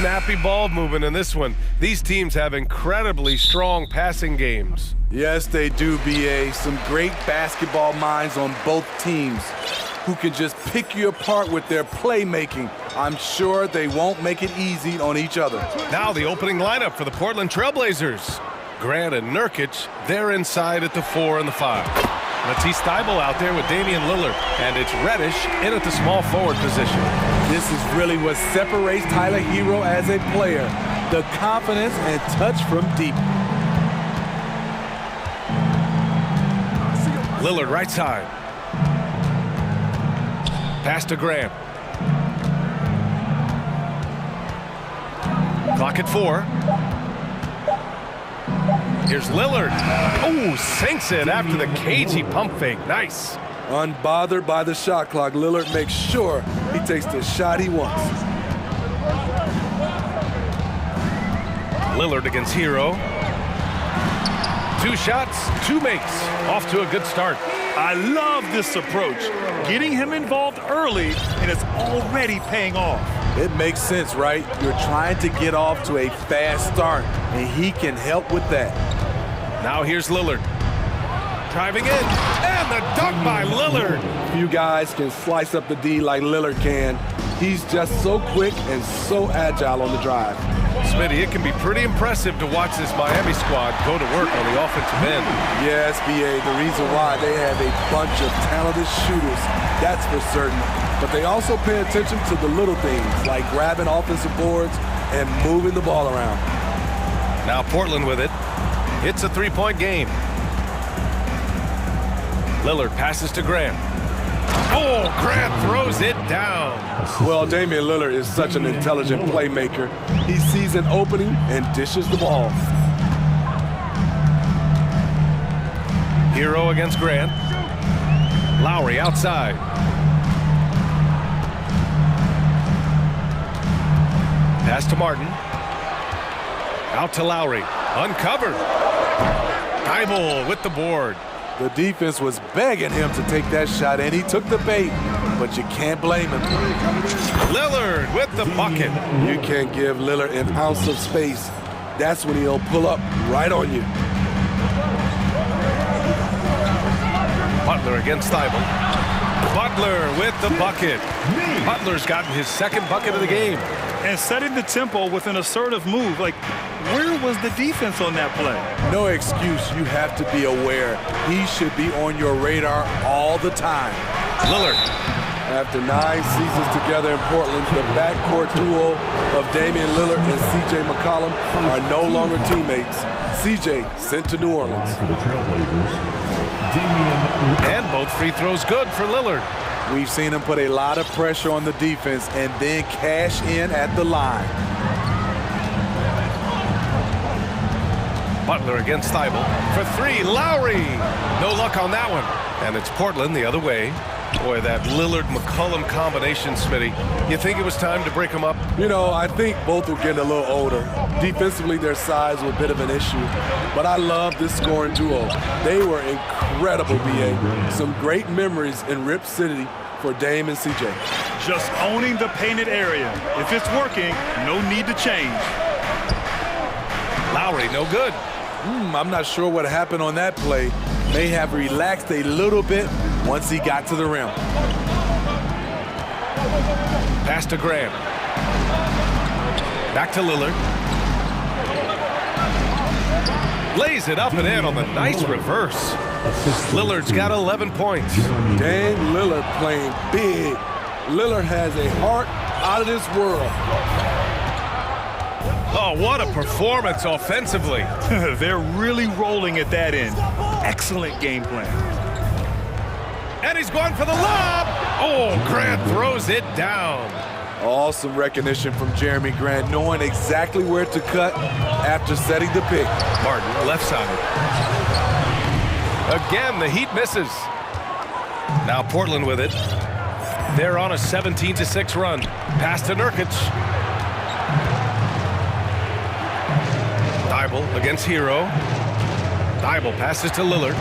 snappy ball movement in this one. These teams have incredibly strong passing games. Yes, they do, BA. Some great basketball minds on both teams who can just pick you apart with their playmaking. I'm sure they won't make it easy on each other. Now the opening lineup for the Portland Trailblazers. Grant and Nurkic, they're inside at the 4 and the 5. Let's see Steibel out there with Damian Lillard, and it's Reddish in at the small forward position. This is really what separates Tyler Hero as a player. The confidence and touch from deep. Lillard right side. Pass to Grant. Clock at 4. Here's Lillard. Oh, sinks it after the cagey pump fake. Nice. Unbothered by the shot clock, Lillard makes sure he takes the shot he wants. Lillard against Hero. 2 shots, 2 makes. Off to a good start. I love this approach. Getting him involved early, and it's already paying off. It makes sense, right? You're trying to get off to a fast start, and he can help with that. Now here's Lillard. Driving in, and the dunk by Lillard. Few guys can slice up the D like Lillard can. He's just so quick and so agile on the drive. Smitty, it can be pretty impressive to watch this Miami squad go to work on the offensive end. Yes, BA, the reason why they have a bunch of talented shooters, that's for certain. But they also pay attention to the little things, like grabbing offensive boards and moving the ball around. Now Portland with it. It's a 3-point game. Lillard passes to Grant. Oh, Grant throws it down. Well, Damian Lillard is such an intelligent playmaker. He sees an opening and dishes the ball. Hero against Grant. Lowry outside. Pass to Martin. Out to Lowry. Uncovered. Steibel with the board. The defense was begging him to take that shot, and he took the bait, but you can't blame him. Lillard with the bucket. You can't give Lillard an ounce of space. That's when he'll pull up right on you. Butler against Steibel. Butler with the bucket. Butler's gotten his 2nd bucket of the game. And setting the tempo with an assertive move. Like, where was the defense on that play? No excuse. You have to be aware. He should be on your radar all the time. Lillard. After 9 seasons together in Portland, the backcourt duo of Damian Lillard and C.J. McCollum are no longer teammates. C.J. sent to New Orleans. And both free throws good for Lillard. We've seen him put a lot of pressure on the defense and then cash in at the line. Butler against Steibel for 3. Lowry. No luck on that one. And it's Portland the other way. Boy, that Lillard-McCollum combination, Smitty. You think it was time to break them up? You know, I think both were getting a little older. Defensively, their size was a bit of an issue. But I love this scoring duo. They were incredible, BA. Some great memories in Rip City for Dame and CJ. Just owning the painted area. If it's working, no need to change. Lowry, no good. I'm not sure what happened on that play. May have relaxed a little bit once he got to the rim. Pass to Graham. Back to Lillard. Lays it up and in on the nice reverse. Lillard's got 11 points. Dame Lillard playing big. Lillard has a heart out of this world. Oh, what a performance offensively. They're really rolling at that end. Excellent game plan. And he's going for the lob. Oh, Grant throws it down. Awesome recognition from Jeremy Grant, knowing exactly where to cut after setting the pick. Martin, left side. Again, the Heat misses. Now Portland with it. They're on a 17-6 run. Pass to Nurkic. Steibel against Hero. Steibel passes to Lillard.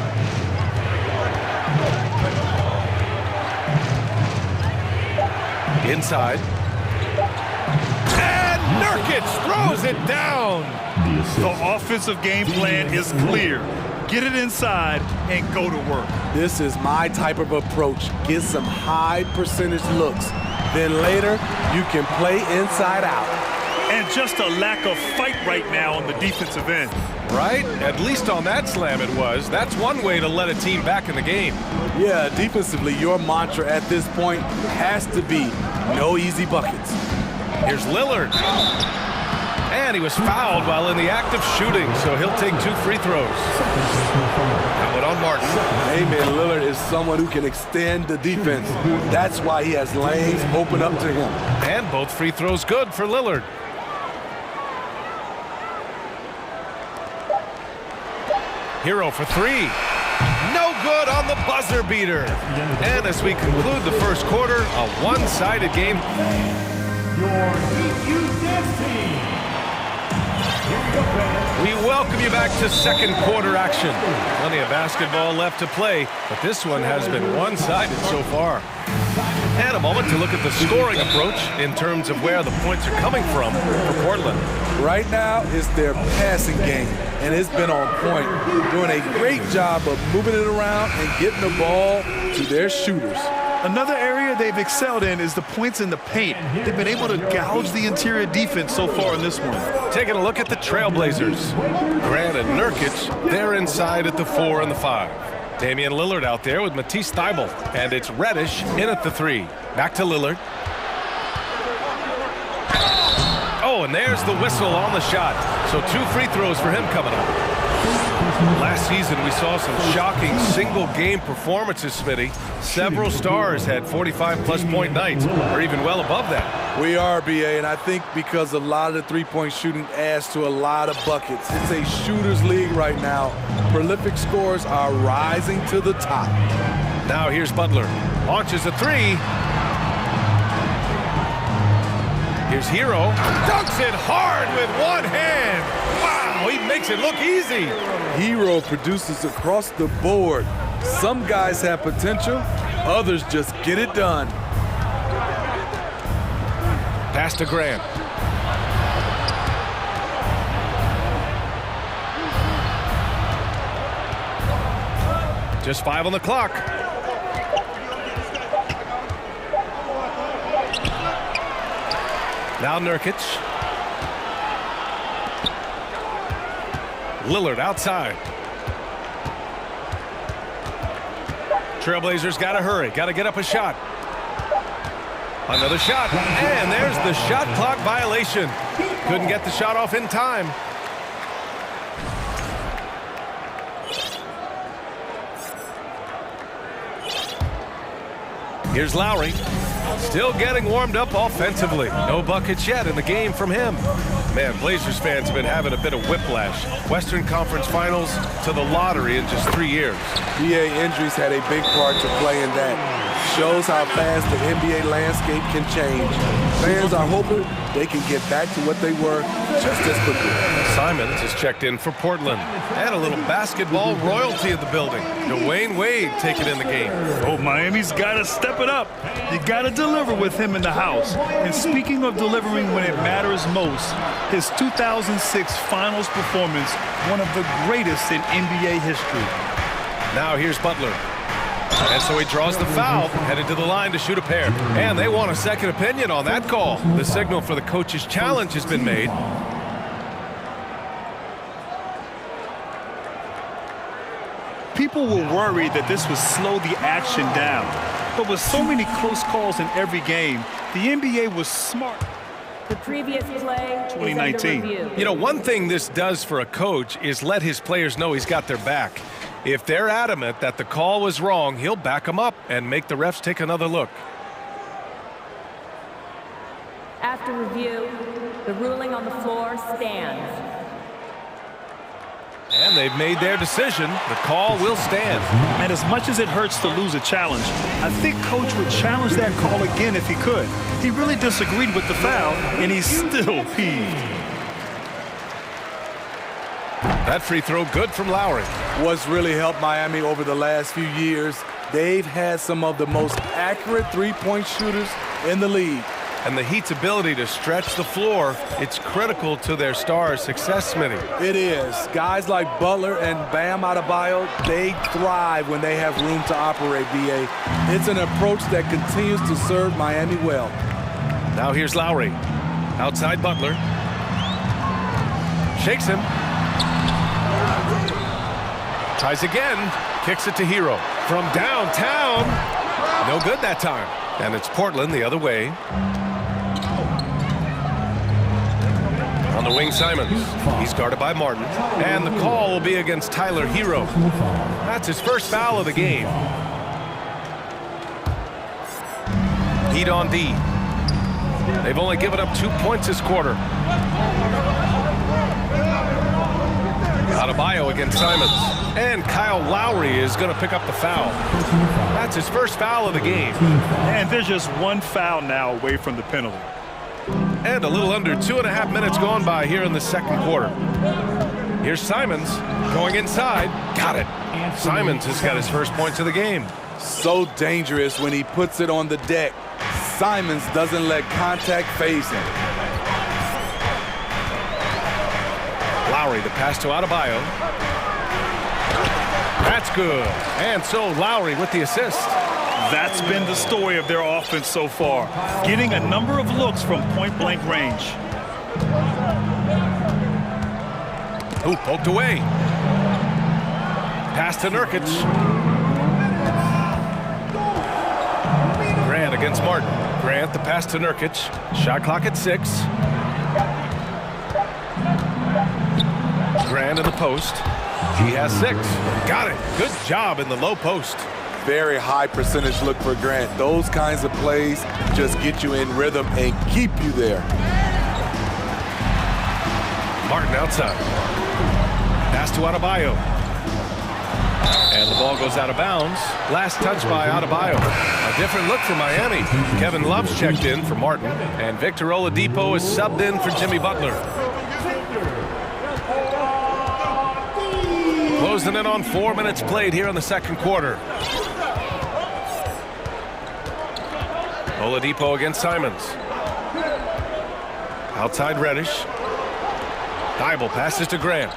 Inside. And Nurkic throws it down. The offensive game plan is clear. Get it inside and go to work. This is my type of approach. Get some high percentage looks. Then later, you can play inside out. And just a lack of fight right now on the defensive end. Right? At least on that slam it was. That's one way to let a team back in the game. Yeah, defensively, your mantra at this point has to be no easy buckets. Here's Lillard. And he was fouled while in the act of shooting, so he'll take 2 free throws. That one on Martin. Amen. Lillard is someone who can extend the defense. That's why he has lanes open up to him. And both free throws good for Lillard. Hero for 3. No good on the buzzer beater. And as we conclude the first quarter, a one-sided game. Your EQ dance team. We welcome you back to second quarter action. Plenty of basketball left to play, but this one has been one-sided so far. And a moment to look at the scoring approach in terms of where the points are coming from for Portland. Right now, it's their passing game, and it's been on point. Doing a great job of moving it around and getting the ball to their shooters. Another area they've excelled in is the points in the paint. They've been able to gouge the interior defense so far in this one. Taking a look at the Trailblazers. Grant and Nurkic, they're inside at the 4 and the 5. Damian Lillard out there with Matisse Thybulle. And it's Reddish in at the 3. Back to Lillard. Oh, and there's the whistle on the shot. So 2 free throws for him coming up. Last season, we saw some shocking single-game performances, Smitty. Several stars had 45-plus point nights, or even well above that. We are, BA, and I think because a lot of the three-point shooting adds to a lot of buckets. It's a shooter's league right now. Prolific scores are rising to the top. Now here's Butler. Launches a 3. Here's Hero. Dunks it hard with one hand. Wow, he makes it look easy. Hero produces across the board. Some guys have potential, others just get it done. Pass to Grant. Just 5 on the clock. Now Nurkic. Lillard outside. Trailblazers got to hurry. Got to get up a shot. Another shot. And there's the shot clock violation. Couldn't get the shot off in time. Here's Lowry. Still getting warmed up offensively. No buckets yet in the game from him. Man, Blazers fans have been having a bit of whiplash. Western Conference Finals to the lottery in just 3 years. NBA injuries had a big part to play in that. Shows how fast the NBA landscape can change. Fans are hoping they can get back to what they were just as quickly. Simons has checked in for Portland. And a little basketball royalty of the building. Dwayne Wade taking in the game. Oh, Miami's got to step it up. You got to deliver with him in the house. And speaking of delivering when it matters most, his 2006 Finals performance, one of the greatest in NBA history. Now here's Butler. And so he draws the foul, headed to the line to shoot a pair. And they want a second opinion on that call. The signal for the coach's challenge has been made. People were worried that this would slow the action down. But with so many close calls in every game, the NBA was smart. The previous play 2019. You know, one thing this does for a coach is let his players know he's got their back. If they're adamant that the call was wrong, he'll back them up and make the refs take another look. After review, the ruling on the floor stands. And they've made their decision. The call will stand. And as much as it hurts to lose a challenge, I think Coach would challenge that call again if he could. He really disagreed with the foul, and he's still peeved. That free throw good from Lowry. What's really helped Miami over the last few years, they've had some of the most accurate three-point shooters in the league. And the Heat's ability to stretch the floor, it's critical to their stars' success, Smitty. It is. Guys like Butler and Bam Adebayo, they thrive when they have room to operate, BA. It's an approach that continues to serve Miami well. Now here's Lowry. Outside Butler. Shakes him. Tries again. Kicks it to Hero. From downtown. No good that time. And it's Portland the other way. On the wing, Simons. He's guarded by Martin. And the call will be against Tyler Hero. That's his first foul of the game. Heat on D. They've only given up 2 points this quarter. Adebayo against Simons. And Kyle Lowry is going to pick up the foul. That's his first foul of the game. And there's just one foul now away from the penalty. And a little under 2.5 minutes gone by here in the second quarter. Here's Simons going inside. Got it. Simons has got his first points of the game. So dangerous when he puts it on the deck. Simons doesn't let contact faze him. Lowry, the pass to Adebayo. That's good. And so Lowry with the assist. That's been the story of their offense so far, getting a number of looks from point-blank range. Ooh, poked away. Pass to Nurkic. Grant against Martin. Grant, the pass to Nurkic. Shot clock at 6. Grant in the post. He has 6. Got it. Good job in the low post. Very high percentage look for Grant. Those kinds of plays just get you in rhythm and keep you there. Martin outside. Pass to Adebayo. And the ball goes out of bounds. Last touch by Adebayo. A different look for Miami. Kevin Love's checked in for Martin. And Victor Oladipo is subbed in for Jimmy Butler. Closing in on 4 minutes played here in the second quarter. Oladipo against Simons. Outside Reddish. Thibault passes to Grant.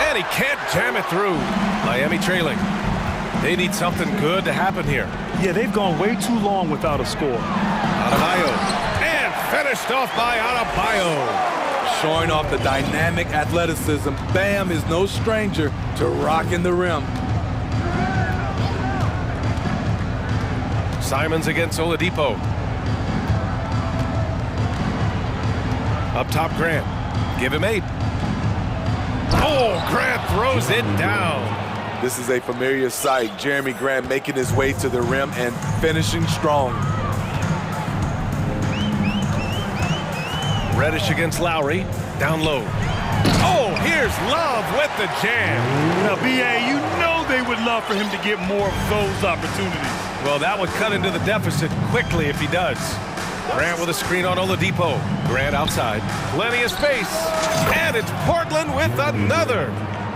And he can't jam it through. Miami trailing. They need something good to happen here. Yeah, they've gone way too long without a score. Adebayo. And finished off by Adebayo. Showing off the dynamic athleticism, Bam is no stranger to rocking the rim. Simons against Oladipo. Up top, Grant. Give him 8. Oh, Grant throws it down. This is a familiar sight. Jeremy Grant making his way to the rim and finishing strong. Reddish against Lowry. Down low. Oh, here's Love with the jam. Now, B.A., you know they would love for him to get more of those opportunities. Well, that would cut into the deficit quickly if he does. Grant with a screen on Oladipo. Grant outside. Plenty of space. And it's Portland with another.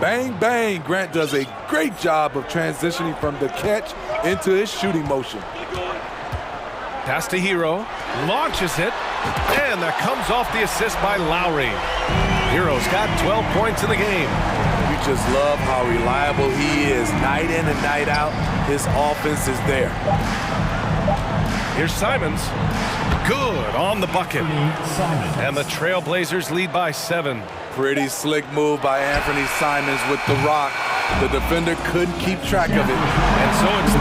Bang, bang. Grant does a great job of transitioning from the catch into his shooting motion. Pass to Hero. Launches it. And that comes off the assist by Lowry. Hero's got 12 points in the game. You just love how reliable he is. Night in and night out, his offense is there. Here's Simons. Good on the bucket. And the Trailblazers lead by 7. Pretty slick move by Anthony Simons with the rock. The defender couldn't keep track of it. And so it's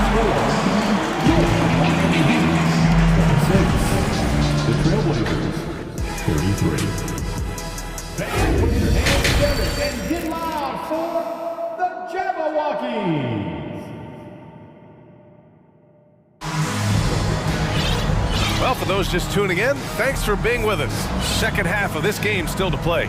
The Trailblazers, 33. Fans, put your hands together and get loud for the Jabberwockies. Well, for those just tuning in, thanks for being with us. Second half of this game still to play.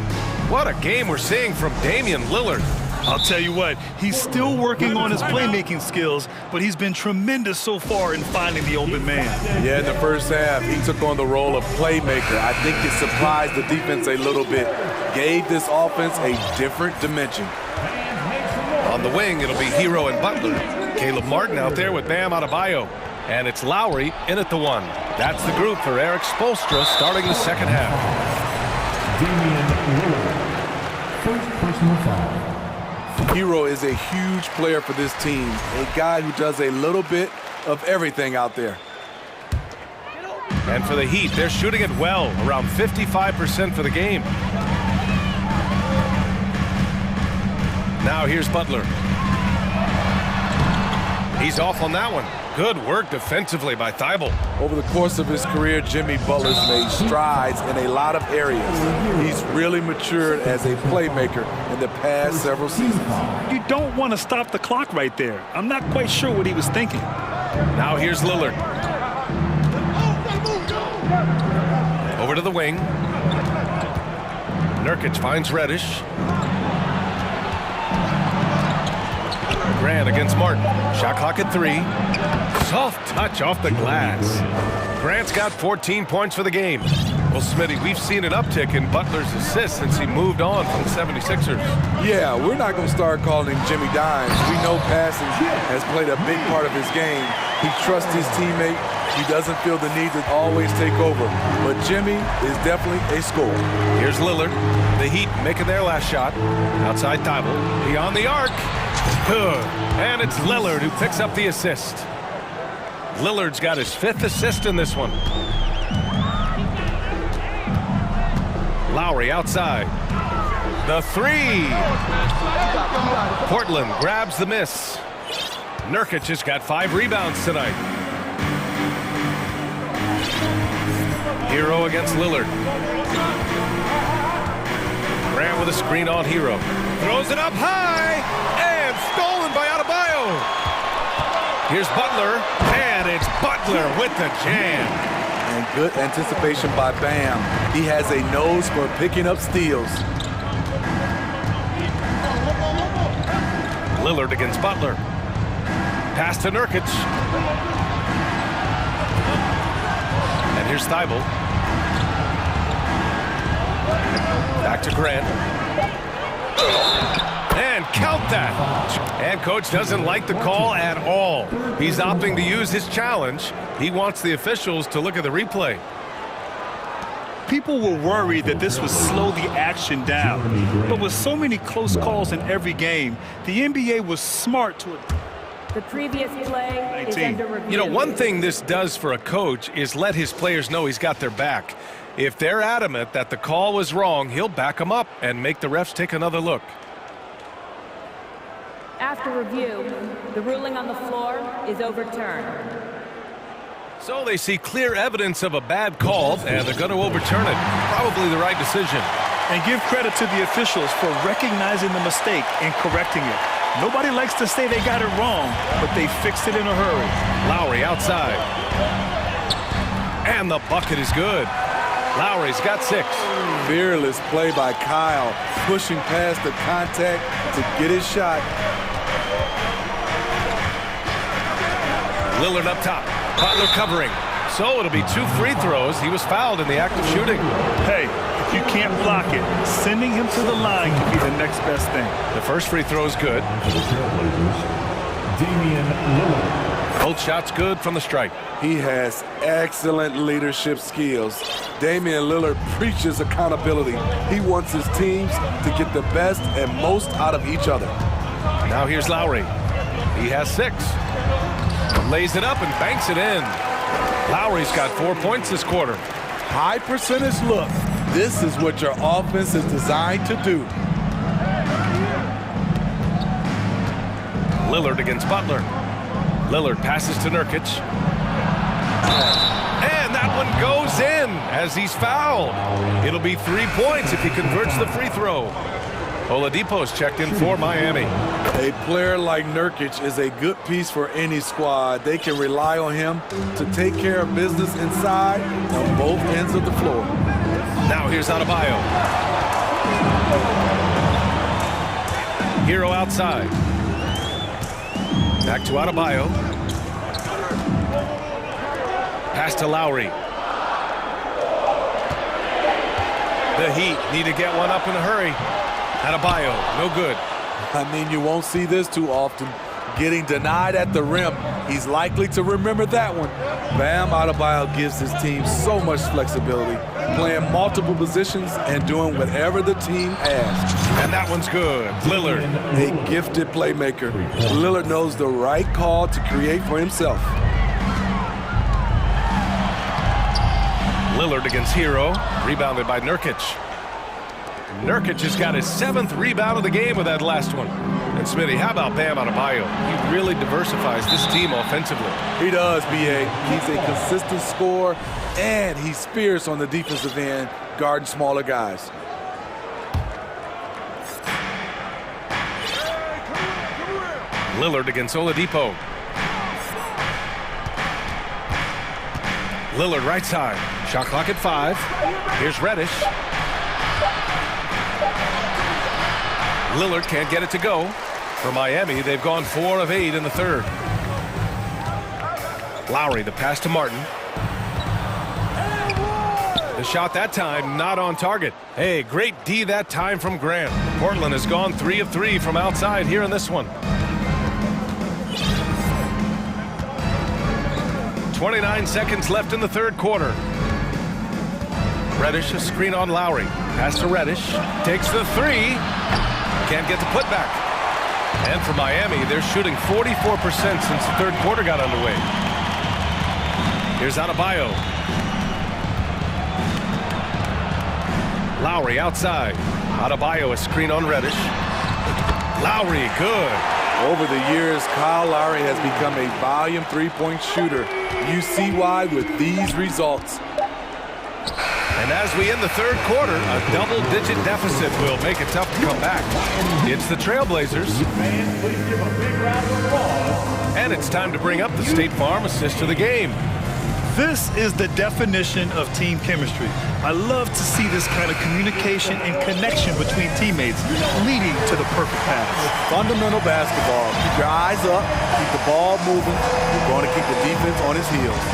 What a game we're seeing from Damian Lillard. I'll tell you what, he's still working on his playmaking skills, but he's been tremendous so far in finding the open man. Yeah, in the first half, he took on the role of playmaker. I think it surprised the defense a little bit. Gave this offense a different dimension. On the wing, it'll be Hero and Butler. Caleb Martin out there with Bam Adebayo. And it's Lowry in at the 1. That's the group for Eric Spoelstra starting the second half. Damian Lillard. First personal foul. Hero is a huge player for this team, a guy who does a little bit of everything out there. And for the Heat, they're shooting it well, around 55% for the game. Now here's Butler. He's off on that one. Good work defensively by Thibault. Over the course of his career, Jimmy Butler's made strides in a lot of areas. He's really matured as a playmaker in the past several seasons. You don't want to stop the clock right there. I'm not quite sure what he was thinking. Now here's Lillard. Over to the wing. Nurkic finds Reddish. Grant against Martin. Shot clock at 3. Soft touch off the glass. Grant's got 14 points for the game. Well, Smitty, we've seen an uptick in Butler's assists since he moved on from the 76ers. Yeah, we're not going to start calling him Jimmy Dimes. We know passing has played a big part of his game. He trusts his teammate. He doesn't feel the need to always take over. But Jimmy is definitely a scorer. Here's Lillard. The Heat making their last shot. Outside Thibault. Beyond the arc. Good. And it's Lillard who picks up the assist. Lillard's got his 5th assist in this one. Lowry outside. The 3. Portland grabs the miss. Nurkic has got 5 rebounds tonight. Hero against Lillard. Grant with a screen on Hero. Throws it up high. And stolen by Adebayo. Here's Butler. And it's Butler with the jam. And good anticipation by Bam. He has a nose for picking up steals. Lillard against Butler. Pass to Nurkic. And here's Thibault. Back to Grant. And count that. And coach doesn't like the call at all. He's opting to use his challenge. He wants the officials to look at the replay. People were worried that this would slow the action down. But with so many close calls in every game, the NBA was smart to... The previous play is 19. under review. You know, one thing this does for a coach is let his players know he's got their back. If they're adamant that the call was wrong, he'll back them up and make the refs take another look. After review, the ruling on the floor is overturned. So they see clear evidence of a bad call, and they're going to overturn it. Probably the right decision. And give credit to the officials for recognizing the mistake and correcting it. Nobody likes to say they got it wrong, but they fixed it in a hurry. Lowry outside. And the bucket is good. Lowry's got 6. Fearless play by Kyle, pushing past the contact to get his shot. Lillard up top. Butler covering. So it'll be 2 free throws. He was fouled in the act of shooting. Hey, if you can't block it, sending him to the line could be the next best thing. The first free throw is good. For the Trailblazers, Damian Lillard. Both shots good from the stripe. He has excellent leadership skills. Damian Lillard preaches accountability. He wants his teams to get the best and most out of each other. Now here's Lowry. He has 6. Lays it up and banks it in. Lowry's got 4 points this quarter. High percentage look. This is what your offense is designed to do. Lillard against Butler. Lillard passes to Nurkic. And that one goes in as he's fouled. It'll be 3 points if he converts the free throw. Oladipo's checked in for Miami. A player like Nurkic is a good piece for any squad. They can rely on him to take care of business inside on both ends of the floor. Now here's Adebayo. Hero outside. Back to Adebayo. Pass to Lowry. The Heat need to get one up in a hurry. Adebayo, no good. I mean, you won't see this too often. getting denied at the rim. He's likely to remember that one. Bam Adebayo gives his team so much flexibility, playing multiple positions and doing whatever the team asks. And that one's good. Lillard. A gifted playmaker. Lillard knows the right call to create for himself. Lillard against Hero, rebounded by Nurkic. Nurkic has got his 7th rebound of the game with that last one. And Smitty, how about Bam Adebayo? He really diversifies this team offensively. He does, B.A. He's a consistent scorer, and he's fierce on the defensive end, guarding smaller guys. Lillard against Oladipo. Lillard right side. Shot clock at 5. Here's Reddish. Lillard can't get it to go. For Miami, they've gone 4 of 8 in the third. Lowry, the pass to Martin. The shot that time, not on target. Hey, great D that time from Grant. Portland has gone 3 of 3 from outside here in this one. 29 seconds left in the third quarter. Reddish, a screen on Lowry. Pass to Reddish. Takes the 3. Can't get the putback. And for Miami, they're shooting 44% since the third quarter got underway. Here's Adebayo. Lowry outside. Adebayo, a screen on Reddish. Lowry, good. Over the years, Kyle Lowry has become a volume three-point shooter. You see why with these results. And as we end the third quarter, a double-digit deficit will make it tough to come back. It's the Trailblazers. And it's time to bring up the State Farm assist to the game. This is the definition of team chemistry. I love to see this kind of communication and connection between teammates leading to the perfect pass. Fundamental basketball. Keep your eyes up, keep the ball moving. You're going to keep the defense on his heels.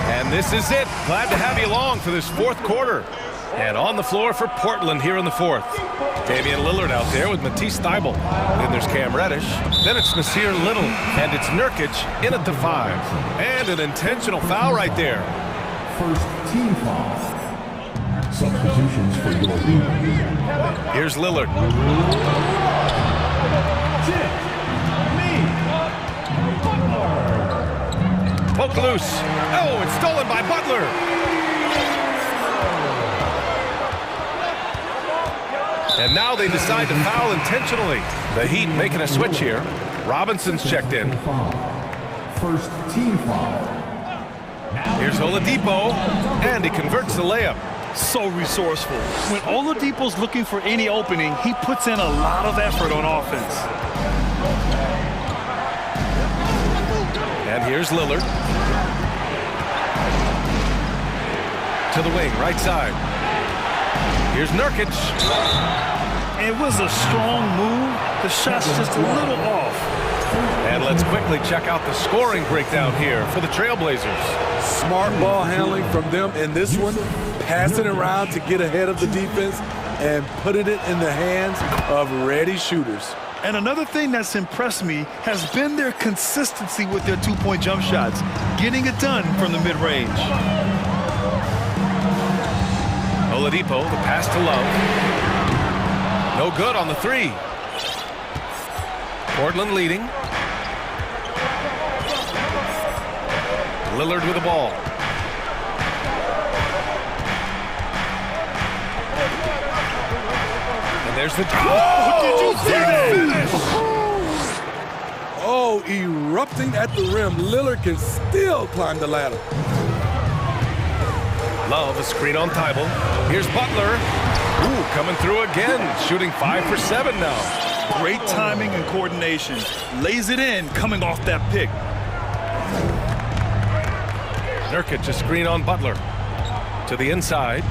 And this is it. Glad to have you along for this fourth quarter. And on the floor for Portland here in the fourth. Damian Lillard out there with Matisse Thybulle. Then there's Cam Reddish. Then it's Nasir Little. And it's Nurkic in at the 5. And an intentional foul right there. First team foul. Substitutions for your team. Here's Lillard. Poke loose. Oh, it's stolen by Butler. And now they decide to foul intentionally. The Heat making a switch here. Robinson's checked in. First team foul. Here's Oladipo, and he converts the layup. So resourceful. When Oladipo's looking for any opening, he puts in a lot of effort on offense. And here's Lillard. To the wing, right side. Here's Nurkic. It was a strong move. The shot's just a little off. And let's quickly check out the scoring breakdown here for the Trailblazers. Smart ball handling from them in this one. Passing around to get ahead of the defense and putting it in the hands of ready shooters. And another thing that's impressed me has been their consistency with their two-point jump shots, getting it done from the mid-range. Oladipo, the pass to Love. No good on the 3. Portland leading. Lillard with the ball. And there's the... Oh, did you see that finish? Oh, erupting at the rim. Lillard can still climb the ladder. Love, a screen on Thybulle. Here's Butler. Ooh, coming through again. Shooting 5 for 7 now. Great timing and coordination. Lays it in, coming off that pick. Nurkic, a screen on Butler. To the inside.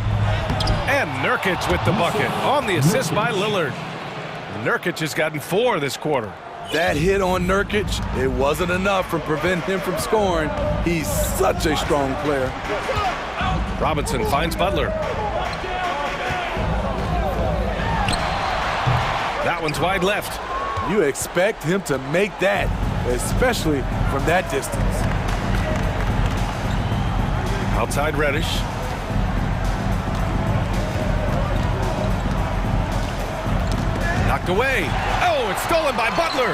And Nurkic with the bucket. On the assist by Lillard. Nurkic has gotten 4 this quarter. That hit on Nurkic, it wasn't enough to prevent him from scoring. He's such a strong player. Robinson finds Butler. That one's wide left. You expect him to make that, especially from that distance. Outside Reddish. Knocked away. Oh, it's stolen by Butler.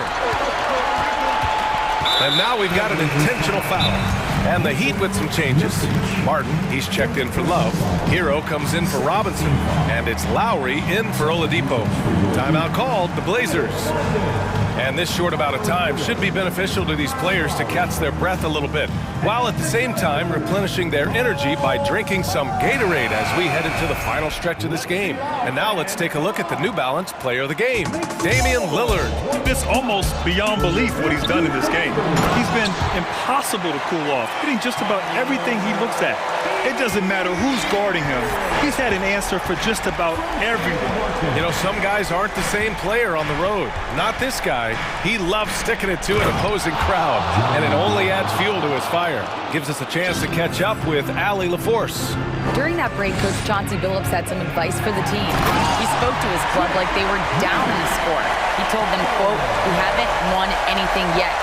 And now we've got an intentional foul. And the Heat with some changes. Martin, he's checked in for Love. Hero comes in for Robinson. And it's Lowry in for Oladipo. Timeout called, the Blazers. And this short amount of time should be beneficial to these players to catch their breath a little bit, while at the same time replenishing their energy by drinking some Gatorade as we head into the final stretch of this game. And now let's take a look at the New Balance player of the game, Damian Lillard. It's almost beyond belief what he's done in this game. He's been impossible to cool off, hitting just about everything he looks at. It doesn't matter who's guarding him. He's had an answer for just about everyone. You know, some guys aren't the same player on the road. Not this guy. He loves sticking it to an opposing crowd, and it only adds fuel to his fire. Gives us a chance to catch up with Allie LaForce. During that break, Coach Chauncey Billups had some advice for the team. He spoke to his club like they were down in the score. He told them, quote, "We haven't won anything yet.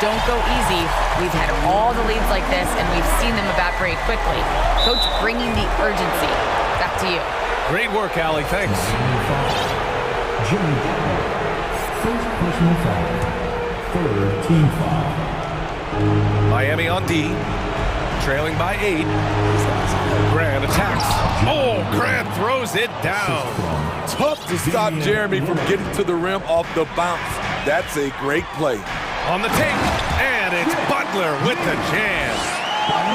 Don't go easy. We've had all the leads like this, and we've seen them evaporate quickly." Coach bringing the urgency. Back to you. Great work, Allie. Thanks. Jimmy Butler. First personal foul. Third team foul. Miami on D. Trailing by 8. Grant attacks. Oh, Grant throws it down. Tough to stop Jeremy from getting to the rim off the bounce. That's a great play. On the tape, and it's Butler with the jam.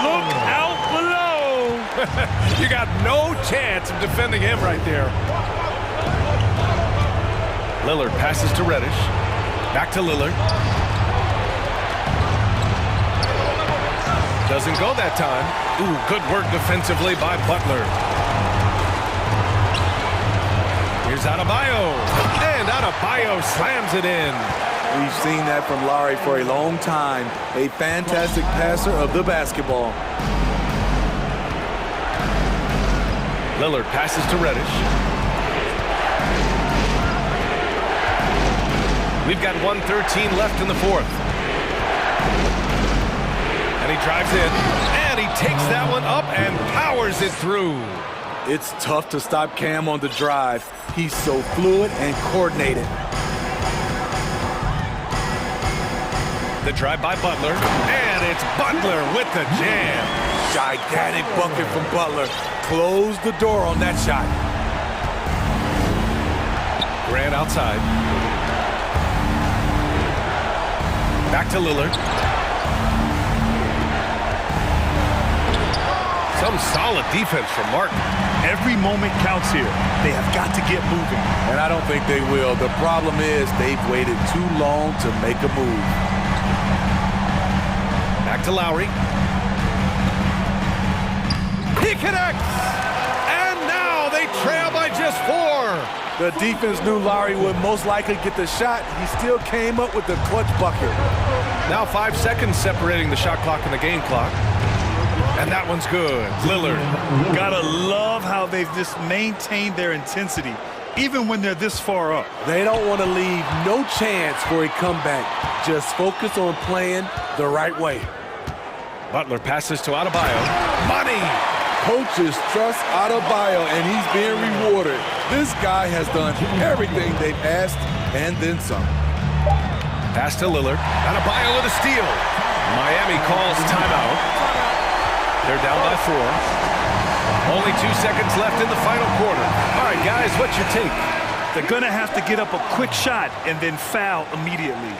Look out below! You got no chance of defending him right there. Lillard passes to Reddish. Back to Lillard. Doesn't go that time. Ooh, good work defensively by Butler. Here's Adebayo. And Adebayo slams it in. We've seen that from Lowry for a long time. A fantastic passer of the basketball. Lillard passes to Reddish. We've got 1:13 left in the fourth. And he drives in, and he takes that one up and powers it through. It's tough to stop Cam on the drive. He's so fluid and coordinated. The drive by Butler, and it's Butler with the jam. Gigantic bucket from Butler. Close the door on that shot. Grant outside. Back to Lillard. Some solid defense from Martin. Every moment counts here. They have got to get moving. And I don't think they will. The problem is they've waited too long to make a move. Back to Lowry. He connects! And now they trail by just 4. The defense knew Lowry would most likely get the shot. He still came up with the clutch bucket. Now 5 seconds separating the shot clock and the game clock. And that one's good. Lillard. Gotta love how they've just maintained their intensity, even when they're this far up. They don't want to leave no chance for a comeback. Just focus on playing the right way. Butler passes to Adebayo. Money! Coaches trust Adebayo, and he's being rewarded. This guy has done everything they've asked and then some. Pass to Lillard. Adebayo with a steal. Miami calls timeout. They're down by 4. Only 2 seconds left in the final quarter. All right, guys, what's your take? They're going to have to get up a quick shot and then foul immediately.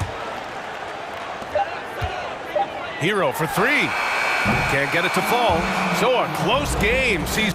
Hero for 3. Can't get it to fall. So a close game sees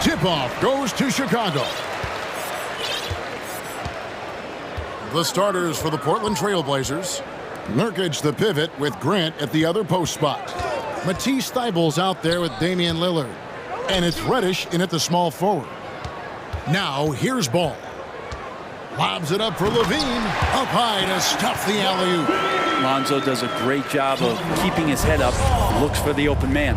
Tip-off goes to Chicago. The starters for the Portland Trail Blazers. Nurkic the pivot with Grant at the other post spot. Matisse Thybulle's out there with Damian Lillard. And it's Reddish in at the small forward. Now here's Ball. Lobs it up for Levine. Up high to stuff the alley-oop. Lonzo does a great job of keeping his head up. Looks for the open man.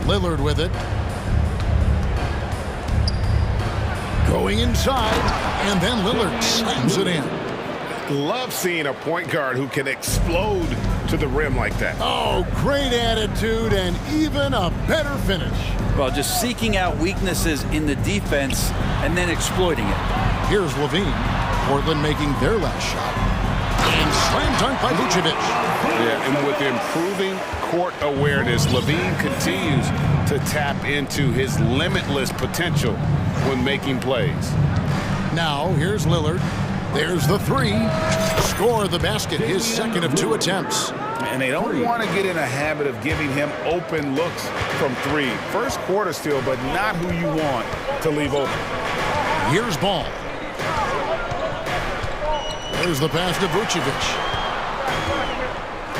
Lillard with it. Going inside, and then Lillard slams it in. Love seeing a point guard who can explode to the rim like that. Oh, great attitude and even a better finish. Well, just seeking out weaknesses in the defense and then exploiting it. Here's Levine. Portland making their last shot. And slam dunk by Vucevic. Yeah, and with improving court awareness, Levine continues to tap into his limitless potential when making plays. Now, here's Lillard. There's the three. Score the basket, his second of 2 attempts. And they don't want to get in a habit of giving him open looks from three. First quarter still, but not who you want to leave open. Here's Ball. There's the pass to Vucevic.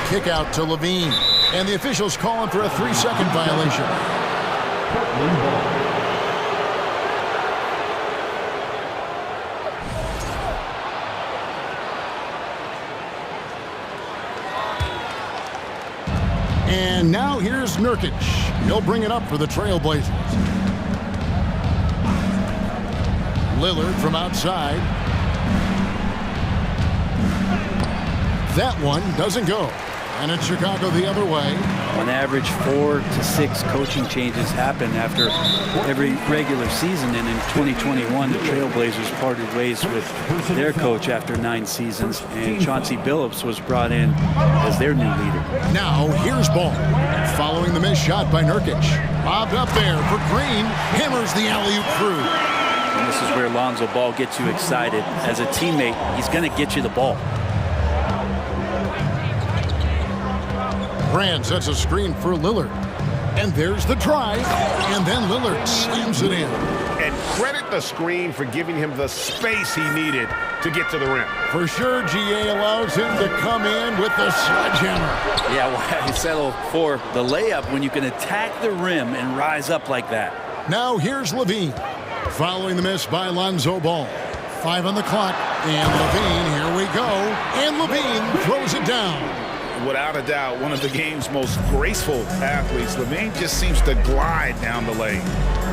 Kick out to Levine. And the officials calling for a 3-second violation. And now here's Nurkic. He'll bring it up for the Trail Blazers. Lillard from outside. That one doesn't go. And it's Chicago the other way. On average, 4 to 6 coaching changes happen after every regular season. And in 2021, the Trailblazers parted ways with their coach after 9 seasons. And Chauncey Billups was brought in as their new leader. Now, here's Ball. Following the missed shot by Nurkic. Lobbed up there for Green. Hammers the alley-oop through. And this is where Lonzo Ball gets you excited. As a teammate, he's going to get you the ball. Grant sets a screen for Lillard. And there's the drive. And then Lillard slams it in. And credit the screen for giving him the space he needed to get to the rim. For sure, GA allows him to come in with the sledgehammer. Yeah, why settle for the layup when you can attack the rim and rise up like that? Now here's Levine. Following the miss by Lonzo Ball. 5 on the clock. And Levine, here we go. And Levine throws it down. Without a doubt, one of the game's most graceful athletes. Levine just seems to glide down the lane.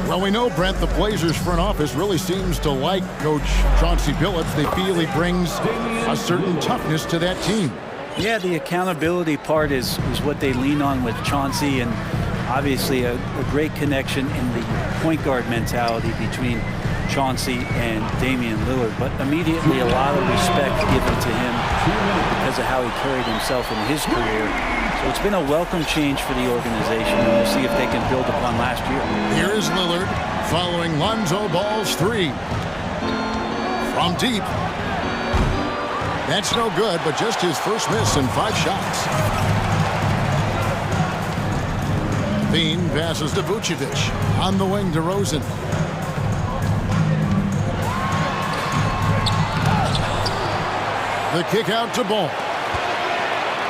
Well, we know, Brent, the Blazers front office really seems to like Coach Chauncey Billups. They feel he brings a certain toughness to that team. Yeah, the accountability part is what they lean on with Chauncey, and obviously a great connection in the point guard mentality between Chauncey and Damian Lillard, but immediately a lot of respect given to him because of how he carried himself in his career. So it's been a welcome change for the organization, and we'll see if they can build upon last year. Here is Lillard following Lonzo Ball's 3. From deep. That's no good, but just his first miss in 5 shots. Bean passes to Vucevic. On the wing to Rosen. The kick out to Ball.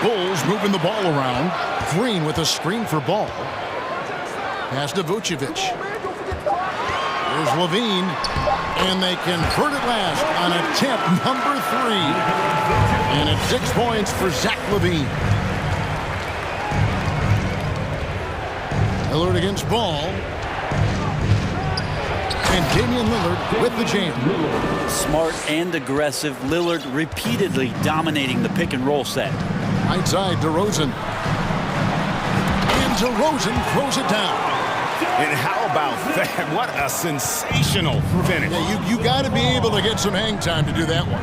Bulls moving the ball around. Green with a screen for Ball. Pass to Vucevic. Here's Levine, and they convert at last on attempt number 3. And it's 6 points for Zach Levine. Lillard against Ball. And Damian Lillard with the jam. Smart and aggressive. Lillard repeatedly dominating the pick and roll set. Right side, DeRozan. And DeRozan throws it down. And how about that? What a sensational finish. Yeah, you got to be able to get some hang time to do that one.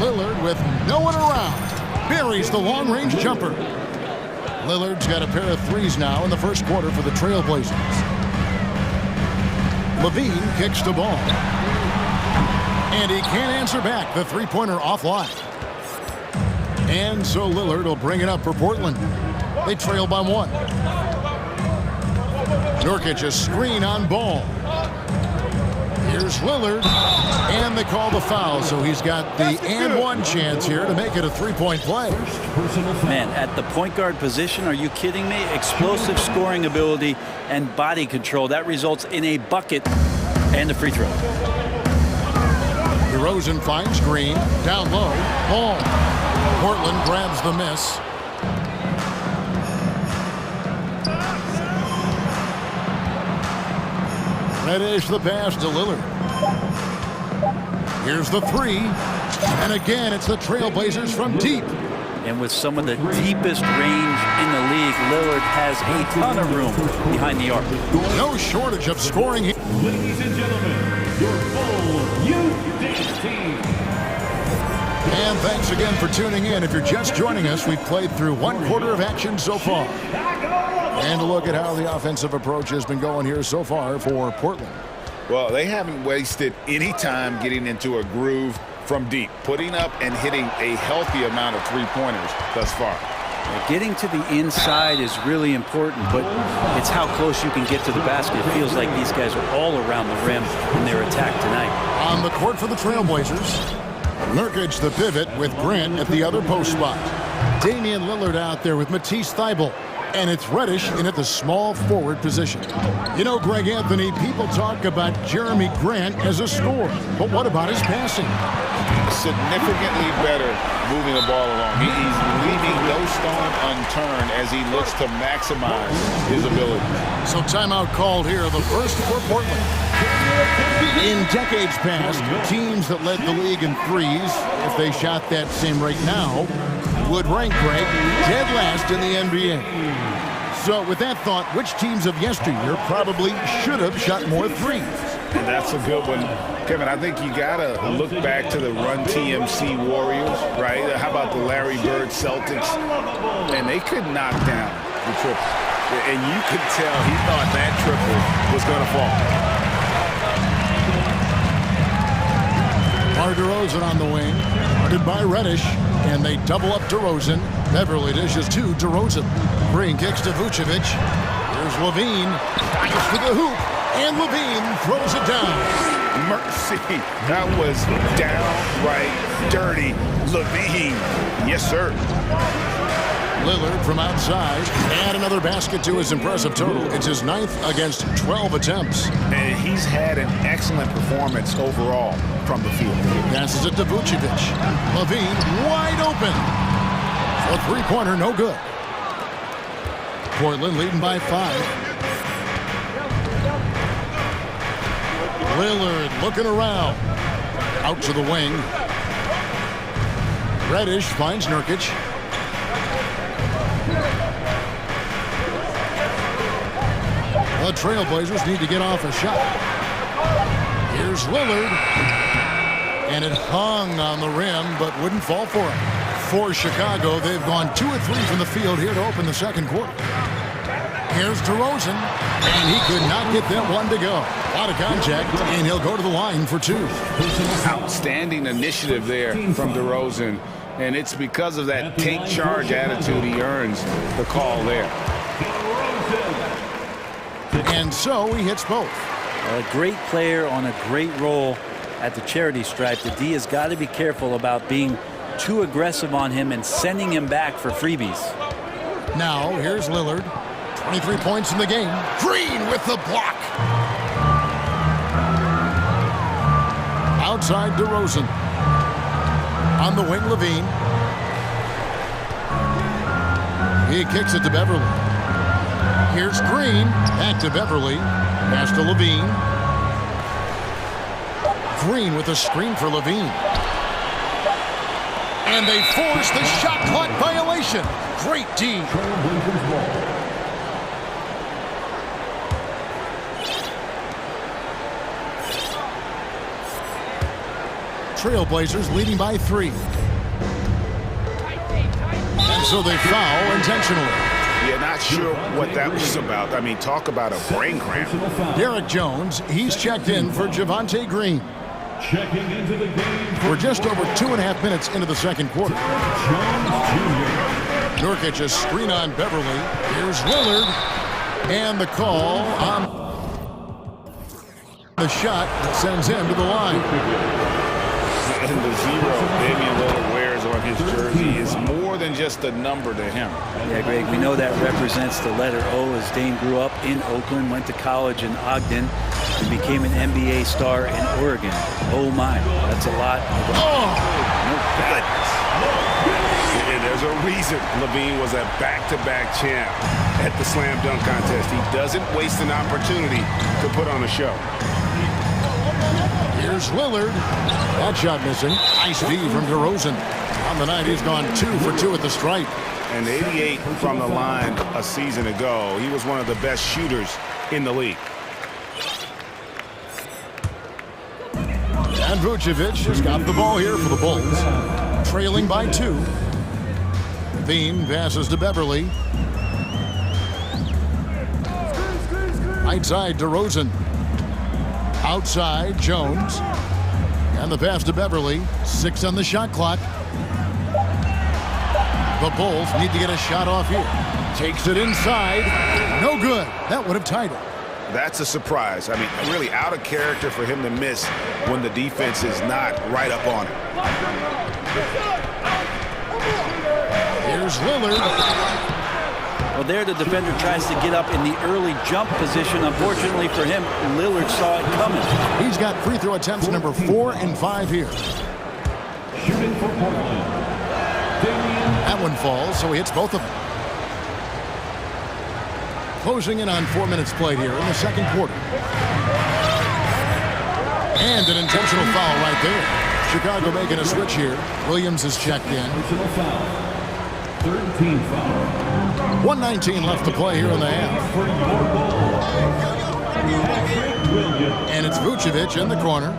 Lillard with no one around. Buries the long-range jumper. Lillard's got a pair of threes now in the first quarter for the Trailblazers. Levine kicks the ball. And he can't answer back. The three-pointer offline. And so Lillard will bring it up for Portland. They trail by 1. Nurkic a screen on Ball. Here's Lillard. And they call the foul, so he's got the and 1 chance here to make it a 3-point play. Man, at the point guard position, are you kidding me? Explosive scoring ability and body control. That results in a bucket and a free throw. DeRozan finds Green. Down low. Ball. Portland grabs the miss. Reddish the pass to Lillard. Here's the 3. And again, it's the Trailblazers from deep. And with some of the deepest range in the league, Lillard has a ton of room behind the arc. No shortage of scoring here. Ladies and gentlemen, your full U-Date team. And thanks again for tuning in. If you're just joining us, we've played through 1 quarter of action so far. And a look at how the offensive approach has been going here so far for Portland. Well, they haven't wasted any time getting into a groove from deep, putting up and hitting a healthy amount of three-pointers thus far. Getting to the inside is really important, but it's how close you can get to the basket. It feels like these guys are all around the rim in their attack tonight. On the court for the Trailblazers, Nurkic the pivot with Grant at the other post spot. Damian Lillard out there with Matisse Thybulle. And it's Reddish in at the small forward position. You know, Greg Anthony, people talk about Jeremy Grant as a scorer, but what about his passing? Significantly better moving the ball along. He's leaving no stone unturned as he looks to maximize his ability. So timeout called here, the first for Portland. In decades past, teams that led the league in threes, if they shot that same rate now, would rank Greg dead last in the NBA. So with that thought, which teams of yesteryear probably should have shot more threes? And that's a good one. Kevin, I think you got to look back to the Run TMC Warriors, right? How about the Larry Bird Celtics? And they could knock down the triple. And you could tell he thought that triple was going to fall. DeRozan on the wing, guarded by Reddish, and they double up DeRozan. Beverly dishes to DeRozan. Green kicks to Vucevic. Here's Levine, dives to the hoop, and Levine throws it down. Mercy, that was downright dirty. Levine, yes sir. Lillard from outside, and another basket to his impressive total. It's his 9th against 12 attempts. And he's had an excellent performance overall from the field. Passes it to Vucevic. Levine wide open. A three-pointer, no good. Portland leading by 5. Lillard looking around. Out to the wing. Reddish finds Nurkic. The Trailblazers need to get off a shot. Here's Lillard. And it hung on the rim, but wouldn't fall for him. For Chicago, they've gone 2 of 3 from the field here to open the second quarter. Here's DeRozan, and he could not get that one to go. Out of contact, and he'll go to the line for 2. Outstanding initiative there from DeRozan, and it's because of that take charge attitude he earns the call there. And so he hits both. A great player on a great role at the charity stripe. The D has got to be careful about being too aggressive on him and sending him back for freebies. Now, here's Lillard. 23 points in the game. Green with the block. Outside DeRozan. On the wing, Levine. He kicks it to Beverly. Here's Green. Back to Beverly. Pass to Levine. Green with a screen for Levine. And they force the shot clock violation. Great D. Trailblazers leading by 3. And so they foul intentionally. Yeah, not sure what that was about. I mean, talk about a brain cramp. Derek Jones, he's checked in for Javonte Green. Checking into the game. We're just over 2.5 minutes into the second quarter. Nurkic, a screen on Beverly. Here's Lillard. And the call on the shot that sends him to the line. And the 0 Damian Lillard wears on his jersey is more than just a number to him. Yeah, Greg, we know that represents the letter O, as Dame grew up in Oakland, went to college in Ogden, and became an NBA star in Oregon. Oh my, that's a lot. Oh, no goodness. And there's a reason Levine was a back-to-back champ at the slam dunk contest. He doesn't waste an opportunity to put on a show. Here's Lillard. That shot missing. Nice D from DeRozan. On the night, he's gone 2 for 2 at the stripe. And 88 from the line a season ago. He was one of the best shooters in the league. And Vucevic has got the ball here for the Bulls. Trailing by 2. Levine passes to Beverly. Right side, DeRozan. Outside, Jones. And the pass to Beverly. 6 on the shot clock. The Bulls need to get a shot off here. Takes it inside. No good. That would have tied it. That's a surprise. I mean, really out of character for him to miss when the defense is not right up on it. Here's Lillard. Well, there the defender tries to get up in the early jump position. Unfortunately for him, Lillard saw it coming. He's got free throw attempts number 4 and 5 here. Shooting for Portland. That one falls, so he hits both of them. Closing in on 4 minutes played here in the second quarter. And an intentional foul right there. Chicago making a switch here. Williams is checked in. 13 foul. 1:19 left to play here in the half. And it's Vucevic in the corner.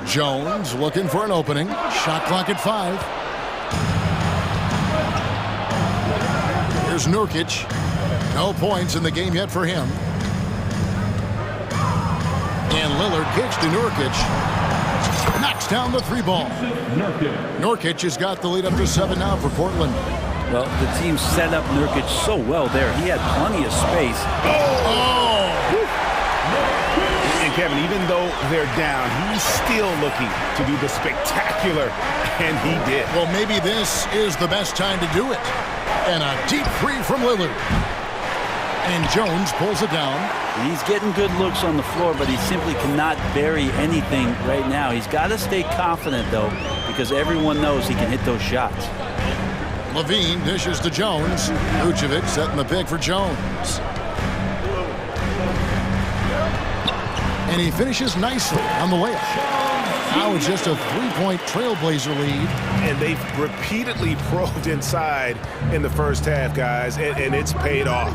Jones looking for an opening. Shot clock at 5. Here's Nurkic. No points in the game yet for him. And Lillard kicks to Nurkic. Knocks down the 3 ball. Nurkic has got the lead up to 7 now for Portland. Well, the team set up Nurkic so well there. He had plenty of space. And Kevin, even though they're down, he's still looking to do the spectacular, and he did. Well, maybe this is the best time to do it. And a deep 3 from Lillard. And Jones pulls it down. He's getting good looks on the floor, but he simply cannot bury anything right now. He's got to stay confident, though, because everyone knows he can hit those shots. Levine dishes to Jones. Vucevic setting the pick for Jones. And he finishes nicely on the layup. Now it's just a 3-point Trailblazer lead. And they've repeatedly probed inside in the first half, guys, and it's paid off.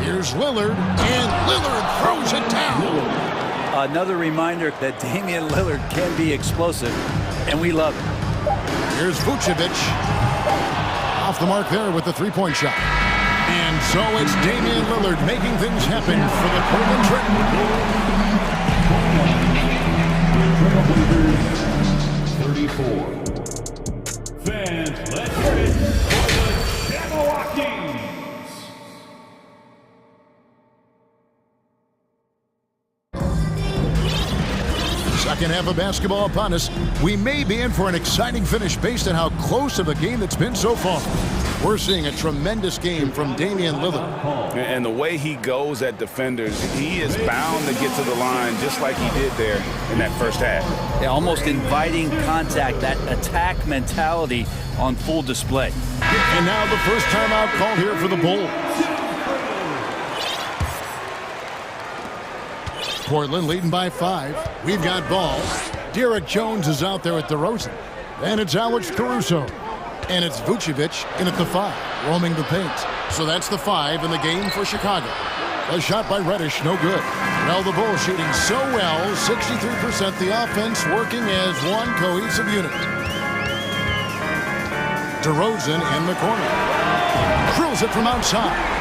Here's Lillard, and Lillard throws it down. Another reminder that Damian Lillard can be explosive, and we love it. Here's Vucevic. Off the mark there with the 3-point shot. And so it's Damian Lillard making things happen for the Portland Trailblazers 34. Fans, let's hear it for the Jabberwock Kings. Second half of basketball upon us. We may be in for an exciting finish based on how close of a game that's been so far. We're seeing a tremendous game from Damian Lillard. And the way he goes at defenders, he is bound to get to the line just like he did there in that first half. Yeah, almost inviting contact, that attack mentality on full display. And now the first timeout called here for the Bulls. Portland leading by 5. We've got ball. Derek Jones is out there at DeRozan. And it's Alex Caruso. And it's Vucevic in at the 5, roaming the paint. So that's the 5 in the game for Chicago. A shot by Reddish, no good. Well, the Bulls shooting so well, 63%, the offense working as one cohesive unit. DeRozan in the corner. Drills it from outside.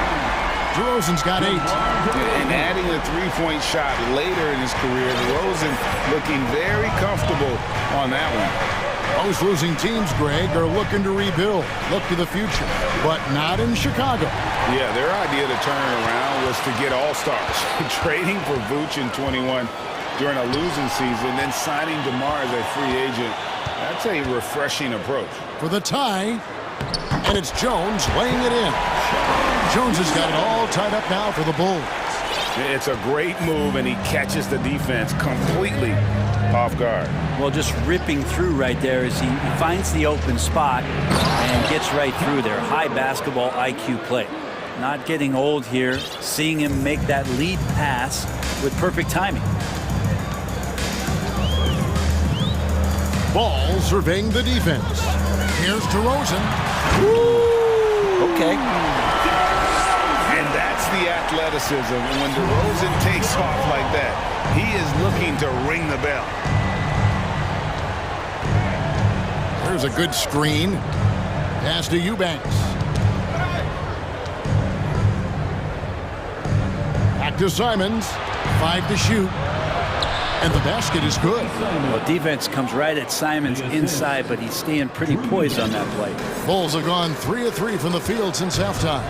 DeRozan's got 8. And adding a three-point shot later in his career, DeRozan looking very comfortable on that one. Most losing teams, Greg, are looking to rebuild, look to the future, but not in Chicago. Yeah, their idea to turn it around was to get all-stars. Trading for Vooch in 21 during a losing season, then signing DeMar as a free agent. That's a refreshing approach. For the tie, and it's Jones laying it in. Jones has got it all tied up now for the Bulls. It's a great move, and he catches the defense completely off guard. Well, just ripping through right there as he finds the open spot and gets right through there. High basketball IQ play. Not getting old here, seeing him make that lead pass with perfect timing. Ball surveying the defense. Here's DeRozan. Woo! Okay. And that's the athleticism. When DeRozan takes off like that, he is looking to ring the bell. There's a good screen. Pass to Eubanks. Back to Simons. 5 to shoot. And the basket is good. Well, defense comes right at Simons inside, but he's staying pretty poised on that play. Bulls have gone 3 of 3 from the field since halftime.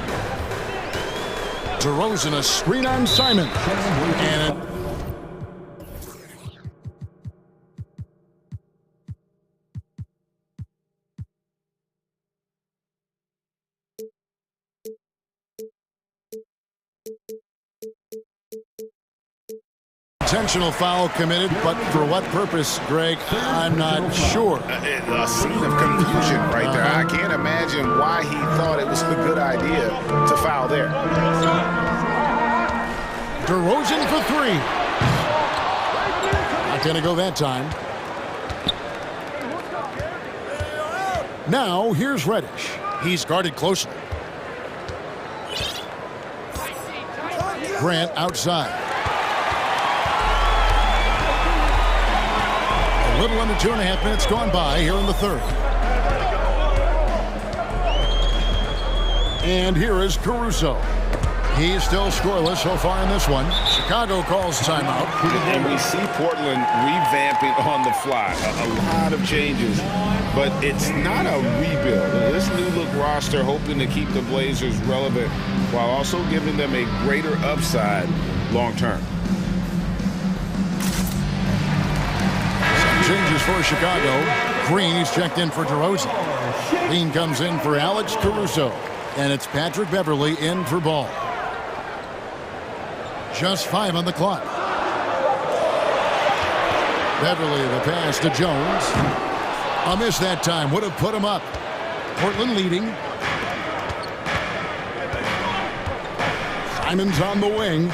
DeRozan, a screen on Simons. And intentional foul committed, but for what purpose, Greg? I'm not sure. A scene of confusion right there. I can't imagine why he thought it was a good idea to foul there. DeRozan for 3. Not going to go that time. Now, here's Reddish. He's guarded closely. Grant outside. A little under 2.5 minutes gone by here in the third. And here is Caruso. He's still scoreless so far in this one. Chicago calls timeout. And we see Portland revamping on the fly. A lot of changes, but it's not a rebuild. This new look roster hoping to keep the Blazers relevant while also giving them a greater upside long term. Changes for Chicago. Green is checked in for DeRozan. Green comes in for Alex Caruso. And it's Patrick Beverley in for Ball. Just 5 on the clock. Beverley the pass to Jones. A miss that time. Would have put him up. Portland leading. Simons on the wing.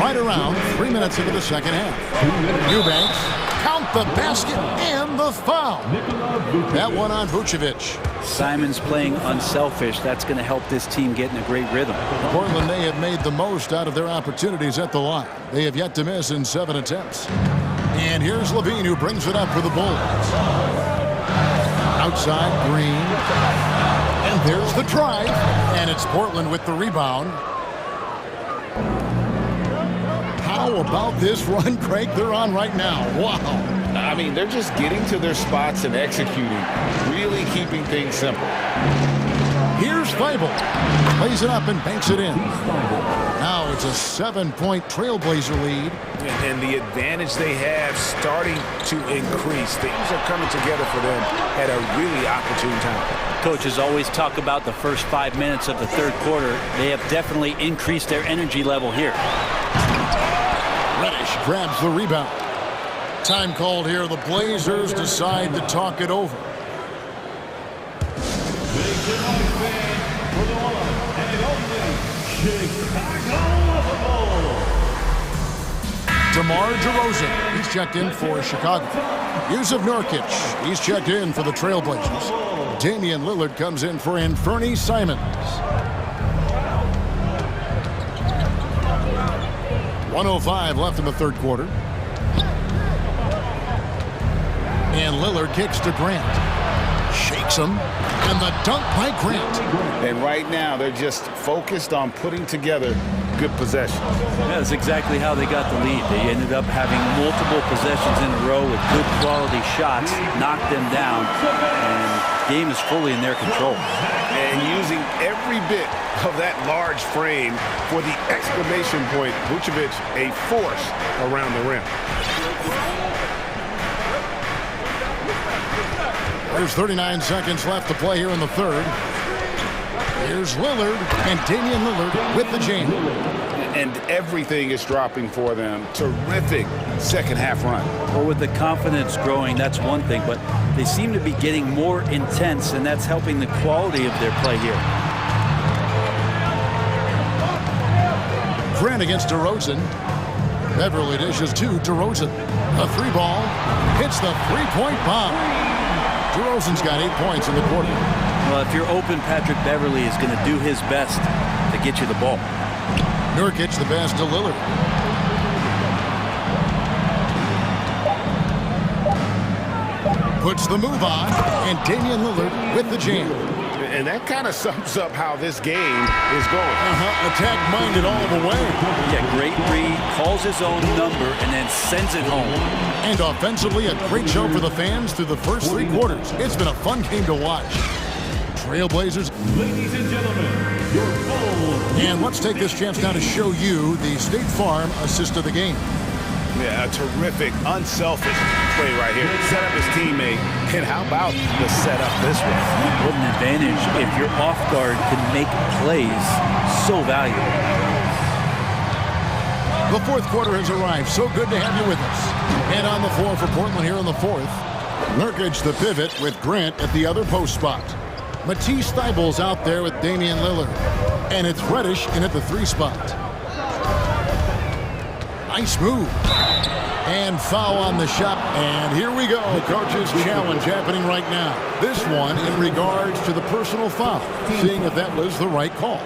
Right around 3 minutes into the second half. Eubanks, count the basket and the foul. That one on Vucevic. Simons playing unselfish. That's going to help this team get in a great rhythm. Portland, they have made the most out of their opportunities at the line. They have yet to miss in 7 attempts. And here's Levine, who brings it up for the Bulls. Outside, Green. And there's the drive. And it's Portland with the rebound. How about this run, Craig, they're on right now? Wow. I mean, they're just getting to their spots and executing, really keeping things simple. Here's Feibel. Plays it up and banks it in. Now It's a 7-point Trailblazer lead. And the advantage they have starting to increase. Things are coming together for them at a really opportune time. Coaches always talk about the first 5 minutes of the third quarter. They have definitely increased their energy level here. Reddish grabs the rebound. Time called here. The Blazers decide to talk it over. DeMar DeRozan, he's checked in for Chicago. Yusuf Nurkic, he's checked in for the Trailblazers. Damian Lillard comes in for Anthony Simons. 1:05 left in the third quarter. And Lillard kicks to Grant. Shakes him. And the dunk by Grant. And right now, they're just focused on putting together good possessions. That's exactly how they got the lead. They ended up having multiple possessions in a row with good quality shots, knocked them down, and the game is fully in their control. And using every bit of that large frame for the exclamation point, Vucevic, a force around the rim. There's 39 seconds left to play here in the third. Here's Lillard, and Damian Lillard with the jam. And everything is dropping for them. Terrific second half run. Well, with the confidence growing, that's one thing, but they seem to be getting more intense, and that's helping the quality of their play here. Grant against DeRozan. Beverly dishes to DeRozan. A three ball hits the three-point bomb. DeRozan's got 8 points in the quarter. Well, if you're open, Patrick Beverly is going to do his best to get you the ball. Nurkic the pass to Lillard. Puts the move on, and Damian Lillard with the jam. And that kind of sums up how this game is going. Attack-minded all the way. Yeah, great read, calls his own number, and then sends it home. And offensively, a great show for the fans through the first 3 quarters. It's been a fun game to watch. Trailblazers. Ladies and gentlemen, your full. And let's take this chance now to show you the State Farm assist of the game. Yeah, a terrific, unselfish play right here. Set up his teammate, and how about the setup this way? What an advantage if your off guard can make plays so valuable. The fourth quarter has arrived. So good to have you with us. And on the floor for Portland here in the fourth. Nurkic the pivot with Grant at the other post spot. Matisse Thybulle's out there with Damian Lillard. And it's Reddish in at the 3 spot. Nice move. And foul on the shot. And here we go. The coach's challenge happening right now. This one in regards to the personal foul. Seeing if that was the right call.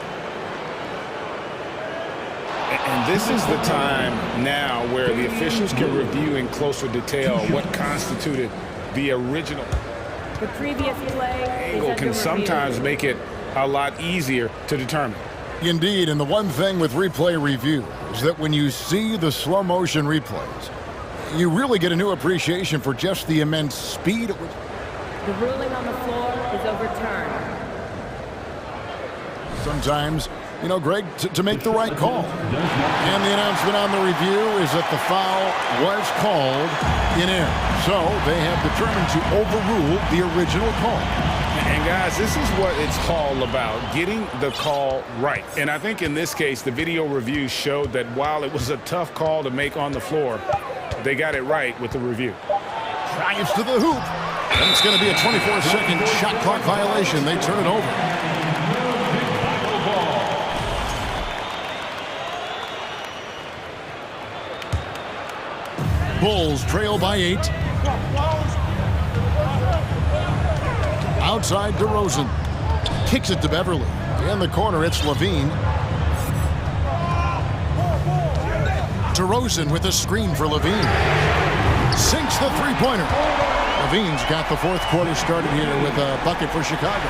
And this is the time now where the officials can review in closer detail what constituted the original. The previous play Angle can sometimes make it a lot easier to determine. Indeed, and the one thing with replay review is that when you see the slow motion replays, you really get a new appreciation for just the immense speed at which. The ruling on the floor is overturned. Sometimes, you know, Greg, to make the right call. And the announcement on the review is that the foul was called in air. So they have determined to overrule the original call. And guys, this is what it's all about, getting the call right. And I think in this case, the video review showed that while it was a tough call to make on the floor, they got it right with the review. Drives to the hoop. And it's going to be a 24-second shot clock violation. They turn it over. Bulls trail by 8. Outside DeRozan. Kicks it to Beverly. In the corner, it's Levine. DeRozan with a screen for Levine. Sinks the three-pointer. Levine's got the fourth quarter started here with a bucket for Chicago.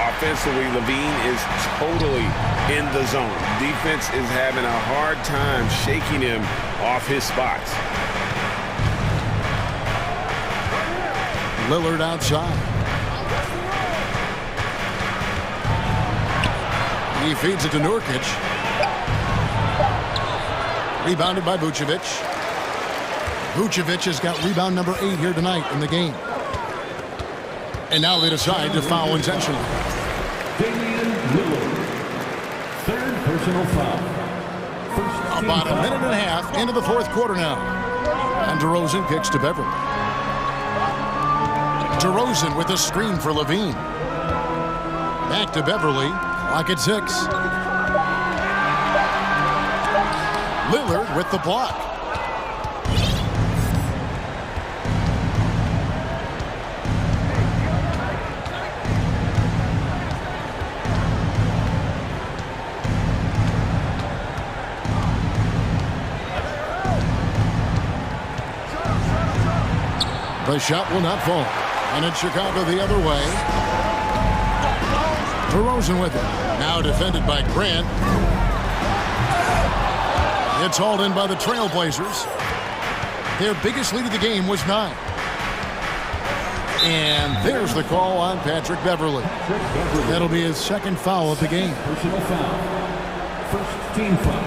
Offensively, Levine is totally in the zone. Defense is having a hard time shaking him off his spots. Lillard outside. He feeds it to Nurkic. Rebounded by Vucevic. Vucevic has got rebound number 8 here tonight in the game. And now they decide to foul intentionally. Damian Lillard. Third personal foul. First About a minute and a half into the fourth quarter now. And DeRozan kicks to Beverly. DeRozan with a screen for Levine. Back to Beverly. Clock at 6. Lillard with the block. The shot will not fall. And it's Chicago the other way. DeRozan with it. Now defended by Grant. It's hauled in by the Trailblazers. Their biggest lead of the game was 9. And there's the call on Patrick Beverly. That'll be his second foul of the game. personal foul. First team foul.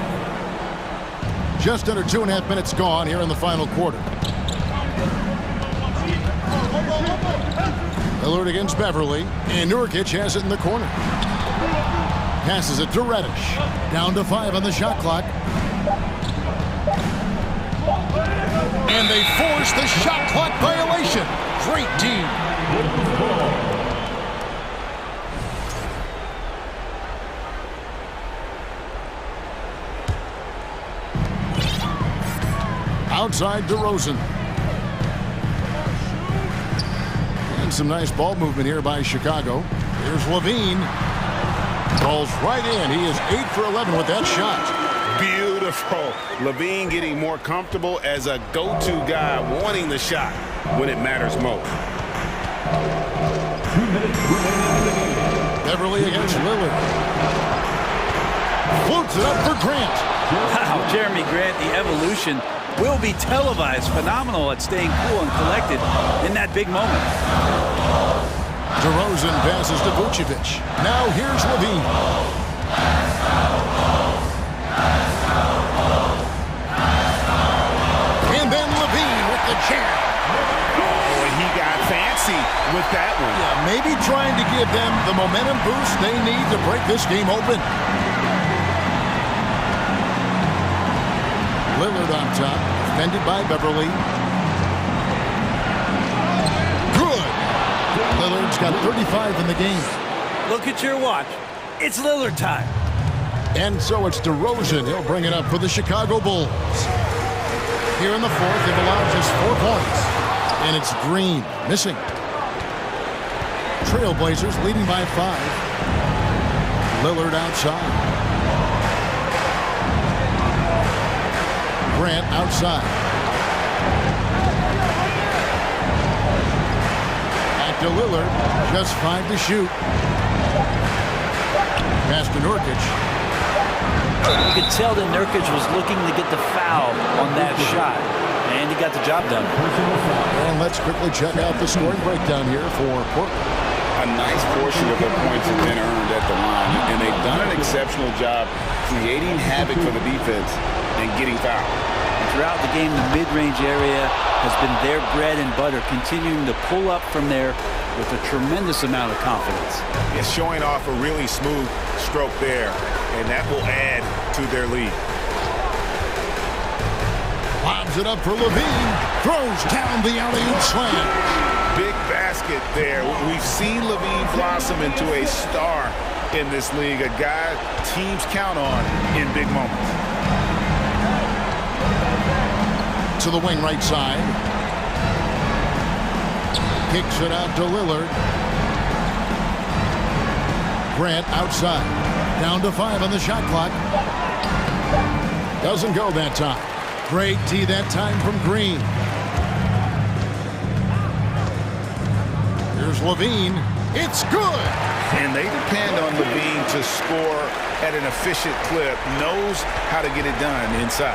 Just under 2.5 minutes gone here in the final quarter. Lillard against Beverly, and Nurkic has it in the corner. Passes it to Reddish. Down to 5 on the shot clock. And they force the shot clock violation. Great team. Outside DeRozan. Some nice ball movement here by Chicago. Here's Levine. Falls right in. He is 8 for 11 with that shot. Beautiful. Levine getting more comfortable as a go-to guy, wanting the shot when it matters most. 2 minutes remaining in the game. Beverly against Lillard. Floats it up for Grant. Wow, Jeremy Grant, the evolution will be televised. Phenomenal at staying cool and collected in that big moment. DeRozan passes to Vucevic. Now here's Levine. And then Levine with the jam. Oh, and he got fancy with that one. Yeah, maybe trying to give them the momentum boost they need to break this game open. Lillard on top, defended by Beverly. Good. Lillard's got 35 in the game. Look at your watch. It's Lillard time. And so it's DeRozan. He'll bring it up for the Chicago Bulls. Here in the fourth, they've allowed just 4 points. And it's Green missing. Trailblazers leading by 5. Lillard outside. Grant outside. Back to Lillard. Just 5 to shoot. Pass to Nurkic. You could tell that Nurkic was looking to get the foul on that shot. And he got the job done. And let's quickly check out the scoring breakdown here for Portland. A nice portion of their points have been earned at the line, and they've done an exceptional job creating havoc for the defense and getting fouled. Throughout the game, the mid-range area has been their bread and butter, continuing to pull up from there with a tremendous amount of confidence. It's showing off a really smooth stroke there, and that will add to their lead. Lobs it up for Levine. Throws down the alley-oop slam. Big basket there. We've seen Levine blossom into a star in this league, a guy teams count on in big moments. To the wing right side. Kicks it out to Lillard. Grant outside. Down to 5 on the shot clock. Doesn't go that time. Great tee that time from Green. Here's Levine. It's good. And they depend on Levine to score at an efficient clip. Knows how to get it done inside.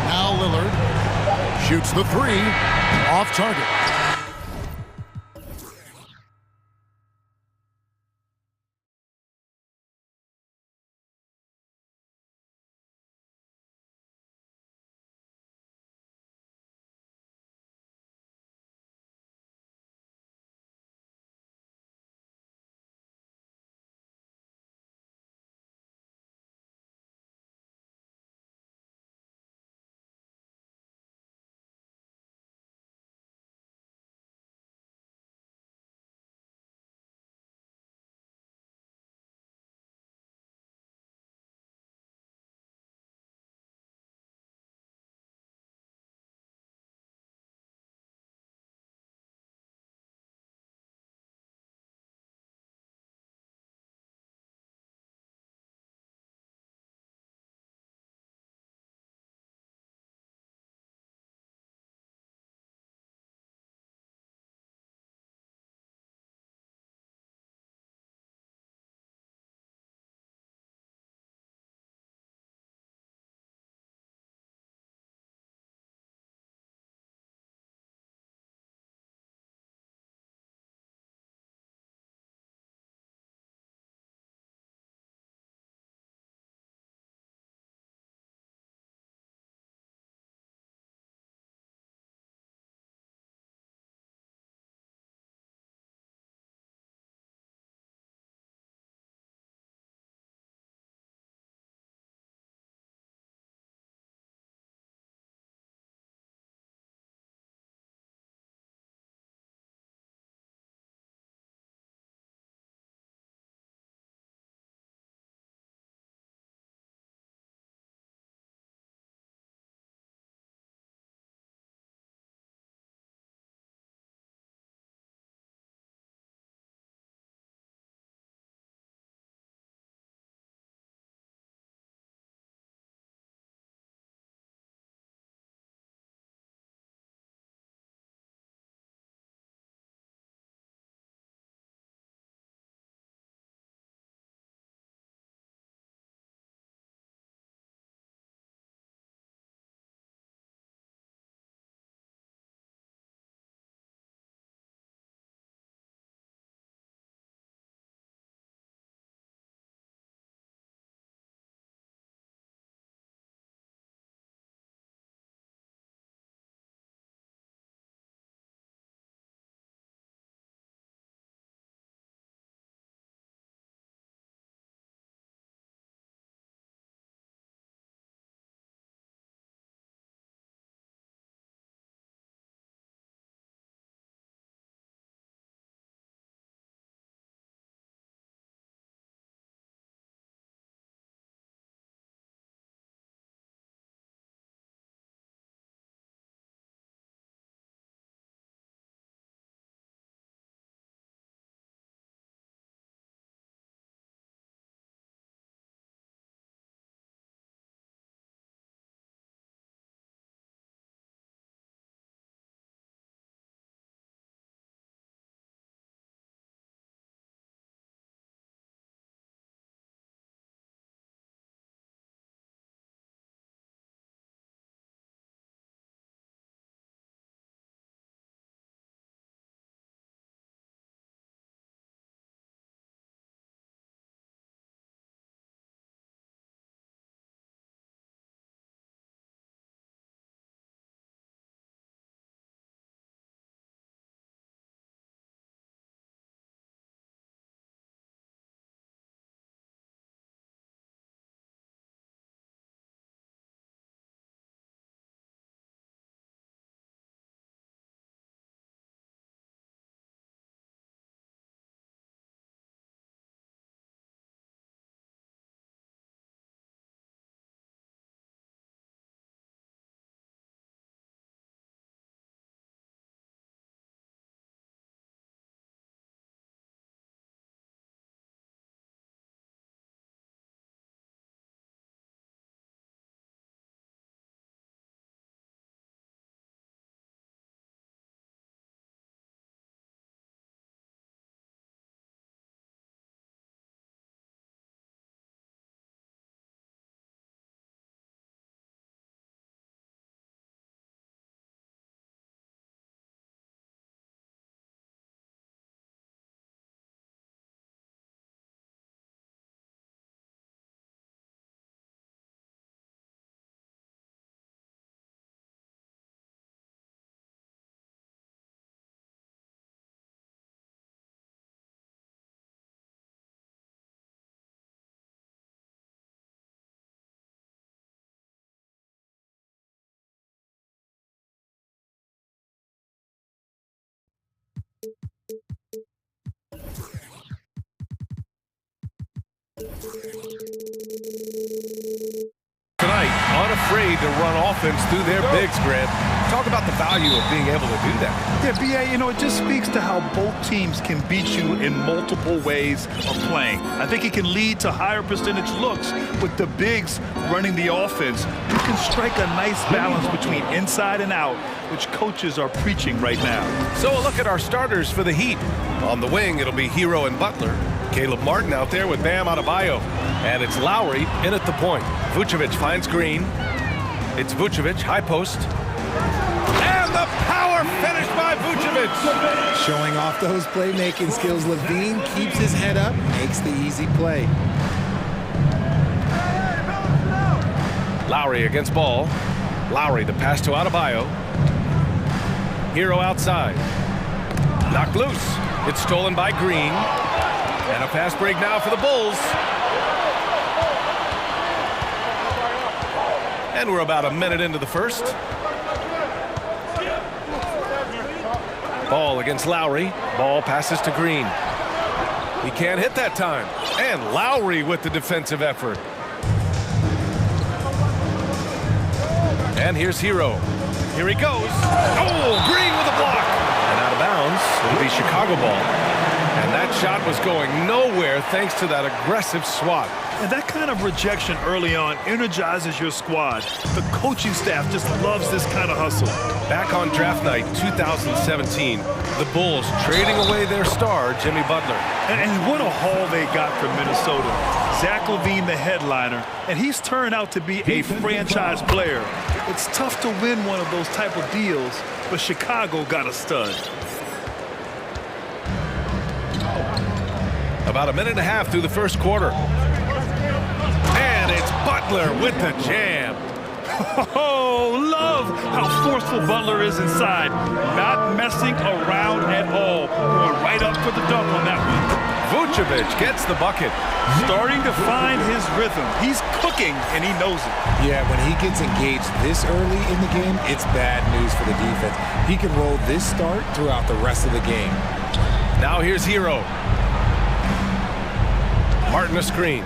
Now Lillard shoots the 3 off target. Tonight, unafraid to run offense through their bigs, Grant. Talk about the value of being able to do that. Yeah, BA, you know, it just speaks to how both teams can beat you in multiple ways of playing. I think it can lead to higher percentage looks with the bigs running the offense. You can strike a nice balance between inside and out, which coaches are preaching right now. So a look at our starters for the Heat. On the wing, it'll be Hero and Butler. Caleb Martin out there with Bam Adebayo. And it's Lowry in at the point. Vucevic finds Green. It's Vucevic, high post. And the power finish by Vucevic. Showing off those playmaking skills, Levine keeps his head up, makes the easy play. Lowry against Ball. Lowry, the pass to Adebayo. Hero outside. Knocked loose. It's stolen by Green. And a fast break now for the Bulls. And we're about a minute into the first. Ball against Lowry. Ball passes to Green. He can't hit that time. And Lowry with the defensive effort. And here's Hero. Here he goes. Oh, Green with a block. And out of bounds, it'll be Chicago ball. And that shot was going nowhere thanks to that aggressive swat. And that kind of rejection early on energizes your squad. The coaching staff just loves this kind of hustle. Back on draft night 2017, the Bulls trading away their star, Jimmy Butler. And what a haul they got from Minnesota. Zach LaVine, the headliner, and he's turned out to be a franchise player. It's tough to win one of those type of deals, but Chicago got a stud. About a minute and a half through the first quarter. And it's Butler with the jam. Oh, love how forceful Butler is inside. Not messing around at all. Going right up for the dunk on that one. Vucevic gets the bucket. Starting to find his rhythm. He's cooking, and he knows it. Yeah, when he gets engaged this early in the game, it's bad news for the defense. He can roll this start throughout the rest of the game. Now here's Hero. Martin a screen.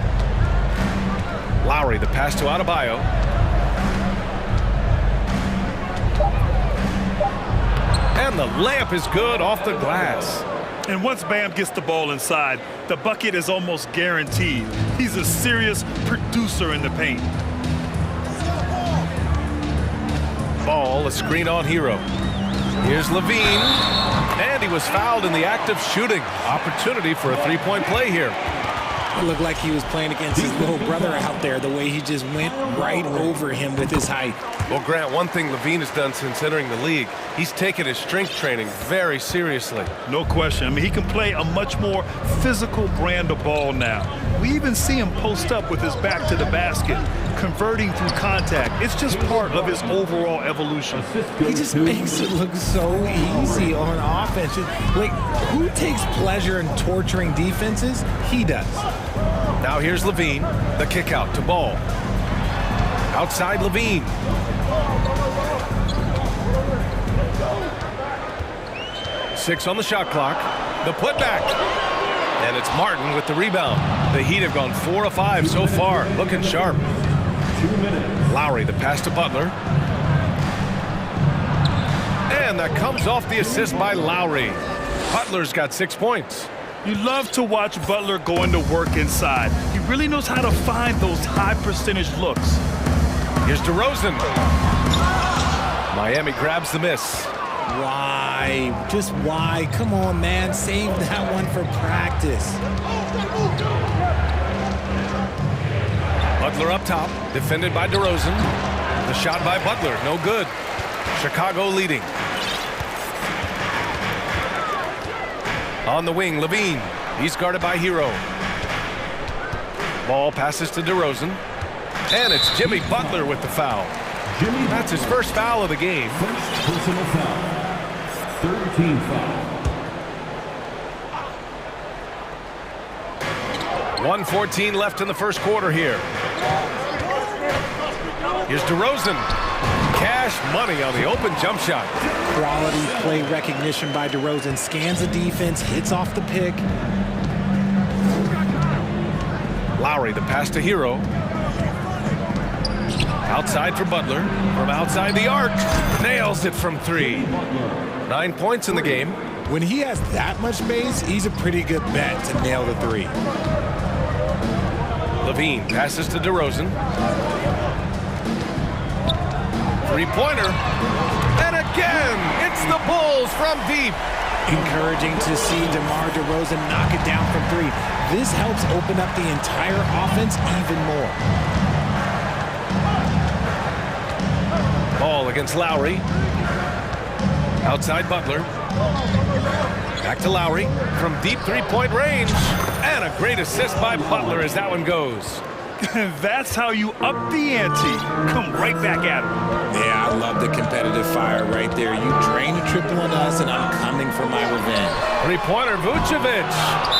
Lowry, the pass to Adebayo. And the layup is good off the glass. And once Bam gets the ball inside, the bucket is almost guaranteed. He's a serious producer in the paint. Ball, a screen on Hero. Here's Levine. And he was fouled in the act of shooting. Opportunity for a three-point play here. It looked like he was playing against his little brother out there, the way he just went right over him with his height. Well, Grant, one thing Levine has done since entering the league, he's taken his strength training very seriously. No question. I mean, he can play a much more physical brand of ball now. We even see him post up with his back to the basket, converting through contact. It's just part of his overall evolution. He just makes it look so easy on offense. Like, who takes pleasure in torturing defenses? He does. Now here's Levine, the kick out to Ball. Outside Levine. Six on the shot clock. The putback. And it's Martin with the rebound. The Heat have gone 4 of 5 so far. Looking sharp. 2 minutes. Lowry, the pass to Butler. And that comes off the assist by Lowry. Butler's got 6 points. You love to watch Butler go into work inside. He really knows how to find those high percentage looks. Here's DeRozan. Miami grabs the miss. Why? Just why? Come on, man. Save that one for practice. Butler up top, defended by DeRozan. The shot by Butler, no good. Chicago leading. On the wing, Levine. He's guarded by Hero. Ball passes to DeRozan. And it's Jimmy Butler with the foul. That's his first foul of the game. First personal foul. 13 foul. 1:14 left in the first quarter here. Here's DeRozan. Cash money on the open jump shot. Quality play recognition by DeRozan. Scans the defense, hits off the pick. Lowry, the pass to Hero. Outside for Butler. From outside the arc. Nails it from 3. 9 points in the game. When he has that much space, he's a pretty good bet to nail the 3. Levine passes to DeRozan. Three-pointer. And again, it's the Bulls from deep. Encouraging to see DeMar DeRozan knock it down from 3. This helps open up the entire offense even more. Ball against Lowry. Outside Butler. Back to Lowry from deep three-point range. And a great assist by Butler as that one goes. That's how you up the ante. Come right back at him. Yeah, I love the competitive fire right there. You drain a triple on us, and I'm coming for my revenge. Three-pointer, Vucevic.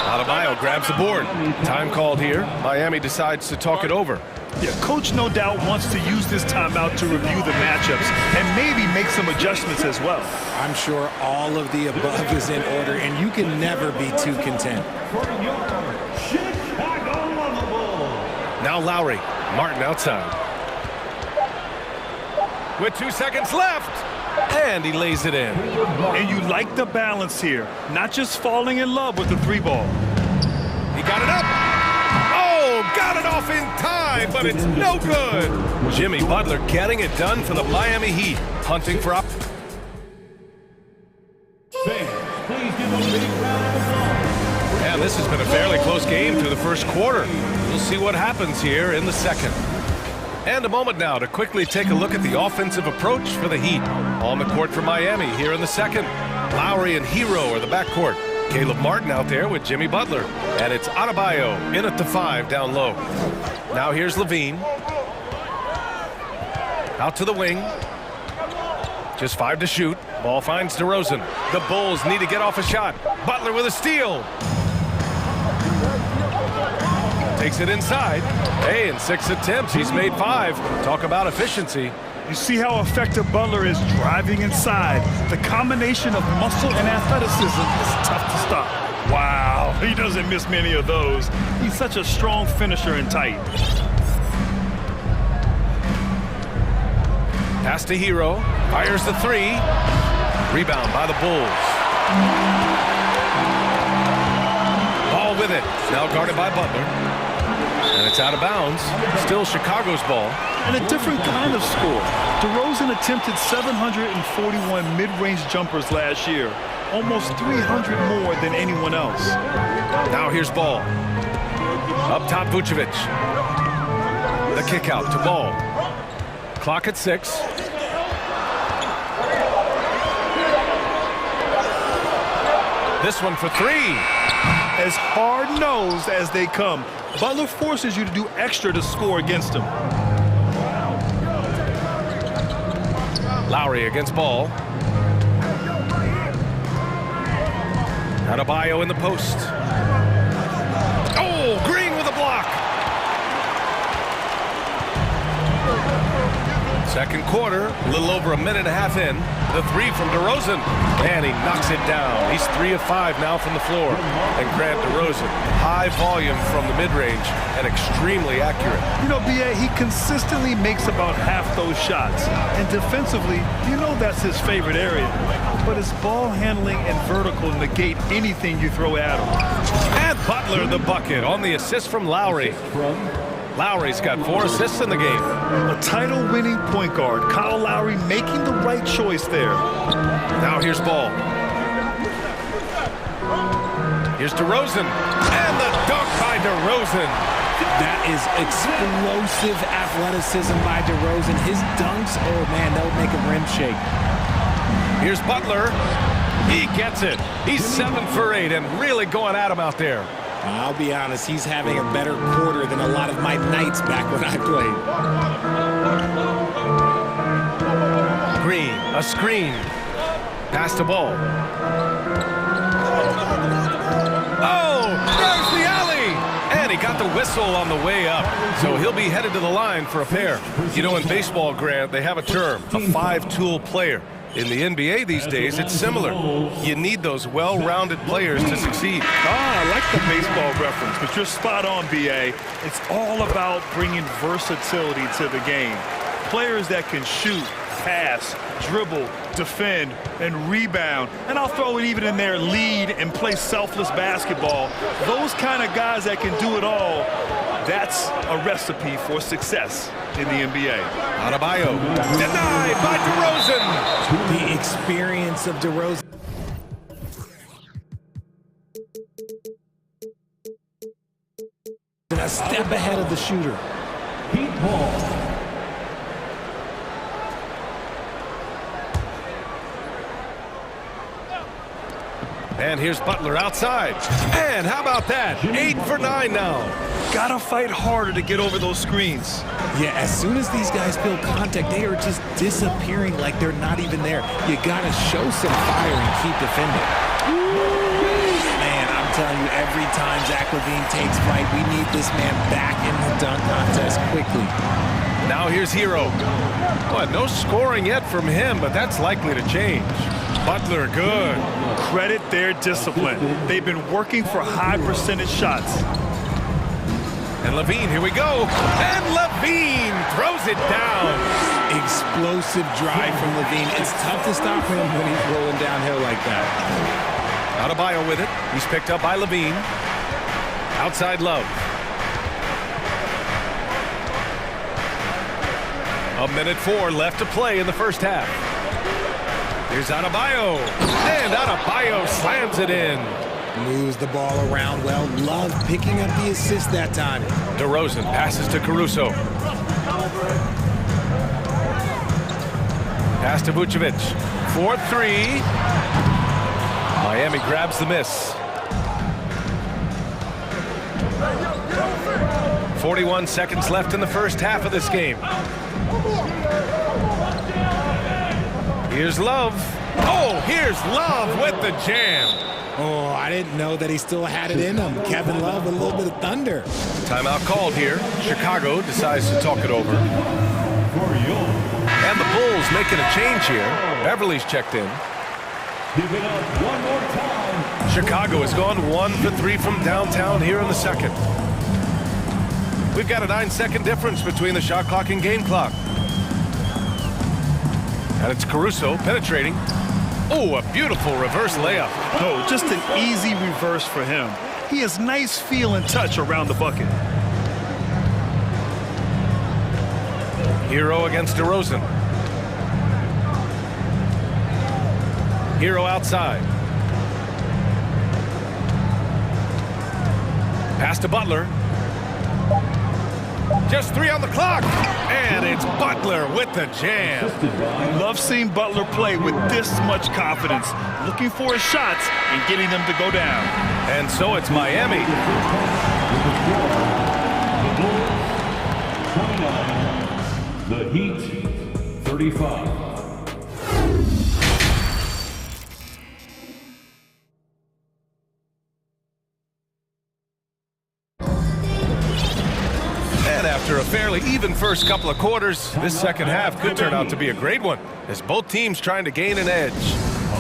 Adebayo grabs the board. Time called here. Miami decides to talk it over. Yeah, coach no doubt wants to use this timeout to review the matchups and maybe make some adjustments as well. I'm sure all of the above is in order, and you can never be too content. Now Lowry. Martin outside. With 2 seconds left. And he lays it in. And you like the balance here. Not just falling in love with the 3-ball. He got it up. Oh, got it off in time, but it's no good. Jimmy Butler getting it done for the Miami Heat. Hunting for up. And this has been a fairly close game through the first quarter. We'll see what happens here in the second. And a moment now to quickly take a look at the offensive approach for the Heat. On the court for Miami here in the second. Lowry and Hero are the backcourt. Caleb Martin out there with Jimmy Butler. And it's Adebayo in at the 5 down low. Now here's Levine. Out to the wing. Just 5 to shoot. Ball finds DeRozan. The Bulls need to get off a shot. Butler with a steal. Takes it inside. Hey, in 6 attempts, he's made 5. Talk about efficiency. You see how effective Butler is driving inside. The combination of muscle and athleticism is tough to stop. Wow, he doesn't miss many of those. He's such a strong finisher and tight. Pass to Hero. Fires the 3. Rebound by the Bulls. Ball with it. Now guarded by Butler. And it's out of bounds. Still Chicago's ball. And a different kind of score. DeRozan attempted 741 mid-range jumpers last year. Almost 300 more than anyone else. Now here's Ball. Up top, Vucevic. The kick out to Ball. Clock at 6. This one for 3. As hard-nosed as they come, Butler forces you to do extra to score against him. Lowry against Ball. Adebayo in the post. Oh, Green with a block. Second quarter, a little over a minute and a half in. The 3 from DeRozan, and he knocks it down. He's 3 of 5 now from the floor. And Grant DeRozan, high volume from the mid-range and extremely accurate. You know, B.A., he consistently makes about half those shots. And defensively, you know that's his favorite area. But his ball handling and vertical negate anything you throw at him. And Butler the bucket on the assist from Lowry. Lowry's got 4 assists in the game. A title-winning point guard, Kyle Lowry making the right choice there. Now here's Ball. Here's DeRozan. And the dunk by DeRozan. That is explosive athleticism by DeRozan. His dunks, oh man, that would make a rim shake. Here's Butler. He gets it. He's 7 for 8 and really going at him out there. I'll be honest, he's having a better quarter than a lot of my nights back when I played. Green, a screen. Pass to Ball. Oh, there's the alley! And he got the whistle on the way up. So he'll be headed to the line for a pair. You know, in baseball, Grant, they have a term, a 5-tool player. In the NBA these days, it's similar. You need those well-rounded players to succeed. I like the baseball reference, but you're spot on, BA. It's all about bringing versatility to the game. Players that can shoot, pass, dribble, defend, and rebound. And I'll throw it even in there, lead and play selfless basketball. Those kind of guys that can do it all, that's a recipe for success in the NBA. Adebayo, denied by DeRozan. The experience of DeRozan. A step ahead of the shooter. Heat ball. And here's Butler outside. And how about that? 8 for 9 now. Gotta fight harder to get over those screens. Yeah, as soon as these guys feel contact, they are just disappearing like they're not even there. You gotta show some fire and keep defending. Man, I'm telling you, every time Zach LaVine takes flight, we need this man back in the dunk contest quickly. Now here's Hero. Well, no scoring yet from him, but that's likely to change. Butler, good. Credit their discipline. They've been working for high percentage shots. And LaVine, here we go. And LaVine throws it down. Explosive drive from LaVine. It's tough to stop him when he's rolling downhill like that. Adebayo with it. He's picked up by LaVine. Outside Love. A minute 4 left to play in the first half. Here's Adebayo. And Adebayo slams it in. Moves the ball around well. Love picking up the assist that time. DeRozan passes to Caruso. Pass to Vucevic. 4-3. Miami grabs the miss. 41 seconds left in the first half of this game. Here's Love. Oh, here's Love with the jam. Oh, I didn't know that he still had it in him. Kevin Love with a little bit of thunder. Timeout called here. Chicago decides to talk it over. And the Bulls making a change here. Beverly's checked in. Give it up one more time. Chicago has gone 1 for 3 from downtown here in the second. We've got a 9-second difference between the shot clock and game clock. And it's Caruso penetrating. Oh, a beautiful reverse layup. No, just an easy reverse for him. He has nice feel and touch around the bucket. Hero against DeRozan. Hero outside. Pass to Butler. Just 3 on the clock. And it's Butler with the jam. Love seeing Butler play with this much confidence, looking for his shots and getting them to go down. And so it's Miami. 29. The Heat, 35. After a fairly even first couple of quarters, this second half could turn out to be a great one, as both teams trying to gain an edge.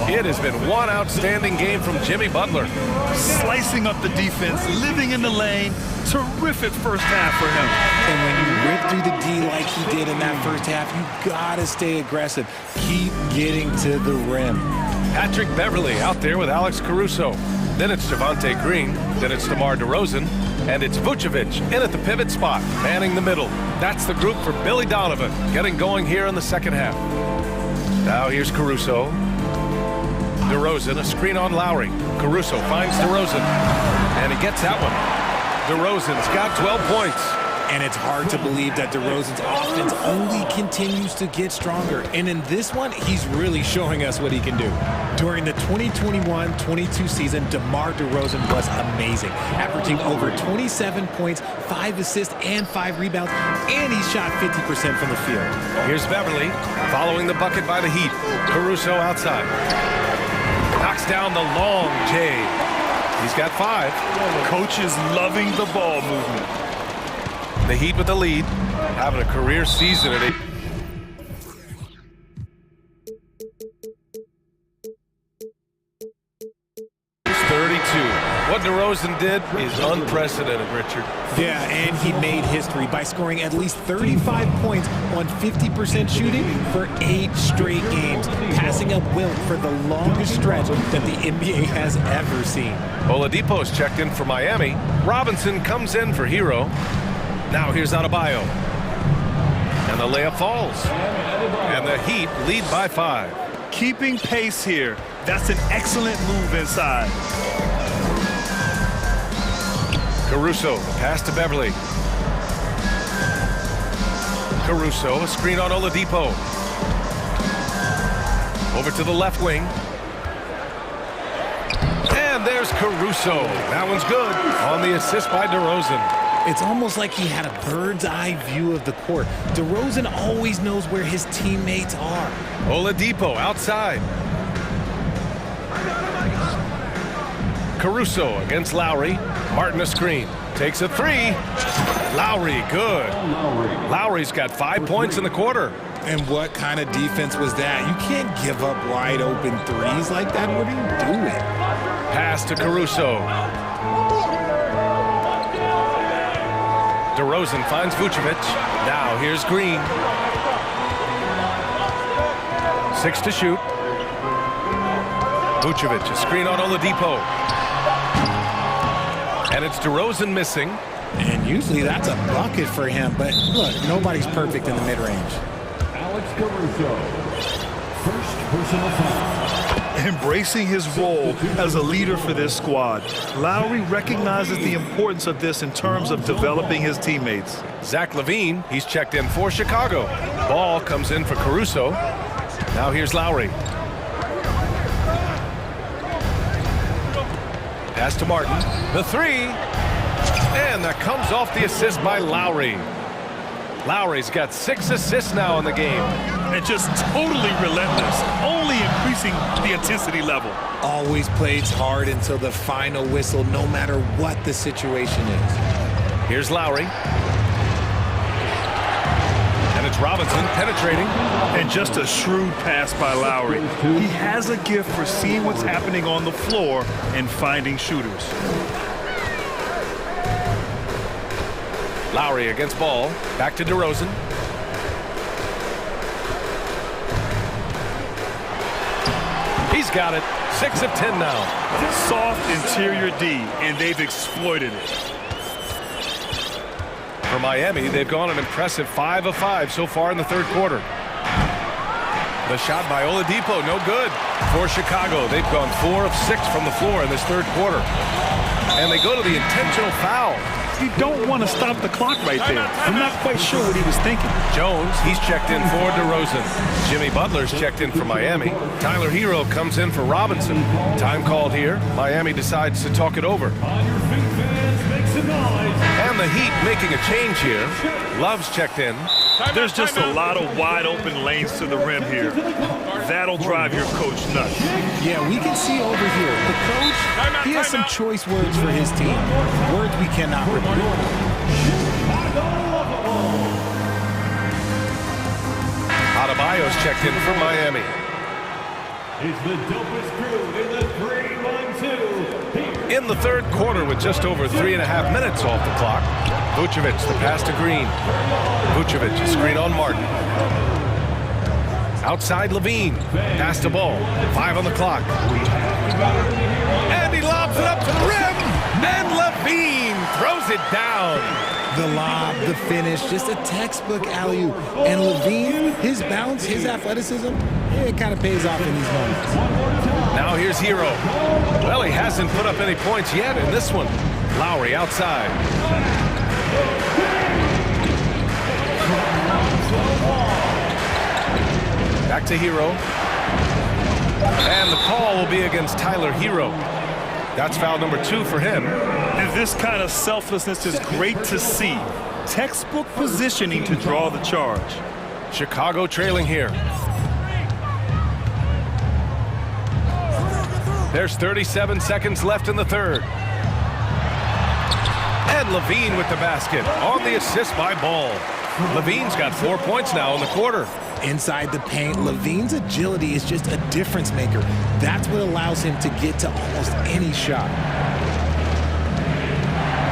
It has been one outstanding game from Jimmy Butler. Slicing up the defense, living in the lane, terrific first half for him. And when you rip through the D like he did in that first half, you gotta stay aggressive. Keep getting to the rim. Patrick Beverly out there with Alex Caruso. Then it's Javonte Green. Then it's DeMar DeRozan. And it's Vucevic in at the pivot spot, manning the middle. That's the group for Billy Donovan, getting going here in the second half. Now here's Caruso. DeRozan, a screen on Lowry. Caruso finds DeRozan, and he gets that one. DeRozan's got 12 points. And it's hard to believe that DeRozan's offense only continues to get stronger. And in this one, he's really showing us what he can do. During the 2021-22 season, DeMar DeRozan was amazing, averaging over 27 points, 5 assists, and 5 rebounds, and he shot 50% from the field. Here's Beverly, following the bucket by the Heat. Caruso outside. Knocks down the long J. He's got 5. Coach is loving the ball movement. The Heat with the lead, having a career season at 8. DeRozan did is unprecedented, Richard. Yeah, and he made history by scoring at least 35 points on 50% shooting for 8 straight games, passing up Wilt for the longest stretch that the NBA has ever seen. Oladipo's checked in for Miami. Robinson comes in for Hero. Now here's Adebayo. And the layup falls. And the Heat lead by 5. Keeping pace here. That's an excellent move inside. Caruso, pass to Beverly. Caruso, a screen on Oladipo. Over to the left wing. And there's Caruso. That one's good on the assist by DeRozan. It's almost like he had a bird's eye view of the court. DeRozan always knows where his teammates are. Oladipo outside. Caruso against Lowry. Martin a screen. Takes a 3. Lowry, good. Lowry's got 5 points in the quarter. And what kind of defense was that? You can't give up wide open threes like that. What are you doing? Pass to Caruso. DeRozan finds Vucevic. Now here's Green. 6 to shoot. Vucevic, a screen on Oladipo. And it's DeRozan missing. And usually that's a bucket for him. But look, nobody's perfect in the mid-range. Alex Caruso, first personal foul. Embracing his role as a leader for this squad, Lowry recognizes the importance of this in terms of developing his teammates. Zach LaVine, he's checked in for Chicago. Ball comes in for Caruso. Now here's Lowry. Pass to Martin. The 3. And that comes off the assist by Lowry. Lowry's got 6 assists now in the game. And just totally relentless, only increasing the intensity level. Always plays hard until the final whistle, no matter what the situation is. Here's Lowry. And it's Robinson penetrating. And just a shrewd pass by Lowry. He has a gift for seeing what's happening on the floor and finding shooters. Lowry against Ball. Back to DeRozan. He's got it. 6 of 10 now. Soft interior D, and they've exploited it. For Miami, they've gone an impressive 5 of 5 so far in the third quarter. The shot by Oladipo, no good. For Chicago, they've gone 4 of 6 from the floor in this third quarter. And they go to the intentional foul. You don't want to stop the clock right there. I'm not quite sure what he was thinking. Jones, he's checked in for DeRozan. Jimmy Butler's checked in for Miami. Tyler Hero comes in for Robinson. Time called here. Miami decides to talk it over. And the Heat making a change here. Love's checked in. There's just a lot of wide open lanes to the rim here. That'll drive your coach nuts. Yeah, we can see over here. The coach, he has some choice words for his team. Words we cannot repeat. Adebayo's checked in for Miami. It's the dopest crew in the 3-1-2. In the third quarter with just over 3.5 minutes off the clock. Vucevic, the pass to Green. Vucevic, a screen on Martin. Outside LaVine. Pass to Ball. 5 on the clock. And he lobs it up to the rim. And LaVine throws it down. The lob, the finish, just a textbook alley-oop. And LaVine, his bounce, his athleticism, it kind of pays off in these moments. Now here's Hero. Well, he hasn't put up any points yet in this one. Lowry outside. Back to Hero. And the call will be against Tyler Hero. That's foul number 2 for him. And this kind of selflessness is great to see. Textbook positioning to draw the charge. Chicago trailing here. There's 37 seconds left in the third. And LaVine with the basket on the assist by Ball. LaVine's got 4 points now in the quarter. Inside the paint, LaVine's agility is just a difference maker. That's what allows him to get to almost any shot.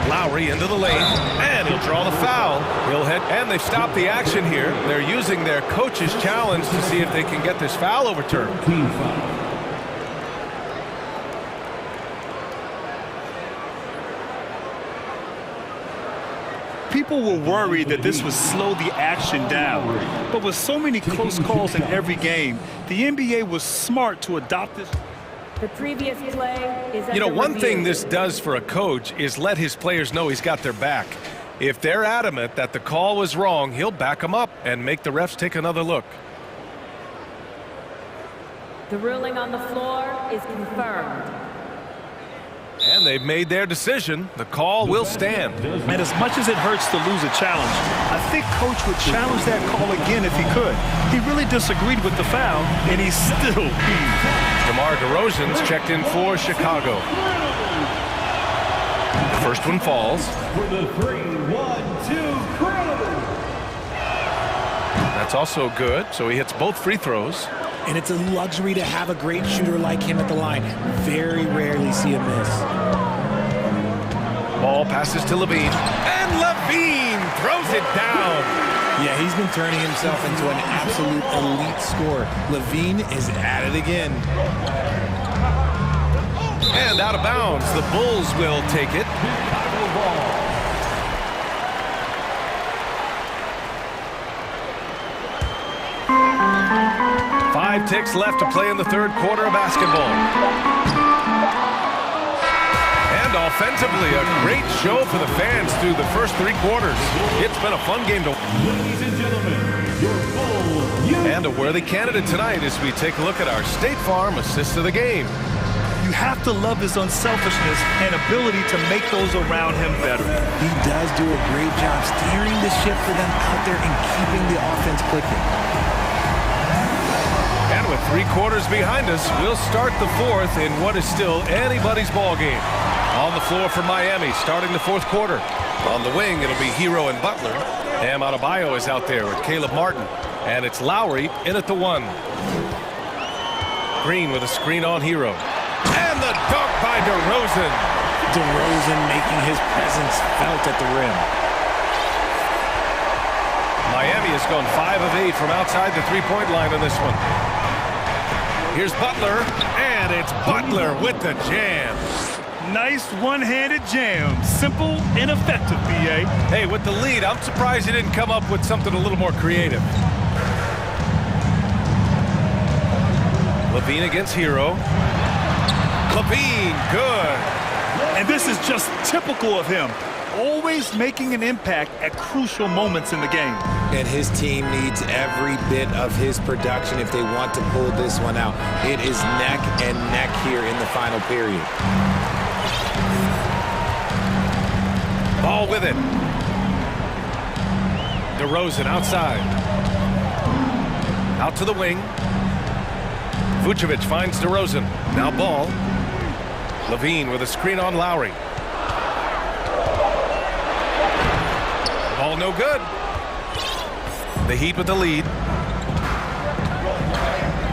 Lowry into the lane, and he'll draw the foul. He'll head, and they've stopped the action here. They're using their coach's challenge to see if they can get this foul overturned. Team foul. People were worried that this would slow the action down. But with so many close calls in every game, the NBA was smart to adopt this. The previous play is You know, under one review. thing this does for a coach is let his players know he's got their back. If they're adamant that the call was wrong, he'll back them up and make the refs take another look. The ruling on the floor is confirmed. And they've made their decision. The call will stand. And as much as it hurts to lose a challenge, I think Coach would challenge that call again if he could. He really disagreed with the foul, and he's still peeved. DeMar DeRozan's checked in for Chicago. The first one falls. For the 3-1-2 crowd. That's also good, so he hits both free throws. And it's a luxury to have a great shooter like him at the line. Very rarely see a miss. Ball passes to Levine, and Levine throws it down. Yeah, he's been turning himself into an absolute elite scorer. Levine is at it again. And out of bounds, the Bulls will take it. Five ticks left to play in the third quarter of basketball. And offensively, a great show for the fans through the first three quarters. It's been a fun game to watch. Ladies and gentlemen, your Bulls. And a worthy candidate tonight as we take a look at our State Farm assist of the game. You have to love his unselfishness and ability to make those around him better. He does do a great job steering the ship for them out there and keeping the offense clicking. And with 3 quarters behind us, we'll start the fourth in what is still anybody's ball game. On the floor for Miami, starting the fourth quarter. On the wing, it'll be Hero and Butler. Bam Adebayo is out there with Caleb Martin. And it's Lowry in at the 1. Green with a screen on Hero. And the dunk by DeRozan. DeRozan making his presence felt at the rim. Miami has gone 5 of 8 from outside the three-point line in this one. Here's Butler, and it's Butler with the jam. Nice one-handed jam. Simple and effective, B.A. Hey, with the lead, I'm surprised he didn't come up with something a little more creative. Levine against Hero. Levine, good. And this is just typical of him. Always making an impact at crucial moments in the game. And his team needs every bit of his production if they want to pull this one out. It is neck and neck here in the final period. Ball with it. DeRozan outside. Out to the wing. Vucevic finds DeRozan. Now ball. Levine with a screen on Lowry. Ball no good. The Heat with the lead.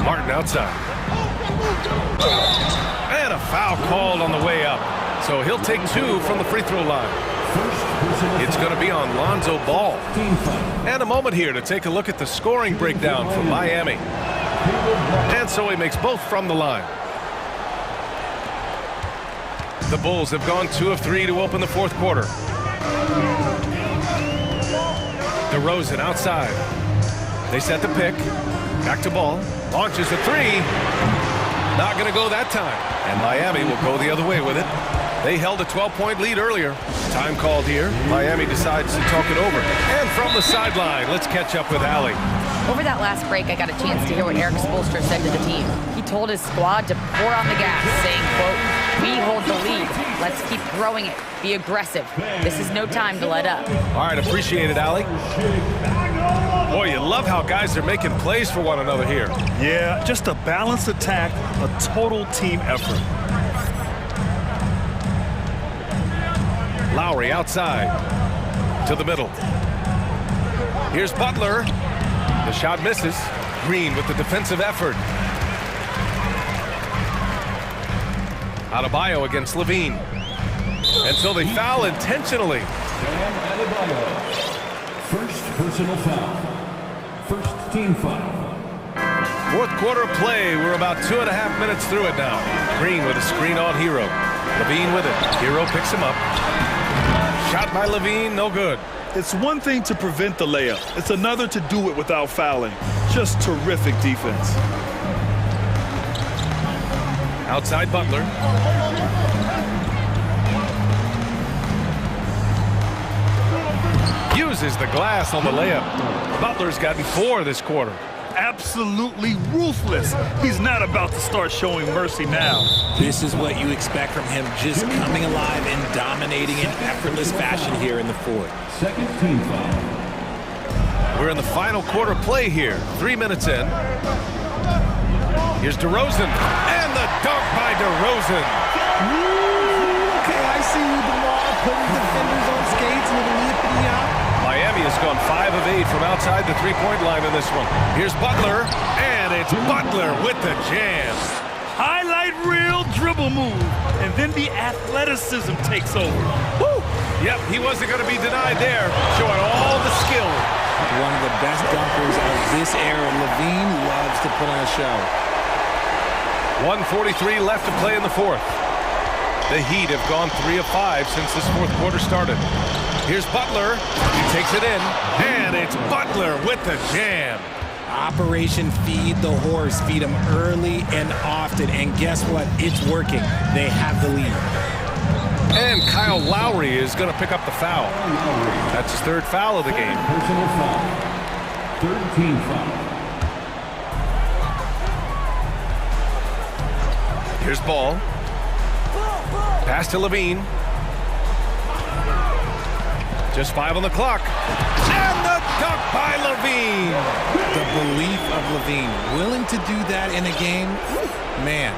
Martin outside. And a foul called on the way up. So he'll take 2 from the free throw line. It's going to be on Lonzo Ball. And a moment here to take a look at the scoring breakdown from Miami. And so he makes both from the line. The Bulls have gone 2 of 3 to open the fourth quarter. DeRozan outside. They set the pick. Back to Ball. Launches a 3. Not going to go that time. And Miami will go the other way with it. They held a 12-point lead earlier. Time called here. Miami decides to talk it over. And from the sideline, let's catch up with Allie. Over that last break, I got a chance to hear what Eric Spoelstra said to the team. He told his squad to pour on the gas, saying, quote, "We hold the lead. Let's keep growing it. Be aggressive. This is no time to let up." All right, appreciate it, Allie. Boy, you love how guys are making plays for one another here. Yeah, just a balanced attack, a total team effort. Lowry outside to the middle. Here's Butler. The shot misses. Green with the defensive effort. Adebayo against Levine. And so they foul intentionally. First personal foul. First team foul. Fourth quarter play. We're about 2.5 minutes through it now. Green with a screen on Hero. Levine with it. Hero picks him up. Shot by Levine, no good. It's one thing to prevent the layup. It's another to do it without fouling. Just terrific defense. Outside Butler. Uses the glass on the layup. Butler's gotten 4 this quarter. Absolutely ruthless. He's not about to start showing mercy now. This is what you expect from him, just coming alive and dominating in effortless fashion here in the fourth. Second team foul. We're in the final quarter play here. 3 minutes in. Here's DeRozan. And the dunk by DeRozan. Okay, I see you, DeMar, putting defenders on skates with a lip in the eye. Miami has gone 5 of 8 from outside the three-point line in this one. Here's Butler, and it's Butler with the jam. Highlight reel dribble move, and then the athleticism takes over. Woo! Yep, he wasn't going to be denied there, showing all the skill. One of the best dunkers of this era. Levine loves to put on a show. 1:43 left to play in the fourth. The Heat have gone 3 of 5 since this fourth quarter started. Here's Butler. He takes it in, and it's Butler with the jam. Operation Feed the Horse. Feed him early and often, and guess what? It's working. They have the lead. And Kyle Lowry is going to pick up the foul. That's his 3rd foul of the game. Personal foul. Third team foul. Here's Ball. Pass to Levine. Just 5 on the clock. And the dunk by Levine. The belief of Levine. Willing to do that in a game? Man.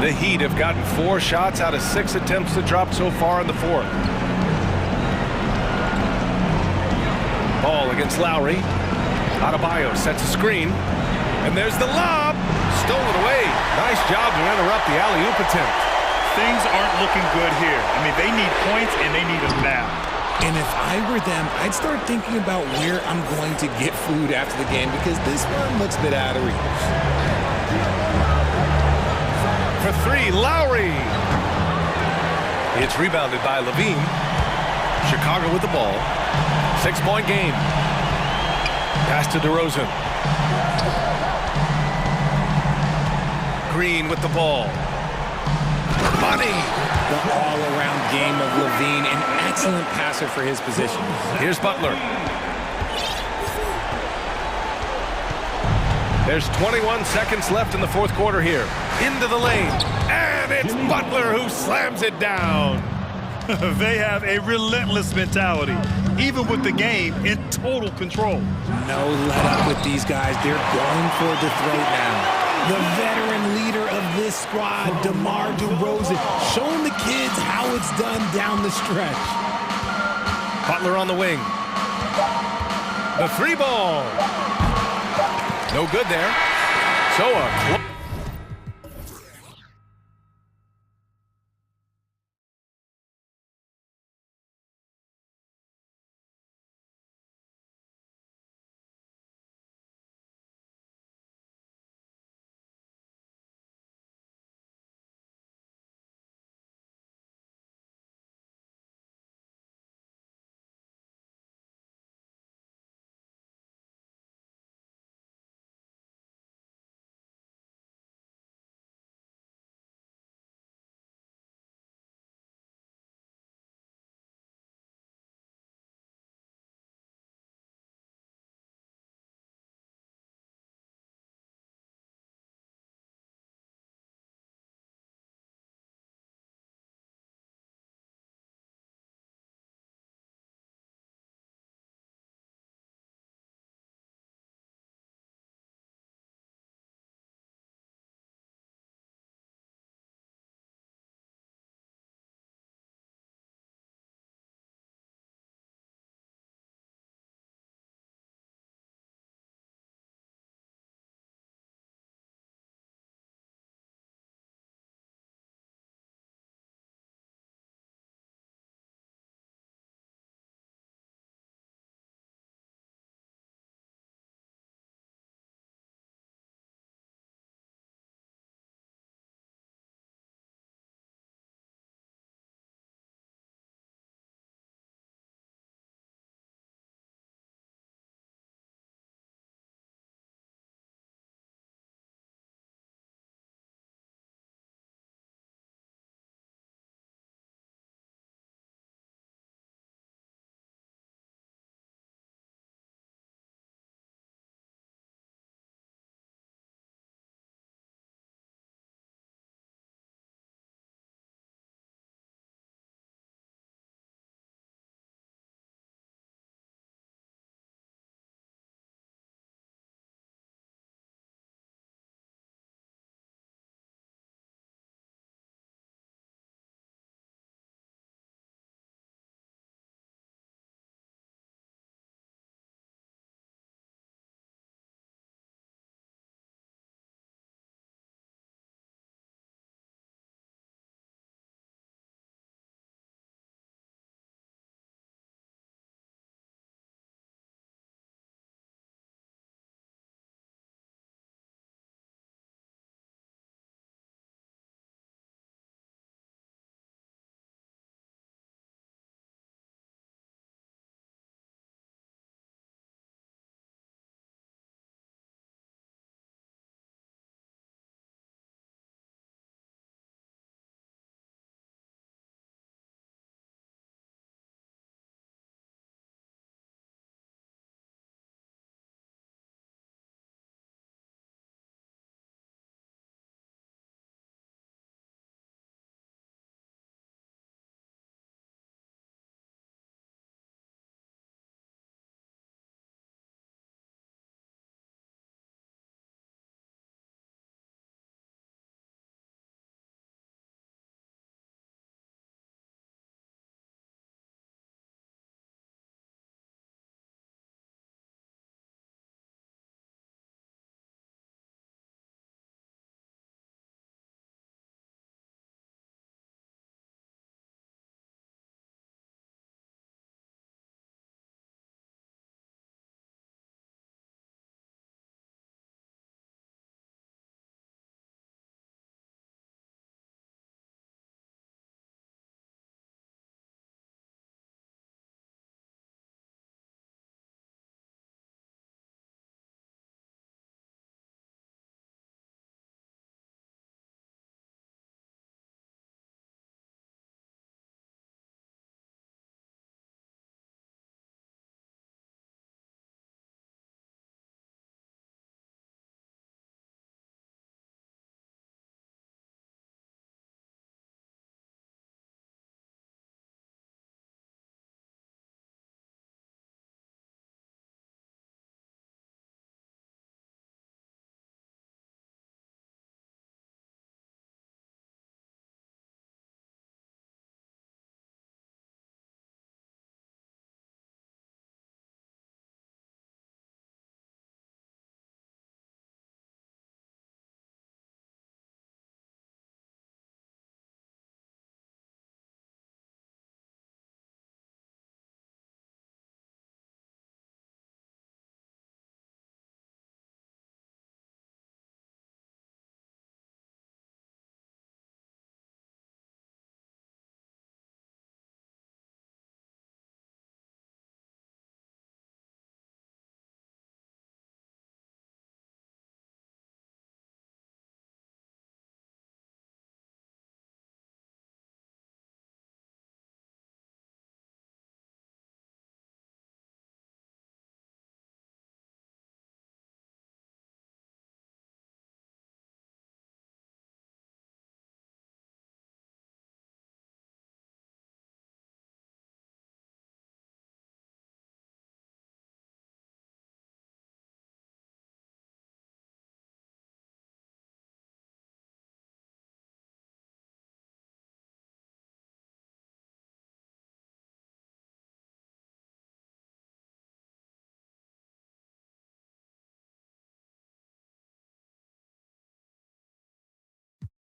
The Heat have gotten 4 shots out of 6 attempts to drop so far in the fourth. Ball against Lowry. Adebayo sets a screen. And there's the lob. Stolen away. Nice job to interrupt the alley-oop attempt. Things aren't looking good here. I mean, they need points, and they need them now. And if I were them, I'd start thinking about where I'm going to get food after the game, because this one looks a bit out of reach. For 3, Lowry. It's rebounded by Levine. Chicago with the ball. 6-point game. Pass to DeRozan. Green with the ball. Money. The all-around game of Levine, an excellent passer for his position. Here's Butler. There's 21 seconds left in the fourth quarter here. Into the lane. And it's Butler who slams it down. They have a relentless mentality, even with the game in total control. No let up with these guys. They're going for the throat now. The veteran leader of this squad, DeMar DeRozan, showing the kids how it's done down the stretch. Butler on the wing. The 3 ball. No good there. So a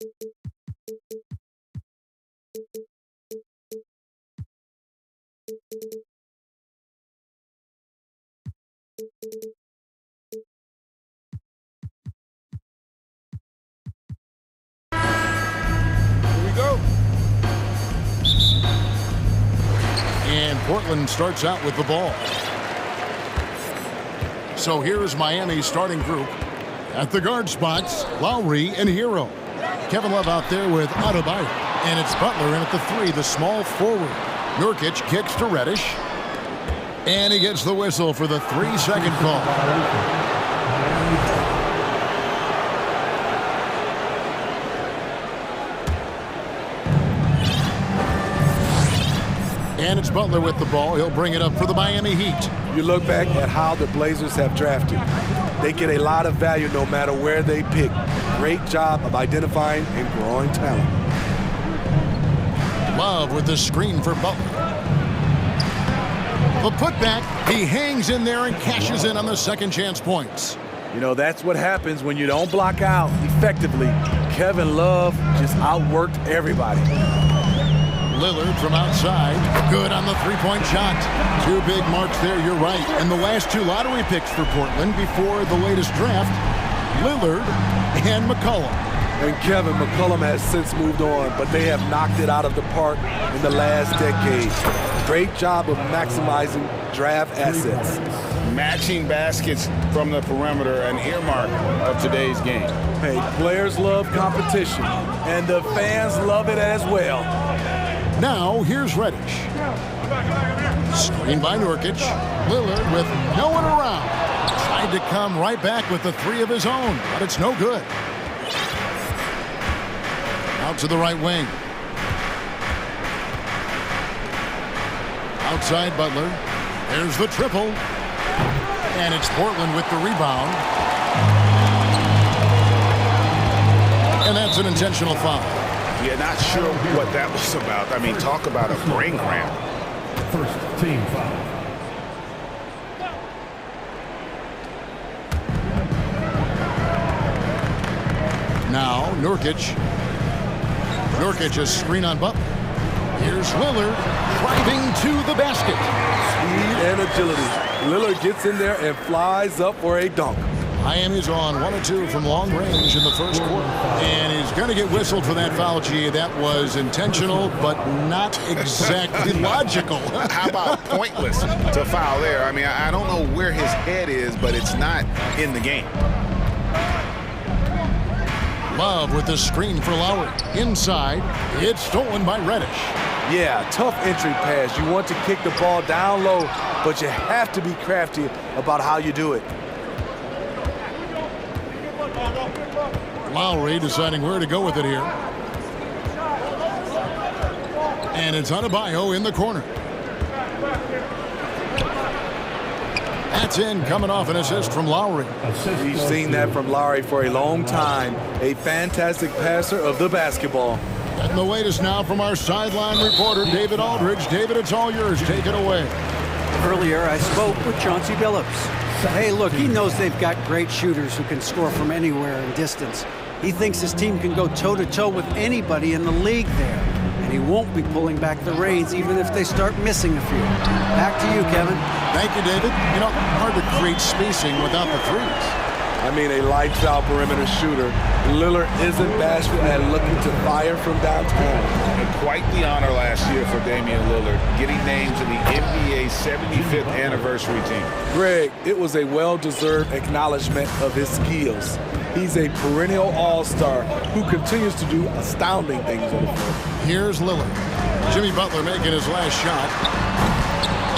And Portland starts out with the ball. So here's Miami's starting group. At the guard spots, Lowry and Hero. Kevin Love out there with Adebayo. And it's Butler in at the 3, the small forward. Nurkic kicks to Reddish. And he gets the whistle for the 3-second call. And it's Butler with the ball. He'll bring it up for the Miami Heat. You look back at how the Blazers have drafted. They get a lot of value no matter where they pick. Great job of identifying and growing talent. Love with the screen for Butler. The putback, he hangs in there and cashes in on the second chance points. You know, that's what happens when you don't block out effectively. Kevin Love just outworked everybody. Lillard from outside, good on the three-point shot. 2 big marks there, you're right. And the last 2 lottery picks for Portland before the latest draft, Lillard and McCollum. And Kevin McCollum has since moved on, but they have knocked it out of the park in the last decade. Great job of maximizing draft assets. Matching baskets from the perimeter, an earmark of today's game. Hey, players love competition, and the fans love it as well. Now, here's Reddish. Screen by Nurkic. Lillard with no one around. Tried to come right back with the 3 of his own, but it's no good. Out to the right wing. Outside Butler. There's the triple. And it's Portland with the rebound. And that's an intentional foul. Yeah, not sure what that was about. I mean, talk about a brain cramp. First team foul. Now, Nurkic. Nurkic is screen on Butler. Here's Lillard driving to the basket. Speed and agility. Lillard gets in there and flies up for a dunk. Miami's on 1 of 2 from long range in the first quarter. And he's going to get whistled for that foul, G. That was intentional, but not exactly logical. How about pointless to foul there? I mean, I don't know where his head is, but it's not in the game. Love with the screen for Lowry. Inside, it's stolen by Reddish. Yeah, tough entry pass. You want to kick the ball down low, but you have to be crafty about how you do it. Lowry deciding where to go with it here. And it's Adebayo in the corner. That's in, coming off an assist from Lowry. We've seen that from Lowry for a long time. A fantastic passer of the basketball. And the latest now from our sideline reporter, David Aldridge. David, it's all yours. Take it away. Earlier, I spoke with Chauncey Billups. Hey, look, he knows they've got great shooters who can score from anywhere in distance. He thinks his team can go toe-to-toe with anybody in the league there. And he won't be pulling back the reins even if they start missing a few. Back to you, Kevin. Thank you, David. You know, hard to create spacing without the threes. I mean, a lights-out perimeter shooter. Lillard isn't bashful at looking to fire from downtown. And quite the honor last year for Damian Lillard, getting named to the NBA 75th anniversary team. Greg, it was a well-deserved acknowledgement of his skills. He's a perennial all-star who continues to do astounding things on the floor. Here's Lillard. Jimmy Butler making his last shot.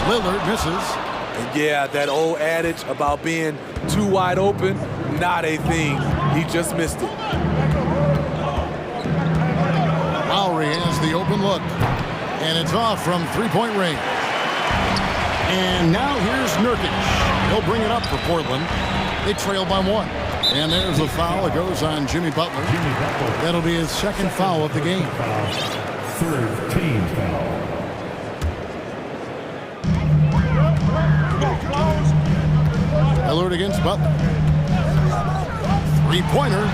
Lillard misses. And yeah, that old adage about being too wide open, not a thing. He just missed it. Lowry has the open look. And it's off from three-point range. And now here's Nurkic. He'll bring it up for Portland. They trail by 1. And there's a foul. It goes on Jimmy Butler. That'll be his second foul of the game. Third team foul. Lillard against Butler. Three-pointer.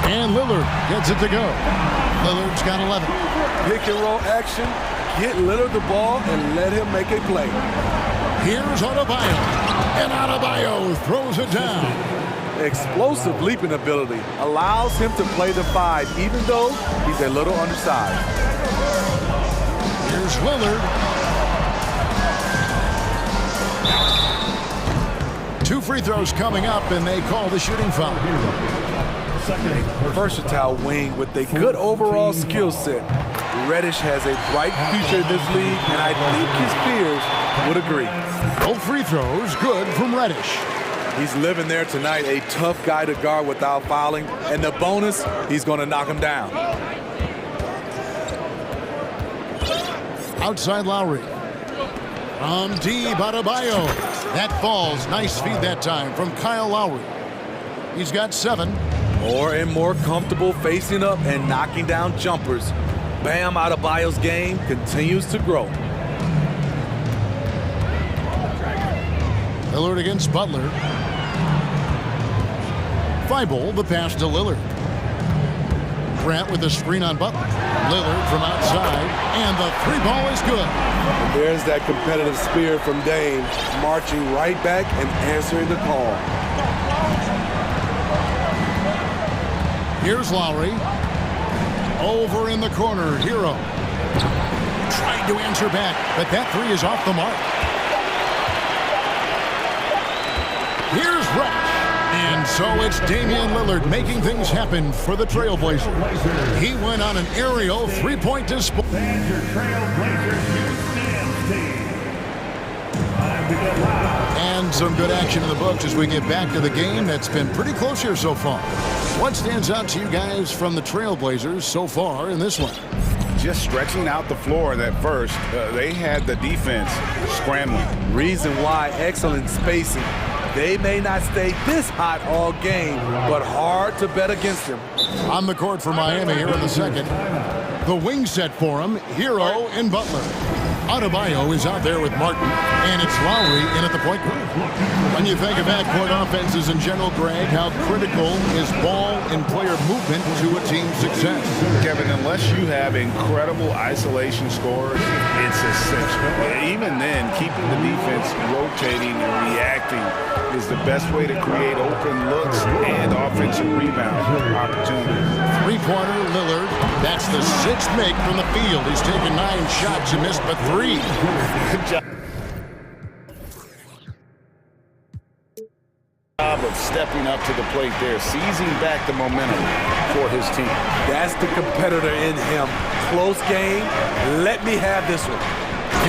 And Lillard gets it to go. Lillard's got 11. Pick and roll action. Get Lillard the ball and let him make a play. Here's Adebayo. And Adebayo throws it down. Explosive leaping ability allows him to play the 5, even though he's a little undersized. Here's Lillard. 2 free throws coming up, and they call the shooting foul. A versatile wing with a good overall skill set. Reddish has a bright future in this league, and I think his peers would agree. Both free throws good from Reddish. He's living there tonight, a tough guy to guard without fouling, and the bonus, he's going to knock him down. Outside Lowry. From deep, Adebayo. That falls. Nice feed that time from Kyle Lowry. He's got 7. More and more comfortable facing up and knocking down jumpers. Bam Adebayo's game continues to grow. Lillard against Butler. Thibault, the pass to Lillard. Grant with the screen on Butler. Lillard from outside, and the 3-ball is good. And there's that competitive spirit from Dame, marching right back and answering the call. Here's Lowry. Over in the corner, Hero. Trying to answer back, but that 3 is off the mark. Here's Rush. And so it's Damian Lillard making things happen for the Trailblazers. He went on an aerial 3-point display. And some good action in the books as we get back to the game that's been pretty close here so far. What stands out to you guys from the Trailblazers so far in this one? Just stretching out the floor in that first. They had the defense scrambling. Reason why, excellent spacing. They may not stay this hot all game, but hard to bet against them. On the court for Miami here in the second. The wing set for him, Hero and Butler. Adebayo is out there with Martin, and it's Lowry in at the point guard. When you think of backcourt offenses in general, Greg, how critical is ball and player movement to a team's success? Kevin, unless you have incredible isolation scores, it's essential. Even then, keeping the defense rotating and reacting is the best way to create open looks and offensive rebound opportunities. 3-pointer, Lillard. That's the 6th make from the field. He's taken 9 shots and missed but 3. Good job of stepping up to the plate there, seizing back the momentum for his team. That's the competitor in him. Close game. Let me have this one.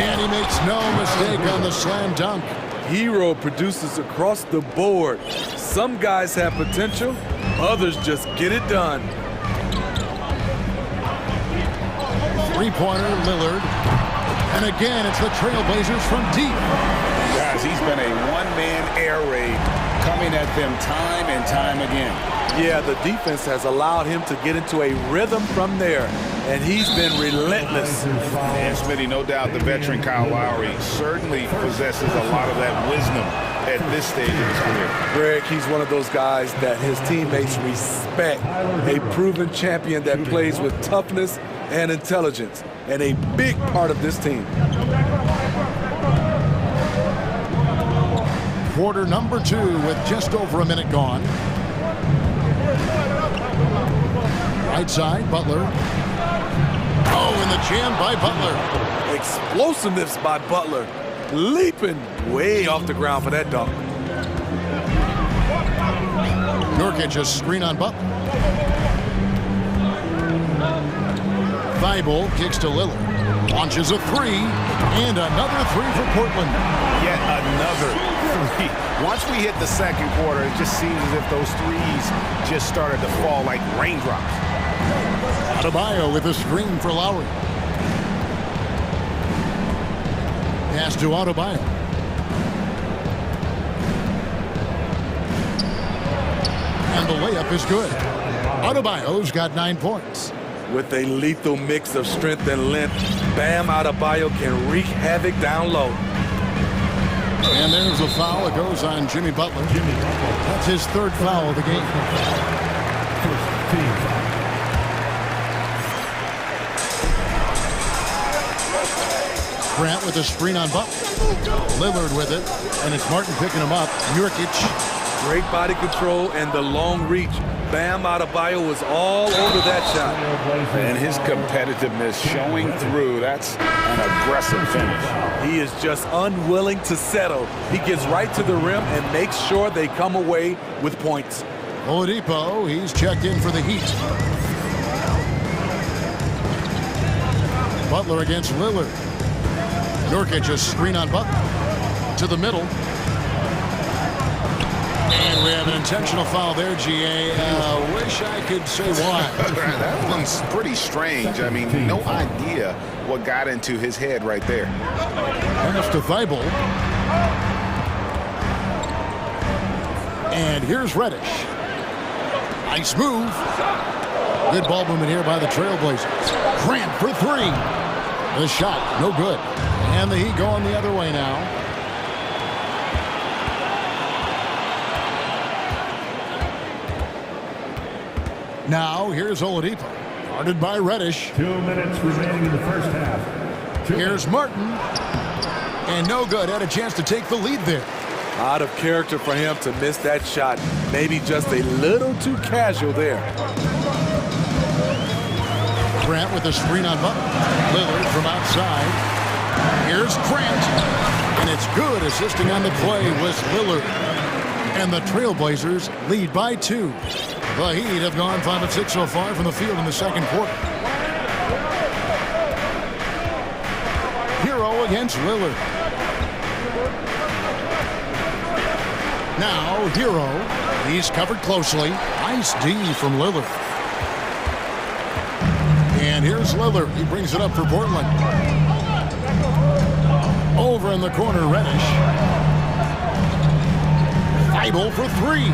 And he makes no mistake on the slam dunk. Hero produces across the board. Some guys have potential, others just get it done. 3-pointer, Lillard. And again, it's the Trailblazers from deep. Guys, he's been a one-man air raid coming at them time and time again. Yeah, the defense has allowed him to get into a rhythm from there, and he's been relentless. And Smitty, no doubt the veteran Kyle Lowry certainly possesses a lot of that wisdom at this stage of his career. Greg, he's one of those guys that his teammates respect. A proven champion that plays with toughness and intelligence, and a big part of this team. Quarter number 2 with just over a minute gone. Right side, Butler. Oh, and the jam by Butler. Explosiveness by Butler. Leaping way off the ground for that dunk. Nurkic a screen on Butler. Thibault kicks to Lillard. Launches a 3. And another 3 for Portland. Yet another 3. Once we hit the second quarter, it just seems as if those threes just started to fall like raindrops. Adebayo with a screen for Lowry. Pass to Adebayo. And the layup is good. Adebayo's got 9 points. With a lethal mix of strength and length, Bam Adebayo can wreak havoc down low. And there's a foul. It goes on Jimmy Butler. That's his third foul of the game. Grant with a screen on Butler. Lillard with it, and it's Martin picking him up. Nurkic. Great body control and the long reach. Bam Adebayo was all over that shot. And his competitiveness showing through. That's an aggressive finish. He is just unwilling to settle. He gets right to the rim and makes sure they come away with points. Oladipo, he's checked in for the Heat. Butler against Lillard. Nurkic, a screen on Butler. To the middle. And we have an intentional foul there, GA. Wish I could say why. That one's pretty strange. I mean, no idea what got into his head right there. Pass to Thibault. And here's Reddish. Nice move. Good ball movement here by the Trailblazers. Grant for three. The shot, no good. And the Heat going the other way now. Now, here's Oladipo. Guarded by Reddish. 2 minutes remaining in the first half. Here's Martin. And no good. Had a chance to take the lead there. Out of character for him to miss that shot. Maybe just a little too casual there. Grant with a screen on Butler. Lillard from outside. Here's Grant. And it's good. Assisting on the play was Lillard. And the Trailblazers lead by 2. The Heat have gone 5 of 6 so far from the field in the second quarter. Hero against Lillard. Now Hero. He's covered closely. Nice D from Lillard. And here's Lillard. He brings it up for Portland. Over in the corner, Reddish. Thibault for three.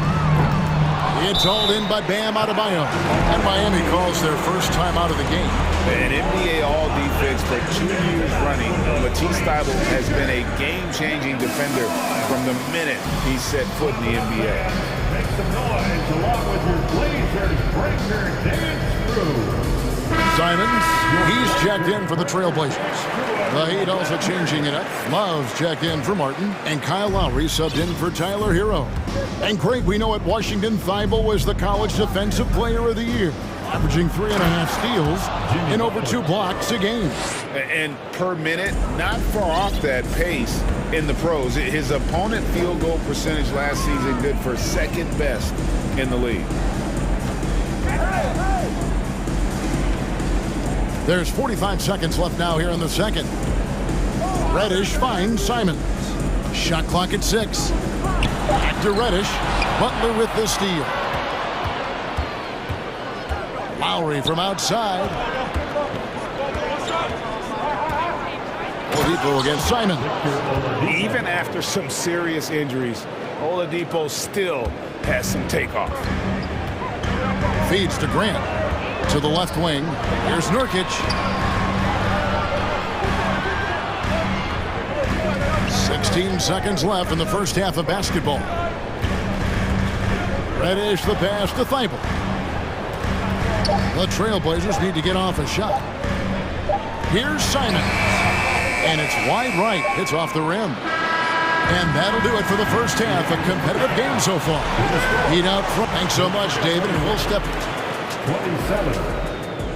It's hauled in by Bam Adebayo. And Miami calls their first time out of the game. An NBA All-Defense for 2 years running. Matisse Thybulle has been a game-changing defender from the minute he set foot in the NBA. Make some noise along with your Blazers breaker dance through. Simons, he's checked in for the Trailblazers. The Heat also changing it up. Love's checked in for Martin. And Kyle Lowry subbed in for Tyler Hero. And Craig, we know at Washington, Thibault was the College Defensive Player of the Year, averaging 3.5 steals and over 2 blocks a game. And per minute, not far off that pace in the pros. His opponent field goal percentage last season good for second best in the league. There's 45 seconds left now here in the second. Reddish finds Simons. Shot clock at 6. Back to Reddish. Butler with the steal. Lowry from outside. Oladipo against Simon. Even after some serious injuries, Oladipo still has some takeoff. Feeds to Grant. To the left wing. Here's Nurkic. 16 seconds left in the first half of basketball. Reddish the pass to Thibault. The Trailblazers need to get off a shot. Here's Simon. And it's wide right. It's off the rim. And that'll do it for the first half. A competitive game so far. Heat out front. Thanks so much, David. And we'll step 27.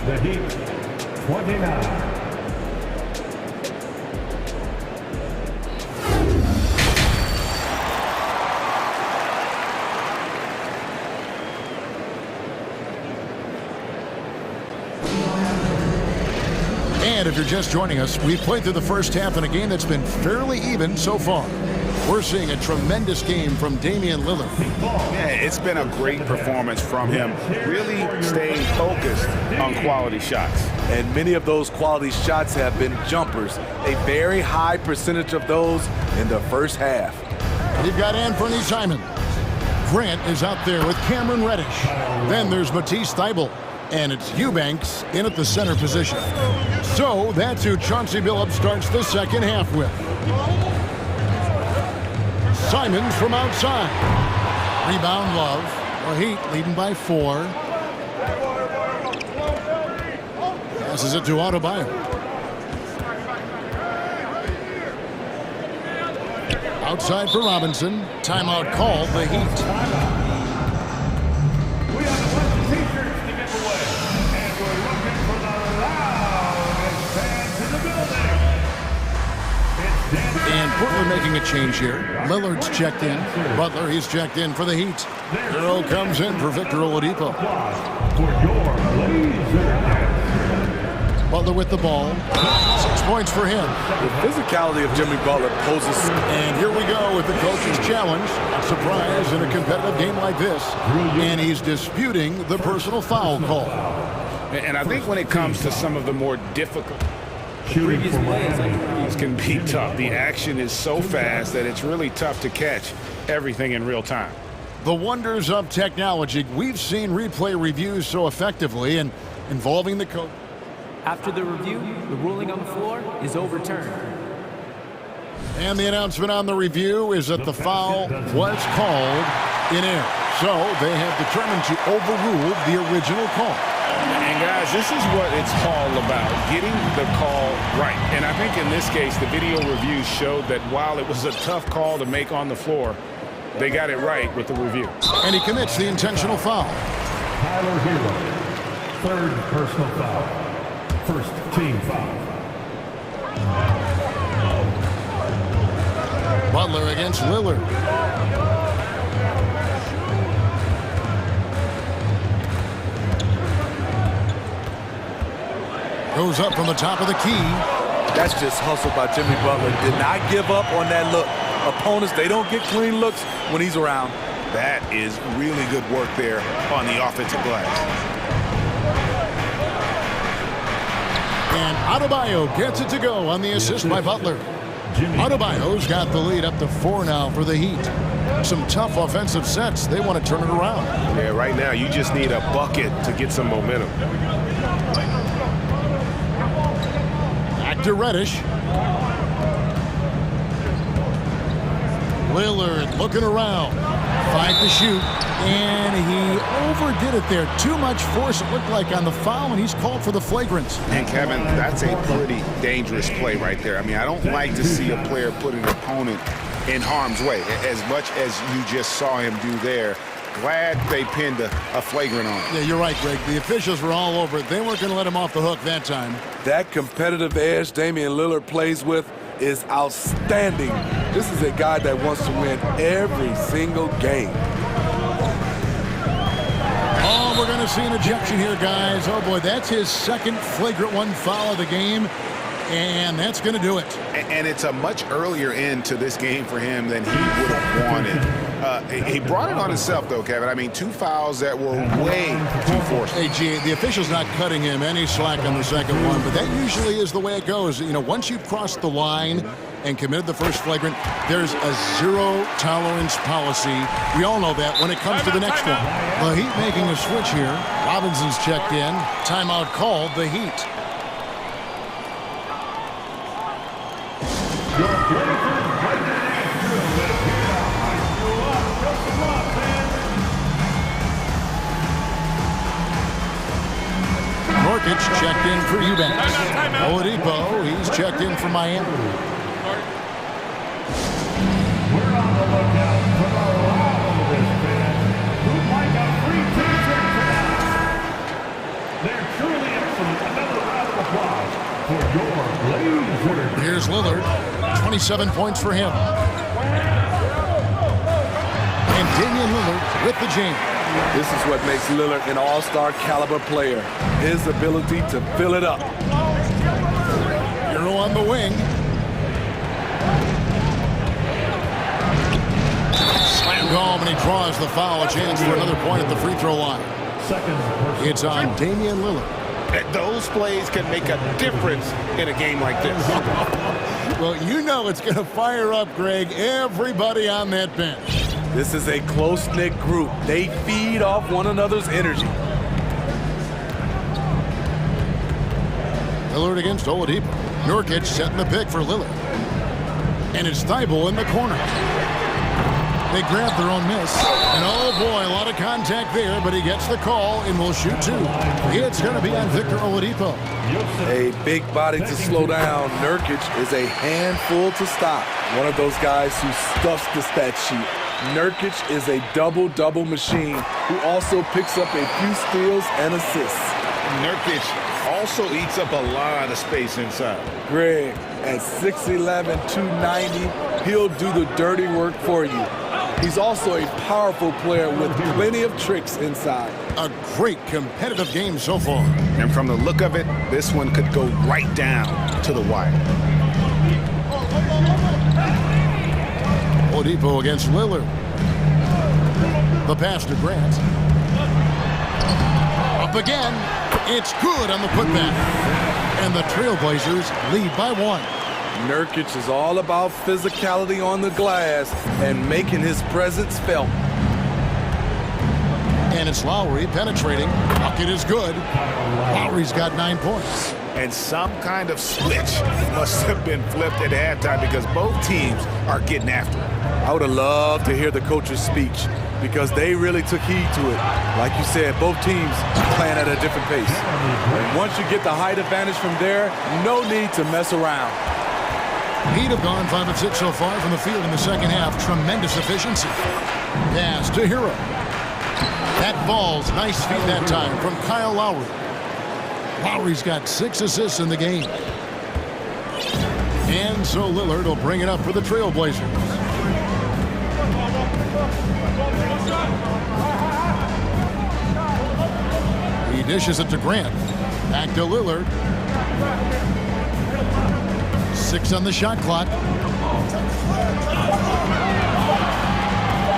The Heat, 29. And if you're just joining us, we've played through the first half in a game that's been fairly even so far. We're seeing a tremendous game from Damian Lillard. Yeah, it's been a great performance from him. Really staying focused on quality shots. And many of those quality shots have been jumpers. A very high percentage of those in the first half. You've got Anthony Simon. Grant is out there with Cameron Reddish. Then there's Matisse Thybulle. And it's Eubanks in at the center position. So that's who Chauncey Billups starts the second half with. Simons from outside. Rebound Love. The Heat leading by 4. Passes it to Adebayo. Outside for Robinson. Timeout called, the Heat. We have a bunch of t-shirts to give away, and we're looking for the loudest fans in the building. And Portland making a change here. Lillard's checked in. Butler, he's checked in for the Heat. Hero comes in for Victor Oladipo. For your Blazers. Butler with the ball. 6 points for him. The physicality of Jimmy Butler poses. And here we go with the coach's challenge. A surprise in a competitive game like this. And he's disputing the personal foul call. And I think when it comes to some of the more difficult previous plays can be tough. The action is so fast that it's really tough to catch everything in real time. The wonders of technology. We've seen replay reviews so effectively and involving the coach. After the review, the ruling on the floor is overturned. And the announcement on the review is that the foul was called in error. So they have determined to overrule the original call. And guys, this is what it's all about, getting the call right. And I think in this case, the video review showed that while it was a tough call to make on the floor, they got it right with the review. And he commits the intentional foul. Tyler Hero, 3rd personal foul. 1st team foul. Butler against Lillard. Goes up from the top of the key. That's just hustle by Jimmy Butler. Did not give up on that look. Opponents, they don't get clean looks when he's around. That is really good work there on the offensive glass. And Adebayo gets it to go on the assist by Butler. Adebayo's got the lead up to 4 now for the Heat. Some tough offensive sets. They want to turn it around. Yeah, right now you just need a bucket to get some momentum. Back to Reddish. Lillard looking around. 5 to shoot. And he overdid it there. Too much force, it looked like, on the foul, and he's called for the flagrant. And, Kevin, that's a pretty dangerous play right there. I mean, I don't like to see a player put an opponent in harm's way, as much as you just saw him do there. Glad they pinned a flagrant on him. Yeah, you're right, Greg. The officials were all over it. They weren't going to let him off the hook that time. That competitive edge Damian Lillard plays with is outstanding. This is a guy that wants to win every single game. Oh, we're going to see an ejection here, guys. Oh, boy, that's his 2nd flagrant 1 foul of the game, and that's going to do it. And it's a much earlier end to this game for him than he would have wanted. He brought it on himself, though, Kevin. I mean, 2 fouls that were way too forced. Hey, G, the official's not cutting him any slack on the 2nd one, but that usually is the way it goes. You know, once you've crossed the line and committed the 1st flagrant, there's a zero-tolerance policy. We all know that when it comes to the next one. The Heat making a switch here. Robinson's checked in. Timeout called, the Heat. Norkic checked in for Eubanks. Oladipo, he's checked in for Miami. We're on the lookout for the loudest fans who'd like a free t-shirt tonight. They're truly excellent. Another round of applause for your Blazers. Here's Lillard. 27 points for him. And Damian Lillard with the jam. This is what makes Lillard an all-star caliber player. His ability to fill it up. Hero on the wing. Slammed home, and he draws the foul. A chance for another point at the free throw line. It's on Damian Lillard. Those plays can make a difference in a game like this. Well, you know it's going to fire up, Greg, everybody on that bench. This is a close-knit group. They feed off one another's energy. Lillard against Oladipo. Nurkic setting the pick for Lillard. And it's Thibault in the corner. They grab their own miss. And oh boy, a lot of contact there, but he gets the call and will shoot two. It's going to be on Victor Oladipo. A big body to slow down. Nurkic is a handful to stop. One of those guys who stuffs the stat sheet. Nurkic is a double-double machine who also picks up a few steals and assists. Nurkic also eats up a lot of space inside. Greg, at 6'11", 290, he'll do the dirty work for you. He's also a powerful player with plenty of tricks inside. A great competitive game so far. And from the look of it, this one could go right down to the wire. Oladipo against Lillard. The pass to Grant. Up again. It's good on the putback. And the Trailblazers lead by one. Nurkic is all about physicality on the glass and making his presence felt. And it's Lowry penetrating. Bucket is good. Lowry's got 9 points. And some kind of switch must have been flipped at halftime because both teams are getting after it. I would have loved to hear the coach's speech because they really took heed to it. Like you said, both teams playing at a different pace. And once you get the height advantage from there, no need to mess around. Heat have gone 5 of 6 so far from the field in the second half. Tremendous efficiency. Pass to Hero. That ball's nice feed that time from Kyle Lowry. Lowry's got 6 assists in the game. And so Lillard will bring it up for the Trailblazers. He dishes it to Grant. Back to Lillard. 6 on the shot clock.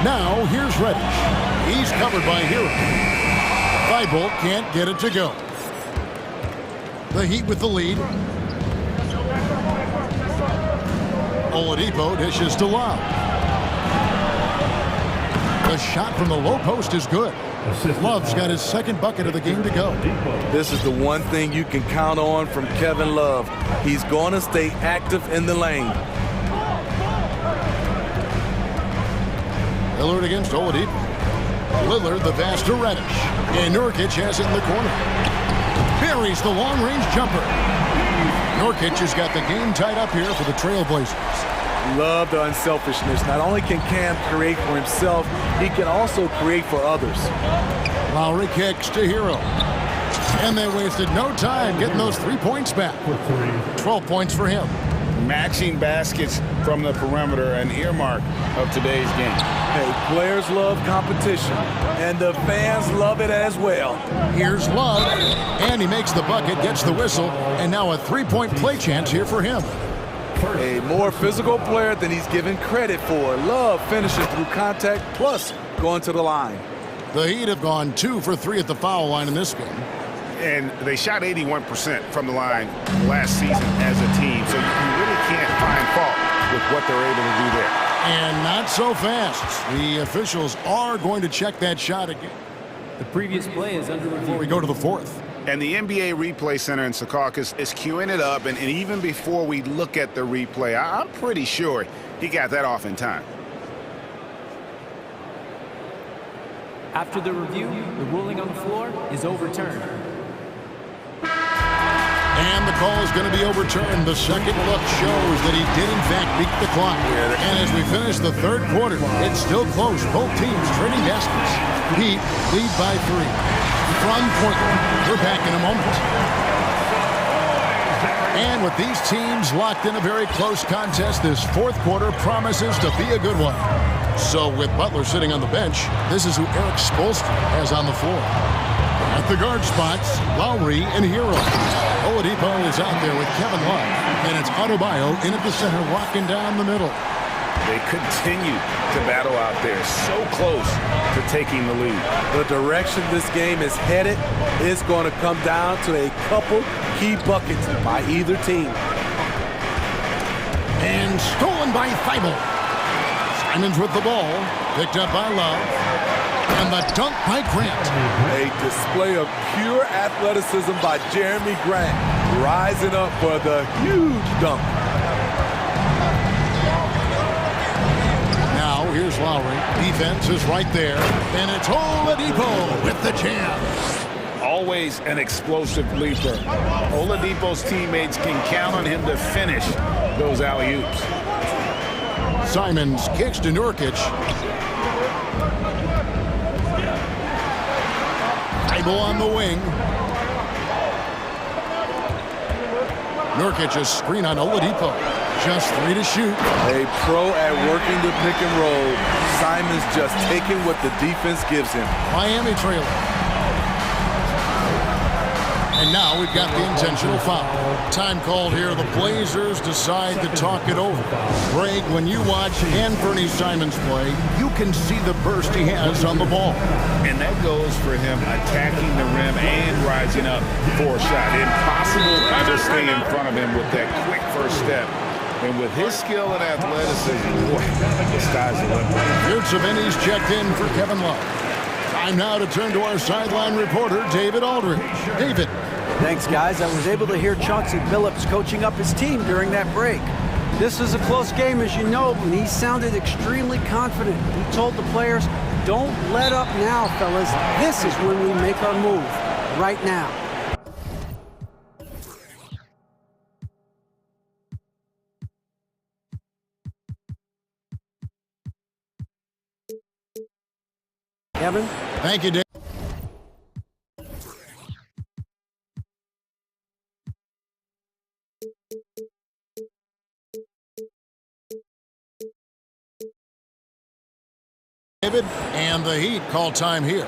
Now here's Reddish. He's covered by Hero. Thibault can't get it to go. The Heat with the lead. Oladipo dishes to Love. The shot from the low post is good. Love's got his second bucket of the game to go. This is the one thing you can count on from Kevin Love. He's going to stay active in the lane. Lillard against Oladipo. Lillard the pass to Reddish. And Nurkic has it in the corner. Buries the long-range jumper. Nurkic has got the game tied up here for the Trailblazers. Love the unselfishness. Not only can Cam create for himself, he can also create for others. Lowry kicks to Hero. And they wasted no time getting those 3 points back. 12 points for him. Matching baskets from the perimeter, an earmark of today's game. Hey, players love competition, and the fans love it as well. Here's Love, and he makes the bucket, gets the whistle, and now a 3-point play chance here for him. A more physical player than he's given credit for. Love finishes through contact, plus going to the line. The Heat have gone 2 for 3 at the foul line in this game. And they shot 81% from the line last season as a team, so you really can't find fault with what they're able to do there. And not so fast. The officials are going to check that shot again. The previous play is under review. Before we go to the fourth. And the NBA Replay Center in Secaucus is queuing it up, and even before we look at the replay, I'm pretty sure he got that off in time. After the review, the ruling on the floor is overturned. And the call is going to be overturned. The second look shows that he did, in fact, beat the clock. And as we finish the third quarter, it's still close. Both teams trading baskets. Heat lead by 3. From Portland, we're back in a moment. And with these teams locked in a very close contest, this fourth quarter promises to be a good one. So with Butler sitting on the bench, this is who Eric Spoelstra has on the floor. At the guard spots, Lowry and Hero. Oladipo is out there with Kevin Love. And it's Adebayo in at the center, walking down the middle. They continue to battle out there, so close to taking the lead. The direction this game is headed is going to come down to a couple key buckets by either team. And stolen by Thibault. Simons with the ball, picked up by Love. And the dunk by Grant. A display of pure athleticism by Jeremy Grant, rising up for the huge dunk. Here's Lowry. Defense is right there. And it's Oladipo with the jam. Always an explosive leaper. Oladipo's teammates can count on him to finish those alley-oops. Simons kicks to Nurkic. Thibault on the wing. Nurkic a screen on Oladipo. Just 3 to shoot. A pro at working the pick and roll. Simons just taking what the defense gives him. Miami trailer. And now we've got the intentional foul. Time called here. The Blazers decide to talk it over. Greg, when you watch Anthony Simons play, you can see the burst he has on the ball. And that goes for him attacking the rim and rising up for a shot. Impossible to stay in front of him with that quick first step. And with his skill and athleticism, boy, the sky's the limit. Savini's checked in for Kevin Love. Time now to turn to our sideline reporter, David Aldridge. David. Thanks, guys. I was able to hear Chauncey Billups coaching up his team during that break. This was a close game, as you know, and he sounded extremely confident. He told the players, don't let up now, fellas. This is when we make our move. Right now. Kevin? Thank you, Dave. David, and the Heat call time here.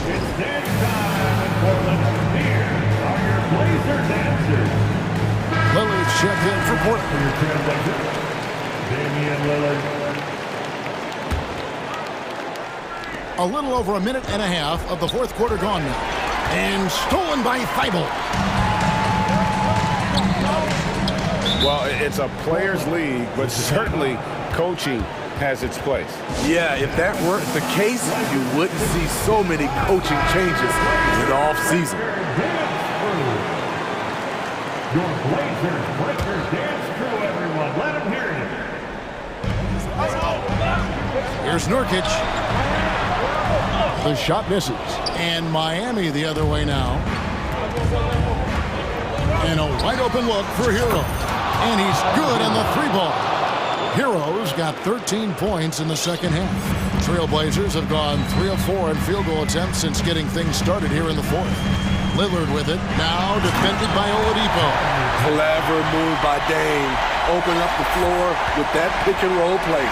It's dance time in Portland. Here are your Blazers answers. Lillard's checked in for Portland. For your Trailblazers, Damian Lillard. A little over a minute and a half of the fourth quarter gone now. And stolen by Thibault. Well, it's a players' league, but certainly coaching has its place. Yeah, if that weren't the case, you wouldn't see so many coaching changes in the offseason. Your Blazers Breakers dance crew, everyone. Let them hear you. Here's Nurkic. The shot misses. And Miami the other way now. And a wide open look for Hero. And he's good on the 3-ball. Hero's got 13 points in the second half. Trailblazers have gone 3 of 4 in field goal attempts since getting things started here in the fourth. Lillard with it, now defended by Oladipo. Clever move by Dame. Open up the floor with that pick and roll play.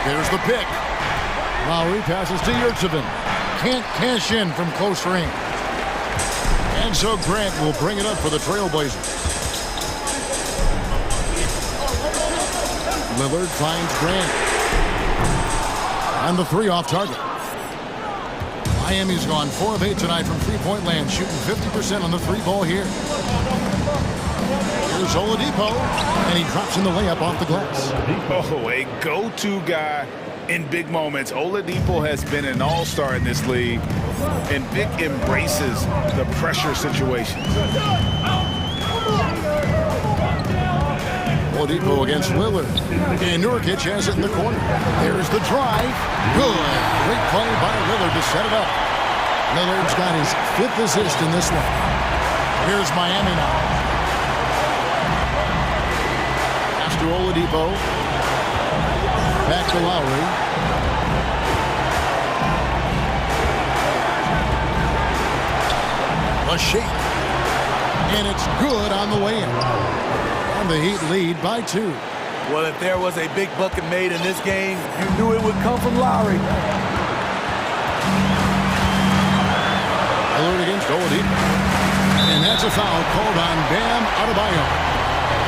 There's the pick. Lowry passes to Yurtsevin. Can't cash in from close range. And so Grant will bring it up for the Trailblazers. Lillard finds Grant. And the 3 off target. Miami's gone 4 of 8 tonight from three-point land, shooting 50% on the 3-ball here. Here's Oladipo, and he drops in the layup off the glass. Oh, a go-to guy in big moments. Oladipo has been an all-star in this league, and Vic embraces the pressure situations. Oladipo against Lillard. And Nurkic has it in the corner. There's the drive. Good. Great play by Lillard to set it up. Lillard's got his 5th assist in this one. Here's Miami now. Pass to Oladipo. Back to Lowry. A shake. And it's good on the way in. And the Heat lead by 2. Well, if there was a big bucket made in this game, you knew it would come from Lowry. Lillard against Oladipo. And that's a foul called on Bam Adebayo.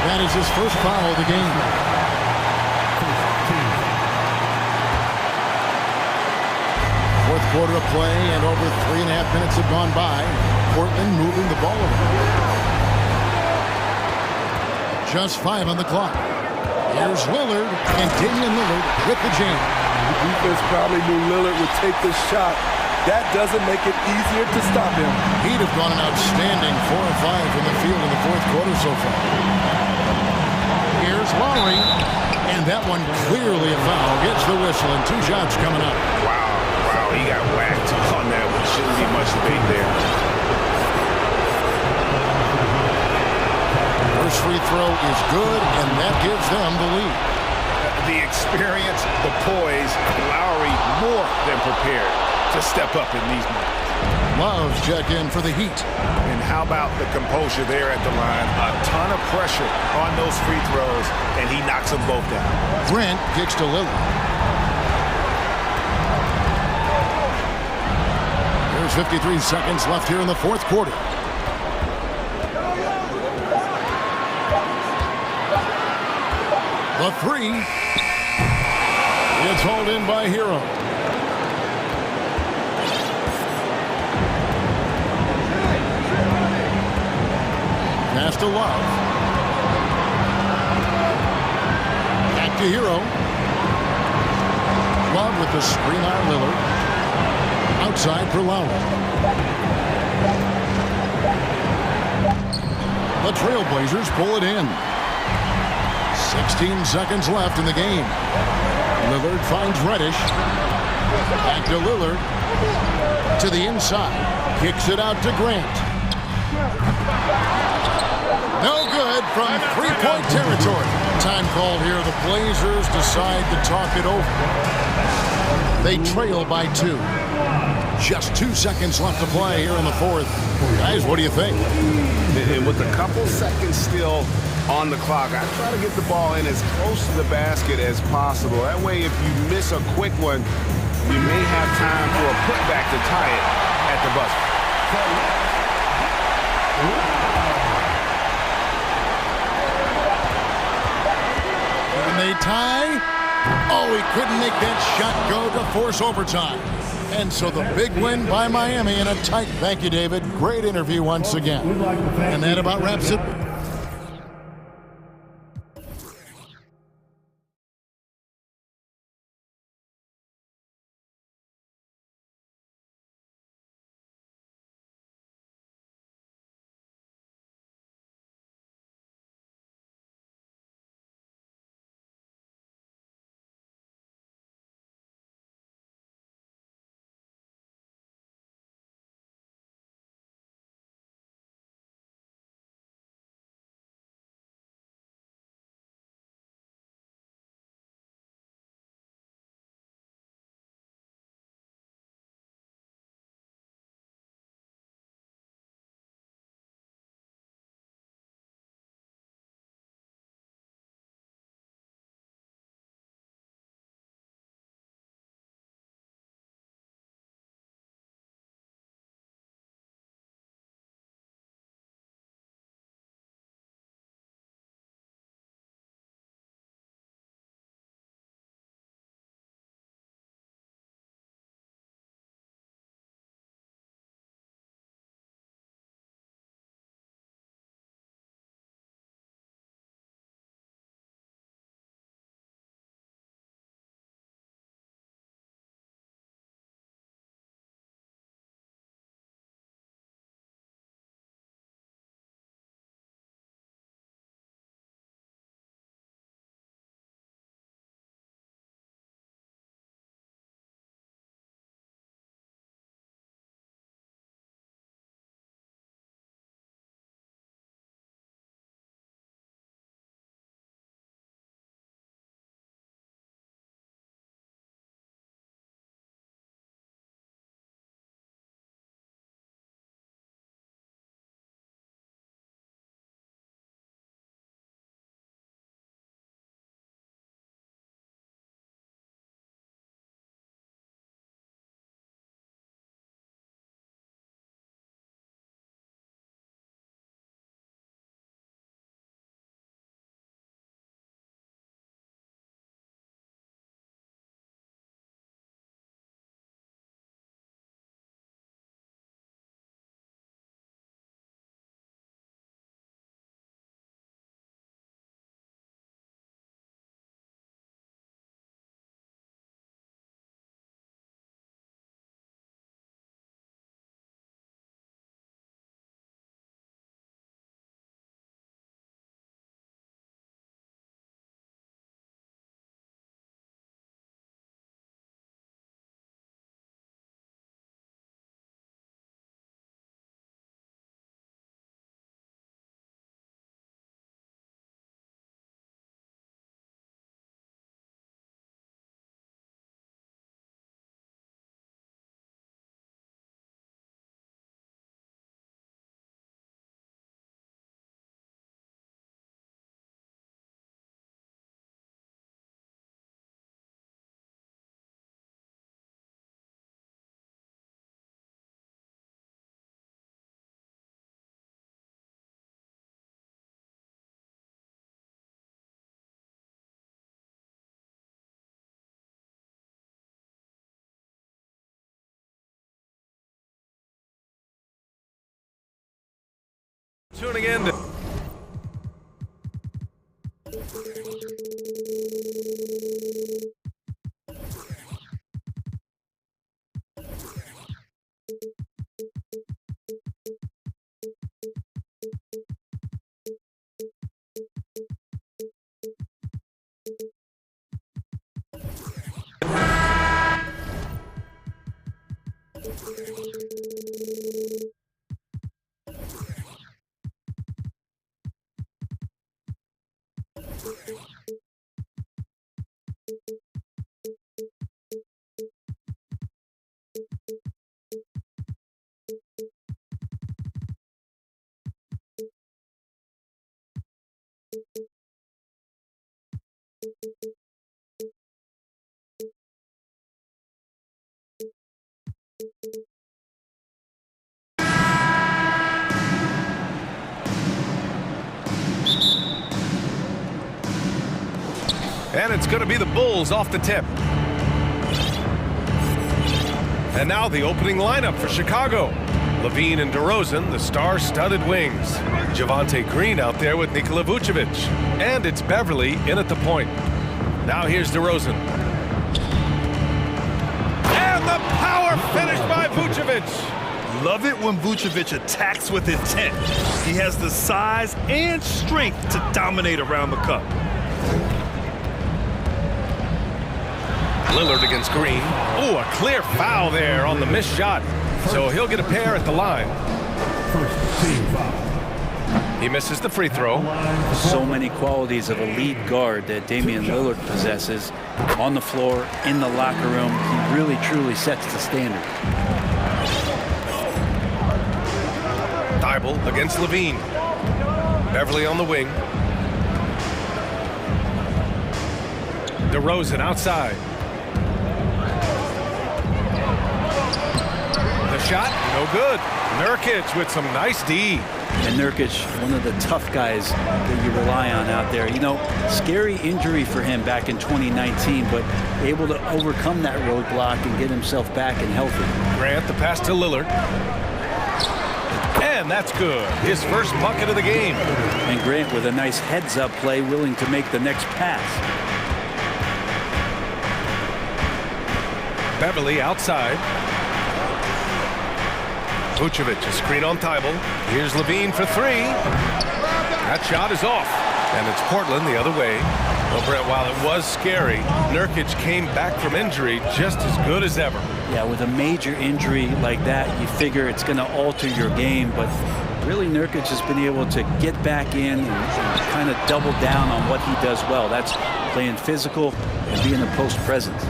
That is his first foul of the game. Fourth quarter of play, and over 3.5 minutes have gone by. Portland moving the ball around. Just 5 on the clock. Here's Lillard, and Damian Lillard with the jam. The defense probably knew Lillard would take this shot that doesn't make it easier to stop him. He'd have gone an outstanding 4 of 5 from the field in the fourth quarter so far. Here's Lowry, and that one clearly a foul. Gets the whistle, and 2 shots coming up. Wow, he got whacked on that one. Shouldn't be much debate there. First free throw is good, and that gives them the lead. The experience, the poise, Lowry more than prepared to step up in these moments. Love's check in for the Heat. And how about the composure there at the line? A ton of pressure on those free throws, and he knocks them both down. Grant kicks to Lillard. There's 53 seconds left here in the fourth quarter. The three. It's hauled in by Hero. Pass to Love. Back to Hero. Love with the screen on Lillard. Outside for Lowry. The Trailblazers pull it in. 16 seconds left in the game. Lillard finds Reddish. Back to Lillard. To the inside. Kicks it out to Grant. No good from three-point territory. Time called here. The Blazers decide to talk it over. They trail by 2. Just 2 seconds left to play here in the fourth. Guys, what do you think? And with a couple seconds still on the clock, I try to get the ball in as close to the basket as possible. That way, if you miss a quick one, you may have time for a putback to tie it at the buzzer. And they tie. Oh, he couldn't make that shot go to force overtime. And so the big win by Miami in a tight. Thank you, David. Great interview once again. And that about wraps it. Tuning in to and it's going to be the Bulls off the tip. And now the opening lineup for Chicago. Levine and DeRozan, the star-studded wings. Javonte Green out there with Nikola Vucevic. And it's Beverly in at the point. Now here's DeRozan. And the power finish by Vucevic. Love it when Vucevic attacks with intent. He has the size and strength to dominate around the cup. Lillard against Green. Oh, a clear foul there on the missed shot. So he'll get a pair at the line. He misses the free throw. So many qualities of a lead guard that Damian Lillard possesses on the floor, in the locker room. He really, truly sets the standard. Thibault against Levine. Beverly on the wing. DeRozan outside. The shot, no good. Nurkic with some nice D. And Nurkic, one of the tough guys that you rely on out there. You know, scary injury for him back in 2019, but able to overcome that roadblock and get himself back and healthy. Grant, the pass to Lillard. And that's good. His first bucket of the game. And Grant with a nice heads-up play, willing to make the next pass. Beverly outside. Vucevic, a screen on Thibault. Here's Levine for three. That shot is off. And it's Portland the other way. Well, Brett, while it was scary, Nurkic came back from injury just as good as ever. Yeah, with a major injury like that, you figure it's going to alter your game. But really, Nurkic has been able to get back in and kind of double down on what he does well. That's playing physical and being a post presence.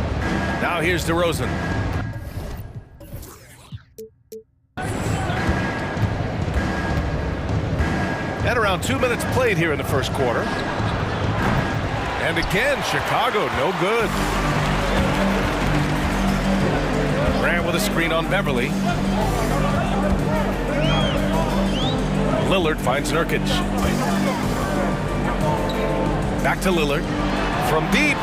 Now here's DeRozan. And around 2 minutes played here in the first quarter. And again, Chicago, no good. Grant with a screen on Beverly. Lillard finds Nurkic. Back to Lillard. From deep.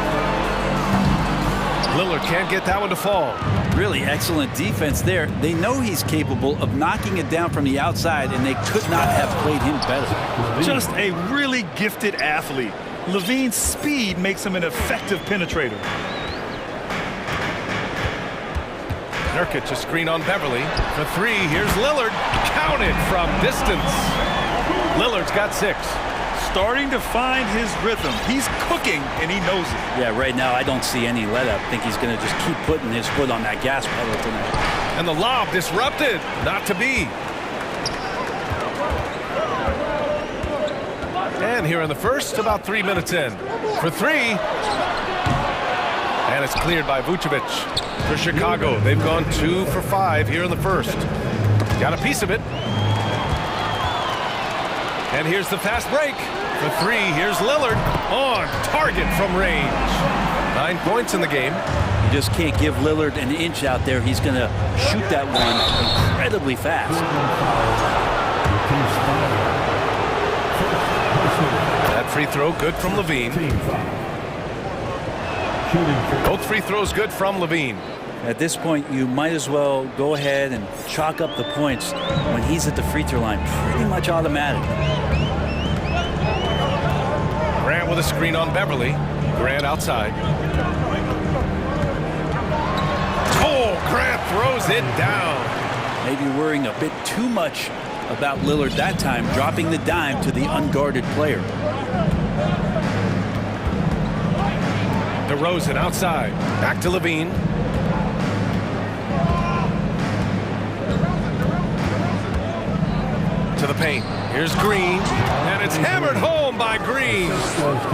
Lillard can't get that one to fall. Really excellent defense there. They know he's capable of knocking it down from the outside, and they could not have played him better. Just a really gifted athlete. Levine's speed makes him an effective penetrator. Nurkic, a screen on Beverly. For three, here's Lillard. Counted from distance. Lillard's got 6. Starting to find his rhythm. He's cooking, and he knows it. Yeah, right now I don't see any let-up. I think he's going to just keep putting his foot on that gas pedal tonight. And the lob disrupted. Not to be. And here in the first, about 3 minutes in. For three. And it's cleared by Vucevic. For Chicago, they've gone 2 for 5 here in the first. Got a piece of it. And here's the fast break. For three, here's Lillard on target from range. 9 points in the game. You just can't give Lillard an inch out there. He's going to shoot that one incredibly fast. That free throw good from Levine. Both free throws good from Levine. At this point, you might as well go ahead and chalk up the points when he's at the free throw line. Pretty much automatic. Grant with a screen on Beverly. Grant outside. Oh, Grant throws it down. Maybe worrying a bit too much about Lillard that time, dropping the dime to the unguarded player. DeRozan outside. Back to Levine. To the paint. Here's Green. And it's hammered home by Green.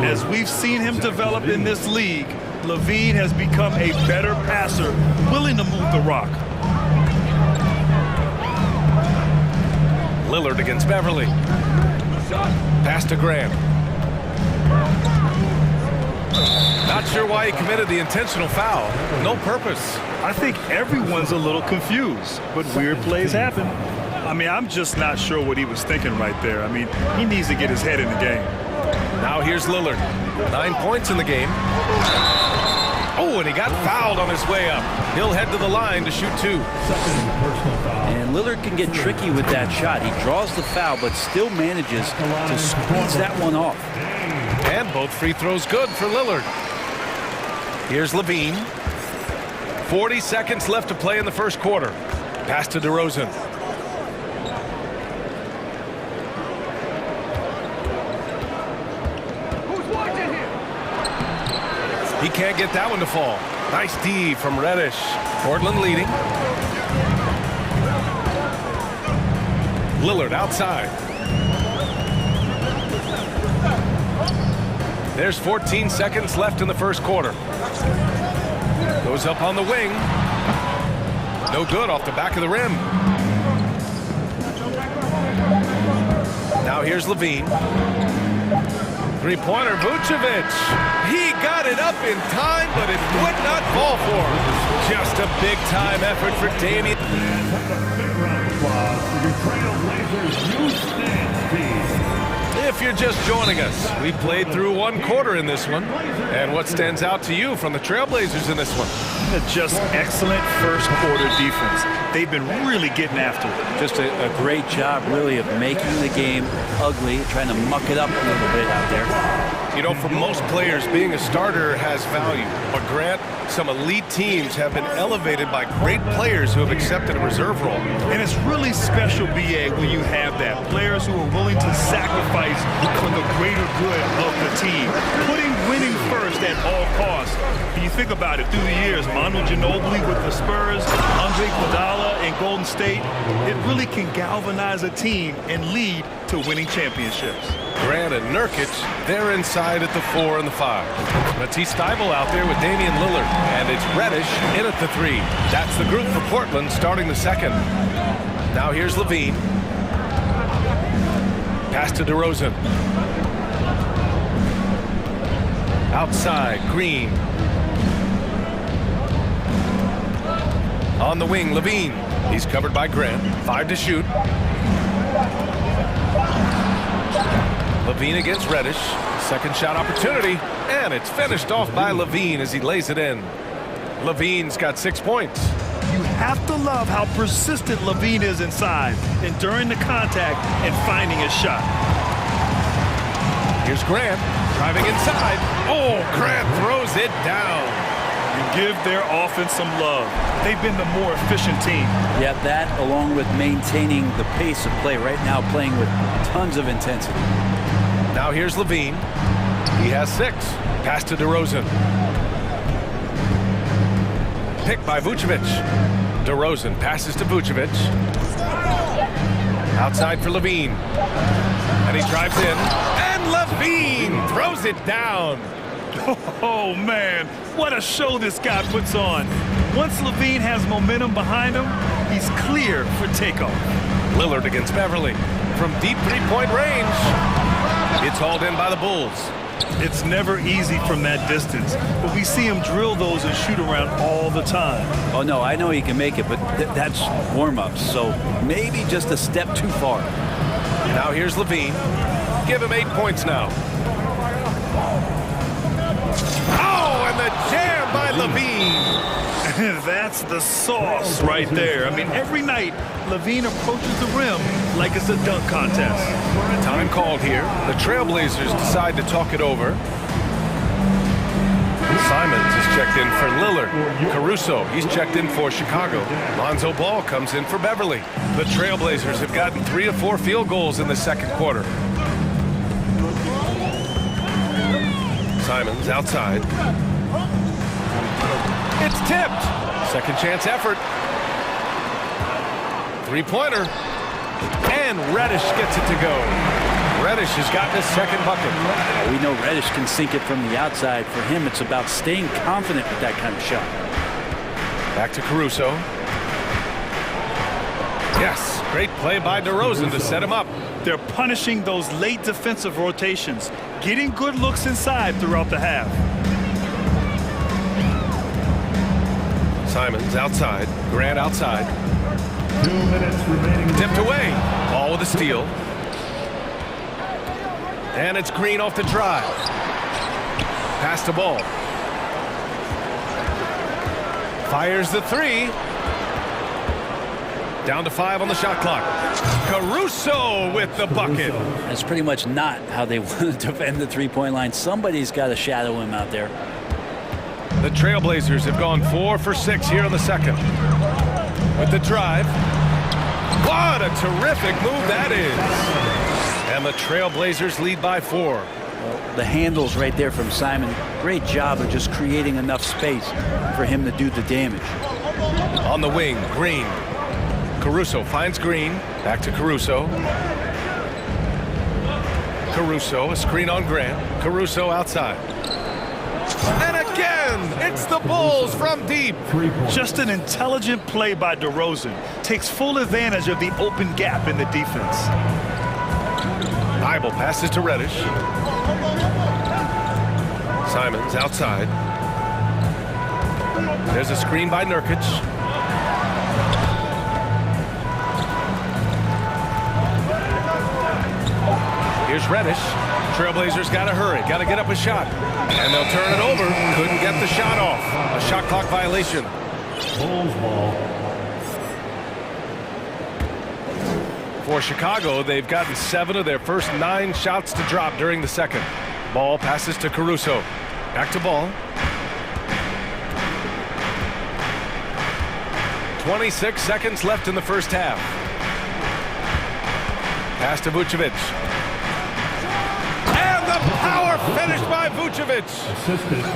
As we've seen him develop in this league, Levine has become a better passer, willing to move the rock. Lillard against Beverly. Pass to Grant. Not sure why he committed the intentional foul. No purpose. I think everyone's a little confused, but weird plays happen. I mean, I'm just not sure what he was thinking right there. I mean, he needs to get his head in the game. Now here's Lillard. 9 points in the game. Oh, and he got fouled on his way up. He'll head to the line to shoot 2. And Lillard can get tricky with that shot. He draws the foul, but still manages to squeeze that one off. And both free throws good for Lillard. Here's Levine. 40 seconds left to play in the first quarter. Pass to DeRozan. He can't get that one to fall. Nice D from Reddish. Portland leading. Lillard outside. There's 14 seconds left in the first quarter. Goes up on the wing. No good off the back of the rim. Now here's Levine. Three-pointer, Vucevic. He got it up in time, but it would not fall for him. Just a big-time effort for Damian. If you're just joining us, we played through one quarter in this one. And what stands out to you from the Trailblazers in this one? Just excellent first quarter defense. They've been really getting after it. Just a great job, really, of making the game ugly, trying to muck it up a little bit out there. You know, for most players, being a starter has value. But Grant, some elite teams have been elevated by great players who have accepted a reserve role. And it's really special, B.A., when you have that. Players who are willing to sacrifice for the greater good of the team. Putting winning first at all costs. When you think about it, through the years, Manu Ginobili with the Spurs, Andre Iguodala in Golden State, it really can galvanize a team and lead to winning championships. Grant and Nurkic, they're inside at the 4 and the 5. Matisse Thybulle out there with Damian Lillard. And it's Reddish in at the 3. That's the group for Portland starting the second. Now here's Levine. Pass to DeRozan. Outside, Green. On the wing, Levine. He's covered by Grant. 5 to shoot. Levine against Reddish. Second shot opportunity. And it's finished off by Levine as he lays it in. Levine's got 6 points. You have to love how persistent Levine is inside, enduring the contact and finding his shot. Here's Grant driving inside. Oh, Grant throws it down. You give their offense some love. They've been the more efficient team. Yeah, that along with maintaining the pace of play right now, playing with tons of intensity. Now here's Levine. He has 6. Pass to DeRozan. Picked by Vucevic. DeRozan passes to Vucevic. Outside for Levine. And he drives in. And Levine throws it down. Oh, man, what a show this guy puts on. Once Levine has momentum behind him, he's clear for takeoff. Lillard against Beverly. From deep three-point range. It's hauled in by the Bulls. It's never easy from that distance, but we see him drill those and shoot around all the time. Oh, no, I know he can make it, but that's warm-ups, so maybe just a step too far. Now here's Levine. Give him 8 points now. Oh, and the jam by Levine. That's the sauce right there. I mean, every night, Levine approaches the rim like it's a dunk contest. Time called here. The Trailblazers decide to talk it over. Simons is checked in for Lillard. Caruso, he's checked in for Chicago. Lonzo Ball comes in for Beverly. The Trailblazers have gotten 3 of 4 field goals in the second quarter. Simons outside. It's tipped. Second chance effort. Three-pointer. And Reddish gets it to go. Reddish has gotten his second bucket. We know Reddish can sink it from the outside. For him, it's about staying confident with that kind of shot. Back to Caruso. Yes, great play by DeRozan to set him up. They're punishing those late defensive rotations, getting good looks inside throughout the half. Simons outside. Grant outside. 2 minutes remaining. Tipped away. Ball with a steal. And it's Green off the drive. Pass the ball. Fires the three. Down to 5 on the shot clock. Caruso with the bucket. That's pretty much not how they want to defend the three-point line. Somebody's got to shadow him out there. The Trailblazers have gone 4 for 6 here in the second. With the drive. What a terrific move that is. And the Trailblazers lead by 4. Well, the handles right there from Simon. Great job of just creating enough space for him to do the damage. On the wing, Green. Caruso finds Green. Back to Caruso. Caruso, a screen on Grant. Caruso outside. And again, it's the Bulls from deep. Just an intelligent play by DeRozan. Takes full advantage of the open gap in the defense. Bible passes to Reddish. Simons outside. There's a screen by Nurkic. Here's Reddish. Trailblazers got to hurry. Got to get up a shot. And they'll turn it over. Couldn't get the shot off. A shot clock violation. Bulls ball. For Chicago, they've gotten 7 of their first 9 shots to drop during the second. Ball passes to Caruso. Back to Ball. 26 seconds left in the first half. Pass to Vucevic. And the power finish by Vucevic.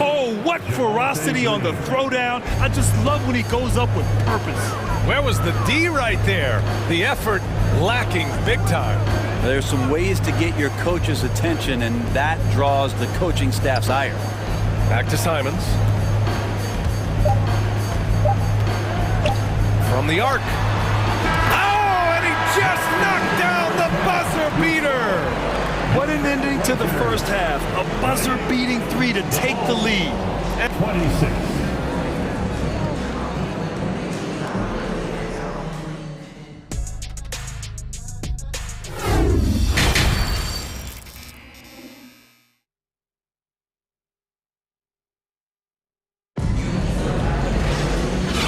Oh, what ferocity on the throwdown. I just love when he goes up with purpose. Where was the D right there? The effort lacking big time. There's some ways to get your coach's attention, and that draws the coaching staff's ire. Back to Simons. From the arc. Oh, and he just knocked down the buzzer beater. What an ending to the first half. A buzzer-beating 3 to take the lead. At 26.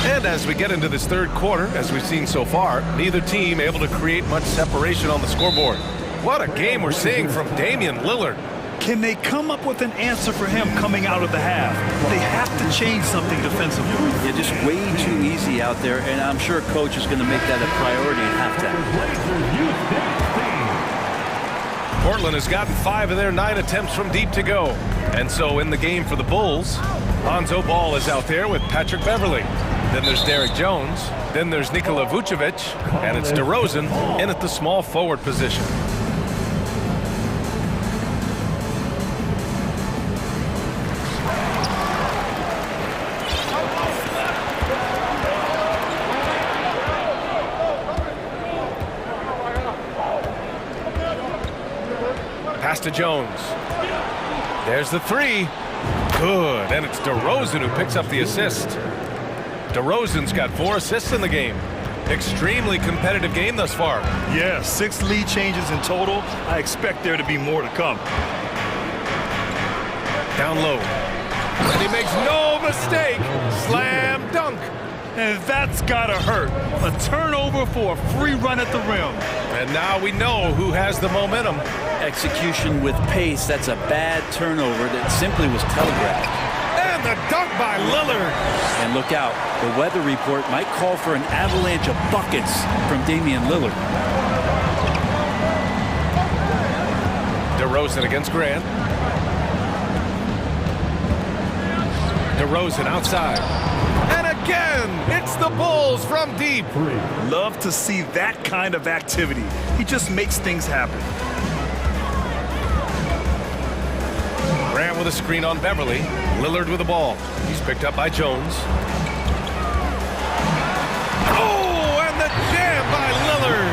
And as we get into this third quarter, as we've seen so far, neither team able to create much separation on the scoreboard. What a game we're seeing from Damian Lillard. Can they come up with an answer for him coming out of the half? They have to change something defensively. Yeah, just way too easy out there, and I'm sure coach is going to make that a priority at halftime. Portland has gotten 5 of their 9 attempts from deep to go. And so in the game for the Bulls, Lonzo Ball is out there with Patrick Beverly. Then there's Derek Jones. Then there's Nikola Vucevic. And it's DeRozan in at the small forward position. Pass to Jones. There's the 3. Good. And it's DeRozan who picks up the assist. DeRozan's got 4 assists in the game. Extremely competitive game thus far. Yeah, 6 lead changes in total. I expect there to be more to come. Down low. And he makes no mistake. Slam dunk. And that's gotta hurt. A turnover for a free run at the rim. And now we know who has the momentum. Execution with pace, that's a bad turnover that simply was telegraphed. And the dunk by Lillard. And look out, the weather report might call for an avalanche of buckets from Damian Lillard. DeRozan against Grant. DeRozan outside. And again, it's the Bulls from deep. Love to see that kind of activity. He just makes things happen. Grant with a screen on Beverly. Lillard with the ball. He's picked up by Jones. Oh, and the jam by Lillard.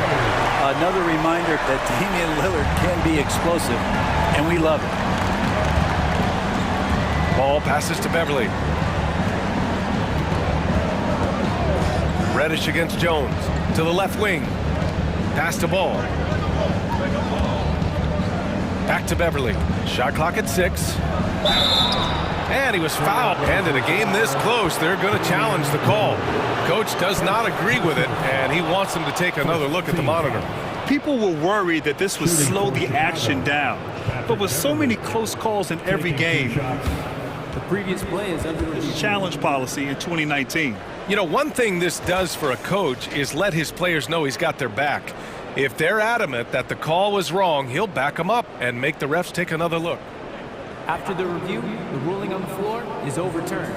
Another reminder that Damian Lillard can be explosive, and we love it. Ball passes to Beverly. Reddish against Jones. To the left wing. Pass to Ball. Back to Beverly. Shot clock at 6. And he was fouled. And in a game this close, they're going to challenge the call. Coach does not agree with it, and he wants him to take another look at the monitor. People were worried that this would slow the action down. But with so many close calls in every game, the previous play is under review. Challenge policy in 2019. You know, one thing this does for a coach is let his players know he's got their back. If they're adamant that the call was wrong, he'll back them up and make the refs take another look. After the review, the ruling on the floor is overturned.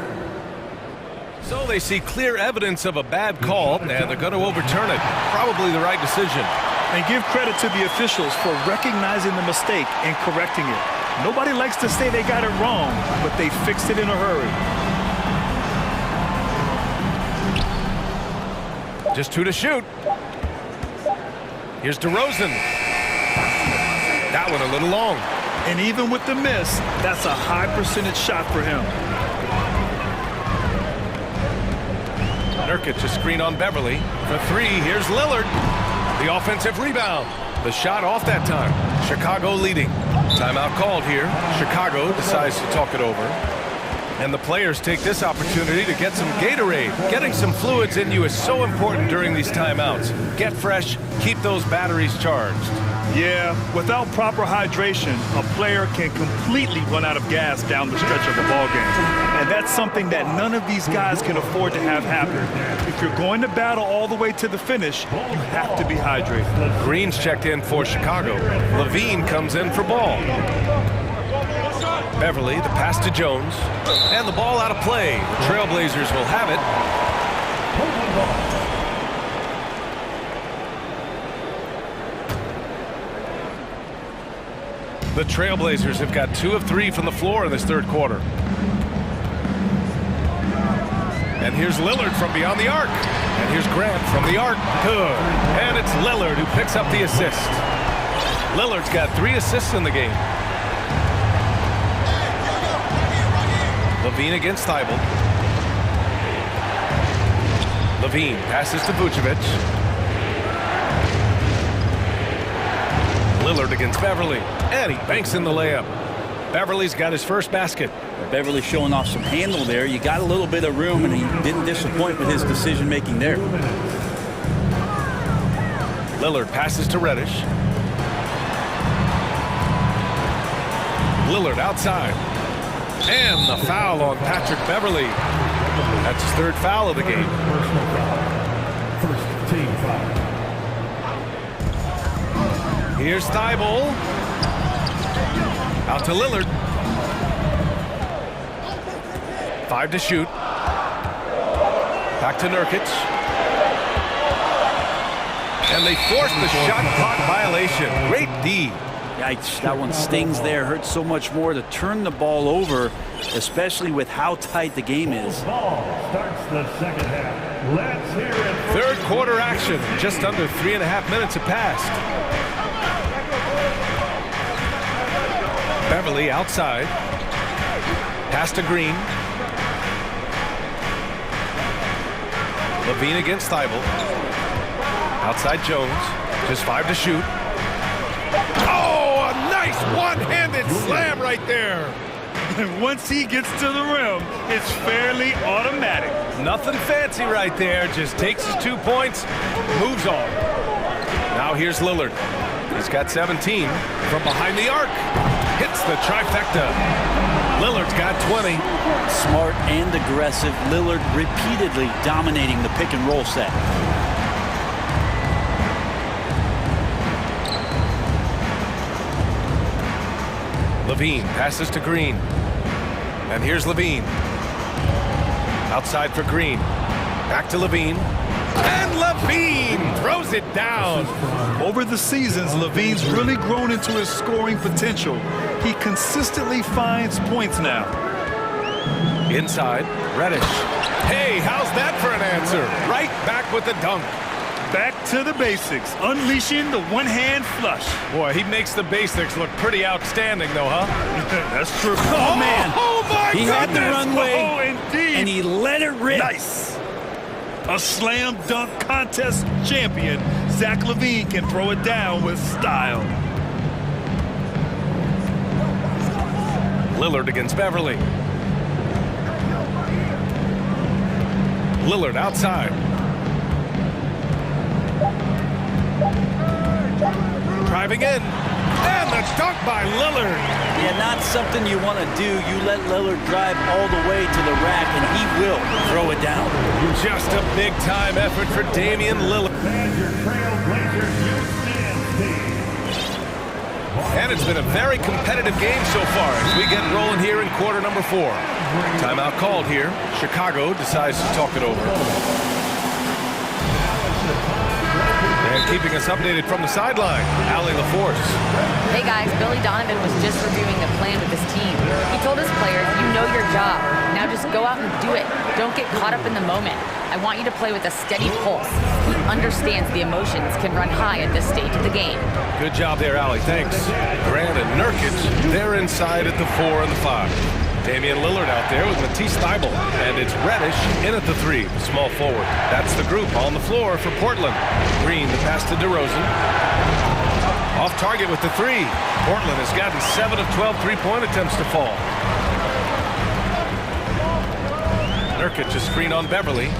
So they see clear evidence of a bad call, and they're going to overturn it. Probably the right decision. And give credit to the officials for recognizing the mistake and correcting it. Nobody likes to say they got it wrong, but they fixed it in a hurry. Just 2 to shoot. Here's DeRozan. That one a little long. And even with the miss, that's a high percentage shot for him. Nurkic, a screen on Beverly. For 3, here's Lillard. The offensive rebound. The shot off that time. Chicago leading. Timeout called here. Chicago decides to talk it over. And the players take this opportunity to get some Gatorade. Getting some fluids in you is so important during these timeouts. Get fresh, keep those batteries charged. Yeah, without proper hydration, a player can completely run out of gas down the stretch of a ball game. And that's something that none of these guys can afford to have happen. If you're going to battle all the way to the finish, you have to be hydrated. Green's checked in for Chicago. Levine comes in for Ball. Beverly, the pass to Jones. And the ball out of play. The Trailblazers will have it. The Trailblazers have got 2 of 3 from the floor in this third quarter. And here's Lillard from beyond the arc. And here's Grant from the arc. Good. And it's Lillard who picks up the assist. Lillard's got 3 assists in the game. Levine against Thibault. Levine passes to Vucevic. Lillard against Beverly. And he banks in the layup. Beverly's got his first basket. Beverly showing off some handle there. You got a little bit of room, and he didn't disappoint with his decision-making there. Lillard passes to Reddish. Lillard outside. And the foul on Patrick Beverly. That's his 3rd foul of the game. First team foul. Here's Thibault. Out to Lillard. 5 to shoot. Back to Nurkic. And they forced the shot clock violation. Great D. Yikes, that one stings there. Hurts so much more to turn the ball over, especially with how tight the game is. Ball starts the second half. Let's hear it. Third quarter action. Just under 3.5 minutes have passed. Beverly outside. Pass to Green. Levine against Thibault. Outside Jones. Just 5 to shoot. Oh, a nice one-handed slam right there. And once he gets to the rim, it's fairly automatic. Nothing fancy right there. Just takes his 2 points, moves on. Now here's Lillard. He's got 17 from behind the arc. Hits the trifecta. Lillard's got 20. Smart and aggressive. Lillard repeatedly dominating the pick and roll set. Levine passes to Green. And here's Levine. Outside for Green. Back to Levine. And Levine throws it down. Over the seasons, Levine's really grown into his scoring potential. He consistently finds points now. Inside, Reddish. Hey, how's that for an answer? Right back with the dunk. Back to the basics, unleashing the one-hand flush. Boy, he makes the basics look pretty outstanding, though, huh? That's true. Oh, man. Oh, my He goodness. had the runway, Oh, indeed. and he let it rip. Nice. A slam dunk contest champion, Zach Levine can throw it down with style. Lillard against Beverly. Lillard outside. Driving in. And the dunk by Lillard. Yeah, not something you want to do. You let Lillard drive all the way to the rack, and he will throw it down. Just a big-time effort for Damian Lillard. And it's been a very competitive game so far as we get rolling here in quarter number 4. Timeout called here. Chicago decides to talk it over. And keeping us updated from the sideline, Allie LaForce. Hey guys, Billy Donovan was just reviewing the plan with his team. He told his players, you know your job. Now just go out and do it. Don't get caught up in the moment. I want you to play with a steady pulse. He understands the emotions can run high at this stage of the game. Good job there, Allie. Thanks. Grant and Nurkic, they're inside at the 4 and the 5. Damian Lillard out there with Matisse Thybulle. And it's Reddish in at the 3, small forward. That's the group on the floor for Portland. Green, the pass to DeRozan. Off target with the 3. Portland has gotten 7 of 12 three-point attempts to fall. Nurkic a screen on Beverly.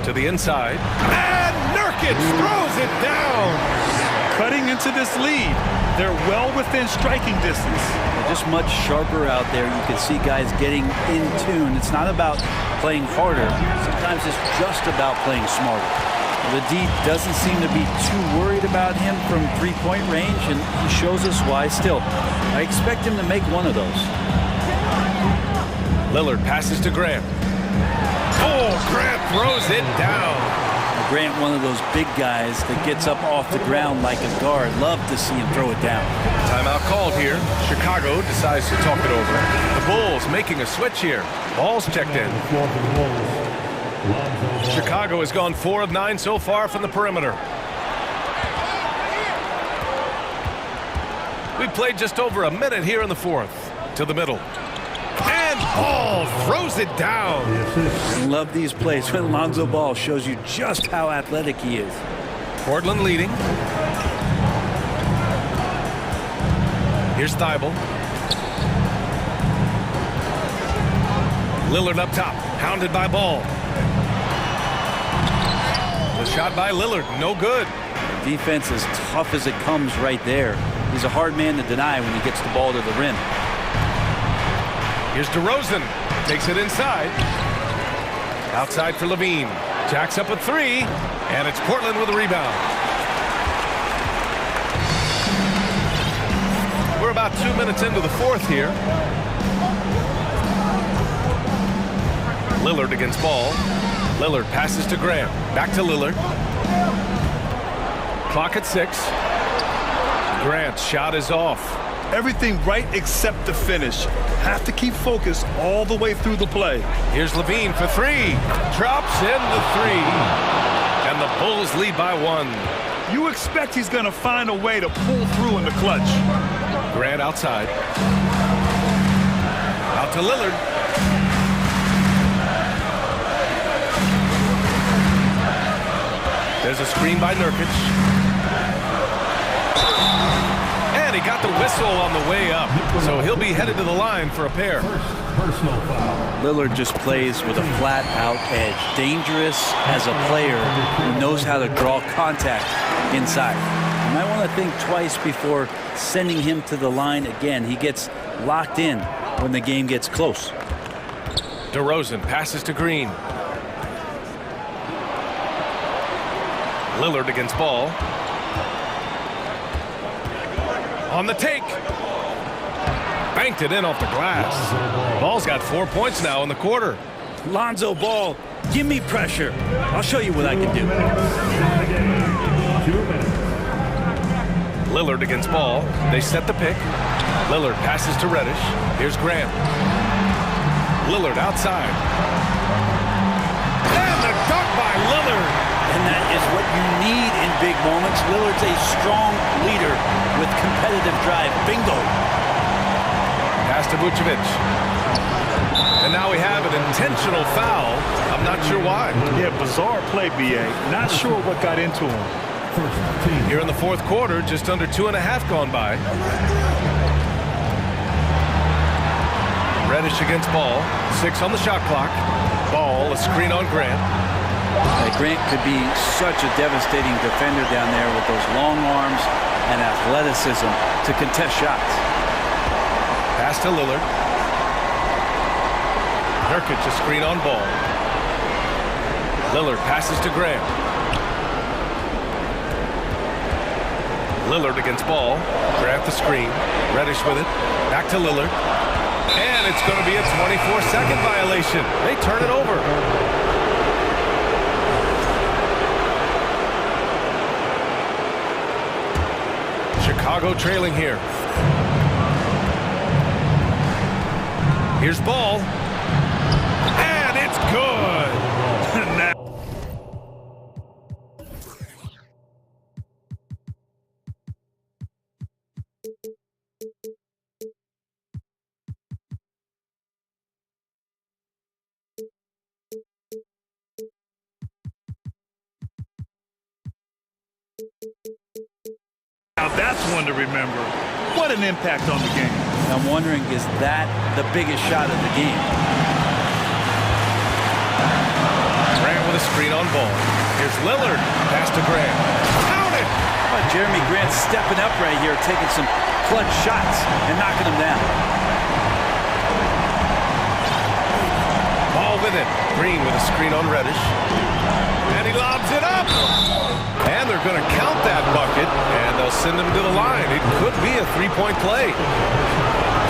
To the inside. And Nurkic throws it down. Cutting into this lead. They're well within striking distance. Just much sharper out there. You can see guys getting in tune. It's not about playing harder. Sometimes it's just about playing smarter. The D doesn't seem to be too worried about him from three-point range, and he shows us why still. I expect him to make one of those. Lillard passes to Grant. Oh, Grant throws it down. Grant, one of those big guys that gets up off the ground like a guard. Love to see him throw it down. Timeout called here. Chicago decides to talk it over. The Bulls making a switch here. Ball's checked in. Chicago has gone 4 of 9 so far from the perimeter. We played just over a minute here in the 4th. To the middle. And Ball throws it down. I love these plays when Lonzo Ball shows you just how athletic he is. Portland leading. Here's Thybulle. Lillard up top, hounded by Ball. The shot by Lillard, no good. Defense as tough as it comes right there. He's a hard man to deny when he gets the ball to the rim. Here's DeRozan, takes it inside. Outside for Levine. Jacks up a 3, and it's Portland with a rebound. We're about 2 minutes into the 4th here. Lillard against Ball. Lillard passes to Graham. Back to Lillard. Clock at 6. Grant's shot is off. Everything right except the finish. Have to keep focused all the way through the play. Here's Levine for 3. Drops in the 3. And the Bulls lead by 1. You expect he's going to find a way to pull through in the clutch. Grant outside. Out to Lillard. There's a screen by Nurkic. And And he got the whistle on the way up. So he'll be headed to the line for a pair. Personal foul. Lillard just plays with a flat-out edge. Dangerous as a player who knows how to draw contact inside. You might want to think twice before sending him to the line again. He gets locked in when the game gets close. DeRozan passes to Green. Lillard against Ball. On the take. Banked it in off the glass. Ball's got 4 points now in the quarter. Lonzo Ball, give me pressure. I'll show you what I can do. 2 minutes. Lillard against Ball. They set the pick. Lillard passes to Reddish. Here's Grant. Lillard outside. And the dunk by Lillard. And that is what you need in big moments. Lillard's a strong leader with competitive drive. Bingo. Pass to Vucevic. And now we have an intentional foul. I'm not sure why. Yeah, bizarre play, B.A. Not sure what got into him. Here in the fourth quarter, just under 2.5 gone by. Reddish against Ball. 6 on the shot clock. Ball, a screen on Grant. Grant could be such a devastating defender down there with those long arms and athleticism to contest shots. Pass to Lillard. Nurkic a screen on Ball. Lillard passes to Grant. Lillard against Ball. Grant the screen. Reddish with it. Back to Lillard. And it's going to be a 24-second violation. They turn it over. Chicago trailing here. Here's Ball. And it's good. Now that's one to remember. What an impact on the game. I'm wondering, is that the biggest shot of the game? Grant with a screen on Ball. Here's Lillard. Pass to Grant. Count it! How about Jeremy Grant stepping up right here, taking some clutch shots and knocking them down. Ball with it. Green with a screen on Reddish. And he lobs it up. And they're going to count that bucket, and they'll send him to the line. It could be a three-point play.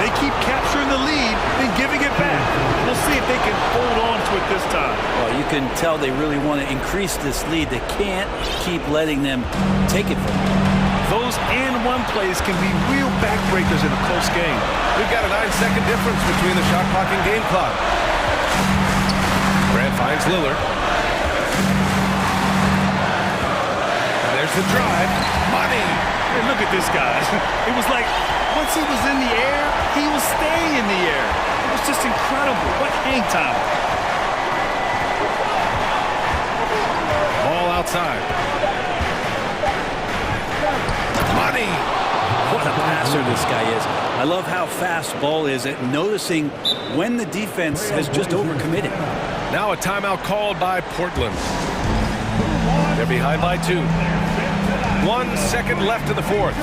They keep capturing the lead and giving it back. We'll see if they can hold on to it this time. Well, you can tell they really want to increase this lead. They can't keep letting them take it from them. Those and-one plays can be real backbreakers in a close game. We've got a 9-second difference between the shot clock and game clock. Grant finds Lillard. There's the drive. Money. Hey, look at this guy. It was like once he was in the air, he was staying in the air. It was just incredible. What hang time. Ball outside. Money. What a passer this guy is. I love how fast Ball is at noticing when the defense has just overcommitted. Now a timeout called by Portland. They're behind by 2. 1 second left in the fourth.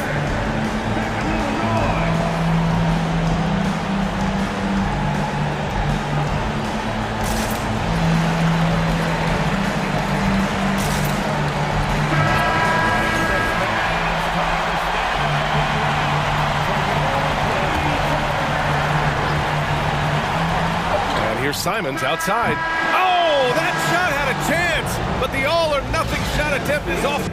And here's Simons outside. Oh, that shot had a chance, but the all-or-nothing shot attempt is off.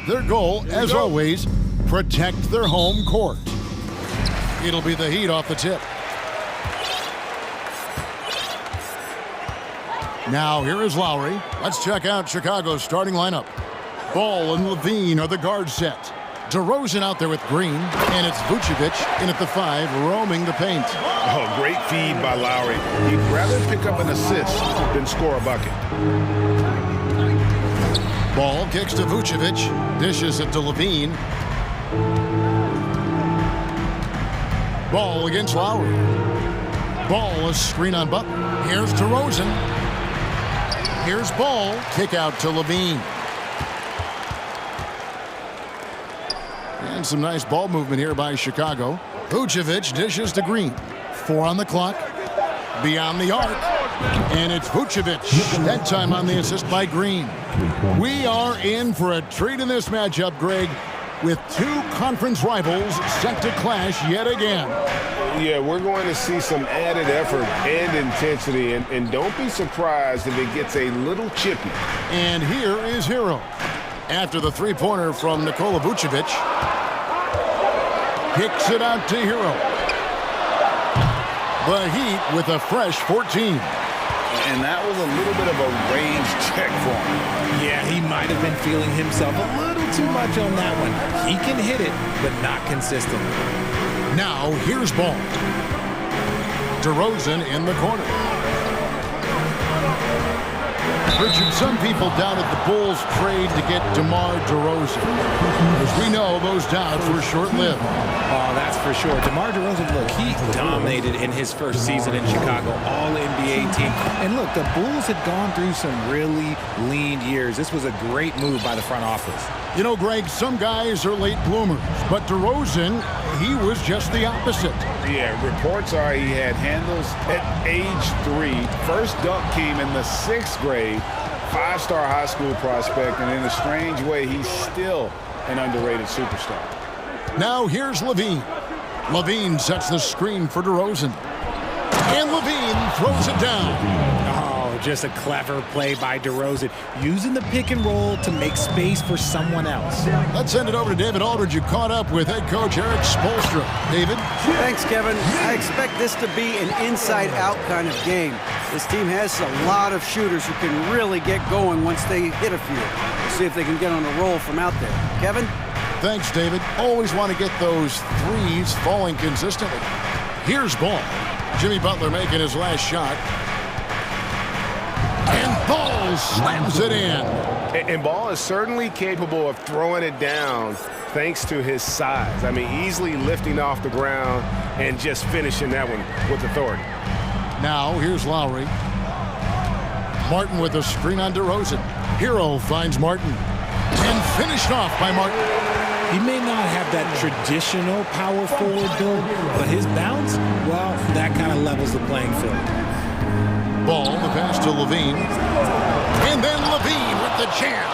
Their goal, as always, protect their home court. It'll be the Heat off the tip. Now here is Lowry. Let's check out Chicago's starting lineup. Ball and Levine are the guard set. DeRozan out there with Green, and it's Vucevic in at the 5, roaming the paint. Oh, great feed by Lowry. He'd rather pick up an assist than score a bucket. Ball kicks to Vucevic, dishes it to Levine. Ball against Lowry. Ball, a screen on Butler. Here's DeRozan. Here's Ball, kick out to Levine. And some nice ball movement here by Chicago. Vucevic dishes to Green. 4 on the clock. Beyond the arc. And it's Vucevic. That time on the assist by Green. We are in for a treat in this matchup, Greg, with two conference rivals set to clash yet again. Yeah, we're going to see some added effort and intensity, and don't be surprised if it gets a little chippy. And here is Hero. After the three-pointer from Nikola Vucevic, kicks it out to Hero. The Heat with a fresh 14. And that was a little bit of a range check for him. Yeah, he might have been feeling himself a little too much on that one. He can hit it, but not consistently. Now, here's Ball. DeRozan in the corner. Richard, some people doubted the Bulls' trade to get DeMar DeRozan. As we know, those doubts were short-lived. Oh, that's for sure. DeMar DeRozan, look, he dominated in his first season in Chicago, all-NBA team. And look, the Bulls had gone through some really lean years. This was a great move by the front office. You know, Greg, some guys are late bloomers, but DeRozan, he was just the opposite. Yeah, reports are he had handles at age 3. First dunk came in the 6th grade. 5-star high school prospect, and in a strange way, he's still an underrated superstar. Now here's Levine. Levine sets the screen for DeRozan. And Levine throws it down. Oh, just a clever play by DeRozan, using the pick and roll to make space for someone else. Let's send it over to David Aldridge, who caught up with head coach Eric Spoelstra. David? Thanks, Kevin. I expect this to be an inside-out kind of game. This team has a lot of shooters who can really get going once they hit a few. We'll see if they can get on a roll from out there. Kevin? Thanks, David. Always want to get those threes falling consistently. Here's Ball. Jimmy Butler making his last shot. And Ball slams it in. And Ball is certainly capable of throwing it down thanks to his size. I mean, easily lifting off the ground and just finishing that one with authority. Now, here's Lowry. Martin with a screen on DeRozan. Hero finds Martin. And finished off by Martin. He may not have that traditional power forward build, but his bounce, well, that kind of levels the playing field. Ball, the pass to Levine. And then Levine with the jam.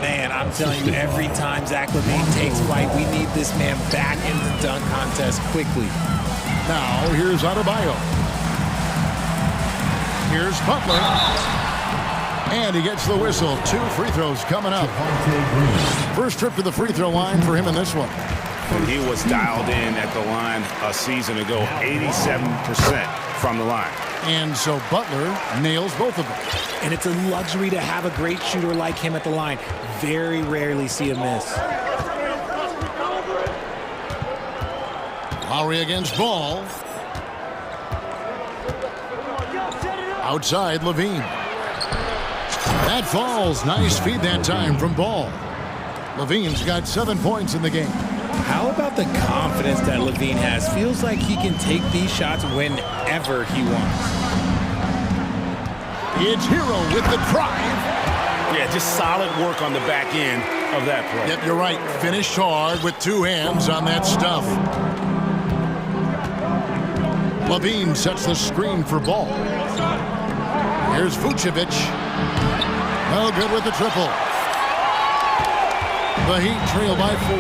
Man, I'm telling you, every time Zach Levine takes flight, we need this man back in the dunk contest quickly. Now, here's Adebayo. Here's Butler. And he gets the whistle. 2 free throws coming up. First trip to the free throw line for him in this one. And he was dialed in at the line a season ago, 87% from the line. And so Butler nails both of them. And it's a luxury to have a great shooter like him at the line. Very rarely see a miss. Lowry against Ball. Outside, Levine. That falls. Nice feed that time from Ball. Levine's got 7 points in the game. How about the confidence that Levine has? Feels like he can take these shots whenever he wants. It's Hero with the drive. Yeah, just solid work on the back end of that play. Yep, you're right. Finished hard with 2 hands on that stuff. Levine sets the screen for Ball. Here's Vucevic. Oh, good with the triple. The Heat trail by 4.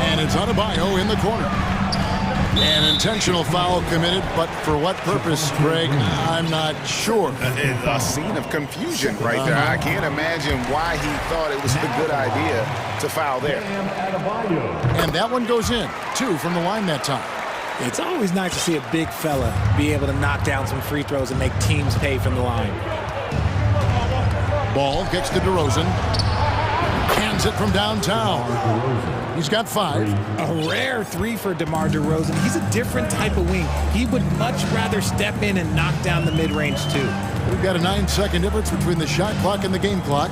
And it's Adebayo in the corner. An intentional foul committed, but for what purpose, Greg? I'm not sure. A scene of confusion right there. I can't imagine why he thought it was a good idea to foul there. And that one goes in. 2 from the line that time. It's always nice to see a big fella be able to knock down some free throws and make teams pay from the line. Ball gets to DeRozan. Hands it from downtown. He's got 5. A rare 3 for DeMar DeRozan. He's a different type of wing. He would much rather step in and knock down the mid-range too. We've got a 9-second difference between the shot clock and the game clock.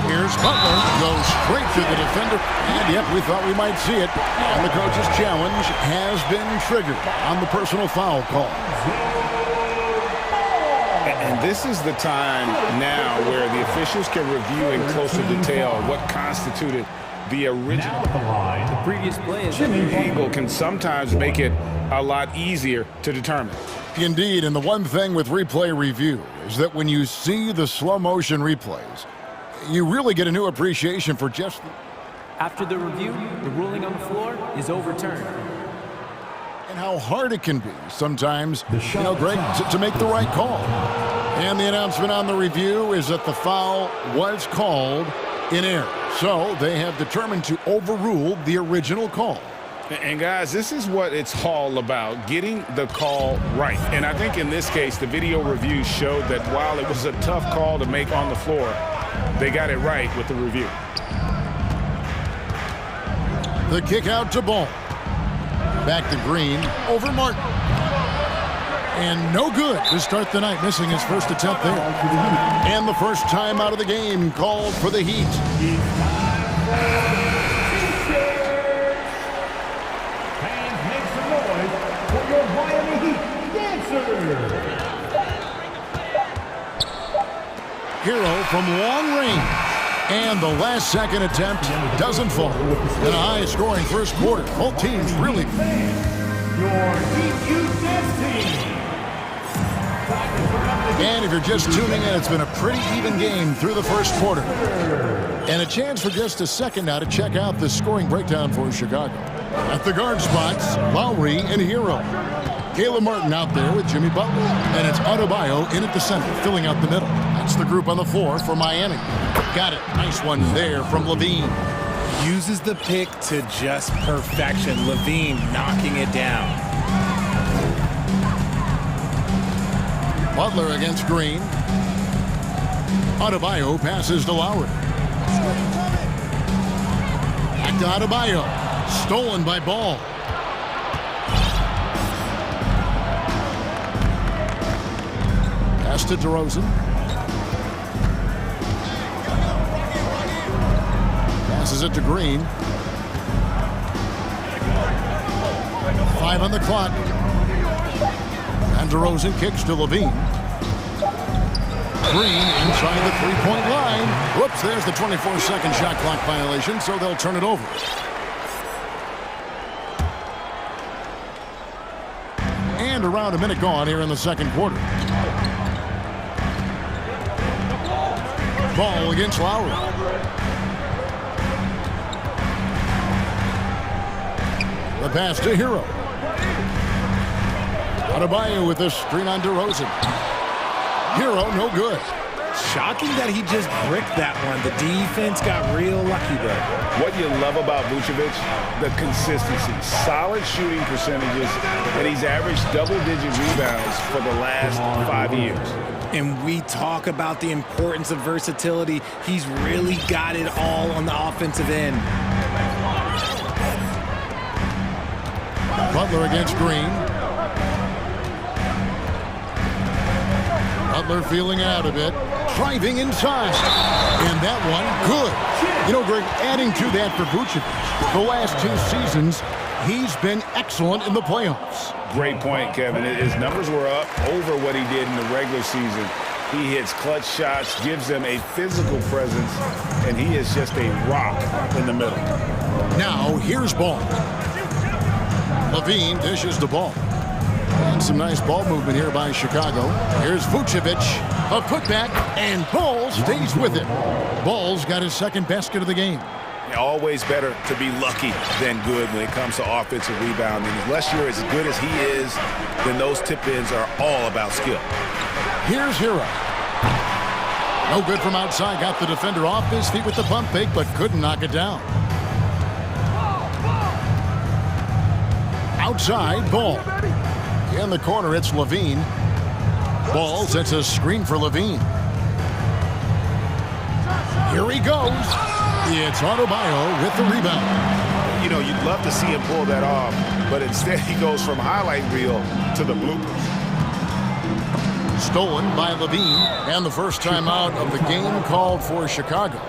Here's Butler, goes straight to the defender, and yep, we thought we might see it. And the coach's challenge has been triggered on the personal foul call. And this is the time now where the officials can review in closer detail what constituted the original. The previous play is Angle can sometimes make it a lot easier to determine. Indeed, and the one thing with replay review is that when you see the slow motion replays, you really get a new appreciation for just... After the review, the ruling on the floor is overturned. And how hard it can be sometimes, Greg, to make the right call. And the announcement on the review is that the foul was called in error. So they have determined to overrule the original call. And guys, this is what it's all about, getting the call right. And I think in this case, the video review showed that while it was a tough call to make on the floor, they got it right with the review. The kick out to Ball. Back to Green, over Martin. And no good to start the night, missing his first attempt there. And the first time out of the game called for the Heat. Fans, make some noise for your Miami Heat dancers. Hero from long range. And the last second attempt doesn't fall. In a high-scoring first quarter, both teams really... Your Heat Youth Dance Team. And if you're just tuning in, it's been a pretty even game through the first quarter. And a chance for just a second now to check out the scoring breakdown for Chicago. At the guard spots, Lowry and Hero. Caleb Martin out there with Jimmy Butler. And it's Adebayo in at the center, filling out the middle. That's the group on the floor for Miami. Got it. Nice one there from Levine. Uses the pick to just perfection. Levine knocking it down. Butler against Green. Adebayo passes to Lowry. Back to Adebayo. Stolen by Ball. Pass to DeRozan. Passes it to Green. 5 on the clock. And DeRozan kicks to Levine. Green inside the three-point line. Whoops, there's the 24-second shot clock violation, so they'll turn it over. And around a minute gone here in the second quarter. Ball against Lowry. The pass to Hero. Adebayo with this screen on DeRozan. Hero, no good. Shocking that he just bricked that one. The defense got real lucky there. What you love about Vucevic, the consistency, solid shooting percentages, and he's averaged double-digit rebounds for the last 5 years. And we talk about the importance of versatility. He's really got it all on the offensive end. Butler against Green. Butler feeling out a bit. Driving inside. And that one, good. Greg, adding to that for Vucevic, the last 2 seasons, he's been excellent in the playoffs. Great point, Kevin. His numbers were up over what he did in the regular season. He hits clutch shots, gives them a physical presence, and he is just a rock in the middle. Now, here's Ball. Levine dishes the ball. And some nice ball movement here by Chicago. Here's Vucevic, a putback, and Ball stays with it. Ball's got his second basket of the game. Always better to be lucky than good when it comes to offensive rebounding. Unless you're as good as he is, then those tip-ins are all about skill. Here's Hero. No good from outside. Got the defender off his feet with the pump fake, but couldn't knock it down. Outside, Ball. In the corner, it's Levine. Ball sets a screen for Levine. Here he goes. It's Adebayo with the rebound. You know, you'd love to see him pull that off, but instead he goes from highlight reel to the bloopers. Stolen by Levine, and the first time out of the game called for Chicago.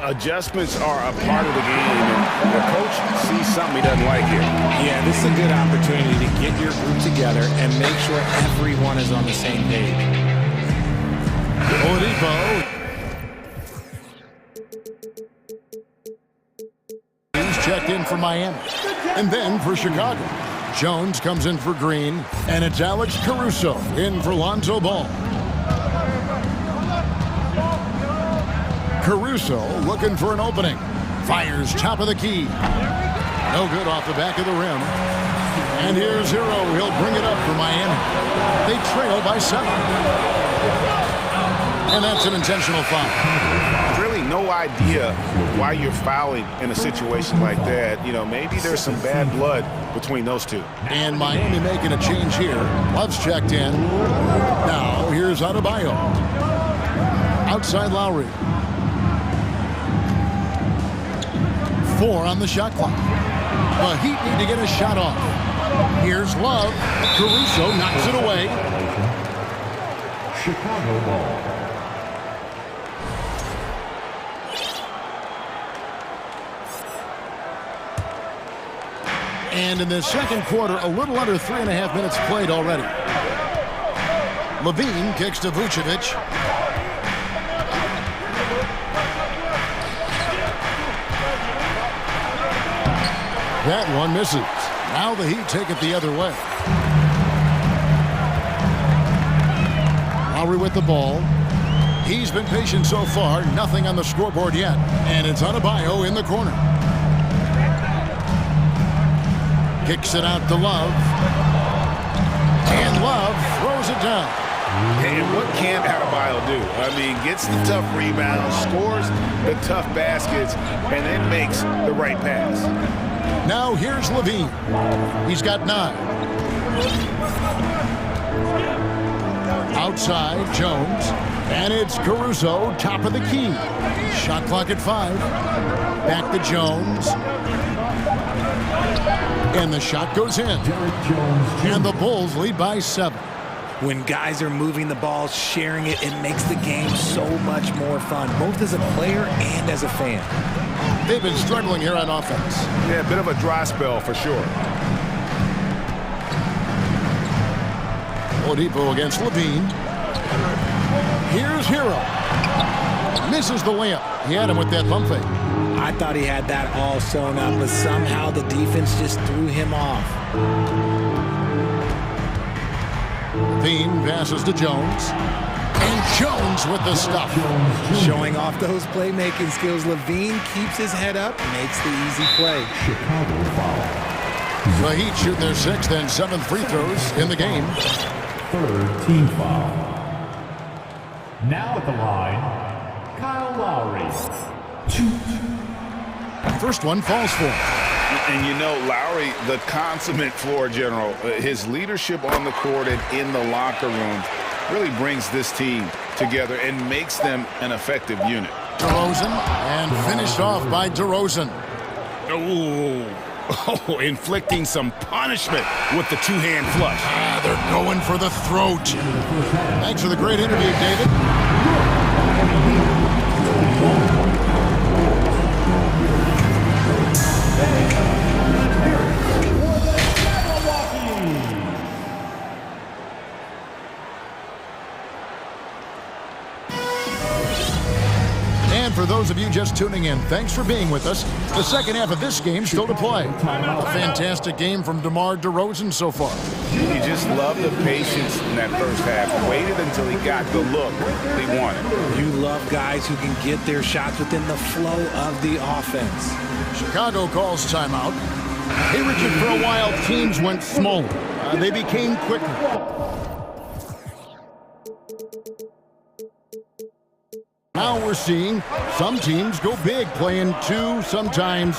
Adjustments are a part of the game, and the coach sees something he doesn't like here. Yeah, this is a good opportunity to get your group together and make sure everyone is on the same page. Oladipo. He's checked in for Miami, and then for Chicago. Jones comes in for Green, and it's Alex Caruso in for Lonzo Ball. Caruso looking for an opening. Fires top of the key. No good off the back of the rim. And here's Hero. He'll bring it up for Miami. They trail by 7. And that's an intentional foul. Really no idea why you're fouling in a situation like that. You know, maybe there's some bad blood between those two. And Miami making a change here. Love's checked in. Now here's Adebayo. Outside Lowry. 4 on the shot clock. The Heat need to get a shot off. Here's Love. Caruso knocks it away. Chicago ball. And in the second quarter, a little under 3.5 minutes played already. Levine kicks to Vucevic. That one misses. Now the Heat take it the other way. Lowry with the ball. He's been patient so far. Nothing on the scoreboard yet. And it's Adebayo in the corner. Kicks it out to Love. And Love throws it down. And what can Adebayo do? I mean, gets the tough rebounds, scores the tough baskets, and then makes the right pass. Now here's Levine. He's got 9. Outside, Jones. And it's Caruso, top of the key. Shot clock at 5. Back to Jones. And the shot goes in. And the Bulls lead by 7. When guys are moving the ball, sharing it, it makes the game so much more fun, both as a player and as a fan. They've been struggling here on offense. Yeah, a bit of a dry spell for sure. Oladipo against Levine. Here's Hero. Misses the layup. He had him with that pump fake. I thought he had that all sewn up, but somehow the defense just threw him off. Levine passes to Jones. And Jones with the stuff. Showing off those playmaking skills, Levine keeps his head up, makes the easy play. Chicago foul. The Heat shoot their 6th and 7th free throws in the game. 3rd team foul. Now at the line, Kyle Lowry. 2. First one falls for him. And you know, Lowry, the consummate floor general, his leadership on the court and in the locker room really brings this team together and makes them an effective unit. DeRozan, and finished off by DeRozan. Oh, inflicting some punishment with the two-hand flush. They're going for the throat. Thanks for the great interview, David. And for those of you just tuning in, thanks for being with us. The second half of this game still to play. A fantastic game from DeMar DeRozan so far. You just love the patience in that first half. Waited until he got the look he wanted. You love guys who can get their shots within the flow of the offense. Chicago calls timeout. Hey, Richard, for a while, teams went smaller. They became quicker. Now we're seeing some teams go big, playing 2, sometimes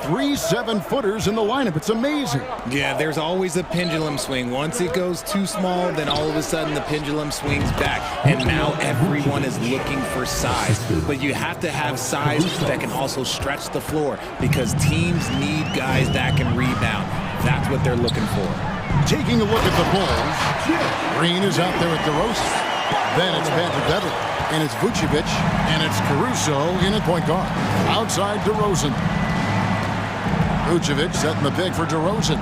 3 7-footers in the lineup. It's amazing. Yeah, there's always a pendulum swing. Once it goes too small, then all of a sudden the pendulum swings back. And now everyone is looking for size. But you have to have size that can also stretch the floor because teams need guys that can rebound. That's what they're looking for. Taking a look at the Bulls, Green is out there with DeRozan. Then it's Patrick Beverley. And it's Vucevic, and it's Caruso in at point guard. Outside DeRozan. Vucevic setting the pick for DeRozan.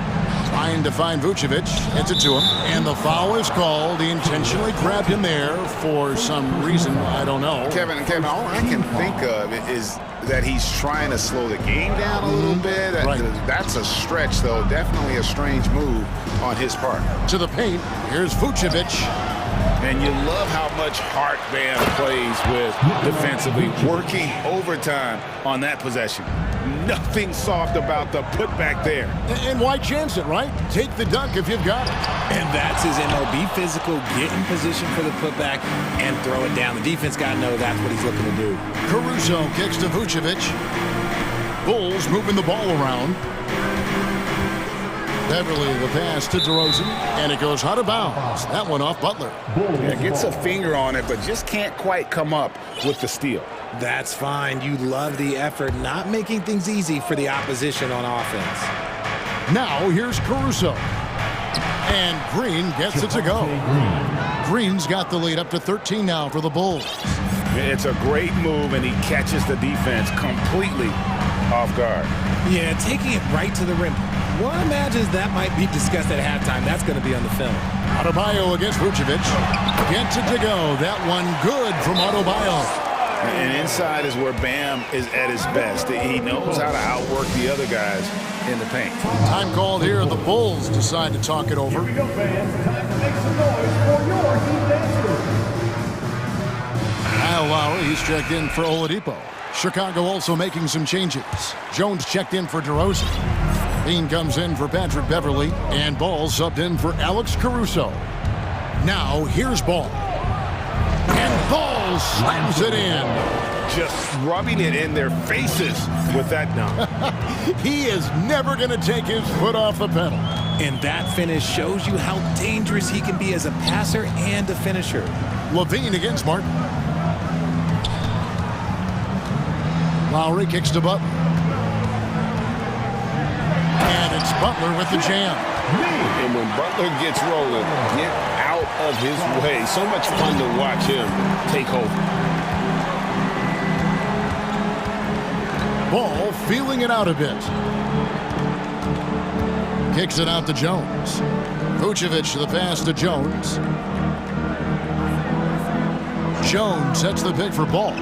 Trying to find Vucevic. Gets it to him. And the foul is called. He intentionally grabbed him there for some reason. I don't know. Kevin, all I can think of is that he's trying to slow the game down a little bit. Right. That's a stretch, though. Definitely a strange move on his part. To the paint. Here's Vucevic. And you love how much heart Bam plays with defensively, working overtime on that possession. Nothing soft about the putback there. And why chance it, right? Take the dunk if you've got it. And that's his MO. Be physical, get in position for the putback, and throw it down. The defense got to know that's what he's looking to do. Caruso kicks to Vucevic. Bulls moving the ball around. Beverley, the pass to DeRozan, and it goes out of bounds. That one off Butler. Yeah, gets a finger on it, but just can't quite come up with the steal. That's fine. You love the effort, not making things easy for the opposition on offense. Now here's Caruso. And Green gets it to go. Green's got the lead up to 13 now for the Bulls. It's a great move, and he catches the defense completely off guard. Yeah, taking it right to the rim. One imagines that might be discussed at halftime. That's going to be on the film. Adebayo against Vucevic. Gets it to go. That one good from Adebayo. And inside is where Bam is at his best. He knows how to outwork the other guys in the paint. Time called here. The Bulls decide to talk it over. Here we go, fans. Time to make some noise for your team dancers. Kyle Lowry, he's checked in for Oladipo. Chicago also making some changes. Jones checked in for DeRozan. Bean comes in for Patrick Beverley, and Ball subbed in for Alex Caruso. Now here's Ball. And Ball slams it in. Just rubbing it in their faces with that dunk. He is never going to take his foot off the pedal. And that finish shows you how dangerous he can be as a passer and a finisher. Levine against Martin. Lowry kicks to Butler. And it's Butler with the jam. And when Butler gets rolling, get out of his way. So much fun to watch him take over. Ball feeling it out a bit. Kicks it out to Jones. Vucevic the pass to Jones. Jones sets the pick for Ball.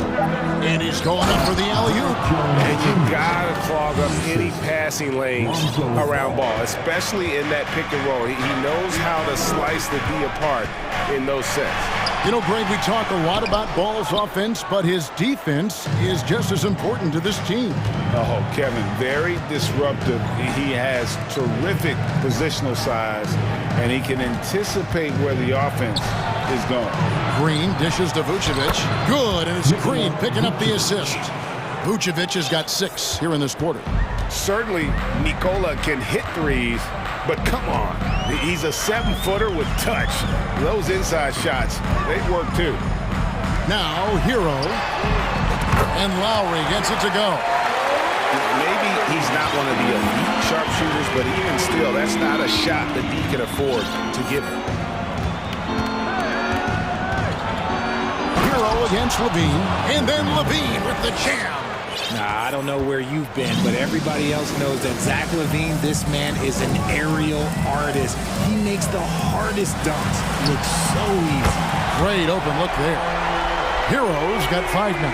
And he's going up for the alley-oop. And you gotta clog up any passing lanes around Ball, especially in that pick and roll. He knows how to slice the D apart in those sets. You know, Greg, we talk a lot about Ball's offense, but his defense is just as important to this team. Oh, Kevin, very disruptive. He has terrific positional size, and he can anticipate where the offense is going. Green dishes to Vucevic. Good, and it's Green picking up the assist. Vucevic has got 6 here in this quarter. Certainly, Nikola can hit threes, but come on. He's a 7-footer with touch. Those inside shots, they work too. Now, Hero. And Lowry gets it to go. Maybe he's not one of the elite sharpshooters, but even still, that's not a shot that he can afford to give him. Hero against Levine. And then Levine with the jam. Nah, I don't know where you've been, but everybody else knows that Zach LaVine, this man is an aerial artist. He makes the hardest dunks look so easy. Great open look there. Hero's got 5 now.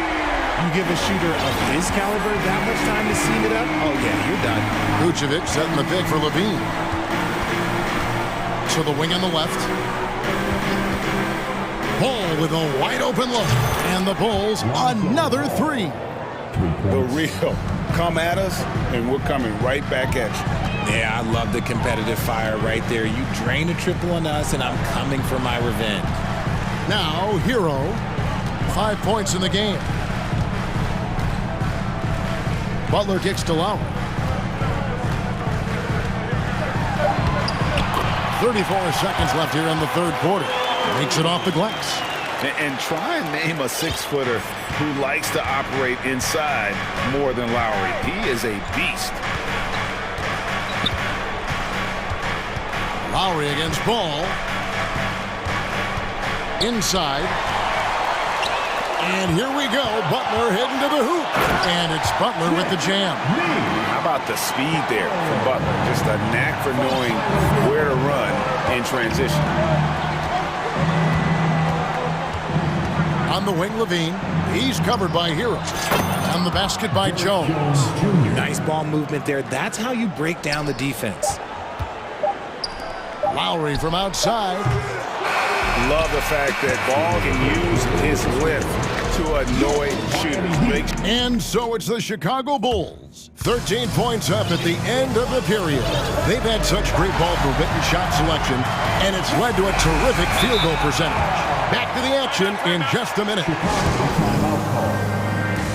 You give a shooter of his caliber that much time to seam it up, oh yeah, you're done. Vucevic setting the pick for Levine. To the wing on the left. Ball with a wide open look. And the Bulls, another three. The real. Come at us, and we're coming right back at you. Yeah, I love the competitive fire right there. You drain a triple on us, and I'm coming for my revenge. Now, Hero. 5 points in the game. Butler kicks to Lowry. 34 seconds left here in the third quarter. Makes it off the glass. And try and name a 6-footer who likes to operate inside more than Lowry. He is a beast. Lowry against Ball. Inside. And here we go. Butler heading to the hoop. And it's Butler with the jam. How about the speed there from Butler? Just a knack for knowing where to run in transition. On the wing, Levine. He's covered by Hero. And the basket by Jones. Nice ball movement there. That's how you break down the defense. Lowry from outside. Love the fact that Ball can use his length to annoy shooters. And so it's the Chicago Bulls. 13 points up at the end of the period. They've had such great ball movement and shot selection, and it's led to a terrific field goal percentage. Back to the action in just a minute.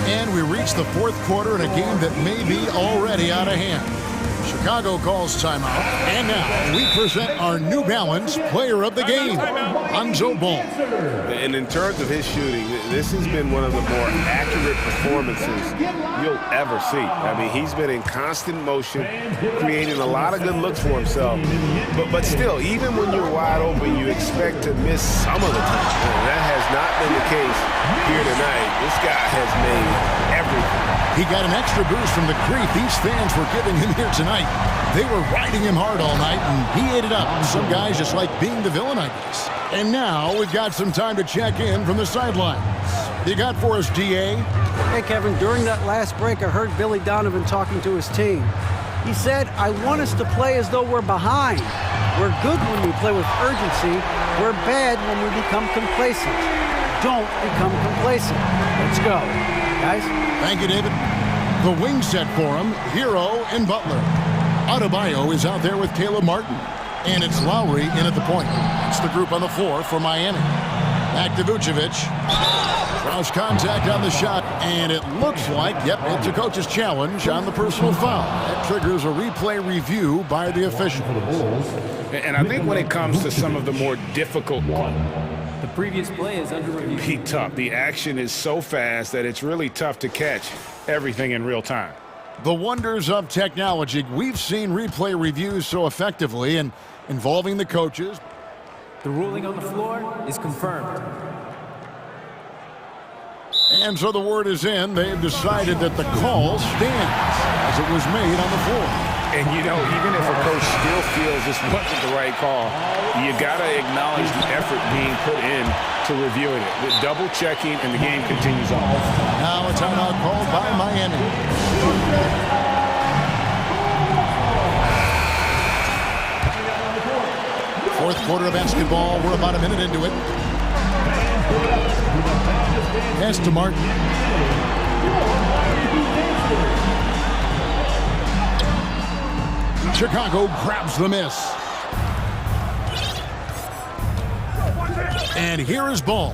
And we reach the fourth quarter in a game that may be already out of hand. Chicago calls timeout. And now we present our New Balance Player of the Game, Lonzo Ball. And in terms of his shooting, this has been one of the more accurate performances you'll ever see. I mean, he's been in constant motion, creating a lot of good looks for himself. But still, even when you're wide open, you expect to miss some of the time. And that has not been the case here tonight. This guy has made everything. He got an extra boost from the grief these fans were giving him here tonight. They were riding him hard all night, and he ate it up. Some guys just like being the villain, I guess. And now we've got some time to check in from the sidelines. You got for us, DA? Hey, Kevin, during that last break, I heard Billy Donovan talking to his team. He said, I want us to play as though we're behind. We're good when we play with urgency. We're bad when we become complacent. Don't become complacent. Let's go, guys. Thank you, David. The wing set for him, Hero and Butler. Adebayo is out there with Caleb Martin. And it's Lowry in at the point. It's the group on the floor for Miami. Back to Vucevic. Cross contact on the shot, and it looks like, yep, it's a coach's challenge on the personal foul. That triggers a replay review by the officials. And I think when it comes to some of the more difficult the previous play is under review. Be tough. The action is so fast that it's really tough to catch everything in real time. The wonders of technology. We've seen replay reviews so effectively and involving the coaches. The ruling on the floor is confirmed. And so the word is in. They've decided that the call stands as it was made on the floor. And, you know, even if a coach still feels this wasn't the right call, you got to acknowledge the effort being put in to reviewing it. The double checking, and the game continues on. Now a timeout called by Miami. Fourth quarter of basketball. We're about a minute into it. Pass to Martin. Chicago grabs the miss. And here is Ball.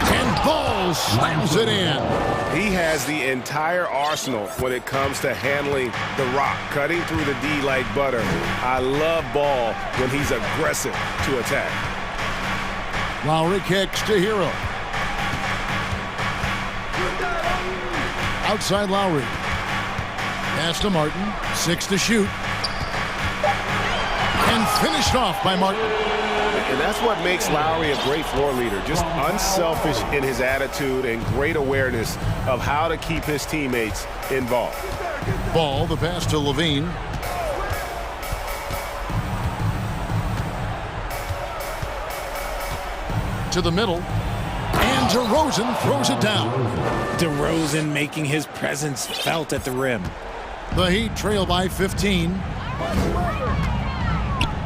And Ball slams it in. He has the entire arsenal when it comes to handling the rock, cutting through the D like butter. I love Ball when he's aggressive to attack. Lowry kicks to Hero. Outside Lowry. Pass to Martin. 6 to shoot. And finished off by Martin. And that's what makes Lowry a great floor leader. Just unselfish in his attitude and great awareness of how to keep his teammates involved. Ball, the pass to Levine. to the middle. And DeRozan throws it down. DeRozan making his presence felt at the rim. The Heat trail by 15.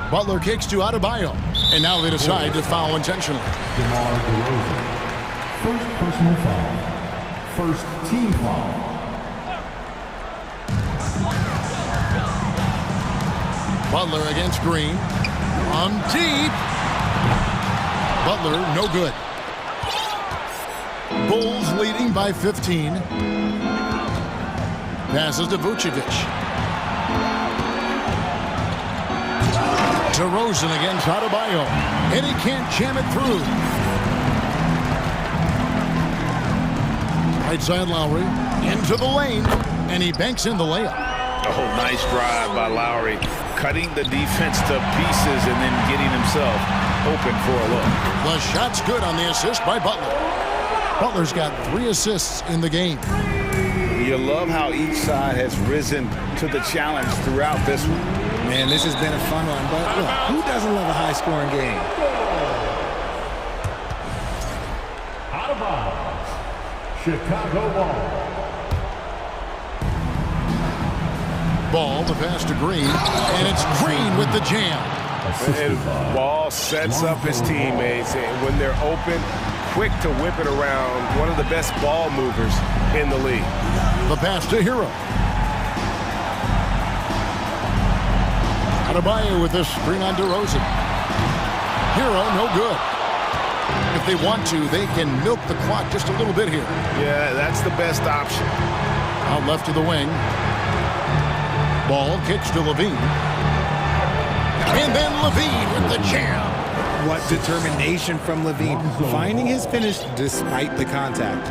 Butler kicks to Adebayo. And now they decide to foul intentionally. First personal foul. First team foul. Butler against Green. On deep. Butler, no good. Bulls leading by 15. Passes to Vucevic. DeRozan against Adebayo. And he can't jam it through. Right side Lowry. Into the lane. And he banks in the layup. Oh, nice drive by Lowry. Cutting the defense to pieces and then getting himself open for a look. The shot's good on the assist by Butler. Butler's got 3 assists in the game. You love how each side has risen to the challenge throughout this one. Man, this has been a fun one, but look, who doesn't love a high-scoring game? Out of bounds. Chicago ball. Ball, the pass to Green, and it's Green with the jam. And Ball sets up his teammates, and when they're open, quick to whip it around. One of the best ball movers in the league. The pass to Hero. Adebayo with this screen on DeRozan. Hero, no good. If they want to, they can milk the clock just a little bit here. Yeah, that's the best option. Out left to the wing. Ball kicks to Levine. And then Levine with the jam. What determination from Levine, finding his finish despite the contact.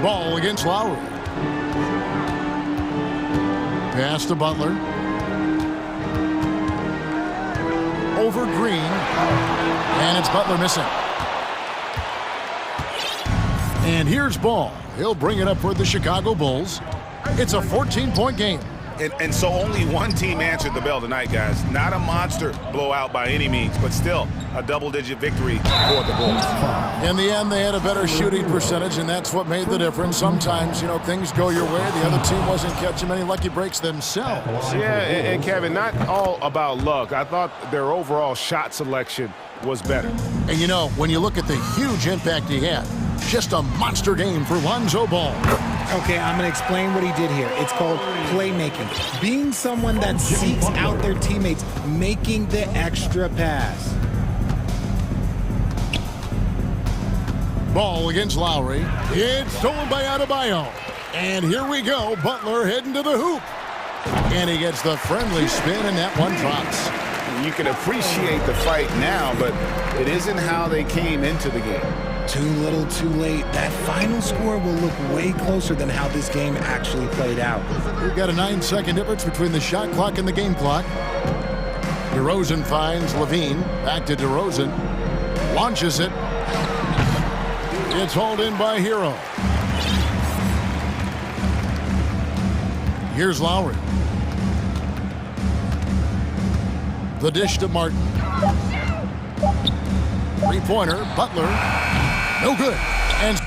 Ball against Lowry. Pass to Butler. Over Green. And it's Butler missing. And here's Ball. He'll bring it up for the Chicago Bulls. It's a 14-point game. And so only one team answered the bell tonight, guys. Not a monster blowout by any means, but still a double-digit victory for the Bulls. In the end, they had a better shooting percentage, and that's what made the difference. Sometimes, you know, things go your way. The other team wasn't catching many lucky breaks themselves. Yeah, and Kevin, not all about luck. I thought their overall shot selection was better. And, you know, when you look at the huge impact he had, just a monster game for Lonzo Ball. Okay, I'm going to explain what he did here. It's called playmaking. Being someone that seeks out their teammates, making the extra pass. Ball against Lowry. It's stolen by Adebayo. And here we go. Butler heading to the hoop. And he gets the friendly spin, and that one drops. You can appreciate the fight now, but it isn't how they came into the game. Too little, too late. That final score will look way closer than how this game actually played out. We've got a 9-second difference between the shot clock and the game clock. DeRozan finds Levine. Back to DeRozan. Launches it. It's hauled in by Hero. Here's Lowry. The dish to Martin. Three-pointer, Butler. No good. And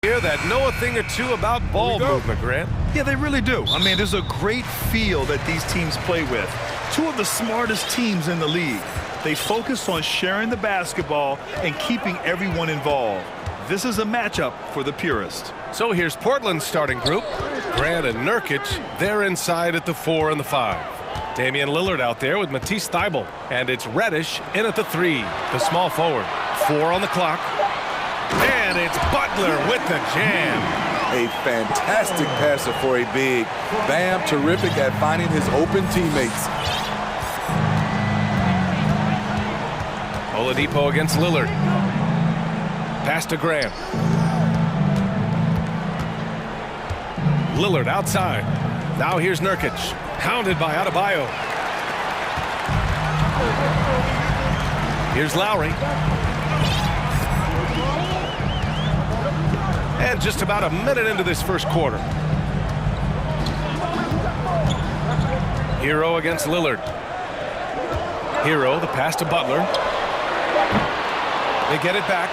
here that know a thing or two about ball movement, Grant. Yeah, they really do. I mean, there's a great feel that these teams play with. Two of the smartest teams in the league. They focus on sharing the basketball and keeping everyone involved. This is a matchup for the purist. So here's Portland's starting group. Grant and Nurkic, they're inside at the 4 and the 5. Damian Lillard out there with Matisse Thybulle. And it's Reddish in at the 3, the small forward. 4 on the clock. And it's Butler with the jam. A fantastic passer for a big. Bam, terrific at finding his open teammates. Oladipo against Lillard. Pass to Graham. Lillard outside. Now here's Nurkic. Hounded by Adebayo. Here's Lowry. And just about a minute into this first quarter. Hero against Lillard. Hero, the pass to Butler. They get it back.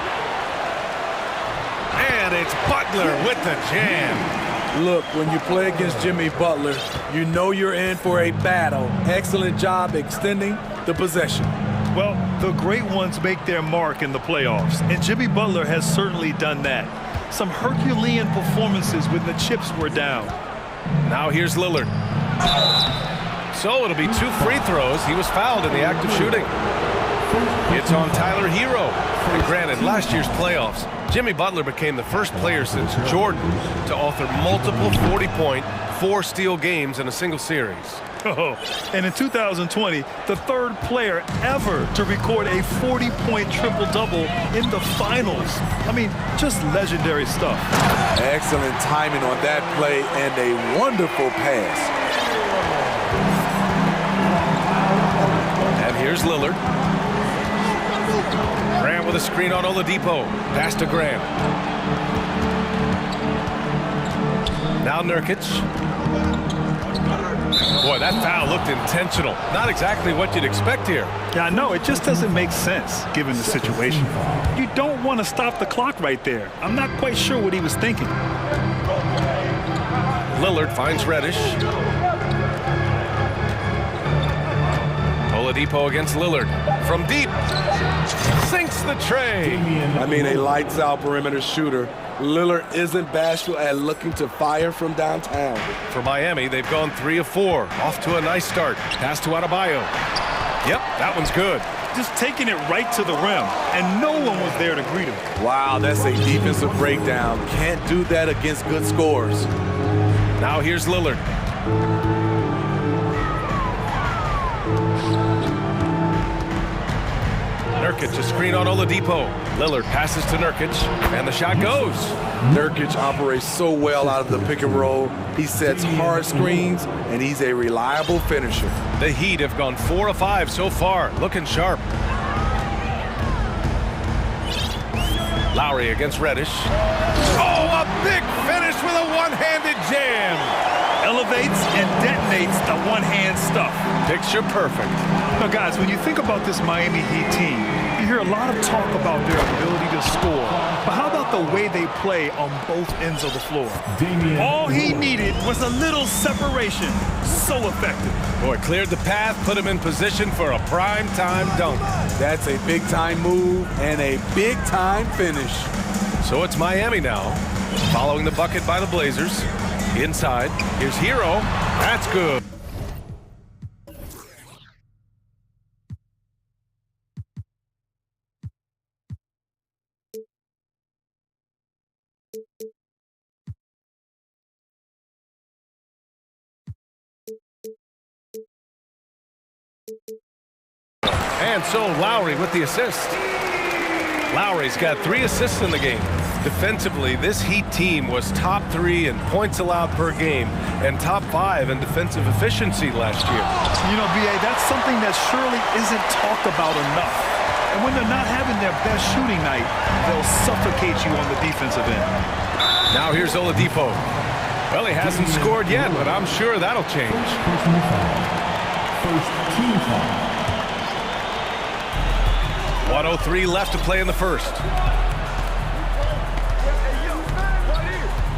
And it's Butler with the jam. Look, when you play against Jimmy Butler, you know you're in for a battle. Excellent job extending the possession. Well, the great ones make their mark in the playoffs, and Jimmy Butler has certainly done that. Some Herculean performances when the chips were down. Now here's Lillard. So it'll be 2 free throws. He was fouled in the act of shooting. It's on Tyler Hero. And granted, last year's playoffs, Jimmy Butler became the first player since Jordan to author multiple 40-point, 4-steal games in a single series. Oh, and in 2020, the third player ever to record a 40-point triple-double in the finals. I mean, just legendary stuff. Excellent timing on that play and a wonderful pass. And here's Lillard. Graham with a screen on Oladipo. Pass to Graham. Now Nurkic. Boy, that foul looked intentional. Not exactly what you'd expect here. Yeah, I know. It just doesn't make sense, given the situation. You don't want to stop the clock right there. I'm not quite sure what he was thinking. Lillard finds Reddish. Oladipo against Lillard. From deep. Sinks the tray. I mean, a lights-out perimeter shooter. Lillard isn't bashful at looking to fire from downtown. For Miami, they've gone 3 of 4. Off to a nice start. Pass to Adebayo. Yep, that one's good. Just taking it right to the rim, and no one was there to greet him. Wow, that's a defensive breakdown. Can't do that against good scores. Now here's Lillard. Nurkic, a screen on Oladipo. Lillard passes to Nurkic, and the shot goes. Nurkic operates so well out of the pick and roll. He sets hard screens, and he's a reliable finisher. The Heat have gone 4 of 5 so far, looking sharp. Lowry against Reddish. Oh, a big finish with a one-handed jam. Elevates and detonates the one-hand stuff. Picture perfect. Now, guys, when you think about this Miami Heat team, you hear a lot of talk about their ability to score. But how about the way they play on both ends of the floor? All he needed was a little separation. So effective. Boy, cleared the path, put him in position for a prime-time dunk. That's a big-time move and a big-time finish. So it's Miami now, following the bucket by the Blazers. Inside, here's Hero. That's good. And so Lowry with the assist. Lowry's got 3 assists in the game. Defensively, this Heat team was top 3 in points allowed per game and top 5 in defensive efficiency last year. You know, B.A., that's something that surely isn't talked about enough. And when they're not having their best shooting night, they'll suffocate you on the defensive end. Now here's Oladipo. Well, he hasn't scored yet, but I'm sure that'll change. First team foul. 1:03 left to play in the first.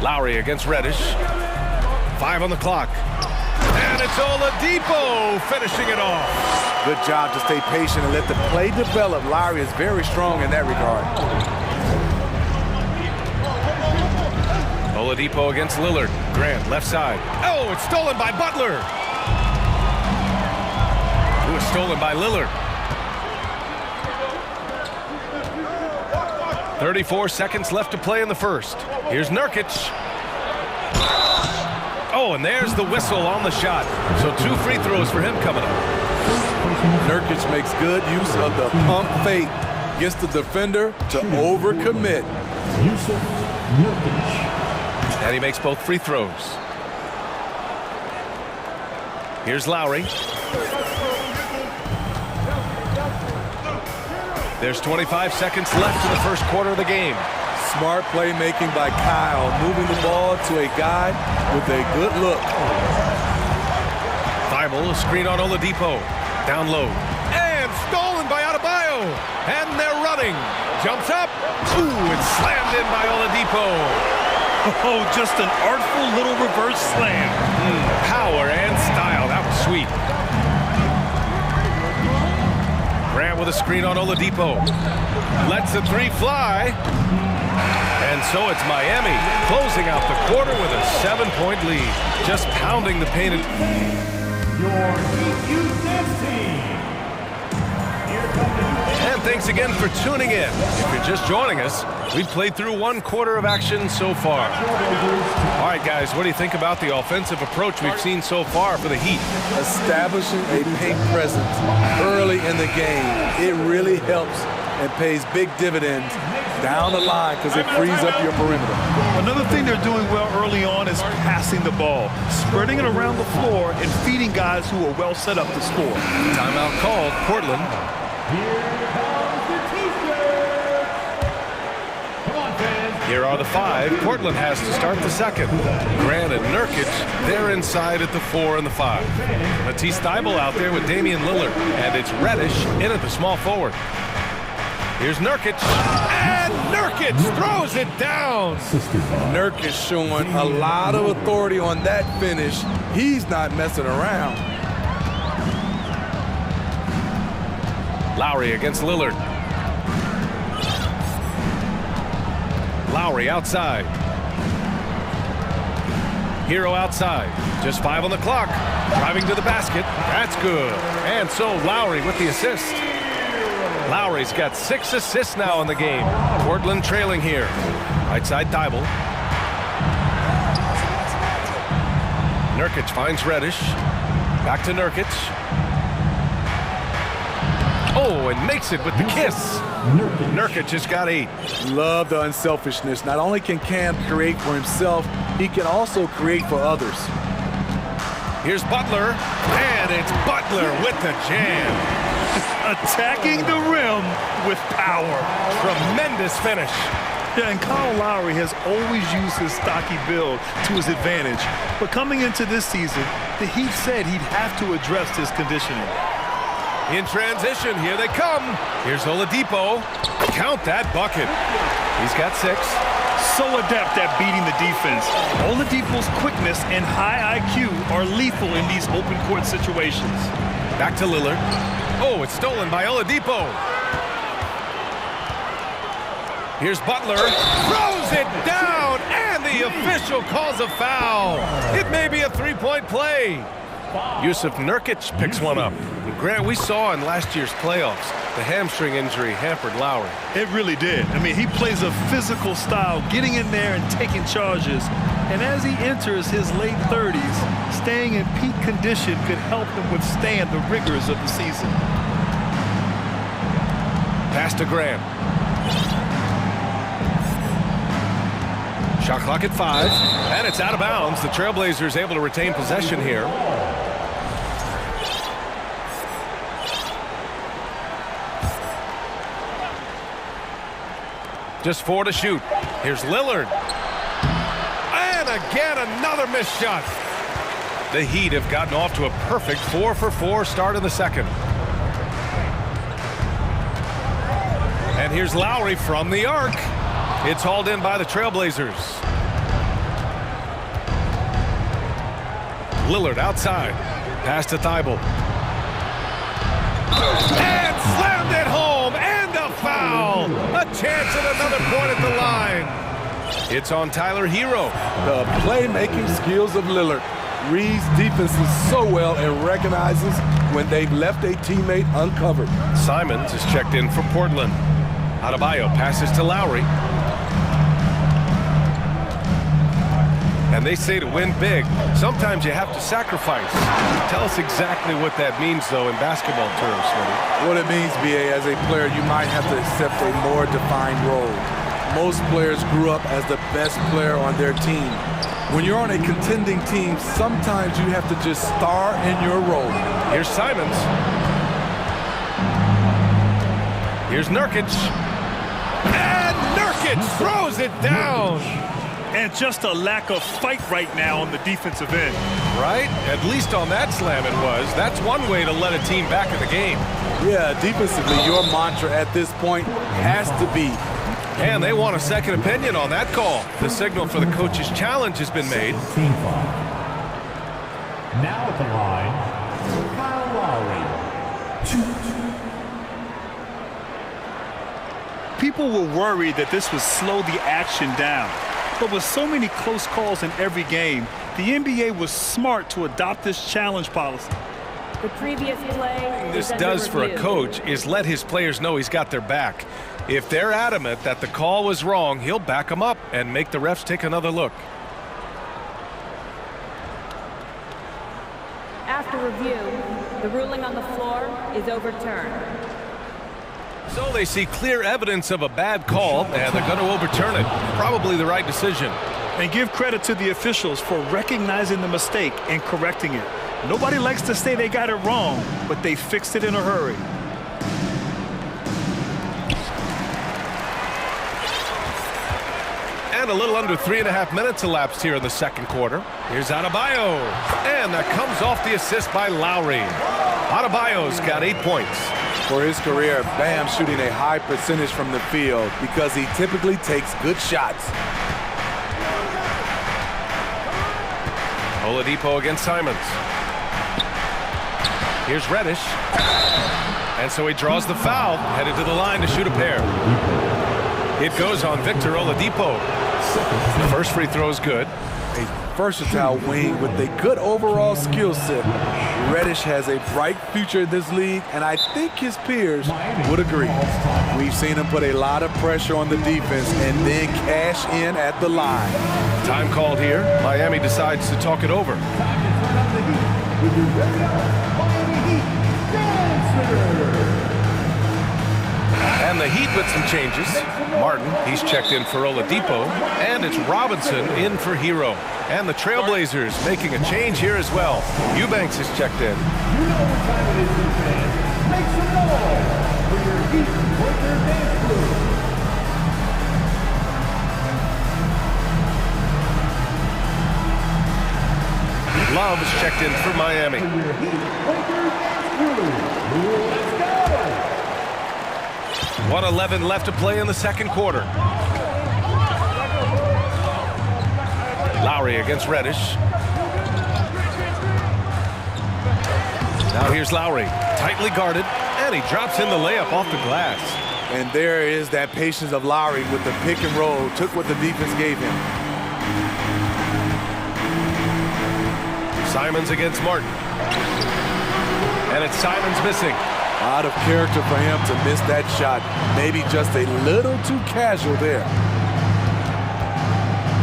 Lowry against Reddish. 5 on the clock. And it's Oladipo finishing it off. Good job to stay patient and let the play develop. Lowry is very strong in that regard. Oladipo against Lillard. Grant, left side. Oh, it's stolen by Butler. It was stolen by Lillard. 34 seconds left to play in the first. Here's Nurkic. Oh, and there's the whistle on the shot. So 2 free throws for him coming up. Nurkic makes good use of the pump fake. Gets the defender to overcommit. And he makes both free throws. Here's Lowry. There's 25 seconds left in the first quarter of the game. Smart playmaking by Kyle, moving the ball to a guy with a good look. Thibault, a screen on Oladipo. Down low. And stolen by Adebayo. And they're running. Jumps up. Ooh, it's slammed in by Oladipo. Oh, just an artful little reverse slam. Power and style. That was sweet. Grant with a screen on Oladipo. Lets the 3 fly. And so it's Miami closing out the quarter with a 7-point lead. Just pounding the paint. And thanks again for tuning in. If you're just joining us, we've played through 1 quarter of action so far. All right, guys, what do you think about the offensive approach we've seen so far for the Heat? Establishing a paint presence early in the game. It really helps and pays big dividends down the line because it frees up your perimeter. Another thing they're doing well early on is passing the ball, spreading it around the floor and feeding guys who are well set up to score. Timeout called, Portland. Here are the 5. Portland has to start the second. Grant and Nurkic, they're inside at the 4 and the 5. Matisse Thybulle out there with Damian Lillard. And it's Reddish in at the small forward. Here's Nurkic. And Nurkic throws it down. Nurkic showing a lot of authority on that finish. He's not messing around. Lowry against Lillard. Lowry outside. Hero outside. Just 5 on the clock. Driving to the basket. That's good. And so Lowry with the assist. Lowry's got 6 assists now in the game. Portland trailing here. Right side Thybulle. Nurkic finds Reddish. Back to Nurkic. Oh, and makes it with the kiss. Nurkic has got 8. Love the unselfishness. Not only can Cam create for himself, he can also create for others. Here's Butler, and it's Butler with the jam. Attacking the rim with power. Tremendous finish. Yeah, and Kyle Lowry has always used his stocky build to his advantage. But coming into this season, the Heat said he'd have to address his conditioning. In transition, here they come. Here's Oladipo. Count that bucket. He's got 6. So adept at beating the defense. Oladipo's quickness and high IQ are lethal in these open court situations. Back to Lillard. Oh, it's stolen by Oladipo. Here's Butler. Throws it down, and the official calls a foul. It may be a 3-point play. Yusuf Nurkic picks one up. Grant, we saw in last year's playoffs, the hamstring injury hampered Lowry. It really did. I mean, he plays a physical style, getting in there and taking charges. And as he enters his late 30s, staying in peak condition could help him withstand the rigors of the season. Pass to Grant. Shot clock at 5, and it's out of bounds. The Trailblazers able to retain possession here. Just 4 to shoot. Here's Lillard. And again, another missed shot. The Heat have gotten off to a perfect 4-for-4 start in the second. And here's Lowry from the arc. It's hauled in by the Trailblazers. Lillard outside. Pass to Thibault. And slammed it home, and a foul. A chance at another point at the line. It's on Tyler Hero. The playmaking skills of Lillard reads defenses so well and recognizes when they've left a teammate uncovered. Simons is checked in for Portland. Adebayo passes to Lowry. And they say to win big, sometimes you have to sacrifice. Tell us exactly what that means, though, in basketball terms, Smitty. What it means, BA, as a player, you might have to accept a more defined role. Most players grew up as the best player on their team. When you're on a contending team, sometimes you have to just star in your role. Here's Simons. Here's Nurkic. And Nurkic throws it down. And just a lack of fight right now on the defensive end. Right? At least on that slam it was. That's one way to let a team back in the game. Yeah, defensively, your mantra at this point has to be. And they want a second opinion on that call. The signal for the coach's challenge has been made. Team foul. Now at the line, Kyle Lowry. People were worried that this would slow the action down. But with so many close calls in every game, the NBA was smart to adopt this challenge policy. The previous play. This does for a coach is let his players know he's got their back. If they're adamant that the call was wrong, he'll back them up and make the refs take another look. After review, the ruling on the floor is overturned. So they see clear evidence of a bad call, and they're going to overturn it. Probably the right decision. And give credit to the officials for recognizing the mistake and correcting it. Nobody likes to say they got it wrong, but they fixed it in a hurry. And a little under 3.5 minutes elapsed here in the second quarter. Here's Adebayo. And that comes off the assist by Lowry. Adebayo's got 8 points. For his career, Bam shooting a high percentage from the field because he typically takes good shots. Oladipo against Simons. Here's Reddish. And so he draws the foul, headed to the line to shoot a pair. It goes on Victor Oladipo. The first free throw is good. A versatile wing with a good overall skill set. Reddish has a bright future in this league, and I think his peers would agree. We've seen him put a lot of pressure on the defense and then cash in at the line. Time called here. Miami decides to talk it over. And the Heat with some changes. Martin, he's checked in for Oladipo. And it's Robinson in for Hero. And the Trailblazers making a change here as well. Eubanks is checked in. You know what time it is, fans. Make some noise for your Heat Breaker dance crew. Love is checked in for Miami. Let's go! 1:11 left to play in the second quarter. Lowry against Reddish. Now here's Lowry, tightly guarded, and he drops in the layup off the glass. And there is that patience of Lowry with the pick and roll, took what the defense gave him. Simons against Martin. And it's Simons missing. Out of character for him to miss that shot. Maybe just a little too casual there.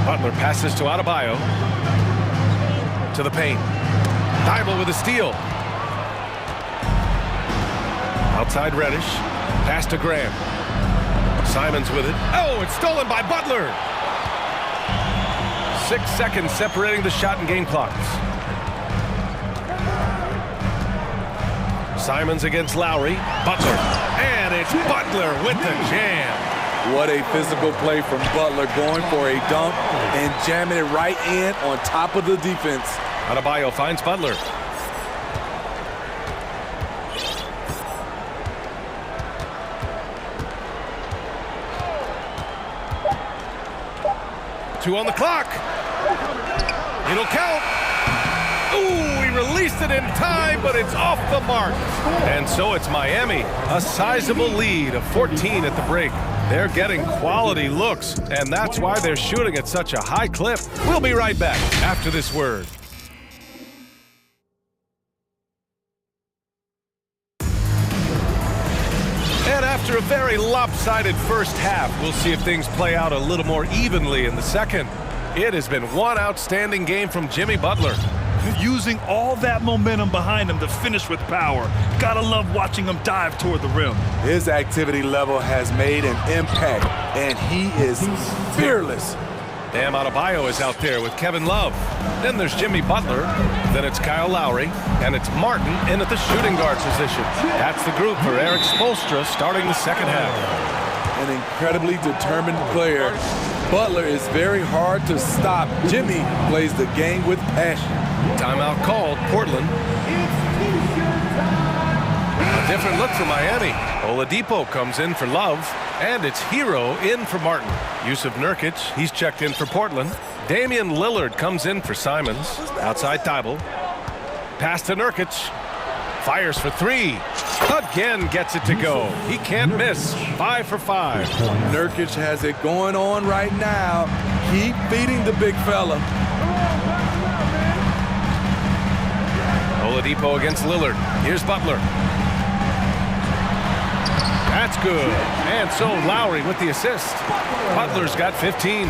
Butler passes to Adebayo. To the paint. Thibault with a steal. Outside Reddish. Pass to Graham. Simons with it. Oh, it's stolen by Butler. 6 seconds separating the shot and game clocks. Simons against Lowry. Butler. And it's Butler with the jam. What a physical play from Butler, going for a dunk and jamming it right in on top of the defense. Adebayo finds Butler. Two on the clock. It'll count. Ooh, released it in time, but it's off the mark. And so it's Miami, a sizable lead of 14 at the break. They're getting quality looks, and that's why they're shooting at such a high clip. We'll be right back after this word. And after a very lopsided first half, we'll see if things play out a little more evenly in the second. It has been one outstanding game from Jimmy Butler. Using all that momentum behind him to finish with power. Gotta love watching him dive toward the rim. His activity level has made an impact, and he is fearless. Bam Adebayo is out there with Kevin Love. Then there's Jimmy Butler. Then it's Kyle Lowry. And it's Martin in at the shooting guard position. That's the group for Eric Spoelstra starting the second half. An incredibly determined player. Butler is very hard to stop. Jimmy plays the game with passion. Timeout called, Portland. A different look for Miami. Oladipo comes in for Love, and it's Hero in for Martin. Yusuf Nurkic, he's checked in for Portland. Damian Lillard comes in for Simons. Outside Thibault. Pass to Nurkic. Fires for three. Again gets it to go. He can't miss. 5 for 5. Nurkic has it going on right now. Keep feeding the big fella. Oladipo against Lillard. Here's Butler. That's good. And so Lowry with the assist. Butler's got 15.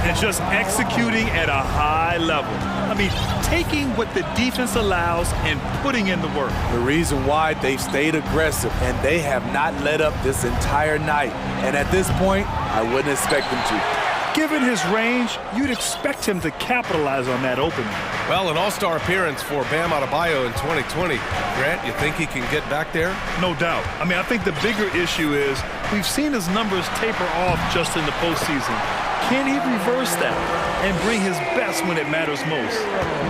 And just executing at a high level. I mean, taking what the defense allows and putting in the work. The reason why they've stayed aggressive and they have not let up this entire night. And at this point, I wouldn't expect them to. Given his range, you'd expect him to capitalize on that opening. Well, an all-star appearance for Bam Adebayo in 2020. Grant, you think he can get back there? No doubt. I mean, I think the bigger issue is we've seen his numbers taper off just in the postseason. Can he reverse that and bring his best when it matters most?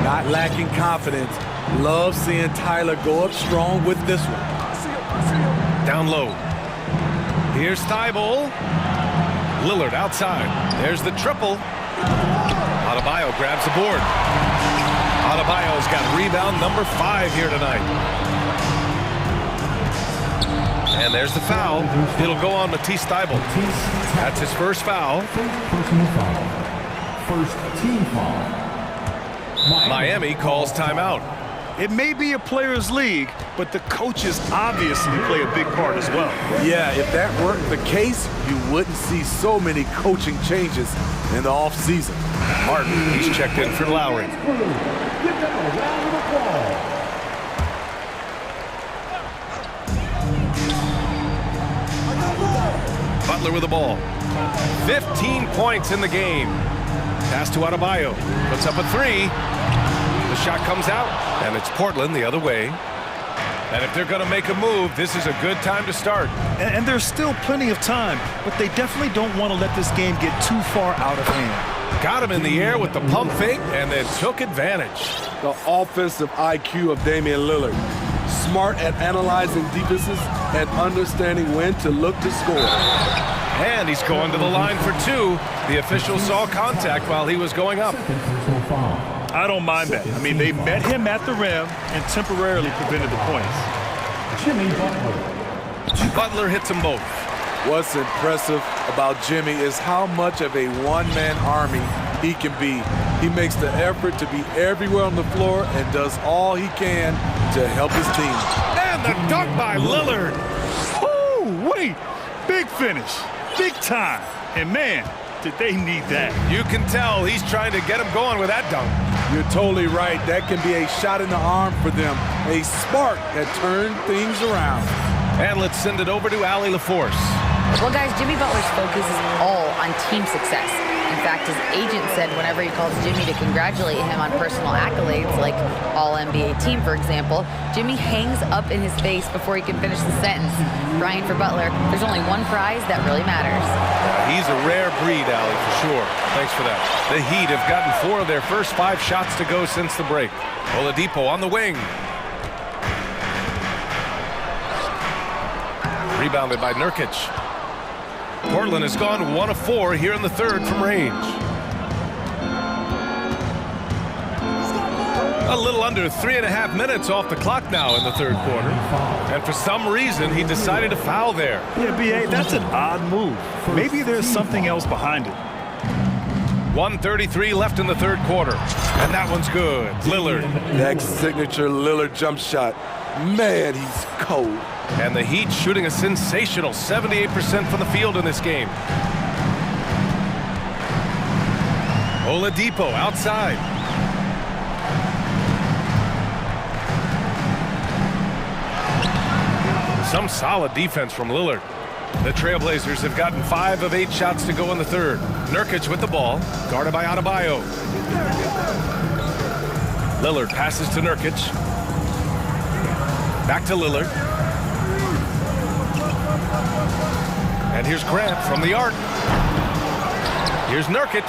Not lacking confidence. Love seeing Tyler go up strong with this one. Down low. Here's Thibault. Lillard outside. There's the triple. Adebayo grabs the board. Adebayo's got rebound number 5 here tonight. And there's the foul. It'll go on Matisse Thybulle. That's his first foul. First team foul. Miami calls timeout. It may be a players' league, but the coaches obviously play a big part as well. Yeah, if that weren't the case, you wouldn't see so many coaching changes in the offseason. Martin, he's checked in for Lowry. Give them a round of applause. Butler with the ball. 15 points in the game. Pass to Adebayo. Puts up a 3. The shot comes out, and it's Portland the other way. And if they're going to make a move, this is a good time to start. And there's still plenty of time, but they definitely don't want to let this game get too far out of hand. Got him in the air with the pump fake, and then took advantage. The offensive IQ of Damian Lillard. Smart at analyzing defenses and understanding when to look to score. And he's going to the line for 2. The official saw contact while he was going up. I don't mind that. I mean, they met him at the rim and temporarily prevented the points. Jimmy Butler. Butler hits them both. What's impressive about Jimmy is how much of a one-man army he can be. He makes the effort to be everywhere on the floor and does all he can to help his team. And the dunk by Lillard. Woo, wait, big finish, big time. And man, did they need that. You can tell he's trying to get him going with that dunk. You're totally right. That can be a shot in the arm for them. A spark that turned things around. And let's send it over to Allie LaForce. Well, guys, Jimmy Butler's focus is all on team success. In fact, his agent said whenever he calls Jimmy to congratulate him on personal accolades, like All-NBA team, for example, Jimmy hangs up in his face before he can finish the sentence. Brian, for Butler, there's only one prize that really matters. He's a rare breed, Allie, for sure. Thanks for that. The Heat have gotten 4 of their first 5 shots to go since the break. Oladipo on the wing. Rebounded by Nurkic. Portland has gone 1 of 4 here in the third from range. A little under 3.5 minutes off the clock now in the third quarter. And for some reason, he decided to foul there. Yeah, B.A., that's an odd move. Maybe there's something else behind it. 1:33 left in the third quarter. And that one's good. Lillard. Next signature Lillard jump shot. Man, he's cold. And the Heat shooting a sensational 78% from the field in this game. Oladipo outside. Some solid defense from Lillard. The Trailblazers have gotten 5 of 8 shots to go in the third. Nurkic with the ball, guarded by Adebayo. Lillard passes to Nurkic. Back to Lillard. And here's Grant from the arc. Here's Nurkic.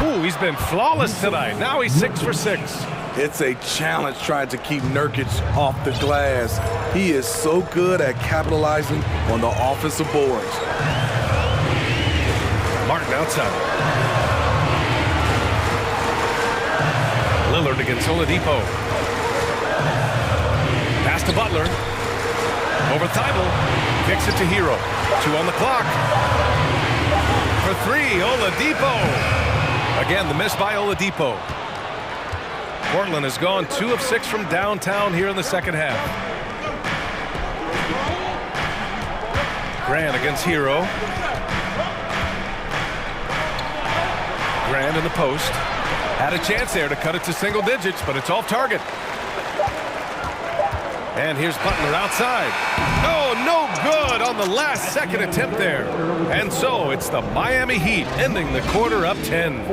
Ooh, he's been flawless tonight. Now he's 6 for 6. It's a challenge trying to keep Nurkic off the glass. He is so good at capitalizing on the offensive boards. Martin outside. Lillard against Oladipo. Pass to Butler. Over Thibault. Kicks it to Hero. 2 on the clock. For 3, Oladipo. Again, the miss by Oladipo. Portland has gone 2 of 6 from downtown here in the second half. Grant against Hero. Grant in the post. Had a chance there to cut it to single digits, but it's off target. And here's Butler outside. Oh, no good on the last second attempt there. And so it's the Miami Heat ending the quarter up 10.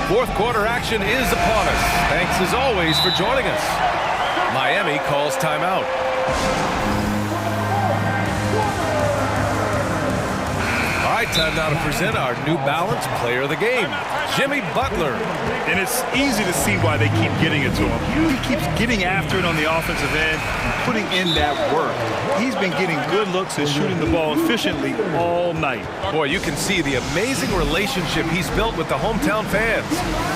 Fourth quarter action is upon us. Thanks as always for joining us. Miami calls timeout. All right, time now to present our New Balance player of the game, Jimmy Butler. And it's easy to see why they keep getting it to him. He keeps getting after it on the offensive end and putting in that work. He's been getting good looks and shooting the ball efficiently all night. Boy, you can see the amazing relationship he's built with the hometown fans,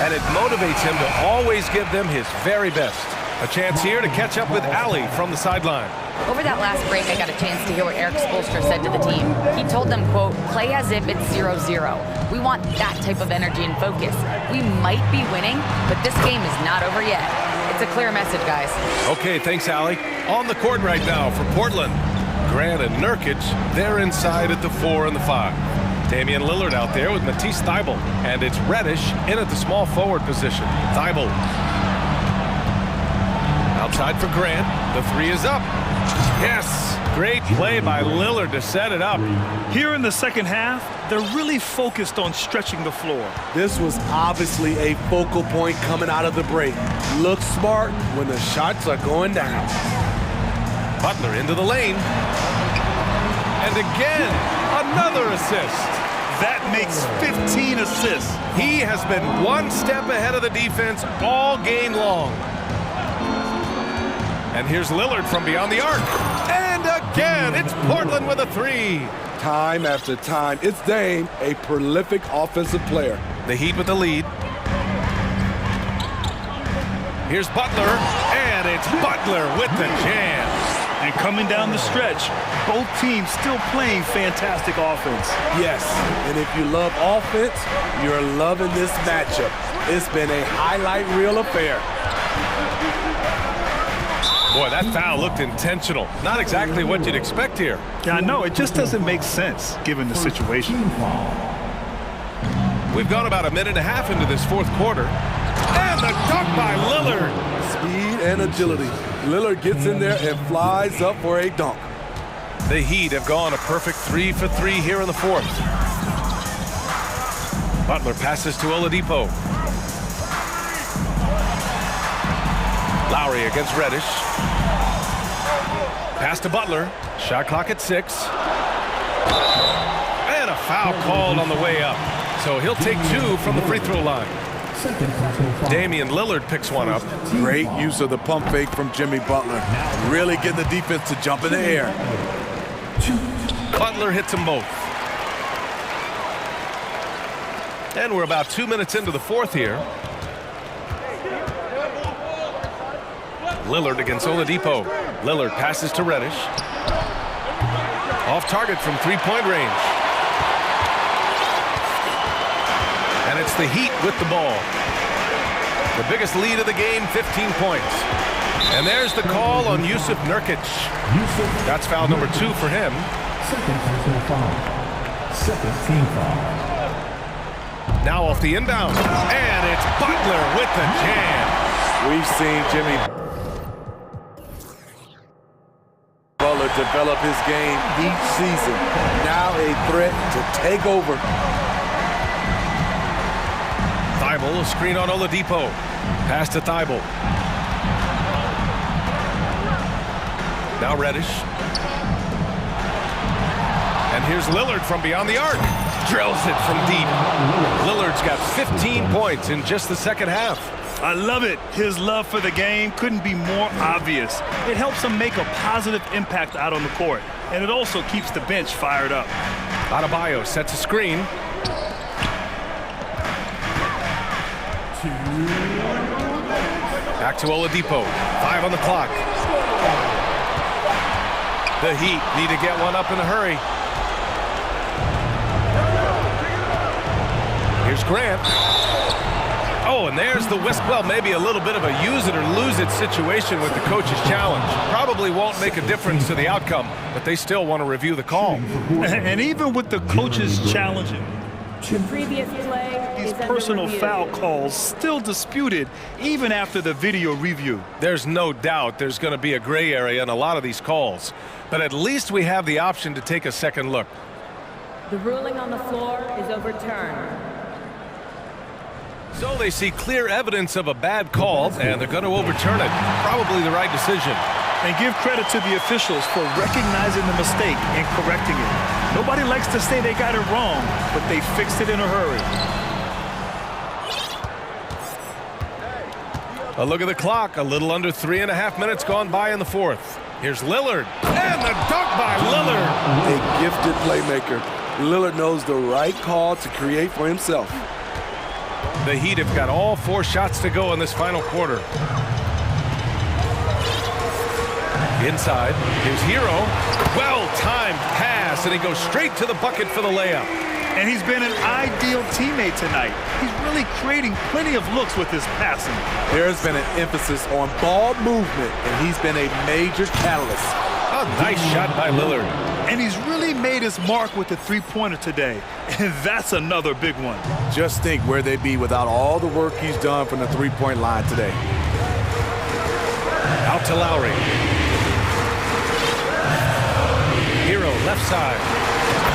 and it motivates him to always give them his very best. A chance here to catch up with Allie from the sideline. Over that last break, I got a chance to hear what Eric Spoelstra said to the team. He told them, quote, play as if it's 0-0. We want that type of energy and focus. We might be winning, but this game is not over yet. It's a clear message, guys. Okay, thanks, Allie. On the court right now for Portland. Grant and Nurkic, they're inside at the 4 and the 5. Damian Lillard out there with Matisse Thybulle. And it's Reddish in at the small forward position. Thybulle. Outside for Grant. The 3 is up. Yes! Great play by Lillard to set it up. Here in the second half, they're really focused on stretching the floor. This was obviously a focal point coming out of the break. Look smart when the shots are going down. Butler into the lane. And again, another assist. That makes 15 assists. He has been one step ahead of the defense all game long. And here's Lillard from beyond the arc. And again, it's Portland with a 3. Time after time, it's Dame, a prolific offensive player. The Heat with the lead. Here's Butler, and it's Butler with the jam. And coming down the stretch, both teams still playing fantastic offense. Yes, and if you love offense, you're loving this matchup. It's been a highlight reel affair. Boy, that foul looked intentional. Not exactly what you'd expect here. Yeah, I know. It just doesn't make sense given the situation. We've gone about a minute and a half into this fourth quarter. And the dunk by Lillard. Speed and agility. Lillard gets in there and flies up for a dunk. The Heat have gone a perfect 3 for 3 here in the fourth. Butler passes to Oladipo. Lowry against Reddish. Pass to Butler. Shot clock at 6. And a foul called on the way up. So he'll take 2 from the free throw line. Damian Lillard picks one up. Great use of the pump fake from Jimmy Butler. Really getting the defense to jump in the air. Butler hits them both. And we're about 2 minutes into the fourth here. Lillard against Oladipo. Lillard passes to Reddish. Off target from three-point range. And it's the Heat with the ball. The biggest lead of the game, 15 points. And there's the call on Yusuf Nurkic. That's foul number 2 for him. Second personal foul. Second team foul. Now off the inbound. And it's Butler with the jam. We've seen Jimmy Butler develop his game each season. Now a threat to take over. Thibault, a screen on Oladipo. Pass to Thibault. Now Reddish. And here's Lillard from beyond the arc. Drills it from deep. Lillard's got 15 points in just the second half. I love it. His love for the game couldn't be more obvious. It helps him make a positive impact out on the court. And it also keeps the bench fired up. Adebayo sets a screen. Back to Oladipo. 5 on the clock. The Heat need to get one up in a hurry. Here's Grant. Oh, and there's the whisk. Well, maybe a little bit of a use it or lose it situation with the coach's challenge. Probably won't make a difference to the outcome, but they still want to review the call. And even with the coaches challenging, The previous play these is under personal review. foul calls still disputed even after the video review. There's no doubt there's going to be a gray area in a lot of these calls, but at least we have the option to take a second look. The ruling on the floor is overturned. So they see clear evidence of a bad call, and they're going to overturn it. Probably the right decision. And give credit to the officials for recognizing the mistake and correcting it. Nobody likes to say they got it wrong, but they fixed it in a hurry. A look at the clock. A little under 3.5 minutes gone by in the fourth. Here's Lillard. And the dunk by Lillard. A gifted playmaker. Lillard knows the right call to create for himself. The Heat have got all 4 shots to go in this final quarter. Inside, here's Hero. Well-timed pass, and he goes straight to the bucket for the layup. And he's been an ideal teammate tonight. He's really creating plenty of looks with his passing. There's been an emphasis on ball movement, and he's been a major catalyst. A nice shot by Lillard. And he's really made his mark with the three-pointer today. And that's another big one. Just think where they'd be without all the work he's done from the three-point line today. Out to Lowry. Hero left side.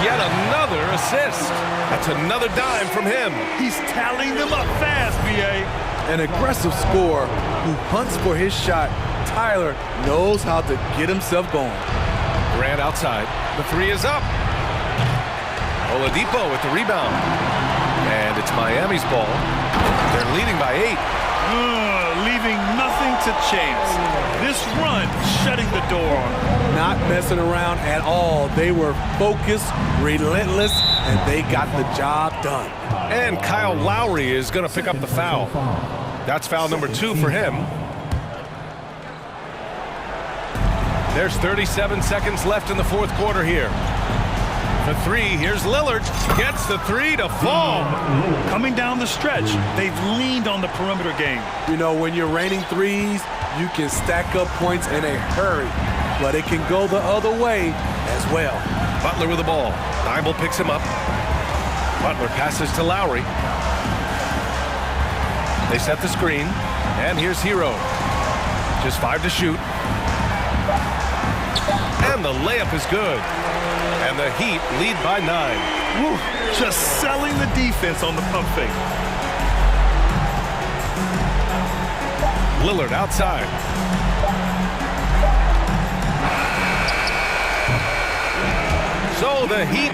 Yet another assist. That's another dime from him. He's tallying them up fast, B.A. An aggressive scorer who hunts for his shot. Tyler knows how to get himself going. Grant outside. The 3 is up. Oladipo with the rebound. And it's Miami's ball. They're leading by 8. Leaving nothing to chance. This run shutting the door on them. Not messing around at all. They were focused, relentless, and they got the job done. And Kyle Lowry is going to pick up the foul. That's foul number 2 for him. There's 37 seconds left in the fourth quarter here. The 3, here's Lillard. Gets the 3 to fall. Coming down the stretch, they've leaned on the perimeter game. You know, when you're raining threes, you can stack up points in a hurry, but it can go the other way as well. Butler with the ball. Thibault picks him up. Butler passes to Lowry. They set the screen, and here's Hero. Just 5 to shoot. And the layup is good. And the Heat lead by 9. Woo, just selling the defense on the pump fake. Lillard outside. So the Heat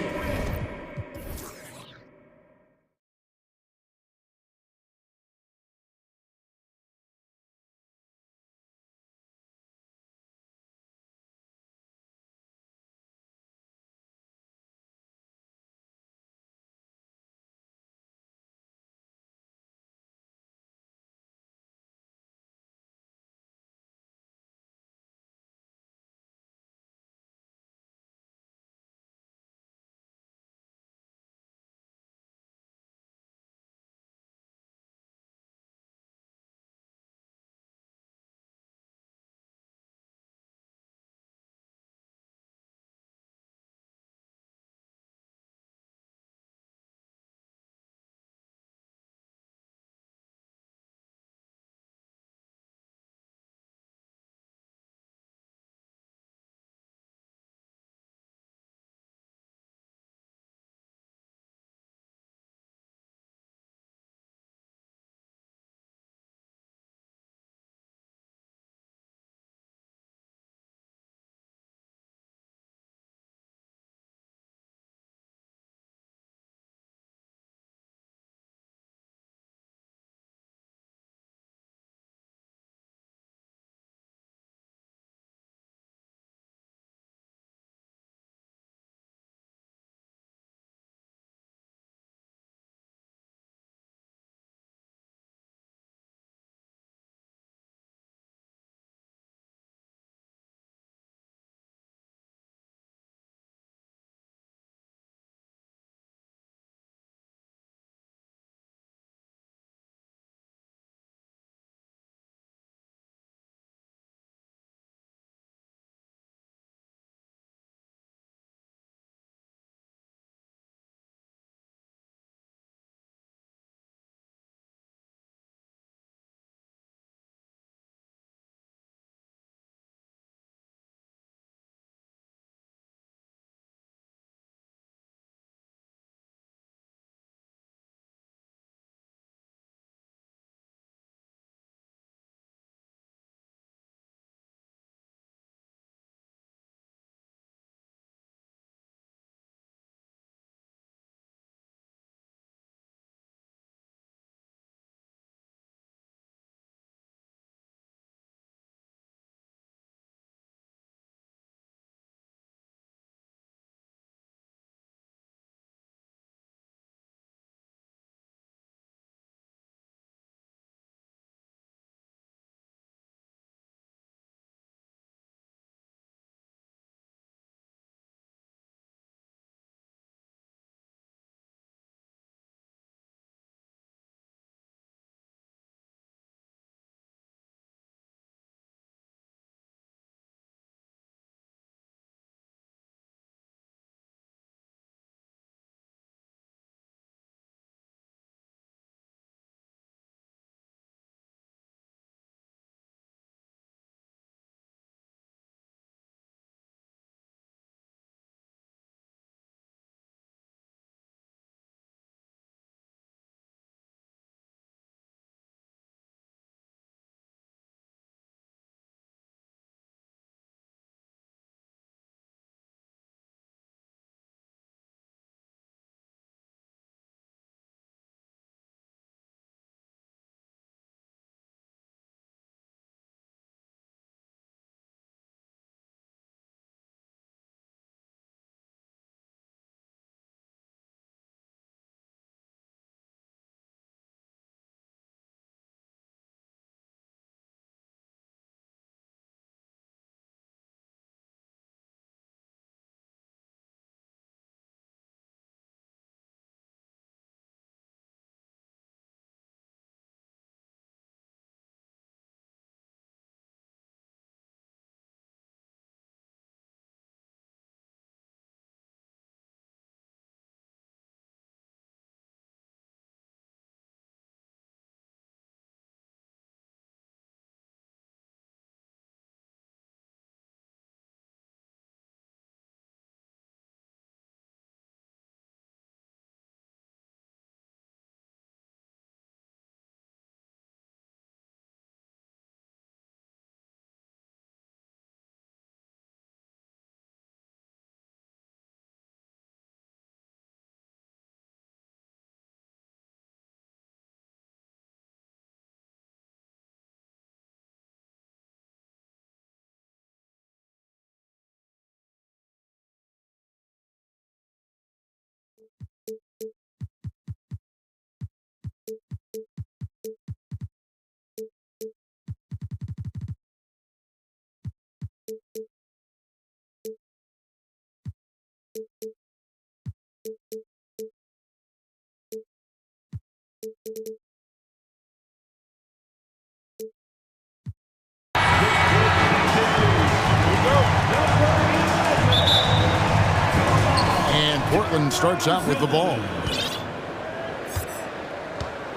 Portland starts out with the ball.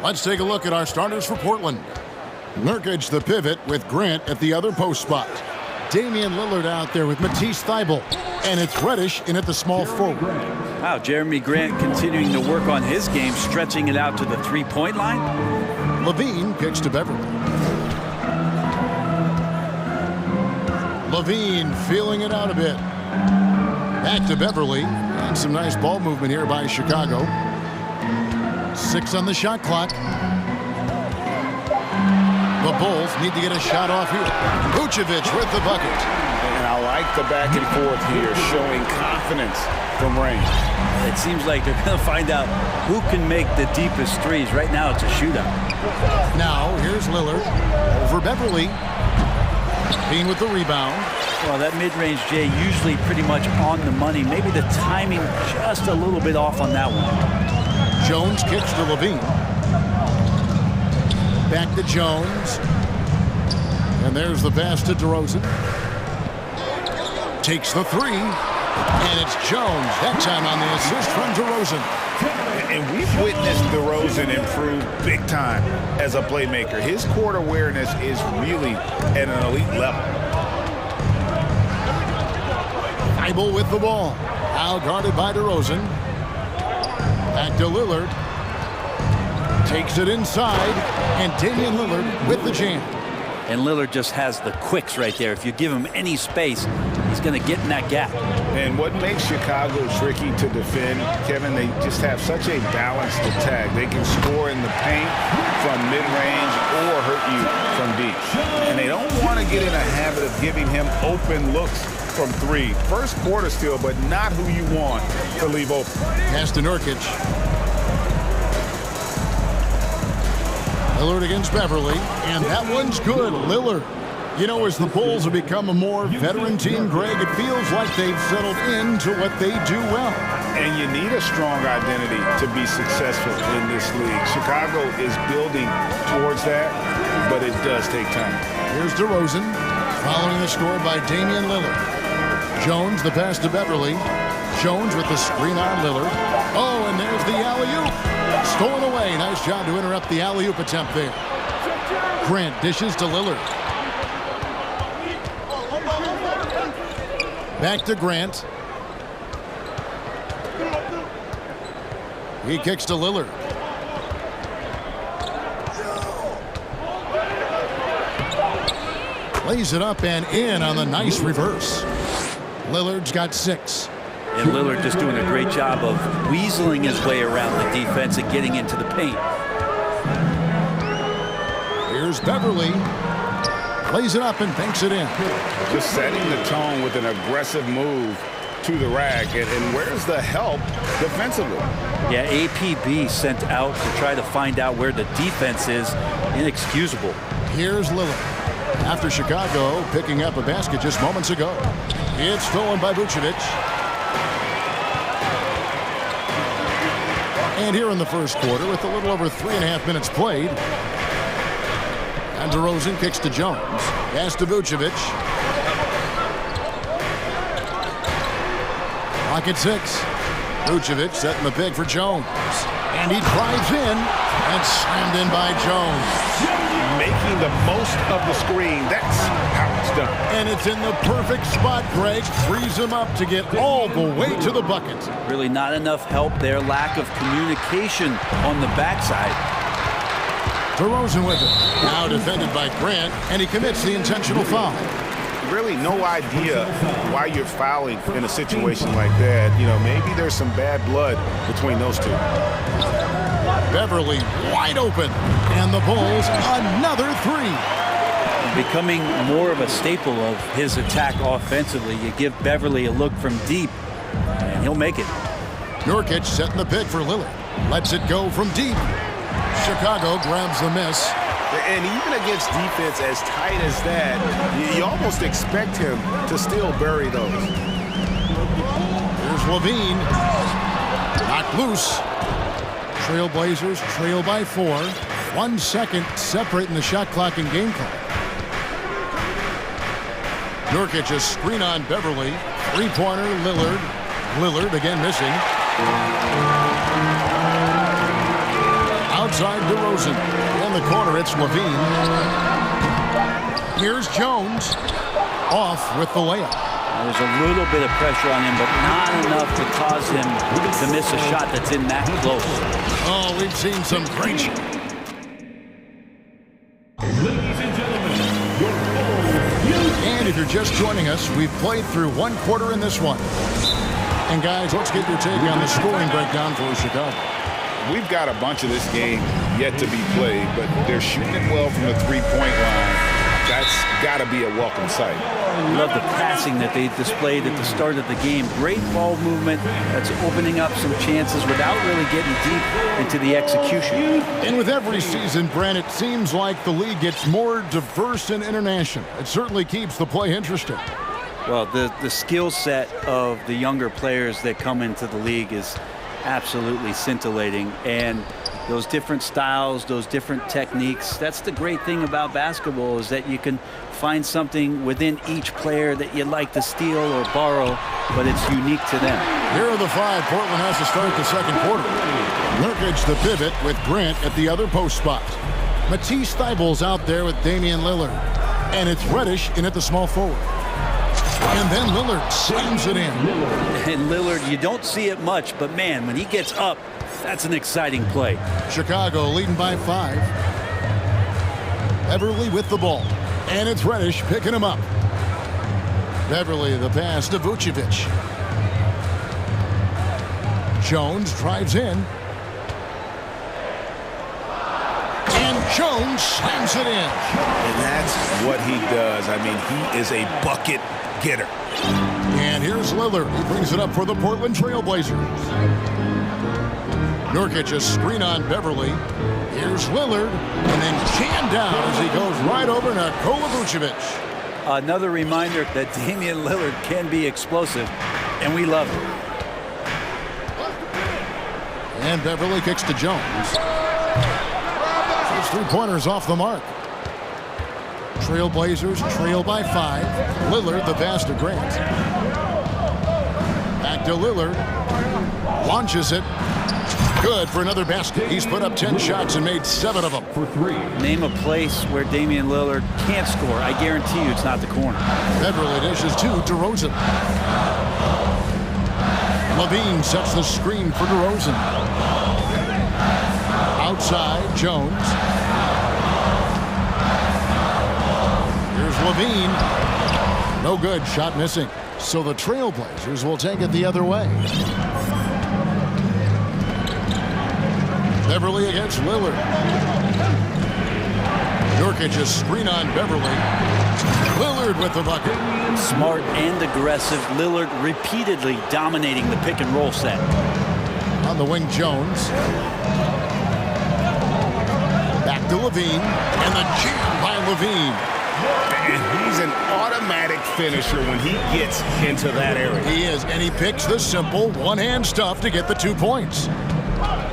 Let's take a look at our starters for Portland. Nurkic, the pivot, with Grant at the other post spot. Damian Lillard out there with Matisse Thybulle. And it's Reddish in at the small forward. Wow, Jeremy Grant continuing to work on his game, stretching it out to the three-point line. Levine kicks to Beverly. Levine feeling it out a bit. Back to Beverly. And some nice ball movement here by Chicago. 6 on the shot clock. The Bulls need to get a shot off here. Vucevic with the bucket. And I like the back and forth here, showing confidence from range. It seems like they're going to find out who can make the deepest threes. Right now, it's a shootout. Now, here's Lillard over Beverly. Bean with the rebound. Well, that mid-range, Jay, usually pretty much on the money. Maybe the timing just a little bit off on that one. Jones kicks to Levine. Back to Jones. And there's the pass to DeRozan. Takes the three. And it's Jones. That time on the assist from DeRozan. And we've witnessed DeRozan improve big time as a playmaker. His court awareness is really at an elite level. Thybulle with the ball. Now guarded by DeRozan. Back to Lillard. Takes it inside. And Damian Lillard with the jam. And Lillard just has the quicks right there. If you give him any space, he's going to get in that gap. And what makes Chicago tricky to defend, Kevin, they just have such a balanced attack. They can score in the paint from mid-range or hurt you from deep. And they don't want to get in a habit of giving him open looks from three. First quarter still, but not who you want to leave open. Pass to Nurkic. Lillard against Beverly, and that one's good. Lillard. You know, as the Bulls have become a more veteran team, Greg, it feels like they've settled into what they do well. And you need a strong identity to be successful in this league. Chicago is building towards that, but it does take time. Here's DeRozan, following the score by Damian Lillard. Jones, the pass to Beverly. Jones with the screen on Lillard. Oh, and there's the alley-oop. Stolen away. Nice job to interrupt the alley-oop attempt there. Grant dishes to Lillard. Back to Grant. He kicks to Lillard. Lays it up and in on the nice reverse. Lillard's got 6. And Lillard just doing a great job of weaseling his way around the defense and getting into the paint. Here's Beverly. Plays it up and banks it in. Just setting the tone with an aggressive move to the rack. And where's the help defensively? Yeah, APB sent out to try to find out where the defense is. Inexcusable. Here's Lillard. After Chicago picking up a basket just moments ago. It's stolen by Vucevic. And here in the first quarter, with a little over 3.5 minutes played. And DeRozan kicks to Jones. Pass to Vucevic. Pocket 6. Vucevic setting the pick for Jones. And he drives in and slammed in by Jones. Making the most of the screen. That's how it's done. And it's in the perfect spot. Greg frees him up to get all the way to the bucket. Really not enough help there. Lack of communication on the backside. DeRozan with it. Now defended by Grant, and he commits the intentional foul. Really no idea why you're fouling in a situation like that. You know, maybe there's some bad blood between those two. Beverly wide open, and the Bulls another 3. Becoming more of a staple of his attack offensively. You give Beverly a look from deep, and he'll make it. Nurkic setting the pick for Lillard. Lets it go from deep. Chicago grabs the miss. And even against defense as tight as that, you almost expect him to still bury those. Here's Levine. Knocked loose. Trailblazers trail by 4. 1 second separating the shot clock and game clock. Nurkic a screen on Beverly. 3-pointer Lillard. Lillard again missing. Outside DeRozan. In the corner, it's Levine. Here's Jones. Off with the layup. There was a little bit of pressure on him, but not enough to cause him to miss a shot that's in that close. Oh, we've seen some great shots. And if you're just joining us, we've played through one quarter in this one. And guys, let's get your take on the scoring breakdown for Chicago. We've got a bunch of this game yet to be played, but they're shooting it well from the three-point line. That's got to be a welcome sight. Love the passing that they displayed at the start of the game. Great ball movement that's opening up some chances without really getting deep into the execution. And with every season, Brent, it seems like the league gets more diverse and international. It certainly keeps the play interesting. Well, the skill set of the younger players that come into the league is absolutely scintillating. And those different styles, those different techniques, that's the great thing about basketball, is that you can find something within each player that you'd like to steal or borrow, but it's unique to them. Here are the five Portland has to start the second quarter. Nurkic the pivot with Grant at the other post spot. Matisse Thybulle's out there with Damian Lillard. And it's Reddish in at the small forward. And then Lillard slams it in. And Lillard, you don't see it much, but man, when he gets up, that's an exciting play. Chicago leading by 5. Beverly with the ball. And it's Reddish picking him up. Beverly the pass to Vucevic. Jones drives in. And Jones slams it in. And that's what he does. I mean, he is a bucket getter. And here's Lillard. He brings it up for the Portland Trailblazers. Nurkic a screen on Beverly. Here's Lillard, and then jammed down as he goes right over Nikola Vucevic. Another reminder that Damian Lillard can be explosive, and we love it. And Beverly kicks to Jones. First three-pointers off the mark. Trailblazers trail by 5. Lillard the pass to Grant. Back to Lillard. Launches it. Good for another basket. He's put up 10 shots and made 7 of them. For 3. Name a place where Damian Lillard can't score. I guarantee you it's not the corner. Beverly dishes to DeRozan. Levine sets the screen for DeRozan. Outside, Jones. Here's Levine. No good. Shot missing. So the Trailblazers will take it the other way. Beverly against Lillard. Nurkic a screen on Beverly. Lillard with the bucket. Smart and aggressive. Lillard repeatedly dominating the pick and roll set. On the wing, Jones. Back to Levine. And the jam by Levine. And he's an automatic finisher when he gets into that area. He is, and he picks the simple one-hand stuff to get the 2 points.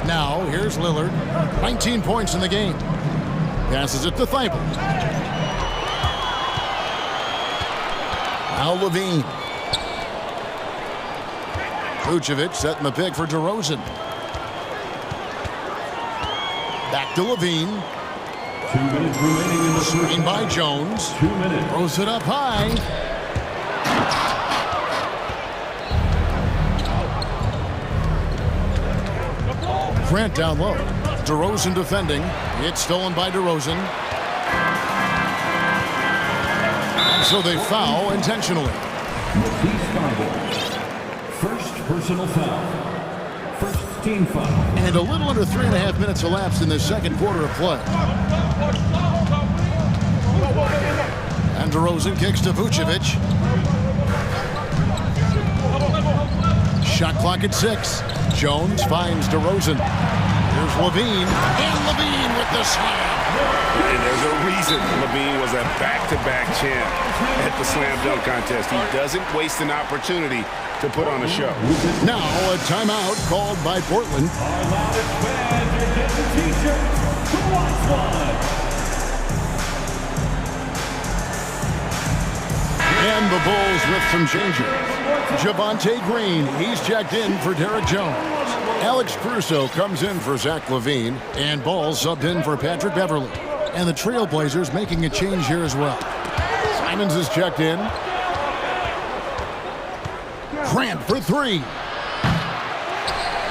Now, here's Lillard. 19 points in the game. Passes it to Thibault. Now Levine. Vucevic setting the pick for DeRozan. Back to Levine. 2 minutes remaining in the screen by Jones. 2 minutes. Throws it up high. Grant down low. DeRozan defending. It's stolen by DeRozan. So they foul intentionally. First personal foul. First team foul. And a little under 3.5 minutes elapsed in the second quarter of play. And DeRozan kicks to Vucevic. Shot clock at 6. Jones finds DeRozan. Here's Levine. And Levine with the slam. And there's a reason Levine was a back-to-back champ at the slam dunk contest. He doesn't waste an opportunity to put on a show. Now a timeout called by Portland. Our loudest fans are getting t-shirts. Who wants one? And the Bulls with some changes. Javonte Green, he's checked in for Derek Jones. Alex Caruso comes in for Zach LaVine. And Ball subbed in for Patrick Beverly. And the Trailblazers making a change here as well. Simons is checked in. Grant for three.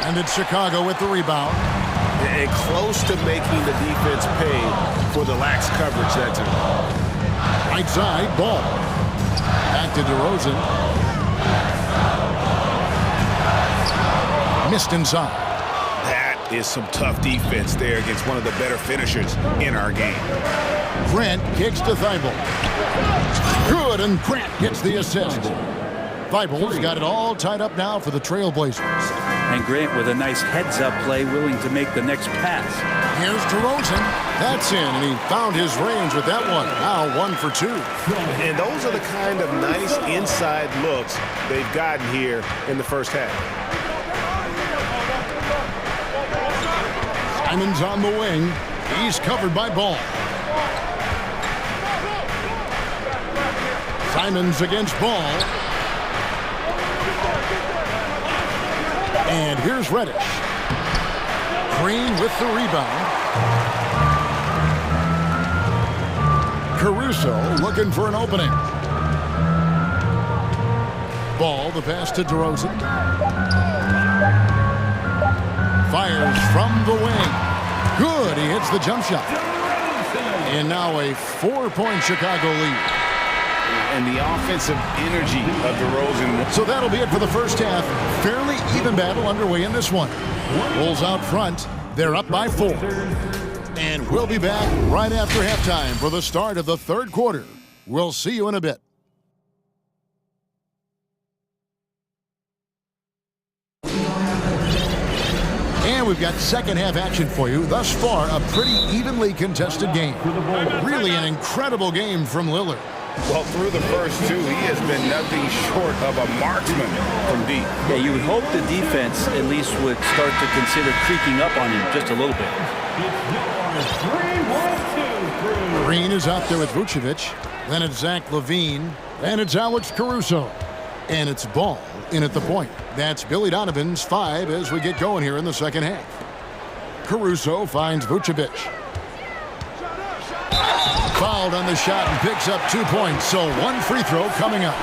And it's Chicago with the rebound. And close to making the defense pay for the lax coverage that time. Right side, Ball. Back to DeRozan. Missed inside. That is some tough defense there against one of the better finishers in our game. Grant kicks to Thibault. Good, and Grant gets the assist. Thibault's got it all tied up now for the Trailblazers. And Grant with a nice heads-up play, willing to make the next pass. Here's DeRozan. That's in, and he found his range with that one. Now 1 for 2. And those are the kind of nice inside looks they've gotten here in the first half. Simons on the wing. He's covered by Ball. Simons against Ball. And here's Reddish. Green with the rebound. Caruso looking for an opening. Ball, the pass to DeRozan. Fires from the wing. Good, he hits the jump shot. And now a 4-point Chicago lead. And the offensive energy of DeRozan. So that'll be it for the first half. Fairly even battle underway in this one. Bulls out front. They're up by 4. And we'll be back right after halftime for the start of the third quarter. We'll see you in a bit. And we've got second half action for you. Thus far, a pretty evenly contested game. Really an incredible game from Lillard. Well, through the first two, he has been nothing short of a marksman from deep. Yeah, you would hope the defense at least would start to consider creeping up on him just a little bit. Green is out there with Vucevic. Then it's Zach LaVine. And it's Alex Caruso. And it's Ball in at the point. That's Billy Donovan's 5 as we get going here in the second half. Caruso finds Vucevic. Fouled on the shot and picks up 2 points. So 1 free throw coming up.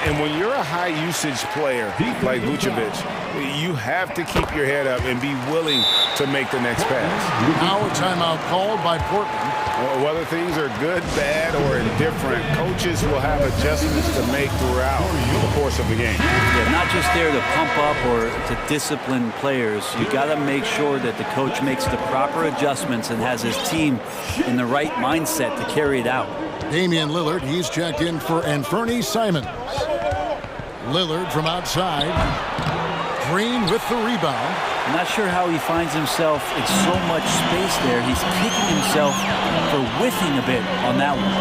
And when you're a high-usage player like Vucevic, you have to keep your head up and be willing to make the next pass. Now a timeout called by Portland. Whether things are good, bad, or indifferent, coaches will have adjustments to make throughout the course of the game. Yeah, not just there to pump up or to discipline players. You got to make sure that the coach makes the proper adjustments and has his team in the right mindset to carry it out. Damian Lillard, he's checked in for Anfernee Simons. Lillard from outside. Green with the rebound. I'm not sure how he finds himself in so much space there. He's kicking himself for whiffing a bit on that one.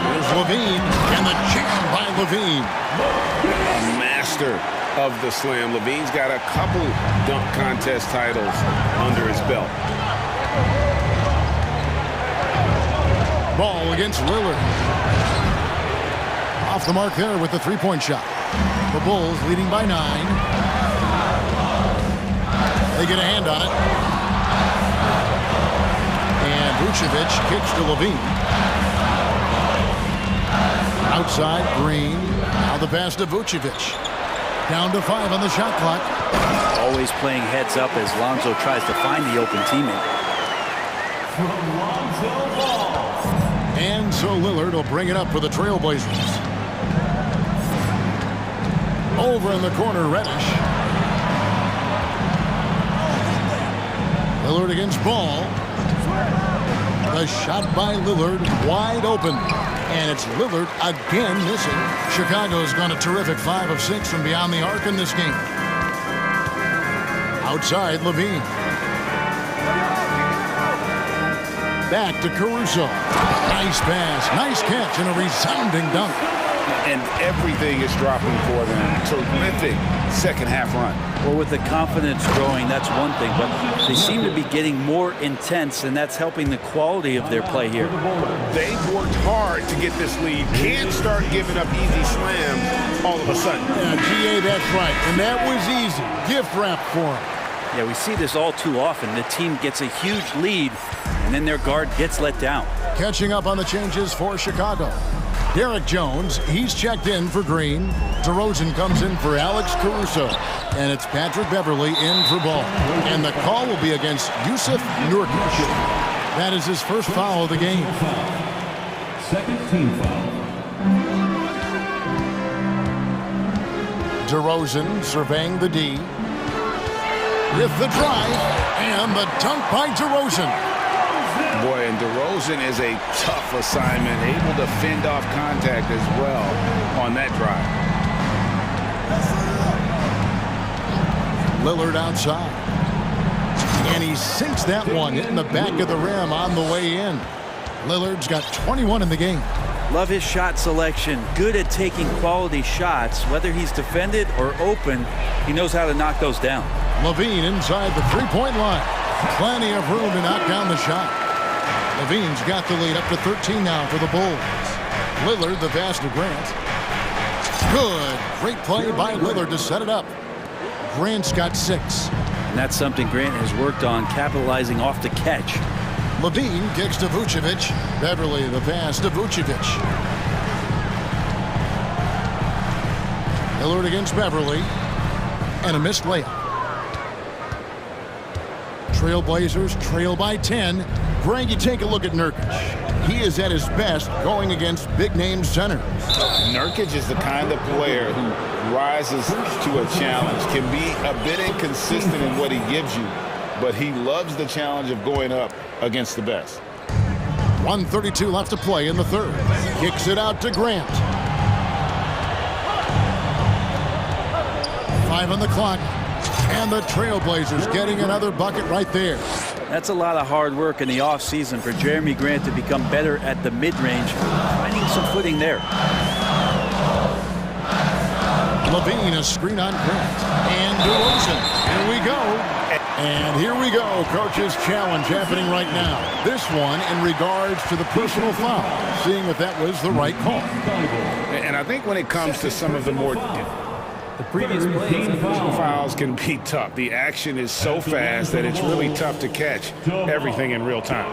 There's LaVine, and the jam by LaVine. A master of the slam. LaVine's got a couple dunk contest titles under his belt. Ball against Lillard. Off the mark there with the three-point shot. The Bulls leading by 9. They get a hand on it. And Vucevic kicks to LaVine. Outside, Green. Now the pass to Vucevic. Down to 5 on the shot clock. Always playing heads up as Lonzo tries to find the open teammate. And so Lillard will bring it up for the Trailblazers. Over in the corner, Reddish. Lillard against Ball. The shot by Lillard wide open. And it's Lillard again missing. Chicago's gone a terrific 5 of 6 from beyond the arc in this game. Outside, LaVine. Back to Caruso. Nice pass, nice catch, and a resounding dunk. and everything is dropping for them. Terrific second-half run. Well, with the confidence growing, that's one thing, but they seem to be getting more intense, and that's helping the quality of their play here. They've worked hard to get this lead. Can't start giving up easy slams all of a sudden. Yeah, GA, that's right. And that was easy. Gift wrap for him. Yeah, we see this all too often. The team gets a huge lead, and then their guard gets let down. Catching up on the changes for Chicago. Derek Jones, he's checked in for Green. DeRozan comes in for Alex Caruso. And it's Patrick Beverly in for Ball. And the call will be against Yusuf Nurkic. That is his first foul of the game. Second team foul. DeRozan surveying the D. With the drive and the dunk by DeRozan. Boy, and DeRozan is a tough assignment, able to fend off contact as well on that drive. Lillard outside. And he sinks that one, hitting the back of the rim on the way in. Lillard's got 21 in the game. Love his shot selection. Good at taking quality shots. Whether he's defended or open, he knows how to knock those down. Levine inside the three-point line. Plenty of room to knock down the shot. Levine's got the lead up to 13 now for the Bulls. Lillard, the pass to Grant. Good. Great play by Lillard to set it up. Grant's got 6. And that's something Grant has worked on, capitalizing off the catch. Levine kicks to Vucevic. Beverly, the pass to Vucevic. Lillard against Beverly. And a missed layup. Trailblazers trail by 10. Greg, you take a look at Nurkic. He is at his best going against big-name centers. Nurkic is the kind of player who rises to a challenge, can be a bit inconsistent in what he gives you, but he loves the challenge of going up against the best. 1:32 left to play in the third. Kicks it out to Grant. 5 on the clock. And the Trailblazers getting another bucket right there. That's a lot of hard work in the offseason for Jeremy Grant to become better at the mid-range, finding some footing there. Levine, a screen on Grant. And DeRozan. Here we go. And here we go. Coach's challenge happening right now. This one in regards to the personal foul. Seeing if that was the right call. And I think when it comes to some of the more Previous plays, fouls can be tough. The action is so fast that it's really tough to catch everything in real time.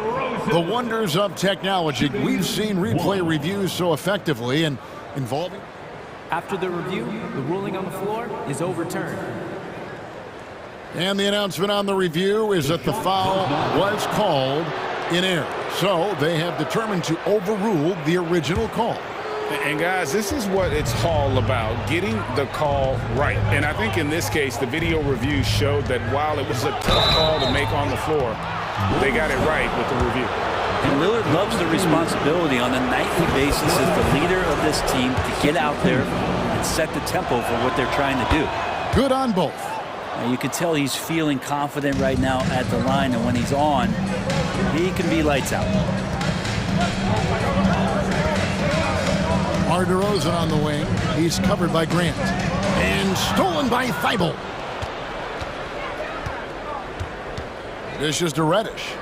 The wonders of technology. We've seen replay reviews so effectively and involving. After the review, the ruling on the floor is overturned. And the announcement on the review is that the foul was called in error. So they have determined to overrule the original call. And guys, this is what it's all about, getting the call right. And I think in this case, the video review showed that while it was a tough call to make on the floor, they got it right with the review. And Lillard loves the responsibility on a nightly basis as the leader of this team to get out there and set the tempo for what they're trying to do. Good on both. Now you can tell he's feeling confident right now at the line, and when he's on, he can be lights out. DeRozan on the wing. He's covered by Grant. And stolen by Thibault. This is to Reddish.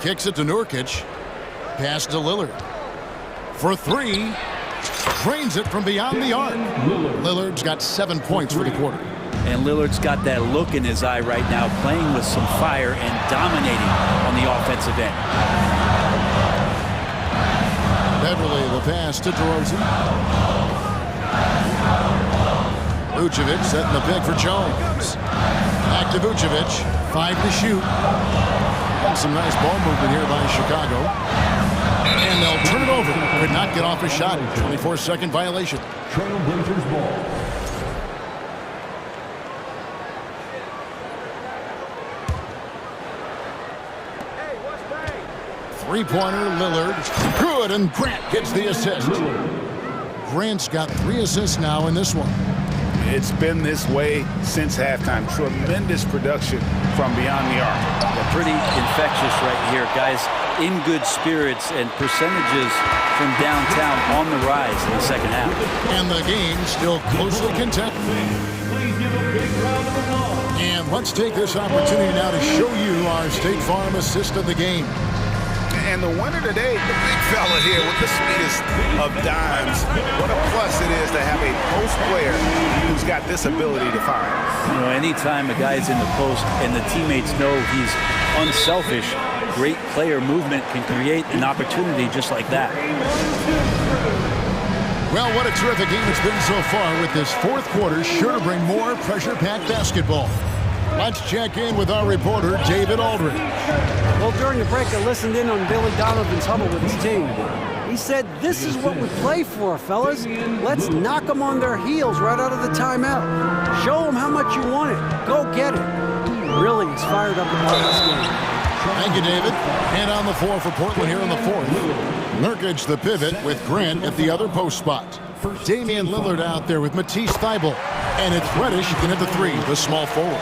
Kicks it to Nurkic. Pass to Lillard. For 3. Drains it from beyond the arc. Lillard's got 7 points for the quarter. And Lillard's got that look in his eye right now, playing with some fire and dominating on the offensive end. Beverly, the pass to DeRozan. Vucevic setting the pick for Jones. Back to Vucevic. 5 to shoot. And some nice ball movement here by Chicago. And they'll turn it over. Could not get off a shot. 24-second violation. Trailblazers ball. Three-pointer, Lillard. Good, and Grant gets the assist. Grant's got 3 assists now in this one. It's been this way since halftime. Tremendous production from beyond the arc. They're pretty infectious right here, guys. In good spirits and percentages from downtown on the rise in the second half. And the game still closely contested. And let's take this opportunity now to show you our State Farm assist of the game. And the winner today, the big fella here with the sweetest of dimes. What a plus it is to have a post player who's got this ability to fire. You know, anytime a guy's in the post and the teammates know he's unselfish, great player movement can create an opportunity just like that. Well, what a terrific game it's been so far, with this fourth quarter sure to bring more pressure-packed basketball. Let's check in with our reporter, David Aldridge. Well, during the break, I listened in on Billy Donovan's huddle with his team. He said, "This is what we play for, fellas. Let's knock them on their heels right out of the timeout. Show them how much you want it. Go get it." Really, he's fired up about this game. Thank you, David. And on the floor for Portland here in the fourth. Nurkic the pivot with Grant at the other post spot. Damian Lillard out there with Matisse Thybulle. And it's Reddish in at the three, the small forward.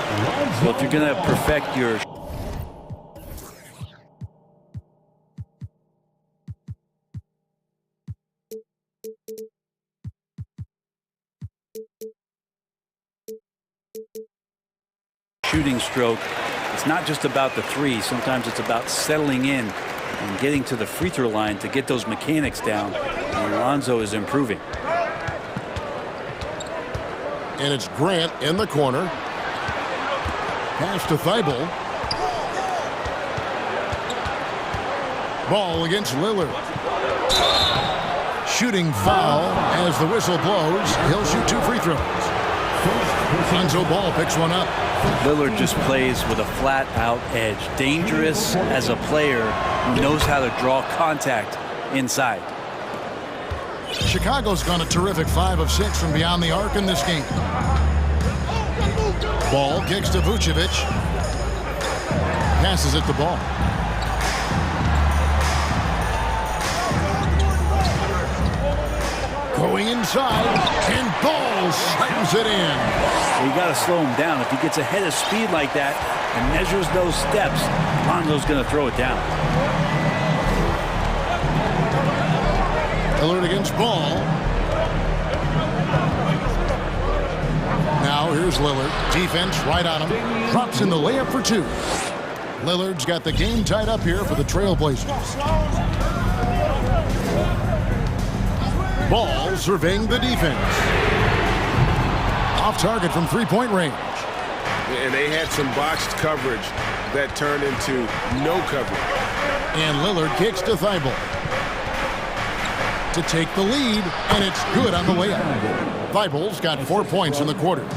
Well, if you're going to perfect your shooting stroke, it's not just about the three. Sometimes it's about settling in and getting to the free throw line to get those mechanics down. And Alonzo is improving. And it's Grant in the corner. Pass to Thybulle. Ball against Lillard. Shooting foul as the whistle blows. He'll shoot two free throws. Lonzo Ball picks one up. Lillard just plays with a flat-out edge. Dangerous as a player who knows how to draw contact inside. Chicago's gone a terrific 5 of 6 from beyond the arc in this game. Ball kicks to Vucevic. Passes it to Ball. Going inside, and Ball slams it in. You got to slow him down. If he gets ahead of speed like that and measures those steps, Lonzo's going to throw it down. Lillard against Ball. Now here's Lillard. Defense right on him. Drops in the layup for two. Lillard's got the game tied up here for the Trailblazers. Ball surveying the defense. Off target from three-point range. And they had some boxed coverage that turned into no coverage. And Lillard kicks to Thybulle to take the lead, and it's good on the way up. Thybulle's got 4 points in the quarter.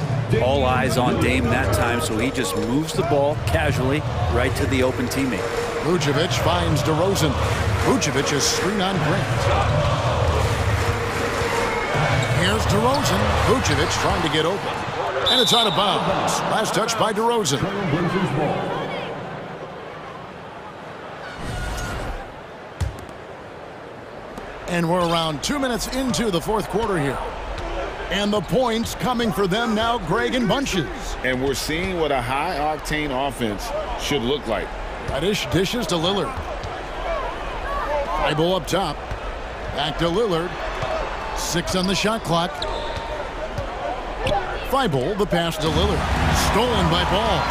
All eyes on Dame that time, so he just moves the ball casually right to the open teammate. Vucevic finds DeRozan. Vucevic is screen on Grant. Here's DeRozan. Vucevic trying to get open. And it's out of bounds. Last touch by DeRozan. And we're around 2 minutes into the fourth quarter here. And the points coming for them now, Greg, in bunches. And we're seeing what a high-octane offense should look like. Reddish dishes to Lillard. Thybulle up top. Back to Lillard. 6 on the shot clock. Thybulle, the pass to Lillard. Stolen by Ball.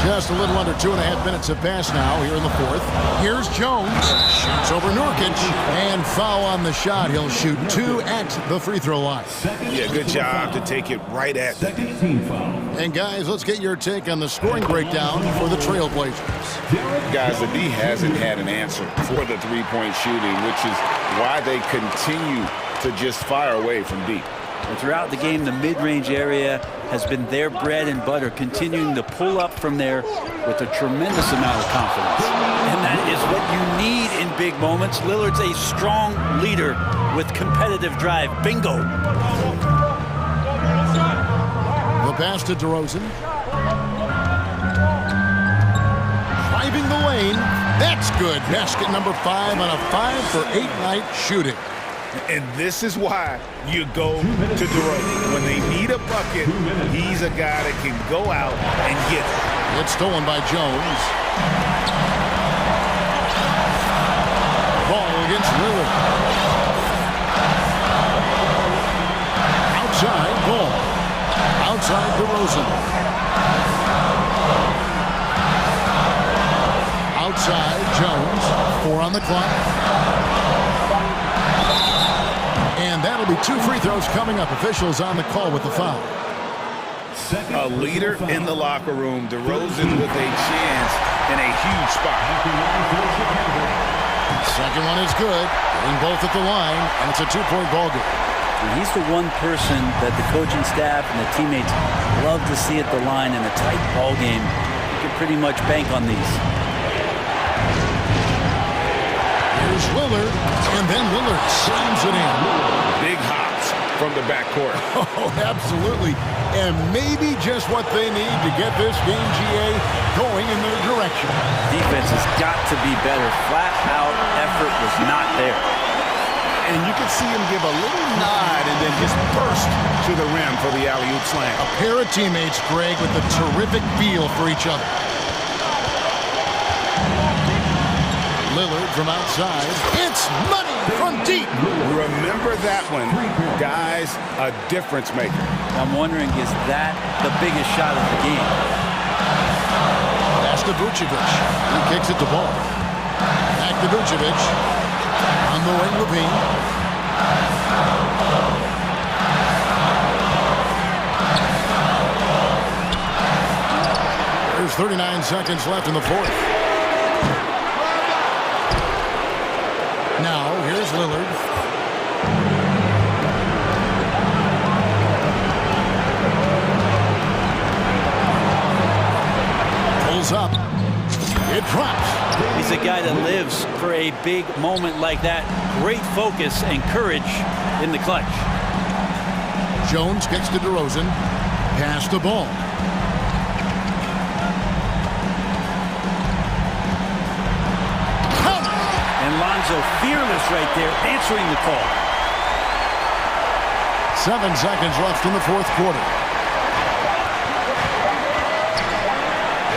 Just a little under 2.5 minutes have passed now here in the fourth. Here's Jones. Shoots over Nurkic. And foul on the shot. He'll shoot 2 at the free throw line. Yeah, good job to take it right at the D. And guys, let's get your take on the scoring breakdown for the Trailblazers. Guys, the D hasn't had an answer for the three-point shooting, which is why they continue to just fire away from deep. And throughout the game, the mid-range area has been their bread and butter, continuing to pull up from there with a tremendous amount of confidence. And that is what you need in big moments. Lillard's a strong leader with competitive drive. Bingo. The pass to DeRozan. Driving the lane. That's good. Basket number 5 on a 5 for 8 night shooting. And this is why you go to DeRozan. When they need a bucket, he's a guy that can go out and get it. It's stolen by Jones. Ball against Lillard. Outside, Ball. Outside DeRozan. Outside, Jones. 4 on the clock. And that'll be 2 free throws coming up. Officials on the call with the foul. A leader in the locker room. DeRozan with a chance in a huge spot. Second one is good. Getting both at the line, and it's a 2-point ball game. And he's the one person that the coaching staff and the teammates love to see at the line in a tight ball game. You can pretty much bank on these. Here's Lillard, and then Lillard slams it in. Big hops from the backcourt. Oh, absolutely. And maybe just what they need to get this game, GA, going in their direction. Defense has got to be better. Flat out effort was not there. And you can see him give a little nod and then just burst to the rim for the alley-oop slam. A pair of teammates, Greg, with a terrific feel for each other. Lillard from outside. It's money from deep. Remember that one. Guys, a difference maker. I'm wondering, is that the biggest shot of the game? Pass to Vucevic. He kicks it to Ball. Back to Vucevic. On the wing, Levine. There's 39 seconds left in the fourth. Now, here's Lillard. Pulls up. It drops. He's a guy that lives for a big moment like that. Great focus and courage in the clutch. Jones kicks to DeRozan. Pass the ball. And Lonzo fearless right there, answering the call. 7 seconds left in the fourth quarter.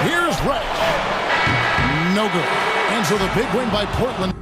Here's Rex. No good. And so the big win by Portland.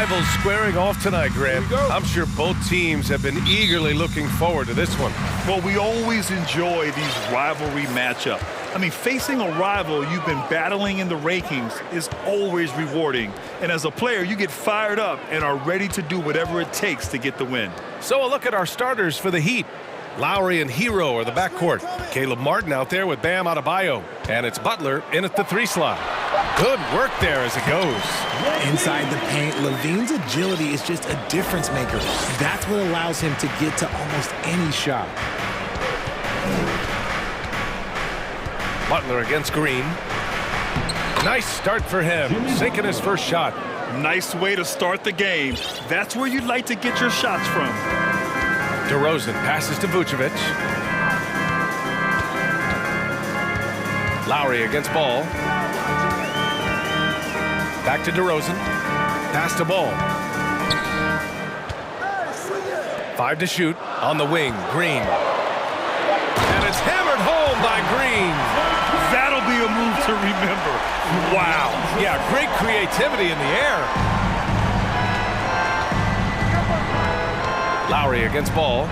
rivals squaring off tonight, Grant. I'm sure both teams have been eagerly looking forward to this one. Well, we always enjoy these rivalry matchups. I mean, facing a rival you've been battling in the rankings is always rewarding. And as a player, you get fired up and are ready to do whatever it takes to get the win. So a look at our starters for the Heat. Lowry and Hero are the backcourt. Caleb Martin out there with Bam Adebayo. And it's Butler in at the 3 slot. Good work there as it goes. Inside the paint, Levine's agility is just a difference maker. That's what allows him to get to almost any shot. Butler against Green. Nice start for him, sinking his first shot. Nice way to start the game. That's where you'd like to get your shots from. DeRozan passes to Vucevic. Lowry against Ball. Back to DeRozan. Pass to Ball. 5 to shoot. On the wing, Green. And it's hammered home by Green. That'll be a move to remember. Wow. Yeah, great creativity in the air. Lowry against Ball.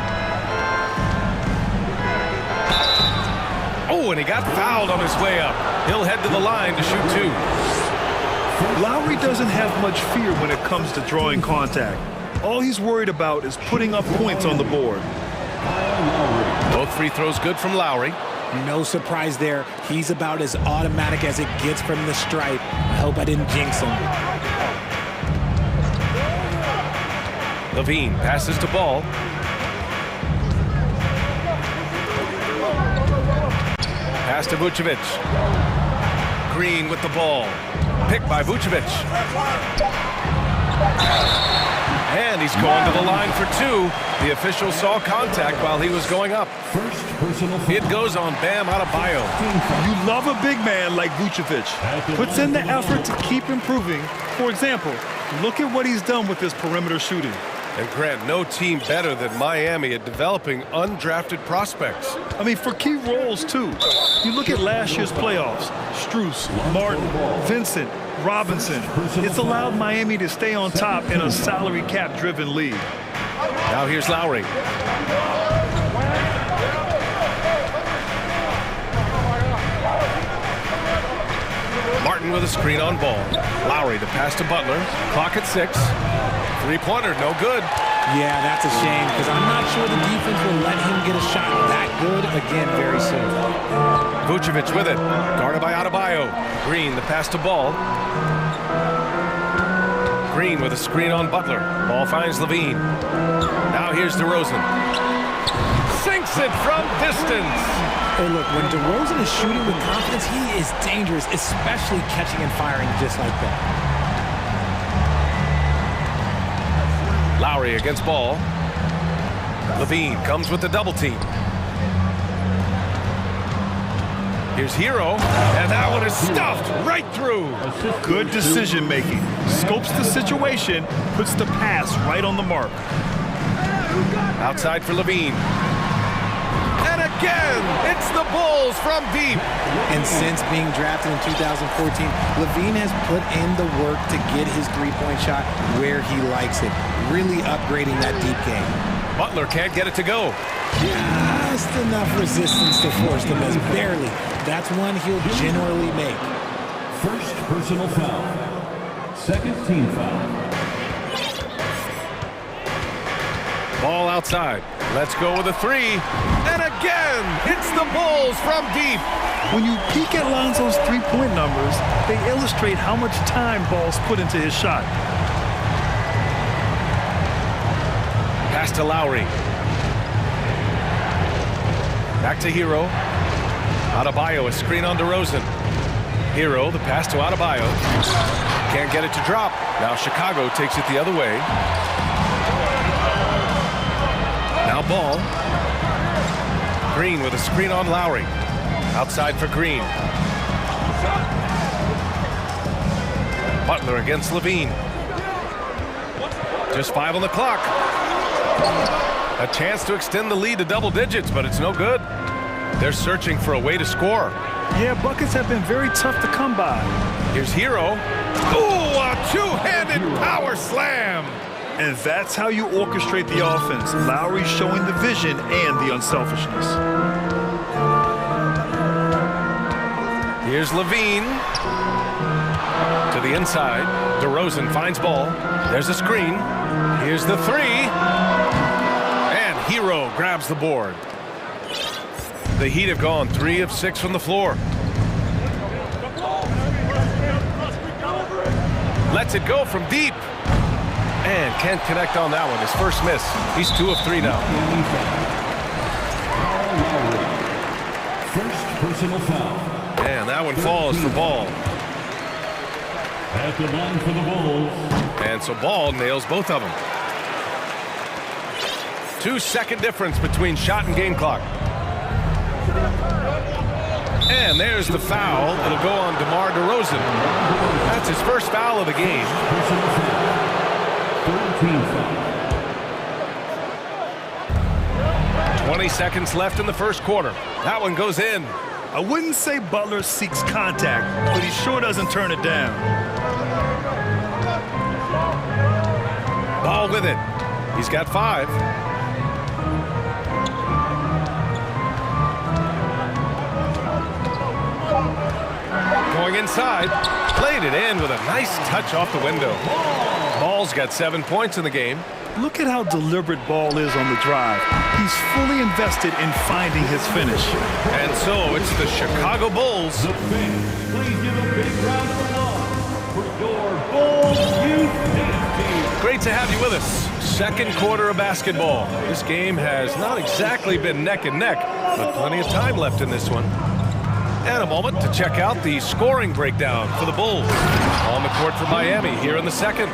Oh, and he got fouled on his way up. He'll head to the line to shoot 2. Lowry doesn't have much fear when it comes to drawing contact. All he's worried about is putting up points on the board. Both free throws good from Lowry. No surprise there. He's about as automatic as it gets from the stripe. I hope I didn't jinx him. Levine passes to Ball. Pass to Vucevic. Green with the ball. Picked by Vucevic. And he's going to the line for 2. The official saw contact while he was going up. It goes on Bam Adebayo. You love a big man like Vucevic. Puts in the effort to keep improving. For example, look at what he's done with his perimeter shooting. And Grant, no team better than Miami at developing undrafted prospects. I mean, for key roles, too. You look at last year's playoffs. Strus, Martin, Vincent, Robinson. It's allowed Miami to stay on top in a salary cap-driven league. Now here's Lowry. Martin with a screen on Ball. Lowry to pass to Butler. Clock at 6. Three-pointer, no good. Yeah, that's a shame because I'm not sure the defense will let him get a shot that good again very soon. Vucevic with it. Guarded by Adebayo. Green, the pass to Ball. Green with a screen on Butler. Ball finds Levine. Now here's DeRozan. Sinks it from distance. Hey, look, when DeRozan is shooting with confidence, he is dangerous, especially catching and firing just like that. Lowry against Ball. Levine comes with the double team. Here's Hero, and that one is stuffed right through. Good decision making. Scopes the situation, puts the pass right on the mark. Outside for Levine. And again, it's the Bulls from deep. And since being drafted in 2014, Levine has put in the work to get his three-point shot where he likes it, really upgrading that deep game. Butler can't get it to go. Just enough resistance to force the miss, barely. That's one he'll generally make. First personal foul. Second team foul. Ball outside. Let's go with a 3. And again, it's the Bulls from deep. When you peek at Lonzo's three-point numbers, they illustrate how much time Ball's put into his shot. Pass to Lowry. Back to Hero. Adebayo, a screen on DeRozan. Hero, the pass to Adebayo. Can't get it to drop. Now Chicago takes it the other way. Now Ball. Green with a screen on Lowry. Outside for Green. Butler against Levine. Just 5 on the clock. A chance to extend the lead to double digits, but it's no good. They're searching for a way to score. Yeah, buckets have been very tough to come by. Here's Hero. Ooh, a two-handed power slam. And that's how you orchestrate the offense. Lowry showing the vision and the unselfishness. Here's Levine. To the inside. DeRozan finds ball. There's a screen. Here's the three. And Hero grabs the board. The Heat have gone 3 of 6 from the floor. Lets it go from deep. And can't connect on that one. His first miss. He's 2 of 3 now. First personal foul. And that one falls for Ball. At the line for the Bulls. And so Ball nails both of them. 2-second difference between shot and game clock. And there's the foul. It'll go on DeMar DeRozan. That's his first foul of the game. 20 seconds left in the first quarter. That one goes in. I wouldn't say Butler seeks contact, but he sure doesn't turn it down. Ball with it. He's got 5. Going inside, played it in with a nice touch off the window. Ball's got 7 points in the game. Look at how deliberate Ball is on the drive. He's fully invested in finding his finish. And so it's the Chicago Bulls. The fans, please give a big round of applause for your Bulls Youth Tennis team. Great to have you with us. Second quarter of basketball. This game has not exactly been neck and neck, but plenty of time left in this one. And a moment to check out the scoring breakdown for the Bulls. On the court for Miami here in the second.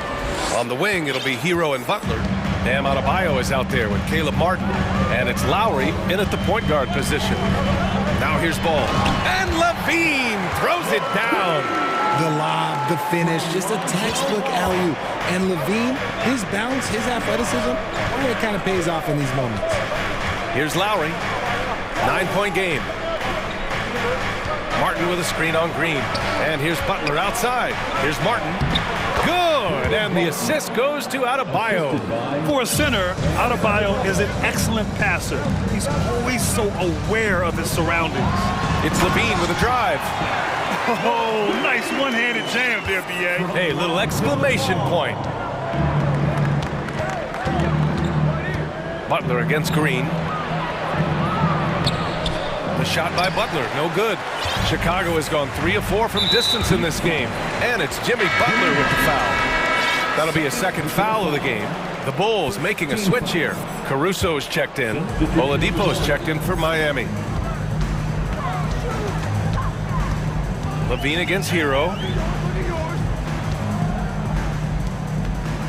On the wing, it'll be Hero and Butler. Bam Adebayo is out there with Caleb Martin. And it's Lowry in at the point guard position. Now here's Ball. And Levine throws it down. The lob, the finish, just a textbook alley-oop. And Levine, his bounce, his athleticism, it kind of pays off in these moments. Here's Lowry. 9-point game. Martin with a screen on Green. And here's Butler outside. Here's Martin. Good. And the assist goes to Adebayo. For a center, Adebayo is an excellent passer. He's always so aware of his surroundings. It's Levine with a drive. Oh, nice one-handed jam there, B.A. Hey, little exclamation point. Butler against Green. The shot by Butler, no good. Chicago has gone 3 of 4 from distance in this game. And it's Jimmy Butler with the foul. That'll be a second foul of the game. The Bulls making a switch here. Caruso's checked in. Oladipo's checked in for Miami. Levine against Hero.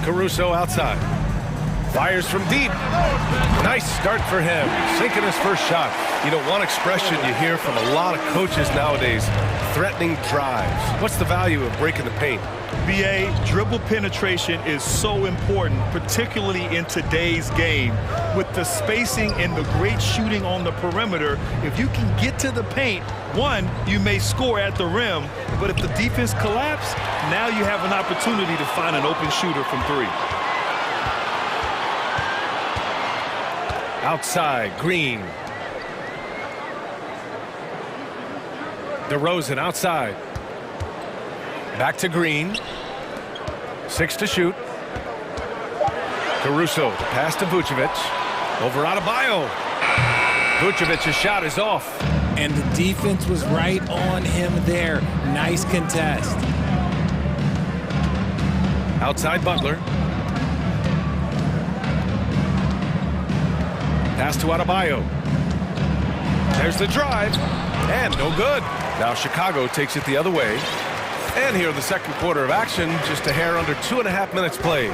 Caruso outside. Fires from deep. Nice start for him. Sinking his first shot. You know, one expression you hear from a lot of coaches nowadays, threatening drives. What's the value of breaking the paint? B.A., dribble penetration is so important, particularly in today's game. With the spacing and the great shooting on the perimeter, if you can get to the paint, one, you may score at the rim, but if the defense collapses, now you have an opportunity to find an open shooter from 3. Outside, Green. DeRozan outside. Back to Green. 6 to shoot. Caruso, pass to Vucevic. Over Adebayo. Vucevic's shot is off. And the defense was right on him there. Nice contest. Outside Butler. Pass to Adebayo. There's the drive. And no good. Now Chicago takes it the other way. And here in the second quarter of action, just a hair under 2.5 minutes played.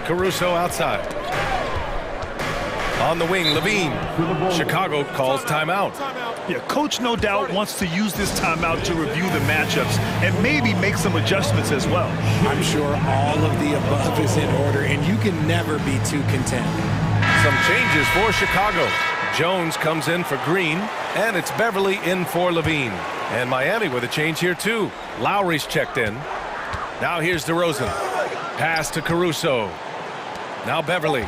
Caruso outside. On the wing, Levine. Chicago calls timeout. Yeah, coach no doubt wants to use this timeout to review the matchups and maybe make some adjustments as well. I'm sure all of the above is in order, and you can never be too content. Some changes for Chicago. Jones comes in for Green, and it's Beverly in for Levine. And Miami with a change here too. Lowry's checked in. Now here's DeRozan. Pass to Caruso. Now Beverly.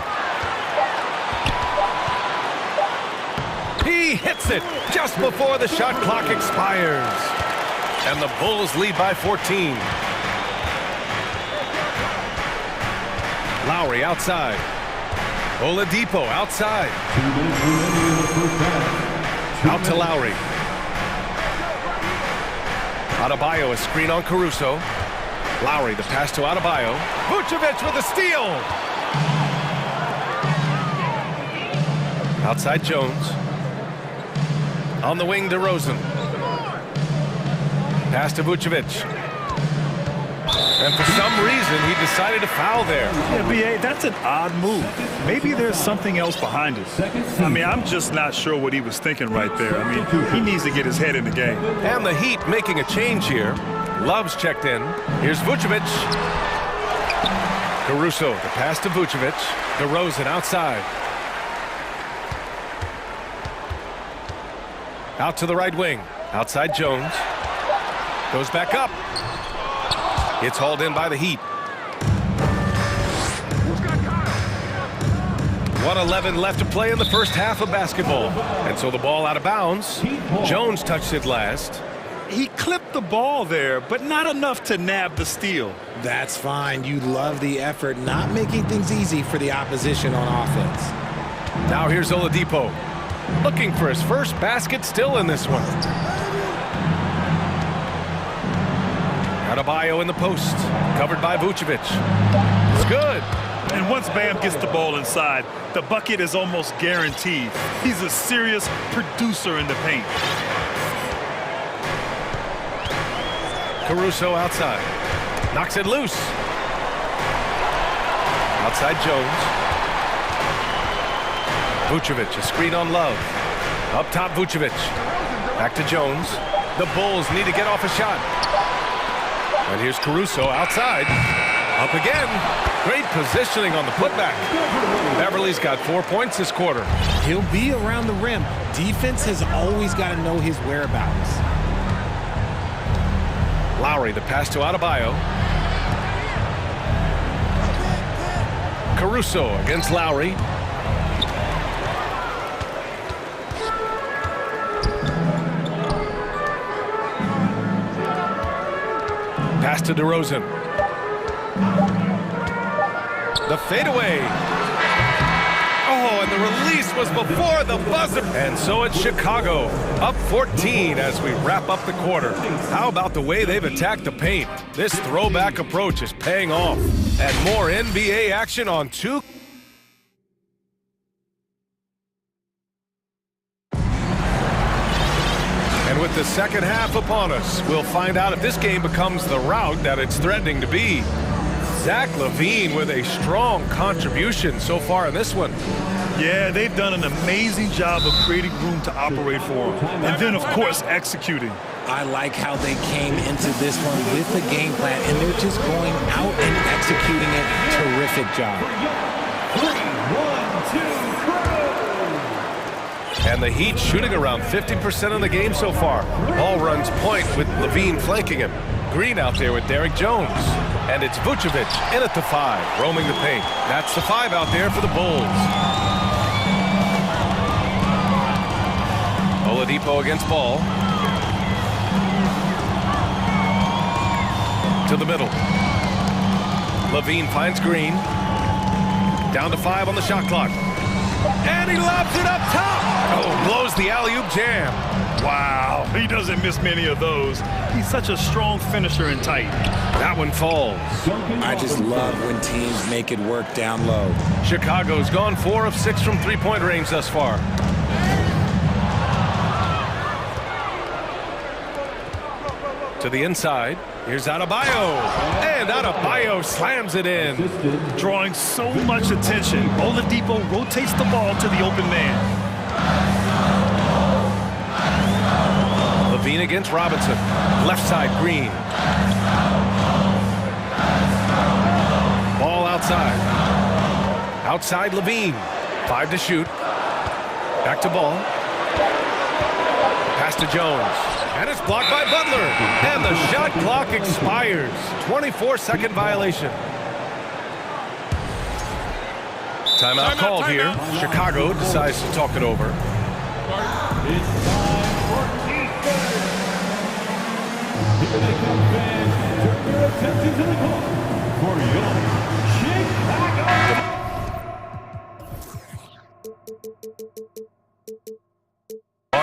He hits it just before the shot clock expires. And the Bulls lead by 14. Lowry outside. Oladipo outside. Out to Lowry. Adebayo, a screen on Caruso. Lowry, the pass to Adebayo. Vucevic with a steal. Outside Jones. On the wing, DeRozan. Pass to Vucevic. And for some reason, he decided to foul there. Yeah, B.A., that's an odd move. Maybe there's something else behind it. I mean, I'm just not sure what he was thinking right there. I mean, he needs to get his head in the game. And the Heat making a change here. Love's checked in. Here's Vucevic. Caruso, the pass to Vucevic. DeRozan outside. Out to the right wing. Outside Jones. Goes back up. It's hauled in by the Heat. 1:11 left to play in the first half of basketball. And so the ball out of bounds. Jones touched it last. He clipped the ball there, but not enough to nab the steal. That's fine. You love the effort, not making things easy for the opposition on offense. Now here's Oladipo. Looking for his first basket still in this one. Adebayo in the post. Covered by Vucevic. It's good. And once Bam gets the ball inside, the bucket is almost guaranteed. He's a serious producer in the paint. Caruso outside. Knocks it loose. Outside Jones. Vucevic, a screen on Love. Up top, Vucevic. Back to Jones. The Bulls need to get off a shot. And here's Caruso outside. Up again. Great positioning on the putback. Beverly's got 4 points this quarter. He'll be around the rim. Defense has always got to know his whereabouts. Lowry, the pass to Adebayo. Caruso against Lowry. Pass to DeRozan. The fadeaway. Oh, and the release was before the buzzer. And so it's Chicago, up 14 as we wrap up the quarter. How about the way they've attacked the paint? This throwback approach is paying off. And more NBA action on 2. And with the second half upon us, we'll find out if this game becomes the rout that it's threatening to be. Zach LaVine with a strong contribution so far in this one. Yeah, they've done an amazing job of creating room to operate for him. And then, of course, executing. I like how they came into this one with the game plan, and they're just going out and executing it. Terrific job. 3, 1, 2, And the Heat shooting around 50% of the game so far. Ball runs point with LaVine flanking him. Green out there with Derek Jones. And it's Vucevic in at the 5, roaming the paint. That's the 5 out there for the Bulls. Oladipo against Ball. To the middle. LaVine finds Green. Down to 5 on the shot clock. And he lobs it up top. Oh, blows the alley-oop jam. Wow, he doesn't miss many of those. He's such a strong finisher and tight. That one falls. I just love when teams make it work down low. Chicago's gone 4 of 6 from three-point range thus far. To the inside. Here's Adebayo. And Adebayo slams it in. Drawing so much attention. Oladipo rotates the ball to the open man. LaVine against Robinson. Left side, Green. Ball outside. Outside, LaVine. 5 to shoot. Back to ball. Pass to Jones. And it's blocked by Butler. And the shot clock expires. 24-second violation. Timeout called here. Chicago decides to talk it over. It's time for Eastern. Here they come, fans. Turn your attention to the clock for your Chicago.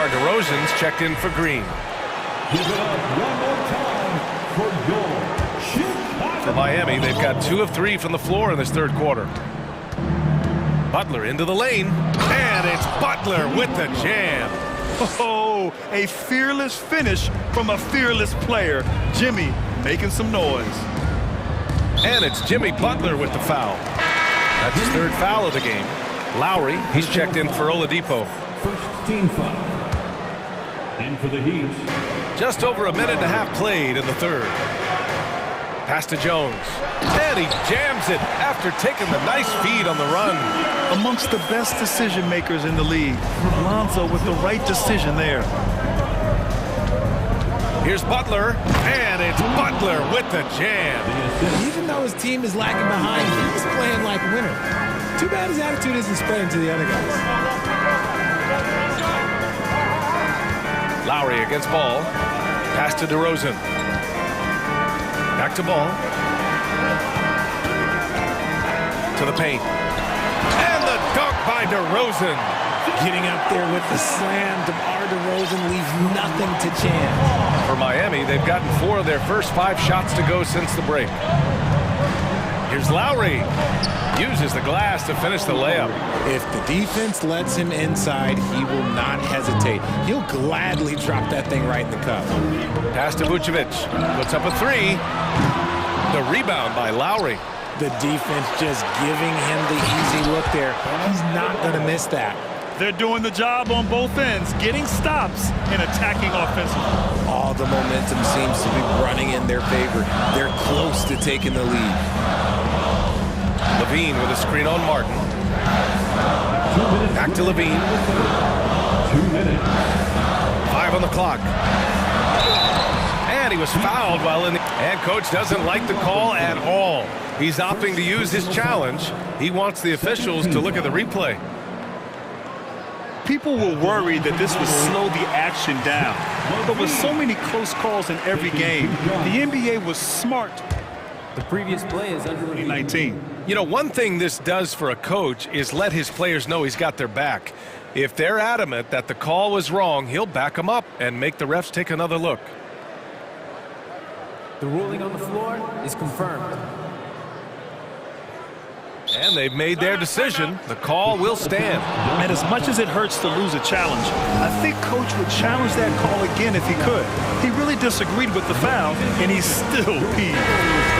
DeRozan's checked in for Green. Give it up one more time for your Chicago. For Miami, they've got 2 of 3 from the floor in this third quarter. Butler into the lane, and it's Butler with the jam. Oh, a fearless finish from a fearless player. Jimmy making some noise. And it's Jimmy Butler with the foul. That's his third foul of the game. Lowry, he's checked in for Oladipo. First team foul. In for the Heat. Just over a minute and a half played in the third. Pass to Jones. And he jams it after taking the nice feed on the run. Amongst the best decision makers in the league. Lonzo with the right decision there. Here's Butler, and it's Butler with the jam. Even though his team is lagging behind, he's playing like a winner. Too bad his attitude isn't spreading to the other guys. Lowry against ball. Pass to DeRozan. Back to ball. To the paint. And the dunk by DeRozan. Getting up there with the slam, DeMar DeRozan leaves nothing to chance. For Miami, they've gotten 4 of their first 5 shots to go since the break. Here's Lowry. Uses the glass to finish the layup. If the defense lets him inside, he will not hesitate. He'll gladly drop that thing right in the cup. Pass to Vucevic. Puts up a 3. The rebound by Lowry. The defense just giving him the easy look there. He's not going to miss that. They're doing the job on both ends, getting stops and attacking offensively. All the momentum seems to be running in their favor. They're close to taking the lead. Levine with a screen on Martin. Back to Levine. 2 minutes. 5 on the clock. And he was fouled while in the... And coach doesn't like the call at all. He's opting to use his challenge. He wants the officials to look at the replay. People were worried that this would slow the action down. But with so many close calls in every game, the NBA was smart. The previous play is under review. 19. You know, one thing this does for a coach is let his players know he's got their back. If they're adamant that the call was wrong, he'll back them up and make the refs take another look. The ruling on the floor is confirmed. And they've made their decision. The call will stand. And as much as it hurts to lose a challenge, I think coach would challenge that call again if he could. He really disagreed with the foul, and he's still peeved.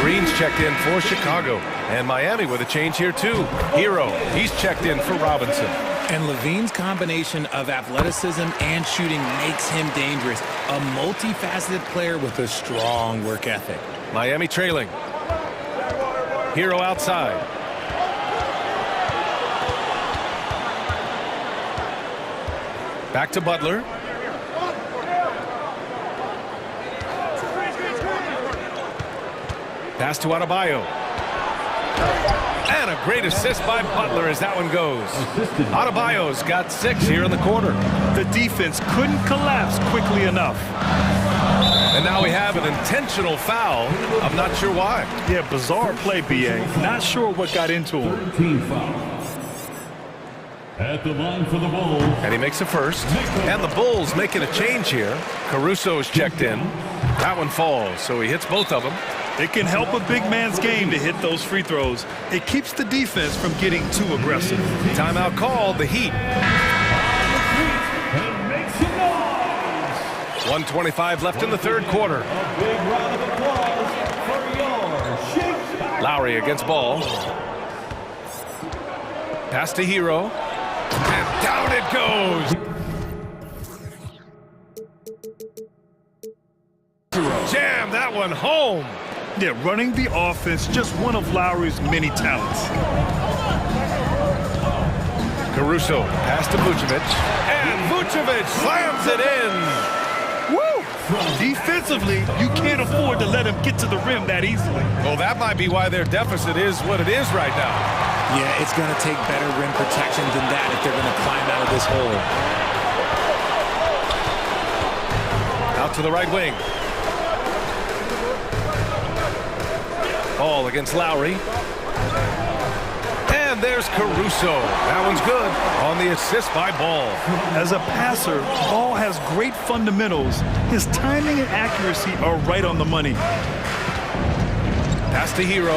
Green's checked in for Chicago. And Miami with a change here, too. Hero, he's checked in for Robinson. And Levine's combination of athleticism and shooting makes him dangerous. A multifaceted player with a strong work ethic. Miami trailing. Hero outside. Back to Butler. Pass to Adebayo. And a great assist by Butler as that one goes. Adebayo's got 6 here in the quarter. The defense couldn't collapse quickly enough. And now we have an intentional foul. I'm not sure why. Yeah, bizarre play, BA. Not sure what got into him. 13 foul. At the line for the Bulls. And he makes a first. And the Bulls making a change here. Caruso's checked in. That one falls, so he hits both of them. It can help a big man's game to hit those free throws. It keeps the defense from getting too aggressive. Timeout called, the Heat. 1:25 left in the third quarter. A big round of applause for your Chicago. Lowry against ball. Pass to Hero. And down it goes. Jam that one home. Yeah, running the offense, just one of Lowry's many talents. Caruso, pass to Vucevic, and Vucevic slams it in. Woo! Defensively, you can't afford to let him get to the rim that easily. Well, that might be why their deficit is what it is right now. Yeah, it's going to take better rim protection than that if they're going to climb out of this hole. Out to the right wing. Ball against Lowry. And there's Caruso. That one's good on the assist by Ball. As a passer, Ball has great fundamentals. His timing and accuracy are right on the money. Pass to Hero.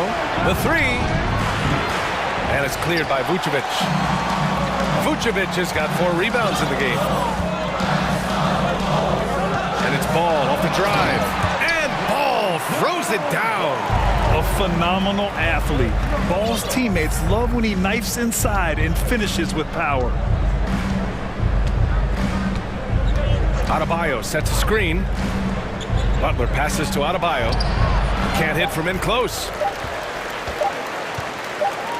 The three. And it's cleared by Vucevic. Vucevic has got 4 rebounds in the game. And it's Ball off the drive. And Ball throws it down. A phenomenal athlete. Ball's teammates love when he knifes inside and finishes with power. Adebayo sets a screen. Butler passes to Adebayo. Can't hit from in close.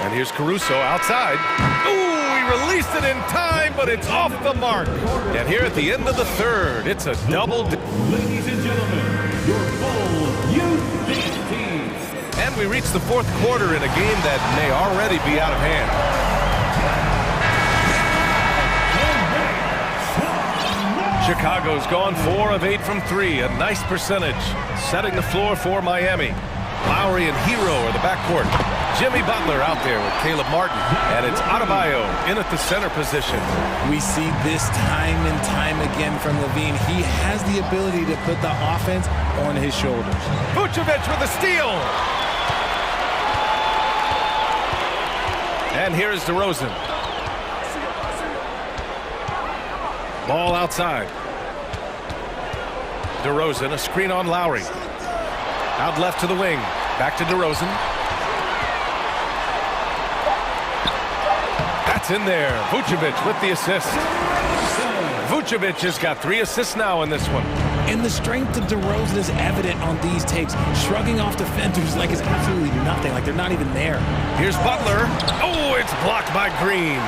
And here's Caruso outside. Ooh, he released it in time, but it's off the mark. And here at the end of the third, it's a double. Ladies and gentlemen, your full youth team. And we reach the fourth quarter in a game that may already be out of hand. Chicago's gone 4 of 8 from 3, a nice percentage, setting the floor for Miami. Lowry and Hero are the backcourt. Jimmy Butler out there with Caleb Martin, and it's Adebayo in at the center position. We see this time and time again from Levine. He has the ability to put the offense on his shoulders. Vucevic with a steal. And here's DeRozan. Ball outside. DeRozan, a screen on Lowry. Out left to the wing. Back to DeRozan. That's in there. Vucevic with the assist. Vucevic has got 3 assists now in this one. And the strength of DeRozan is evident on these takes. Shrugging off defenders like it's absolutely nothing, like they're not even there. Here's Butler. Oh, it's blocked by Green.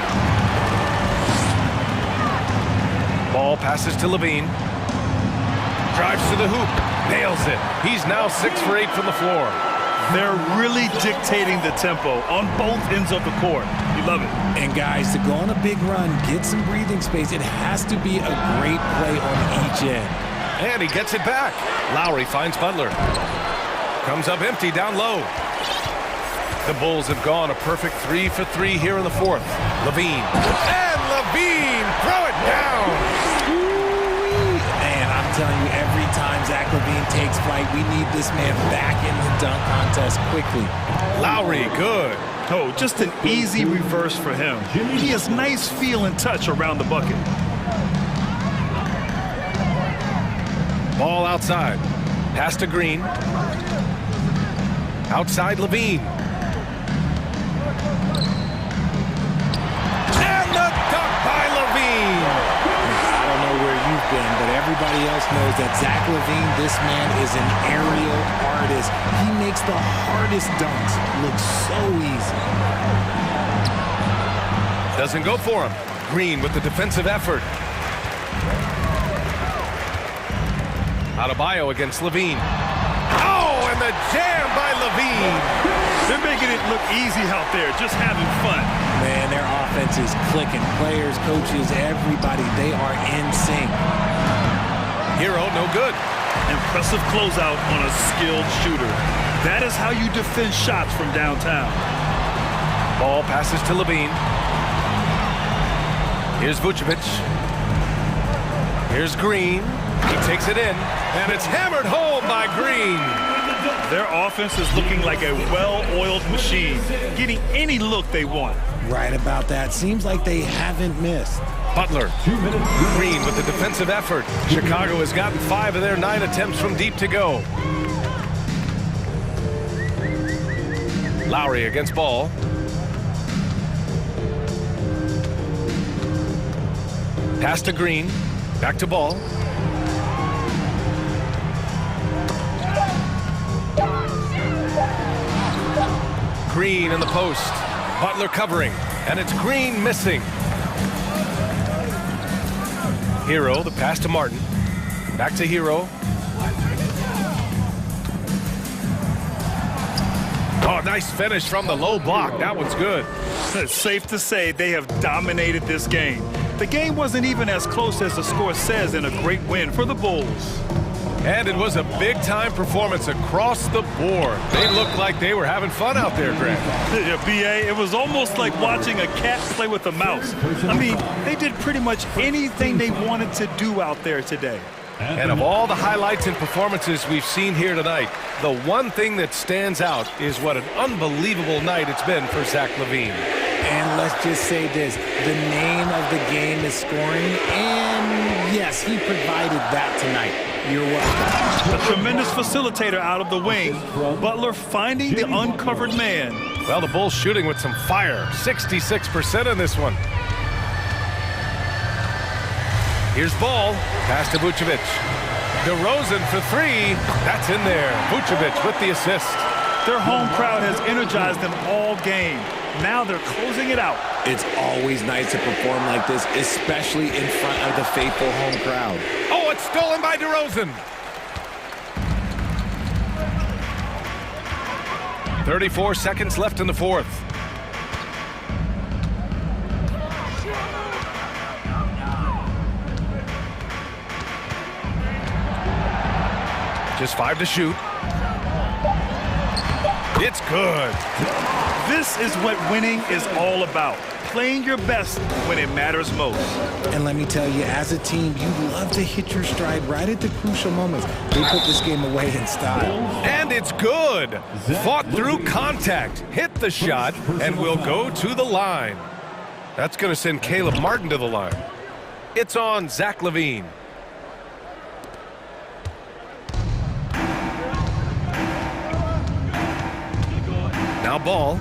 Ball passes to Levine. Drives to the hoop. Nails it. He's now 6 for 8 from the floor. They're really dictating the tempo on both ends of the court. You love it. And guys, to go on a big run, get some breathing space, it has to be a great play on each end. And he gets it back. Lowry finds Butler. Comes up empty down low. The Bulls have gone a perfect 3 for 3 here in the fourth. Levine. And Levine! Throw it down! Man, I'm telling you, every time Zach Levine takes flight, we need this man back in the dunk contest quickly. Lowry, good. Oh, just an easy reverse for him. He has nice feel and touch around the bucket. Ball outside. Pass to Green. Outside Levine. And the dunk by Levine. I don't know where you've been, but everybody else knows that Zach Levine, this man is an aerial artist. He makes the hardest dunks look so easy. Doesn't go for him. Green with the defensive effort. Adebayo against Levine. Oh, and the jam by Levine. They're making it look easy out there, just having fun. Man, their offense is clicking. Players, coaches, everybody, they are in sync. Hero, no good. Impressive closeout on a skilled shooter. That is how you defend shots from downtown. Ball passes to Levine. Here's Vucevic. Here's Green. He takes it in, and it's hammered home by Green. Their offense is looking like a well-oiled machine, getting any look they want. Right about that. Seems like they haven't missed. Butler. Green with the defensive effort. Chicago has gotten 5 of their 9 attempts from deep to go. Lowry against Ball. Pass to Green. Back to Ball. Green in the post. Butler covering. And it's Green missing. Hero, the pass to Martin. Back to Hero. Oh, nice finish from the low block. That one's good. It's safe to say they have dominated this game. The game wasn't even as close as the score says in a great win for the Bulls. And it was a big-time performance across the board. They looked like they were having fun out there, Grant. Yeah, B.A., it was almost like watching a cat play with a mouse. I mean, they did pretty much anything they wanted to do out there today. And of all the highlights and performances we've seen here tonight, the one thing that stands out is what an unbelievable night it's been for Zach LaVine. And let's just say this, the name of the game is scoring, and yes, he provided that tonight. You're welcome. A tremendous facilitator out of the wing. Butler finding the uncovered man. Well, the Bulls shooting with some fire. 66% in this one. Here's Ball. Pass to Vucevic. DeRozan for three. That's in there. Vucevic with the assist. Their home crowd has energized them all game. Now they're closing it out. It's always nice to perform like this, especially in front of the faithful home crowd. Oh, it's stolen by DeRozan. 34 seconds left in the fourth. Just 5 to shoot. It's good. This is what winning is all about. Playing your best when it matters most. And let me tell you, as a team, you love to hit your stride right at the crucial moments. They put this game away in style. And it's good. Fought through contact, hit the shot, and will go to the line. That's going to send Caleb Martin to the line. It's on Zach LaVine. Now Ball.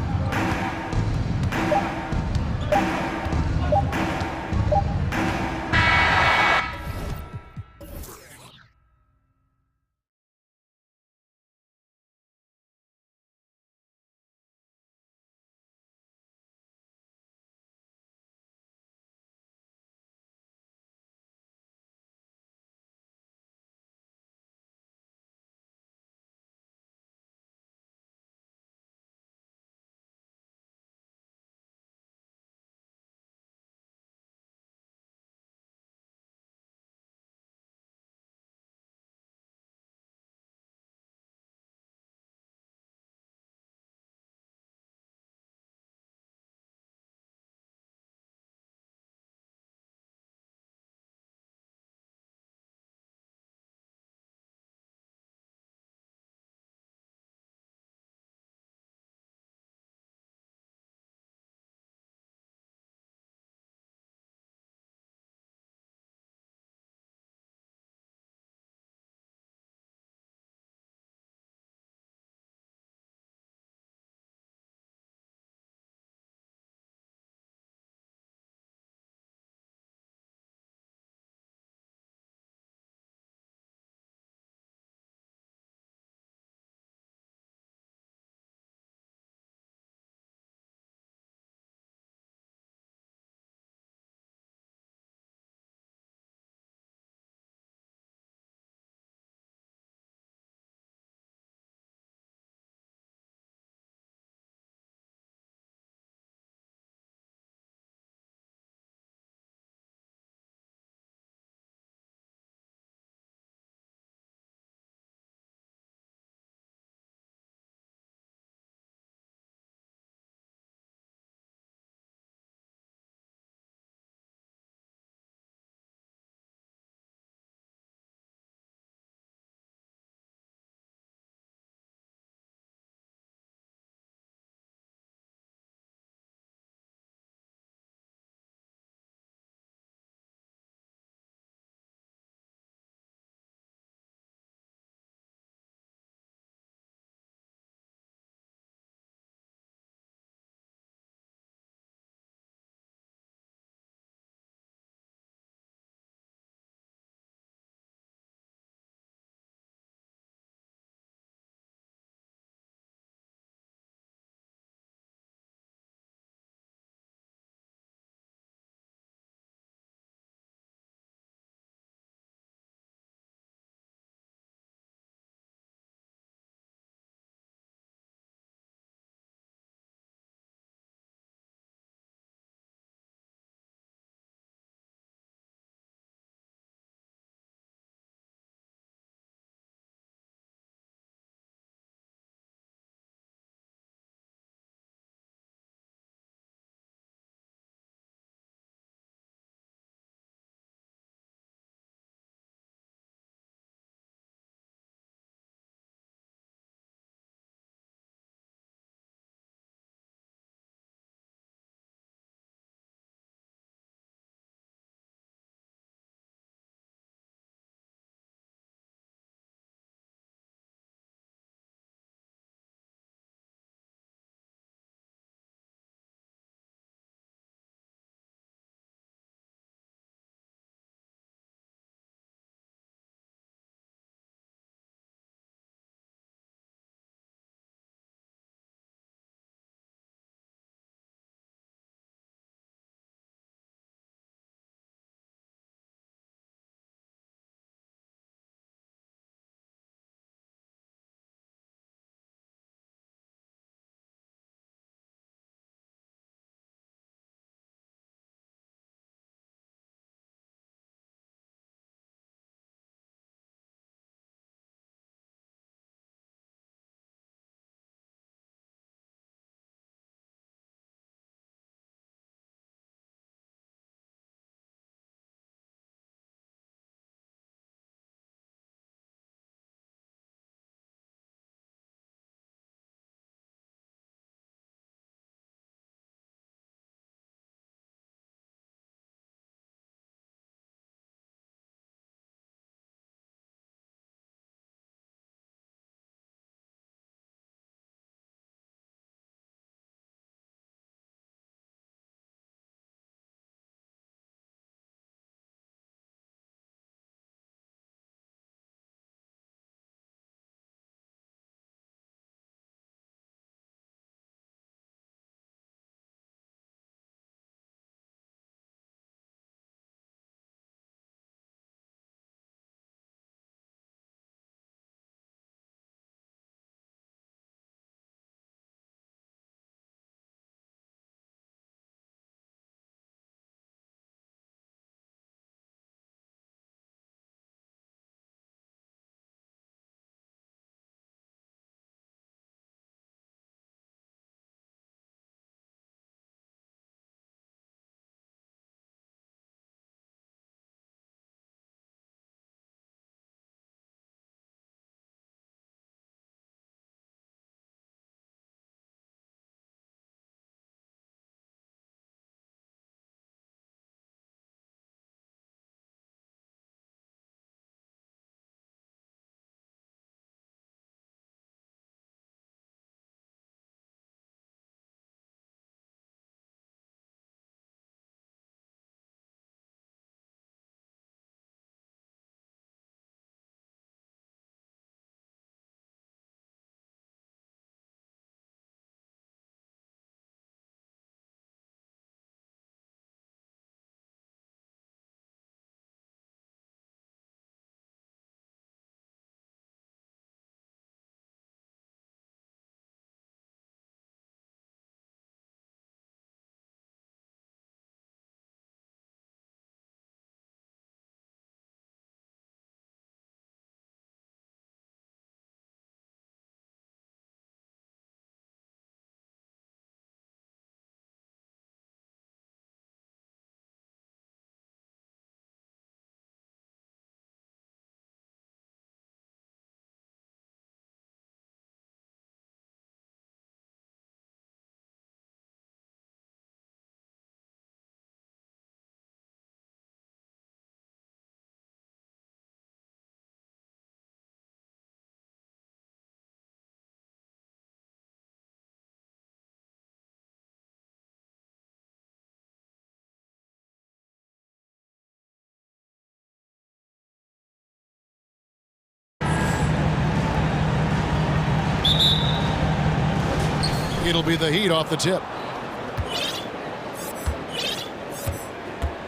It'll be the Heat off the tip.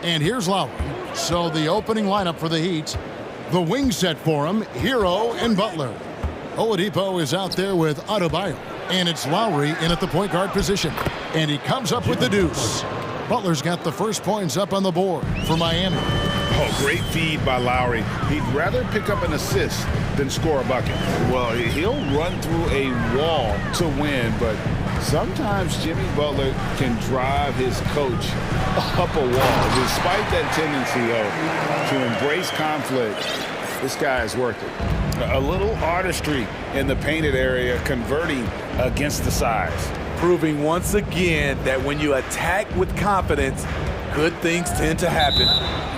And here's Lowry. So the opening lineup for the Heat. The wing set for him, Hero and Butler. Oladipo is out there with Adebayo. And it's Lowry in at the point guard position. And he comes up with the deuce. Butler's got the first points up on the board for Miami. Oh, great feed by Lowry. He'd rather pick up an assist than score a bucket. Well, he'll run through a wall to win, but sometimes Jimmy Butler can drive his coach up a wall. Despite that tendency, though, to embrace conflict, this guy is worth it. A little artistry in the painted area, converting against the size. Proving once again that when you attack with confidence, good things tend to happen.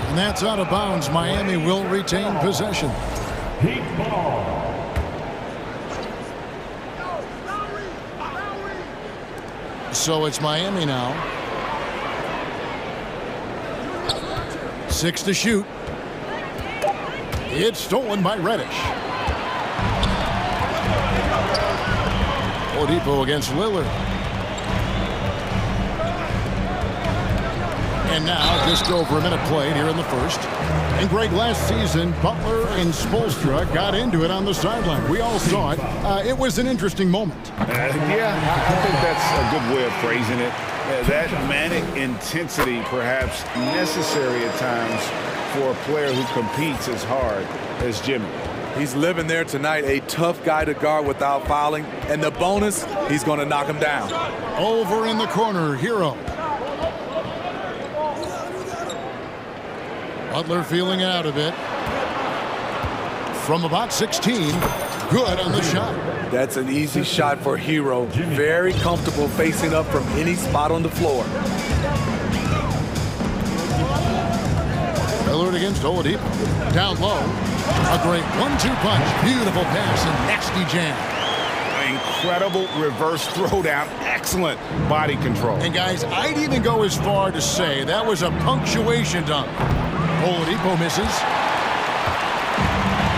And that's out of bounds. Miami will retain possession. Heat ball. So it's Miami now. 6 to shoot. It's stolen by Reddish. Oladipo against Lillard. And now just over a minute played here in the first. And Greg, last season, Butler and Spoelstra got into it on the sideline. We all saw it. It was an interesting moment. Yeah, I think that's a good way of phrasing it. That manic intensity perhaps necessary at times for a player who competes as hard as Jimmy. He's living there tonight, a tough guy to guard without fouling. And the bonus, he's going to knock him down. Over in the corner, Hero. Butler feeling it out a bit. From about 16, good on the shot. That's an easy shot for Hero. Very comfortable facing up from any spot on the floor. Lillard against Oladipo. Down low. A great 1-2 punch. Beautiful pass and nasty jam. Incredible reverse throwdown. Excellent body control. And guys, I'd even go as far to say that was a punctuation dunk. Oladipo misses.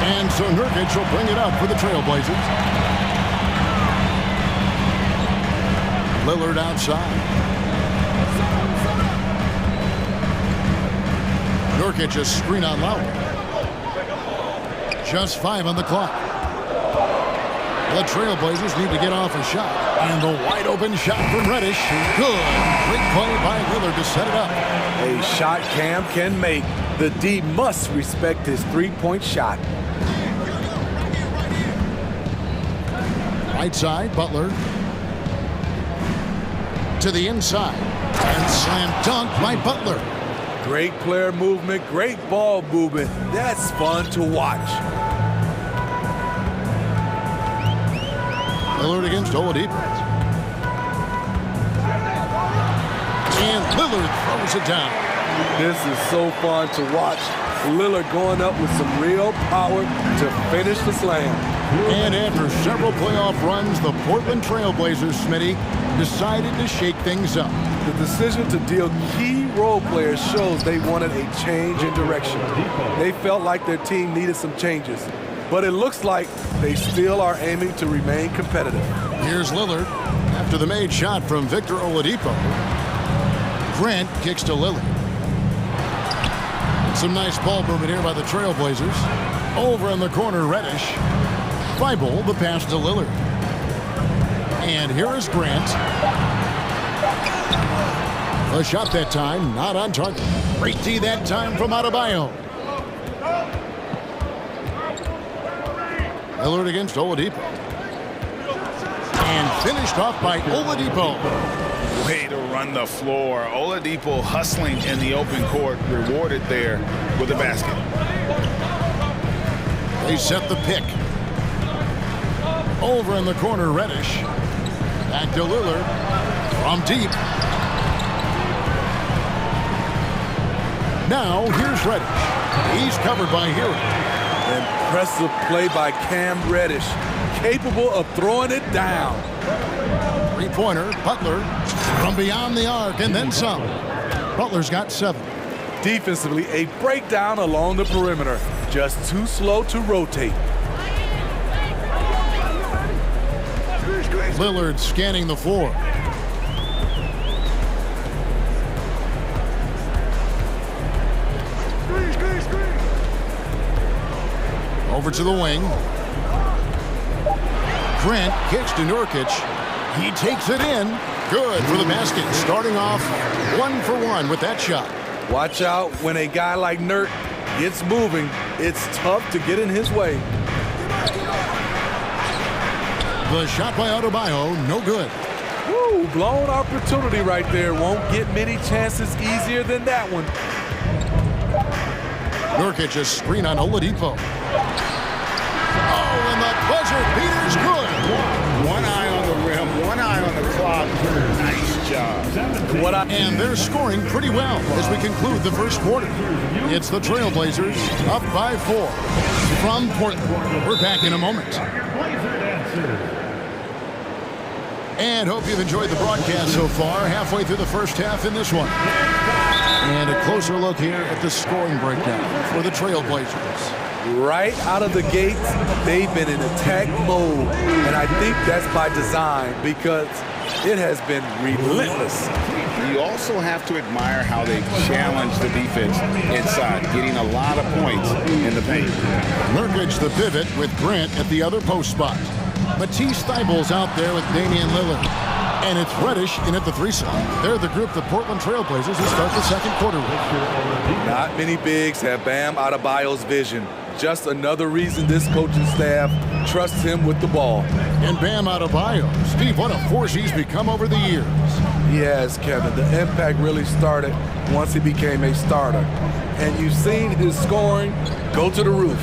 And so Nurkic will bring it up for the Trailblazers. Lillard outside. Nurkic a screen on Lowry. Just 5 on the clock. The Trailblazers need to get off a shot. And the wide open shot from Reddish. Good. Great play by Lillard to set it up. A shot Cam can make. The D must respect his three-point shot. Right side, Butler. To the inside. And slam dunk by Butler. Great player movement, great ball movement. That's fun to watch. Lillard against Oladipo. And Lillard throws it down. This is so fun to watch. Lillard going up with some real power to finish the slam. And after several playoff runs, the Portland Trailblazers, Smitty, decided to shake things up. The decision to deal key role players shows they wanted a change in direction. They felt like their team needed some changes. But it looks like they still are aiming to remain competitive. Here's Lillard after the made shot from Victor Oladipo. Grant kicks to Lillard. Some nice ball movement here by the Trailblazers. Over in the corner, Reddish. Feibel, the pass to Lillard. And here is Grant. A shot that time, not on target. Great D that time from Adebayo. Lillard against Oladipo. And finished off by Oladipo. Way to run the floor. Oladipo hustling in the open court, rewarded there with a basket. They set the pick. Over in the corner, Reddish. Back to Lillard. From deep. Now, here's Reddish. He's covered by Hero. Impressive play by Cam Reddish. Capable of throwing it down. Three-pointer, Butler. From beyond the arc and then some. Butler's got 7. Defensively, a breakdown along the perimeter. Just too slow to rotate. Lillard scanning the floor. Over to the wing. Grant kicks to Nurkic. He takes it in. Good for the basket. Starting off 1 for 1 with that shot. Watch out when a guy like Nurk gets moving. It's tough to get in his way. The shot by Adebayo, no good. Woo, blown opportunity right there. Won't get many chances easier than that one. Nurkic a screen on Oladipo. Oh, and the buzzer beater's good. One eye on the rim, one eye on the clock. Nice job. And they're scoring pretty well as we conclude the first quarter. It's the Trailblazers up by 4 from Portland. We're back in a moment. And hope you've enjoyed the broadcast so far. Halfway through the first half in this one. And a closer look here at the scoring breakdown for the Trailblazers. Right out of the gates, they've been in attack mode. And I think that's by design because it has been relentless. You also have to admire how they've challenged the defense inside, getting a lot of points in the paint. Nurkic the pivot with Grant at the other post spot. Matisse Thybulle's out there with Damian Lillard. And it's Reddish in at the 3 side. They're the group, the Portland Trailblazers, who start the second quarter with. Not many bigs have Bam Adebayo's vision. Just another reason this coaching staff trusts him with the ball. And Bam Adebayo, Steve, what a force he's become over the years. He has, Kevin. The impact really started once he became a starter. And you've seen his scoring go to the roof.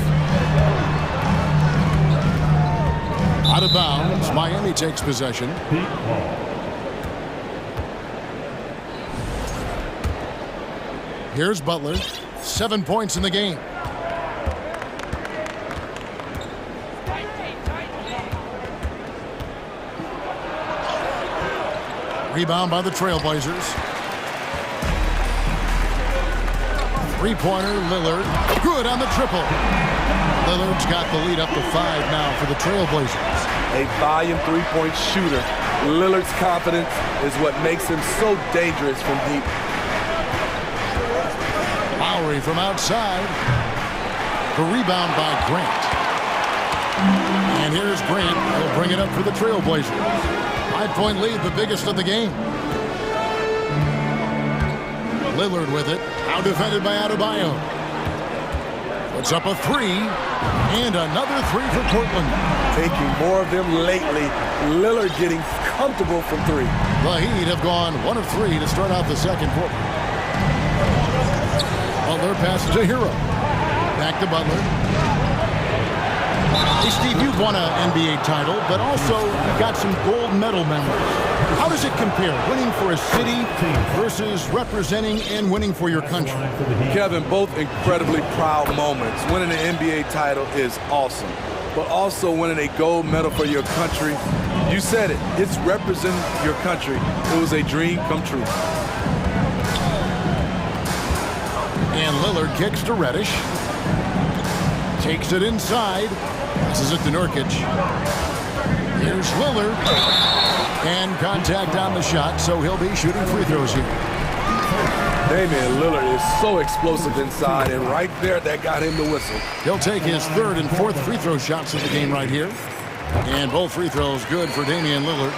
Out of bounds, Miami takes possession. Here's Butler, 7 points in the game. Rebound by the Trailblazers. Three-pointer, Lillard. Good on the triple. Lillard's got the lead up to 5 now for the Trailblazers. A volume three-point shooter. Lillard's confidence is what makes him so dangerous from deep. Lowry from outside. The rebound by Grant. And here's Grant. He'll bring it up for the Trailblazers. 5-point lead, the biggest of the game. Lillard with it. Now defended by Adebayo. Puts up a 3. And another 3 for Portland. Taking more of them lately. Lillard getting comfortable from 3. The Heat have gone 1 of 3 to start out the second quarter. Butler passes to Hero. Back to Butler. Hey, Steve, you've won an NBA title, but also you've got some gold medal memories. How does it compare, winning for a city versus representing and winning for your country? Kevin, both incredibly proud moments. Winning an NBA title is awesome, but also winning a gold medal for your country, you said it, it's representing your country. It was a dream come true. And Lillard kicks to Reddish. Takes it inside. Passes it to Nurkic. Here's Lillard. And contact on the shot, so he'll be shooting free throws here. Damian Lillard is so explosive inside, and right there, that got him the whistle. He'll take his 3rd and 4th free throw shots of the game right here. And both free throws good for Damian Lillard.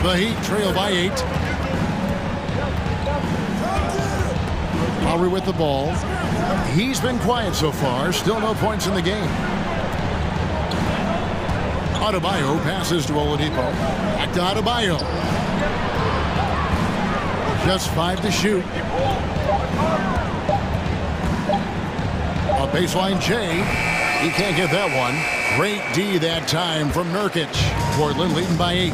The Heat trail by 8. Lowry with the ball. He's been quiet so far. Still no points in the game. Adebayo passes to Oladipo. Back to Adebayo. Just 5 to shoot. A baseline J. He can't get that one. Great D that time from Nurkic. Portland leading by 8.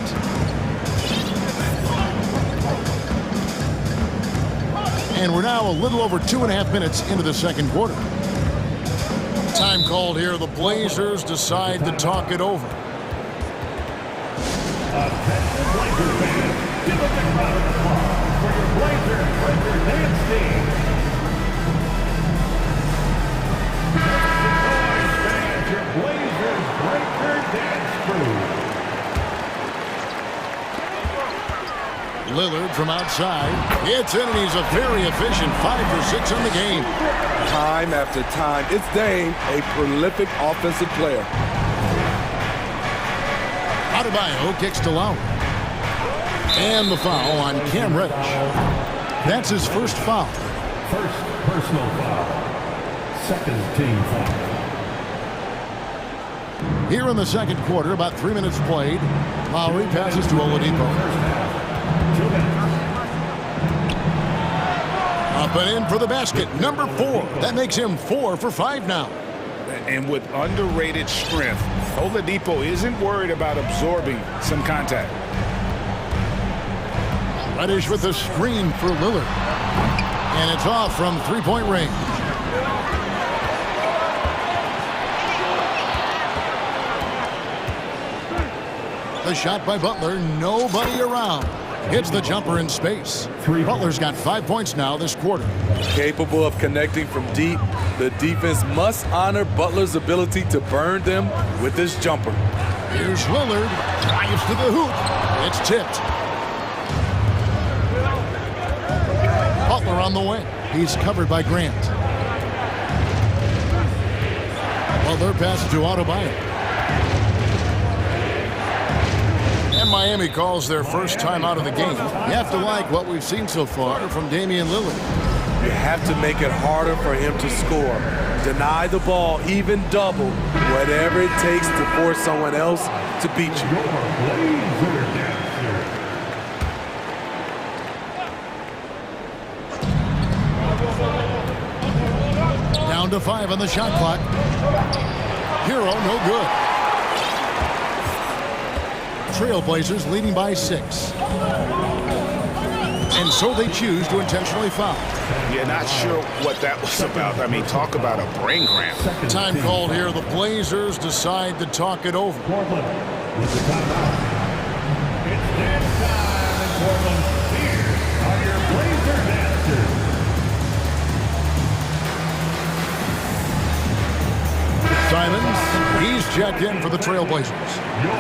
And we're now a little over 2.5 minutes into the second quarter. Time called here. The Blazers decide to talk it over. Attention Blazers fans, give a big round of applause for your Blazers dance team. Make some noise, fans, your Blazers Breaker Dance Crew. Lillard from outside. It's in, and he's a very efficient 5 for 6 in the game. Time after time, it's Dame, a prolific offensive player. Adebayo kicks to Lowry. And the foul on Cam Reddish. That's his first foul. First personal foul. Second team foul. Here in the second quarter, about 3 minutes played. Lowry passes to Oladipo. Up and in for the basket, number 4. That makes him 4 for 5 now. And with underrated strength, Oladipo isn't worried about absorbing some contact. Reddish with the screen for Lillard. And it's off from three-point range. The shot by Butler, nobody around. Hits the jumper in space. Butler's got 5 points now this quarter. Capable of connecting from deep, the defense must honor Butler's ability to burn them with this jumper. Here's Lillard, drives to the hoop. It's tipped. Butler on the way. He's covered by Grant. Butler passes to Adebayo. And Miami calls their first time out of the game. You have to like what we've seen so far from Damian Lillard. You have to make it harder for him to score. Deny the ball, even double, whatever it takes to force someone else to beat you. Down to 5 on the shot clock. Hero, no good. Trailblazers leading by 6. And so they choose to intentionally foul. Yeah, not sure what that was about. I mean, talk about a brain cramp. Time called here. The Blazers decide to talk it over. Portland with the timeout. It's dance time in Portland. Here are your Blazer dancers. Simons, he's checked in for the Trailblazers.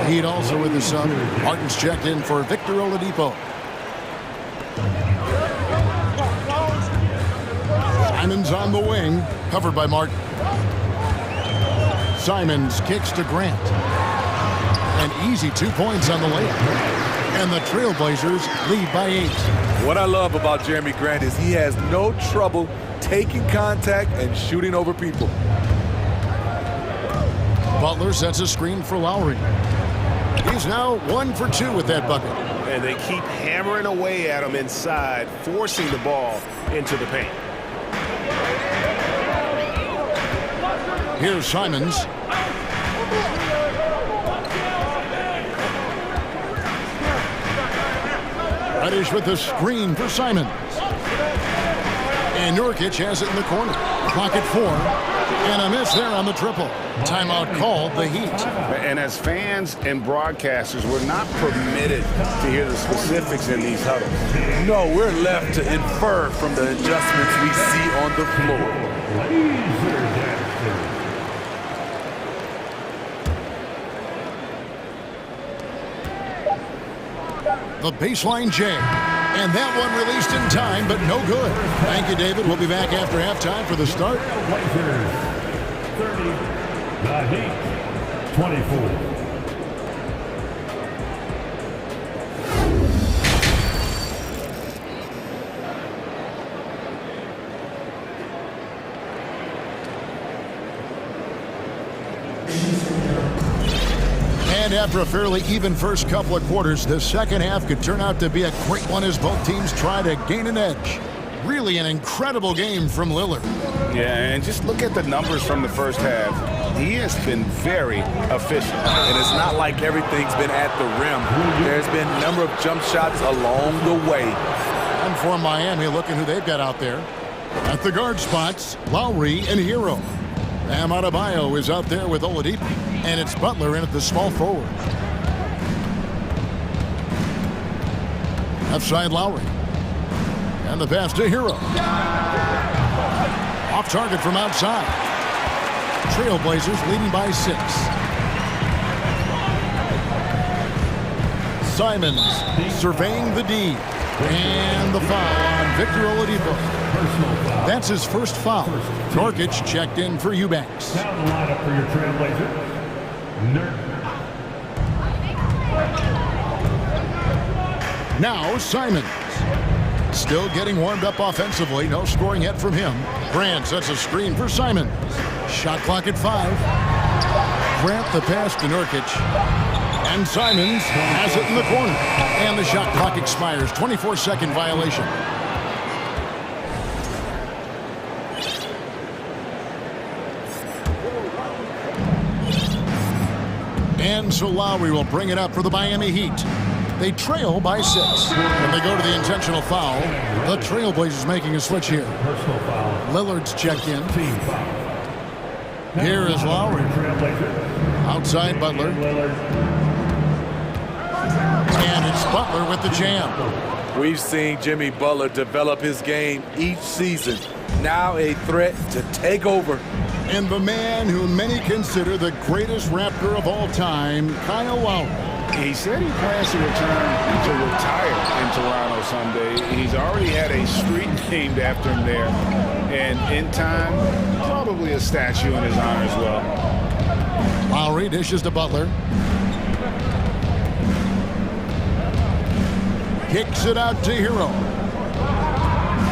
Heat also with the sub. Martin's checked in for Victor Oladipo. Simons on the wing, covered by Martin. Simons kicks to Grant. An easy 2 points on the layup. And the Trailblazers lead by 8. What I love about Jeremy Grant is he has no trouble taking contact and shooting over people. Butler sets a screen for Lowry. He's now 1 for 2 with that bucket. And they keep hammering away at him inside, forcing the ball into the paint. Here's Simons. Reddish with the screen for Simons. And Nurkic has it in the corner. Clock at 4. And a miss there on the triple. Timeout called the Heat. And as fans and broadcasters, we're not permitted to hear the specifics in these huddles. No, we're left to infer from the adjustments we see on the floor. The baseline jam. And that one released in time, but no good. Thank you, David. We'll be back after halftime for the start. 30, the Heat, 24. And after a fairly even first couple of quarters, the second half could turn out to be a great one as both teams try to gain an edge. Really an incredible game from Lillard. Yeah, and just look at the numbers from the first half. He has been very efficient. And it's not like everything's been at the rim. There's been a number of jump shots along the way. And for Miami, looking who they've got out there. At the guard spots, Lowry and Hero. Bam Adebayo is out there with Oladipo. And it's Butler in at the small forward. Left side, Lowry. And the pass to Hero. Off target from outside. Trailblazers leading by 6. Simons surveying the D. And the foul on Victor Oladipo. That's his first foul. Nurkic checked in for Eubanks. Now the lineup for your Trailblazer. Now Simons. Still getting warmed up offensively. No scoring yet from him. Grant sets a screen for Simons. Shot clock at 5. Grant the pass to Nurkic. And Simons has it in the corner. And the shot clock expires. 24-second violation. And so Lowry will bring it up for the Miami Heat. They trail by 6. When they go to the intentional foul, the Trailblazers making a switch here. Lillard's checked in. Here is Lowry. Outside Butler. And it's Butler with the jam. We've seen Jimmy Butler develop his game each season. Now a threat to take over. And the man who many consider the greatest Raptor of all time, Kyle Lowry. He said he plans to retire in Toronto someday. He's already had a street named after him there. And in time, probably a statue in his honor as well. Lowry dishes to Butler. Kicks it out to Hero.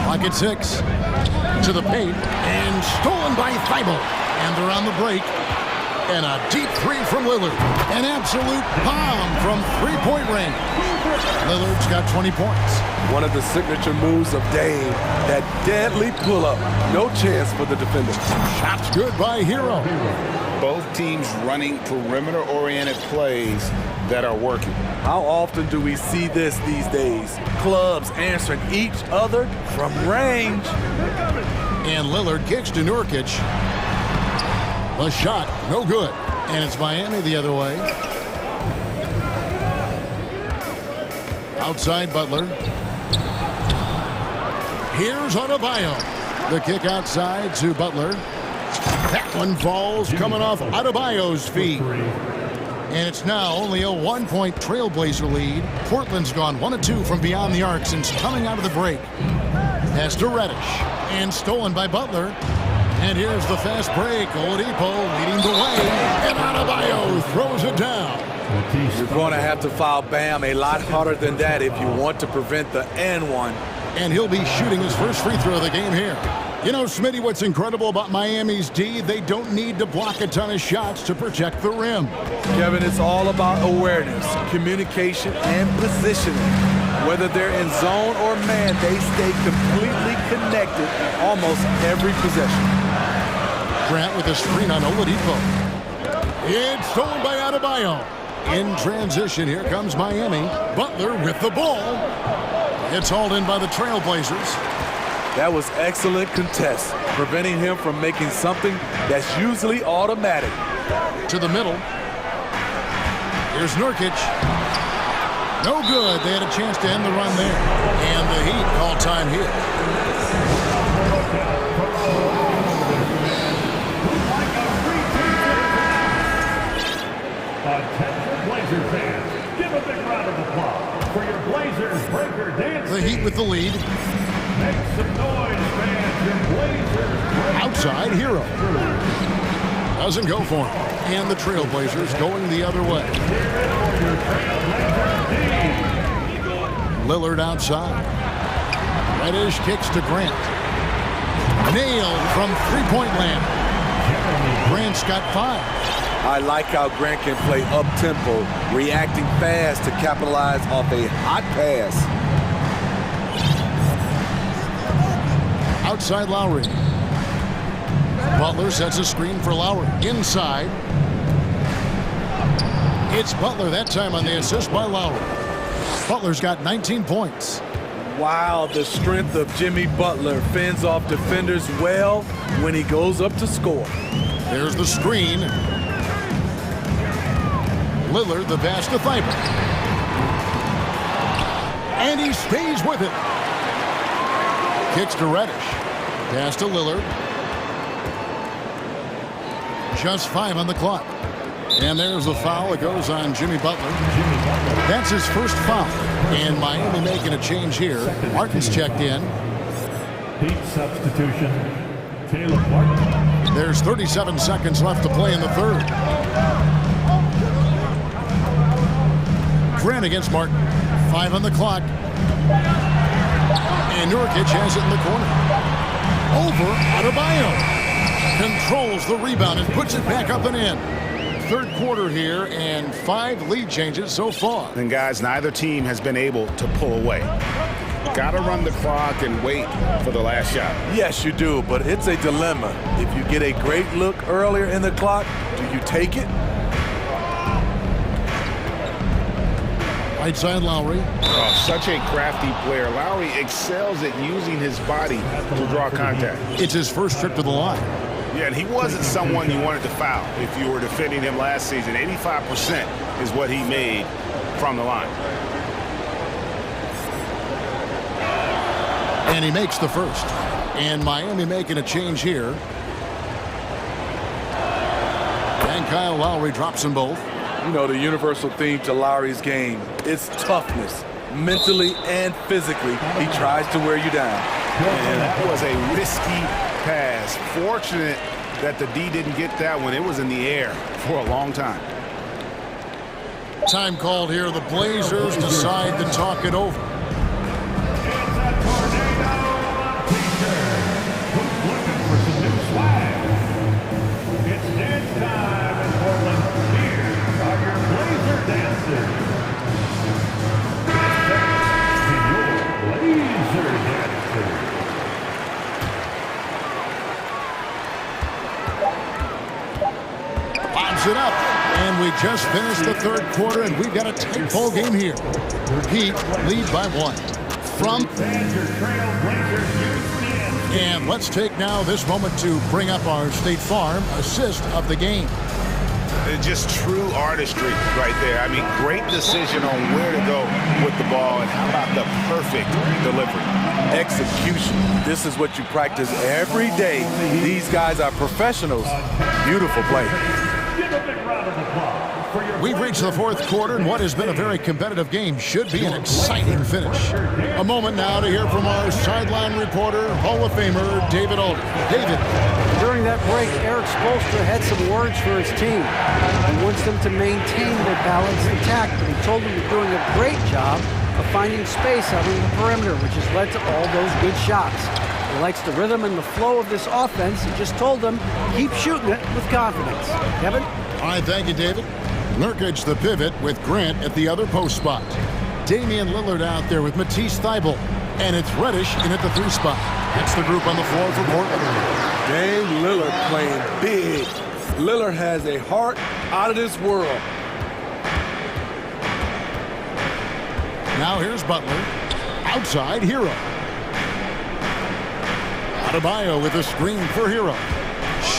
Clock at 6. To the paint. And stolen by Thibault. And they're on the break. And a deep 3 from Lillard. An absolute bomb from three-point range. Lillard's got 20 points. One of the signature moves of Dame, that deadly pull-up. No chance for the defender. Shots good by Hero. Both teams running perimeter-oriented plays that are working. How often do we see this these days? Clubs answering each other from range. And Lillard kicks to Nurkic. The shot, no good. And it's Miami the other way. Outside Butler. Here's Adebayo. The kick outside to Butler. That one falls coming off Adebayo's feet. And it's now only a 1-point Trailblazer lead. Portland's gone 1 of 2 from beyond the arc since coming out of the break. Pass to Reddish. And stolen by Butler. And here's the fast break. Oladipo leading the way. And Adebayo throws it down. You're going to have to foul Bam a lot harder than that if you want to prevent the and one. And he'll be shooting his first free throw of the game here. You know, Smitty, what's incredible about Miami's D, they don't need to block a ton of shots to protect the rim. Kevin, it's all about awareness, communication, and positioning. Whether they're in zone or man, they stay completely connected almost every possession. Grant with a screen on Oladipo. It's stolen by Adebayo. In transition, here comes Miami. Butler with the ball. It's hauled in by the Trailblazers. That was excellent contest, preventing him from making something that's usually automatic. To the middle. Here's Nurkic. No good. They had a chance to end the run there. And the Heat call time here. Attention Blazer fans, give a big round of applause for your Blazers breaker dance. The Heat with the lead. Make some noise, fans. Your Blazers breaker. Outside Hero. Doesn't go for him. And the Trailblazers going the other way. Lillard outside. Reddish kicks to Grant. Nailed from three-point land. Grant's got 5. I like how Grant can play up-tempo, reacting fast to capitalize off a hot pass. Outside Lowry. Butler sets a screen for Lowry. Inside. It's Butler that time on the assist by Lowry. Butler's got 19 points. Wow, the strength of Jimmy Butler fends off defenders well when he goes up to score. There's the screen. Lillard the pass to Thibault. And he stays with it. Kicks to Reddish. Pass to Lillard. Just 5 on the clock. And there's the foul. It goes on Jimmy Butler. That's his first foul. And Miami making a change here. Martin's checked in. Deep substitution. Caleb Martin. There's 37 seconds left to play in the third. Grant against Martin. 5 on the clock. And Nurkic has it in the corner. Over Adebayo. Controls the rebound and puts it back up and in. Third quarter here and 5 lead changes so far. And guys, neither team has been able to pull away. Got to run the clock and wait for the last shot. Yes, you do, but it's a dilemma. If you get a great look earlier in the clock, do you take it? Right side Lowry. Oh, such a crafty player. Lowry excels at using his body to draw contact. It's his first trip to the line. Yeah, and he wasn't someone you wanted to foul if you were defending him last season. 85% is what he made from the line. And he makes the first. And Miami making a change here. And Kyle Lowry drops them both. You know, the universal theme to Lowry's game is toughness, mentally and physically. He tries to wear you down. And that was a risky pass. Fortunate that the D didn't get that one. It was in the air for a long time. Time called here. The Blazers decide to talk it over. It up, and we just finished the third quarter, and we've got a tight ball game here. Heat lead by 1 from. And let's take now this moment to bring up our State Farm assist of the game. Just true artistry right there. I mean, great decision on where to go with the ball, and how about the perfect delivery. Execution. This is what you practice every day. These guys are professionals. Beautiful play. We've reached the fourth quarter, and what has been a very competitive game should be an exciting finish. A moment now to hear from our sideline reporter, Hall of Famer David Alder. David. During that break, Eric Spoelstra had some words for his team. He wants them to maintain their balanced attack, but he told them they're doing a great job of finding space out on the perimeter, which has led to all those good shots. He likes the rhythm and the flow of this offense. He just told them, keep shooting it with confidence. Kevin? All right, thank you, David. Nurkic the pivot with Grant at the other post spot. Damian Lillard out there with Matisse Thybulle. And it's Reddish in at the 3 spot. That's the group on the floor for Portland. Dame Lillard playing big. Lillard has a heart out of this world. Now here's Butler. Outside, Hero. Adebayo with a screen for Hero.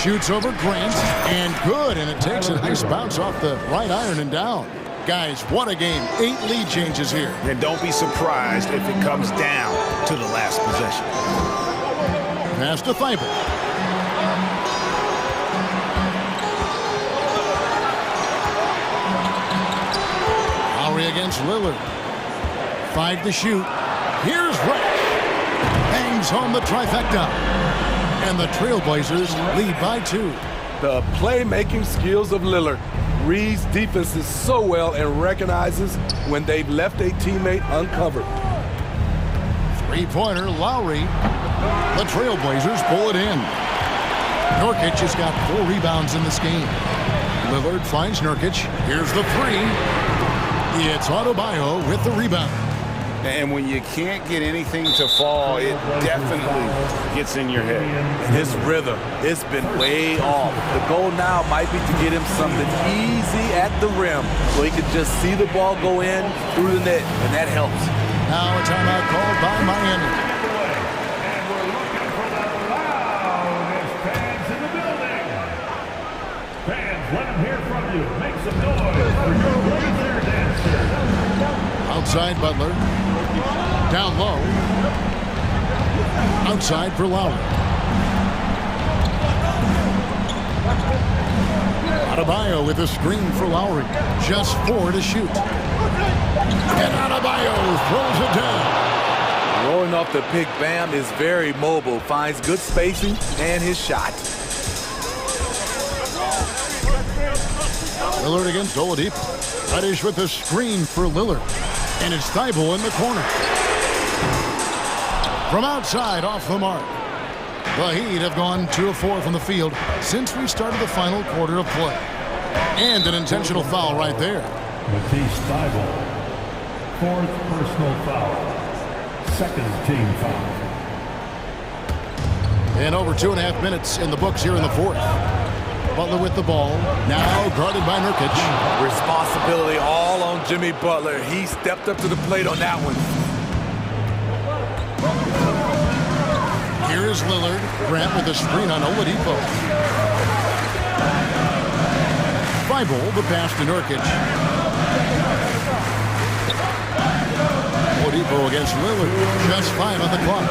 Shoots over Grant, and good, and it takes a nice bounce off the right iron and down. Guys, what a game. 8 lead changes here. And don't be surprised if it comes down to the last possession. Pass to Thybulle. Lowry against Lillard. 5 to shoot. Here's Reddish. Bangs home the trifecta. And the Trailblazers lead by 2. The playmaking skills of Lillard. Reads defenses so well and recognizes when they've left a teammate uncovered. 3-pointer, Lowry. The Trailblazers pull it in. Nurkic has got 4 rebounds in this game. Lillard finds Nurkic. Here's the 3. It's Adebayo with the rebound. And when you can't get anything to fall, it definitely gets in your head. And his rhythm, it's been way off. The goal now might be to get him something easy at the rim so he can just see the ball go in through the net, and that helps. Now a timeout called by Miami. And we're looking for the loudest fans in the building. Fans, let them hear from you. Make some noise for your laser dancer. Outside Butler. Down low. Outside for Lowry. Adebayo with a screen for Lowry. Just 4 to shoot. And Adebayo throws it down. Rolling off the pick, Bam is very mobile, finds good spacing and his shot. Lillard against Oladipo. Reddish with the screen for Lillard. And it's Thibault in the corner. From outside, off the mark. The Heat have gone 2 of 4 from the field since we started the final quarter of play. And an intentional foul right there. Matisse Thibault, 4th personal foul, 2nd team foul. And over 2.5 minutes in the books here in the 4th. Butler with the ball, now guarded by Nurkic. Responsibility all on Jimmy Butler. He stepped up to the plate on that one. Here's Lillard. Grant with a screen on Oladipo. Thibault, the pass to Nurkic. Oladipo against Lillard. Just 5 on the clock.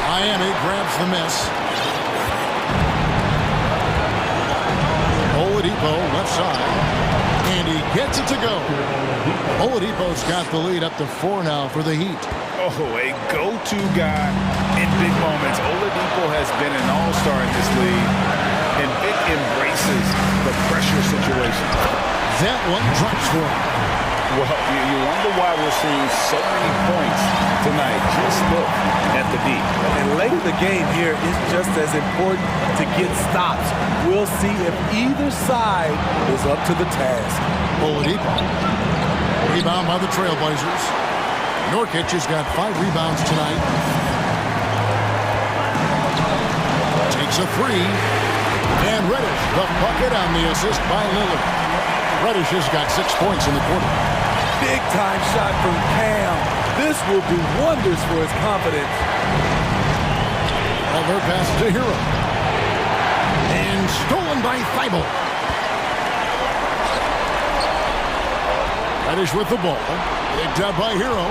Miami grabs the miss. Oladipo left side. And he gets it to go. Oladipo's got the lead up to 4 now for the Heat. Oh, a go-to guy in big moments. Oladipo has been an all-star in this league, and Vic embraces the pressure situation. That one drops for him. Well, you wonder why we're seeing so many points tonight. Just look at the D. And late in the game here is just as important to get stops. We'll see if either side is up to the task. Oladipo. Rebound by the Trailblazers. Nurkic has got 5 rebounds tonight. Takes a 3. And Reddish, the bucket on the assist by Lillard. Reddish has got 6 points in the quarter. Big time shot from Cam. This will do wonders for his confidence. Butler passes to Hero. And stolen by Thibault. Reddish with the ball. Picked up by Hero.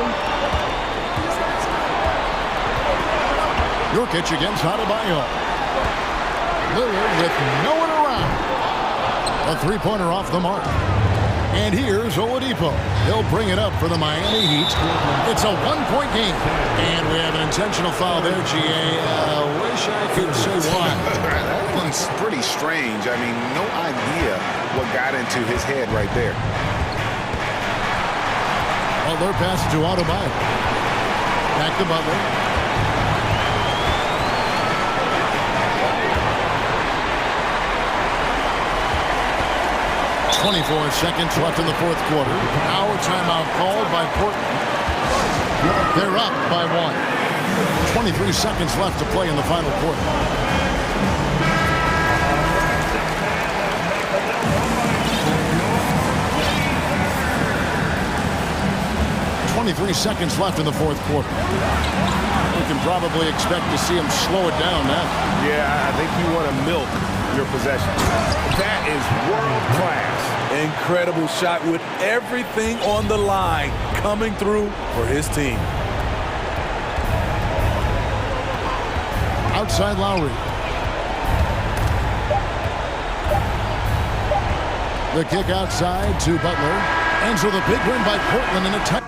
Nurkic against Adebayo. Lillard with no one around. A 3-pointer off the mark. And here's Oladipo. He'll bring it up for the Miami Heat. It's a 1-point game. And we have an intentional foul there, GA. Wish I could say why. That one's pretty strange. I mean, no idea what got into his head right there. Butler passes to Adebayo. Back to Butler. 24 seconds left in the 4th quarter. Now a timeout called by Portland. They're up by 1. 23 seconds left to play in the final quarter. Seconds left in the 4th quarter. We can probably expect to see him slow it down now. Yeah, I think you want to milk your possession. That is world class. Incredible shot with everything on the line coming through for his team. Outside Lowry. The kick outside to Butler. And so the big win by Portland in a tight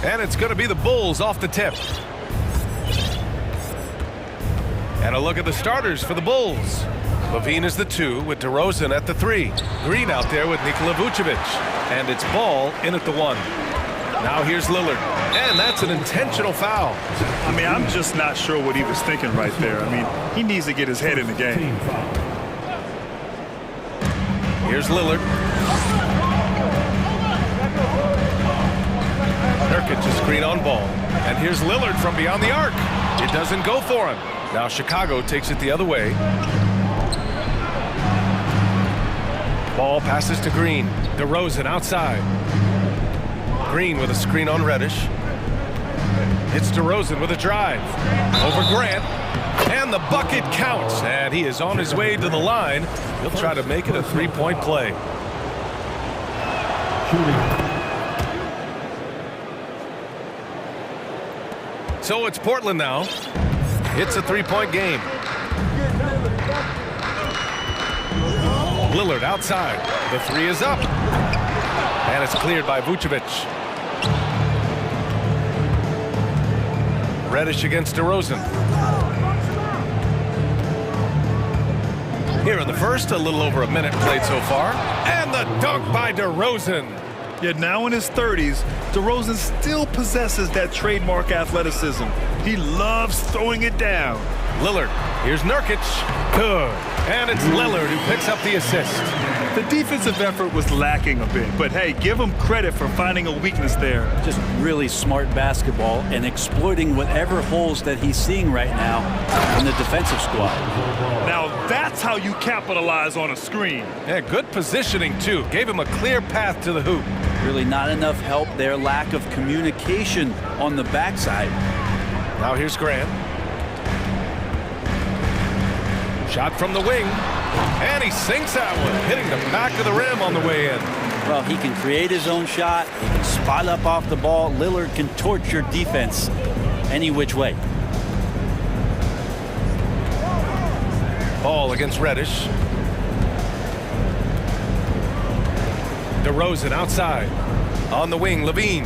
And it's going to be the Bulls off the tip. And a look at the starters for the Bulls. Levine is the 2 with DeRozan at the 3. Green out there with Nikola Vucevic. And it's Ball in at the 1. Now here's Lillard. And that's an intentional foul. I mean, I'm just not sure what he was thinking right there. I mean, he needs to get his head in the game. Here's Lillard. Nurkic a screen on Ball. And here's Lillard from beyond the arc. It doesn't go for him. Now Chicago takes it the other way. Ball passes to Green. DeRozan outside. Green with a screen on Reddish. It's DeRozan with a drive. Over Grant. And the bucket counts. And he is on his way to the line. He'll try to make it a three-point play. So it's Portland now. It's a three-point game. Lillard outside. The 3 is up. And it's cleared by Vucevic. Reddish against DeRozan. Here in the first, a little over a minute played so far. And the dunk by DeRozan. Yet now in his 30s, DeRozan still possesses that trademark athleticism. He loves throwing it down. Lillard, here's Nurkic. Good. And it's Lillard who picks up the assist. The defensive effort was lacking a bit, but hey, give him credit for finding a weakness there. Just really smart basketball and exploiting whatever holes that he's seeing right now in the defensive squad. Now that's how you capitalize on a screen. Yeah, good positioning too. Gave him a clear path to the hoop. Really not enough help there. Lack of communication on the backside. Now here's Grant. Shot from the wing. And he sinks that one, hitting the back of the rim on the way in. Well, he can create his own shot. He can spot up off the ball. Lillard can torch your defense any which way. Ball against Reddish. DeRozan outside. On the wing, Levine.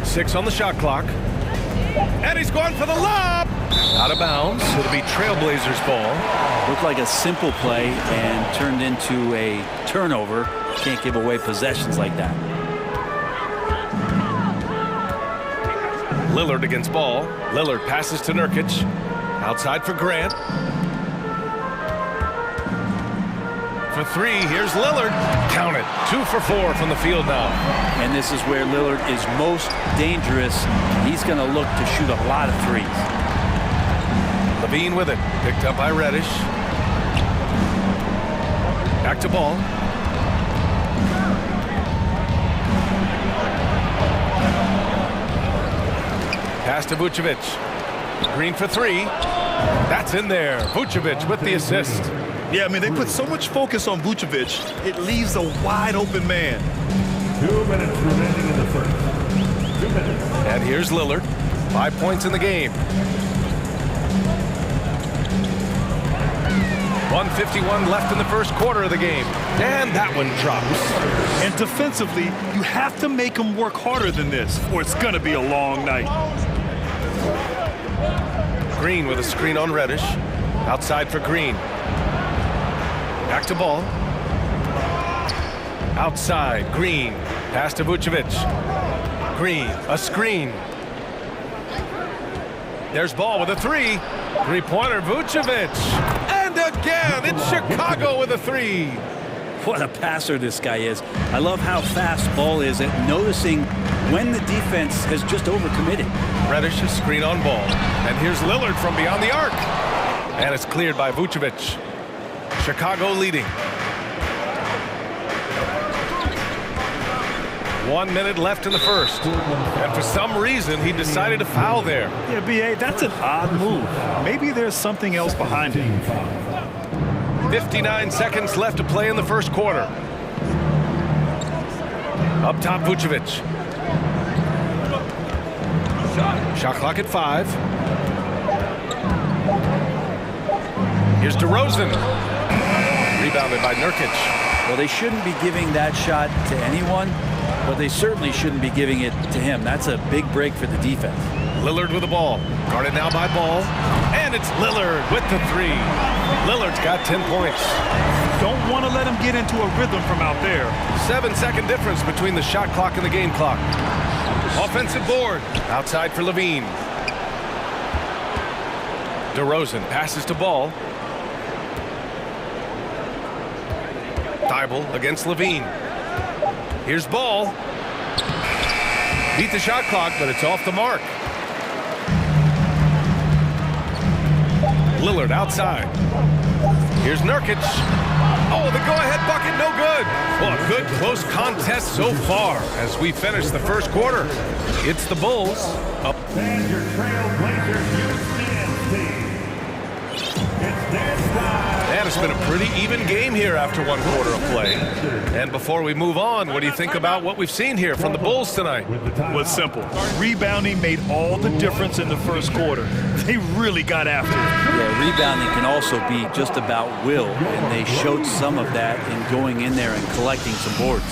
6 on the shot clock. And he's going for the lob. Out of bounds. It'll be Trailblazers ball. Looked like a simple play and turned into a turnover. Can't give away possessions like that. Lillard against Ball. Lillard passes to Nurkic. Outside for Grant. For 3, here's Lillard. Count it. 2 for 4 from the field now. And this is where Lillard is most dangerous. He's going to look to shoot a lot of threes. Levine with it. Picked up by Reddish. Back to Ball. Pass to Vucevic. Green for 3. That's in there. Vucevic with the assist. Yeah, I mean, they put so much focus on Vucevic, it leaves a wide open man. 2 minutes remaining in the first. 2 minutes. And here's Lillard. 5 points in the game. 1:51 left in the first quarter of the game. And that one drops. And defensively, you have to make him work harder than this, or it's going to be a long night. Green with a screen on Reddish. Outside for Green. Back to Ball. Outside, Green. Pass to Vucevic. Green, a screen. There's Ball with a 3. Three-pointer, Vucevic. And again, it's Chicago with a 3. What a passer this guy is. I love how fast Ball is at noticing when the defense has just overcommitted. Reddish, a screen on Ball. And here's Lillard from beyond the arc. And it's cleared by Vucevic. Chicago leading. 1 minute left in the first. And for some reason, he decided to foul there. Yeah, B.A., that's an odd move. Maybe there's something else behind it. 59 seconds left to play in the first quarter. Up top, Vucevic. Shot clock at 5. Here's DeRozan. Rebounded by Nurkic. Well, they shouldn't be giving that shot to anyone, but they certainly shouldn't be giving it to him. That's a big break for the defense. Lillard with the ball. Guarded now by Ball. And it's Lillard with the three. Lillard's got 10 points. Don't want to let him get into a rhythm from out there. 7-second difference between the shot clock and the game clock. Offensive board. Outside for Levine. DeRozan passes to Ball. Thibault against Levine. Here's Ball. Beat the shot clock, but it's off the mark. Lillard outside. Here's Nurkic. Oh, the go-ahead bucket, no good. Well, a good close contest so far as we finish the first quarter. It's the Bulls up. And your Trailblazers youth dance team. It's dance time. And it's been a pretty even game here after one quarter of play. And before we move on, what do you think about what we've seen here from the Bulls tonight? Well, it's simple. Rebounding made all the difference in the first quarter. They really got after it. Yeah, rebounding can also be just about will, and they showed some of that in going in there and collecting some boards.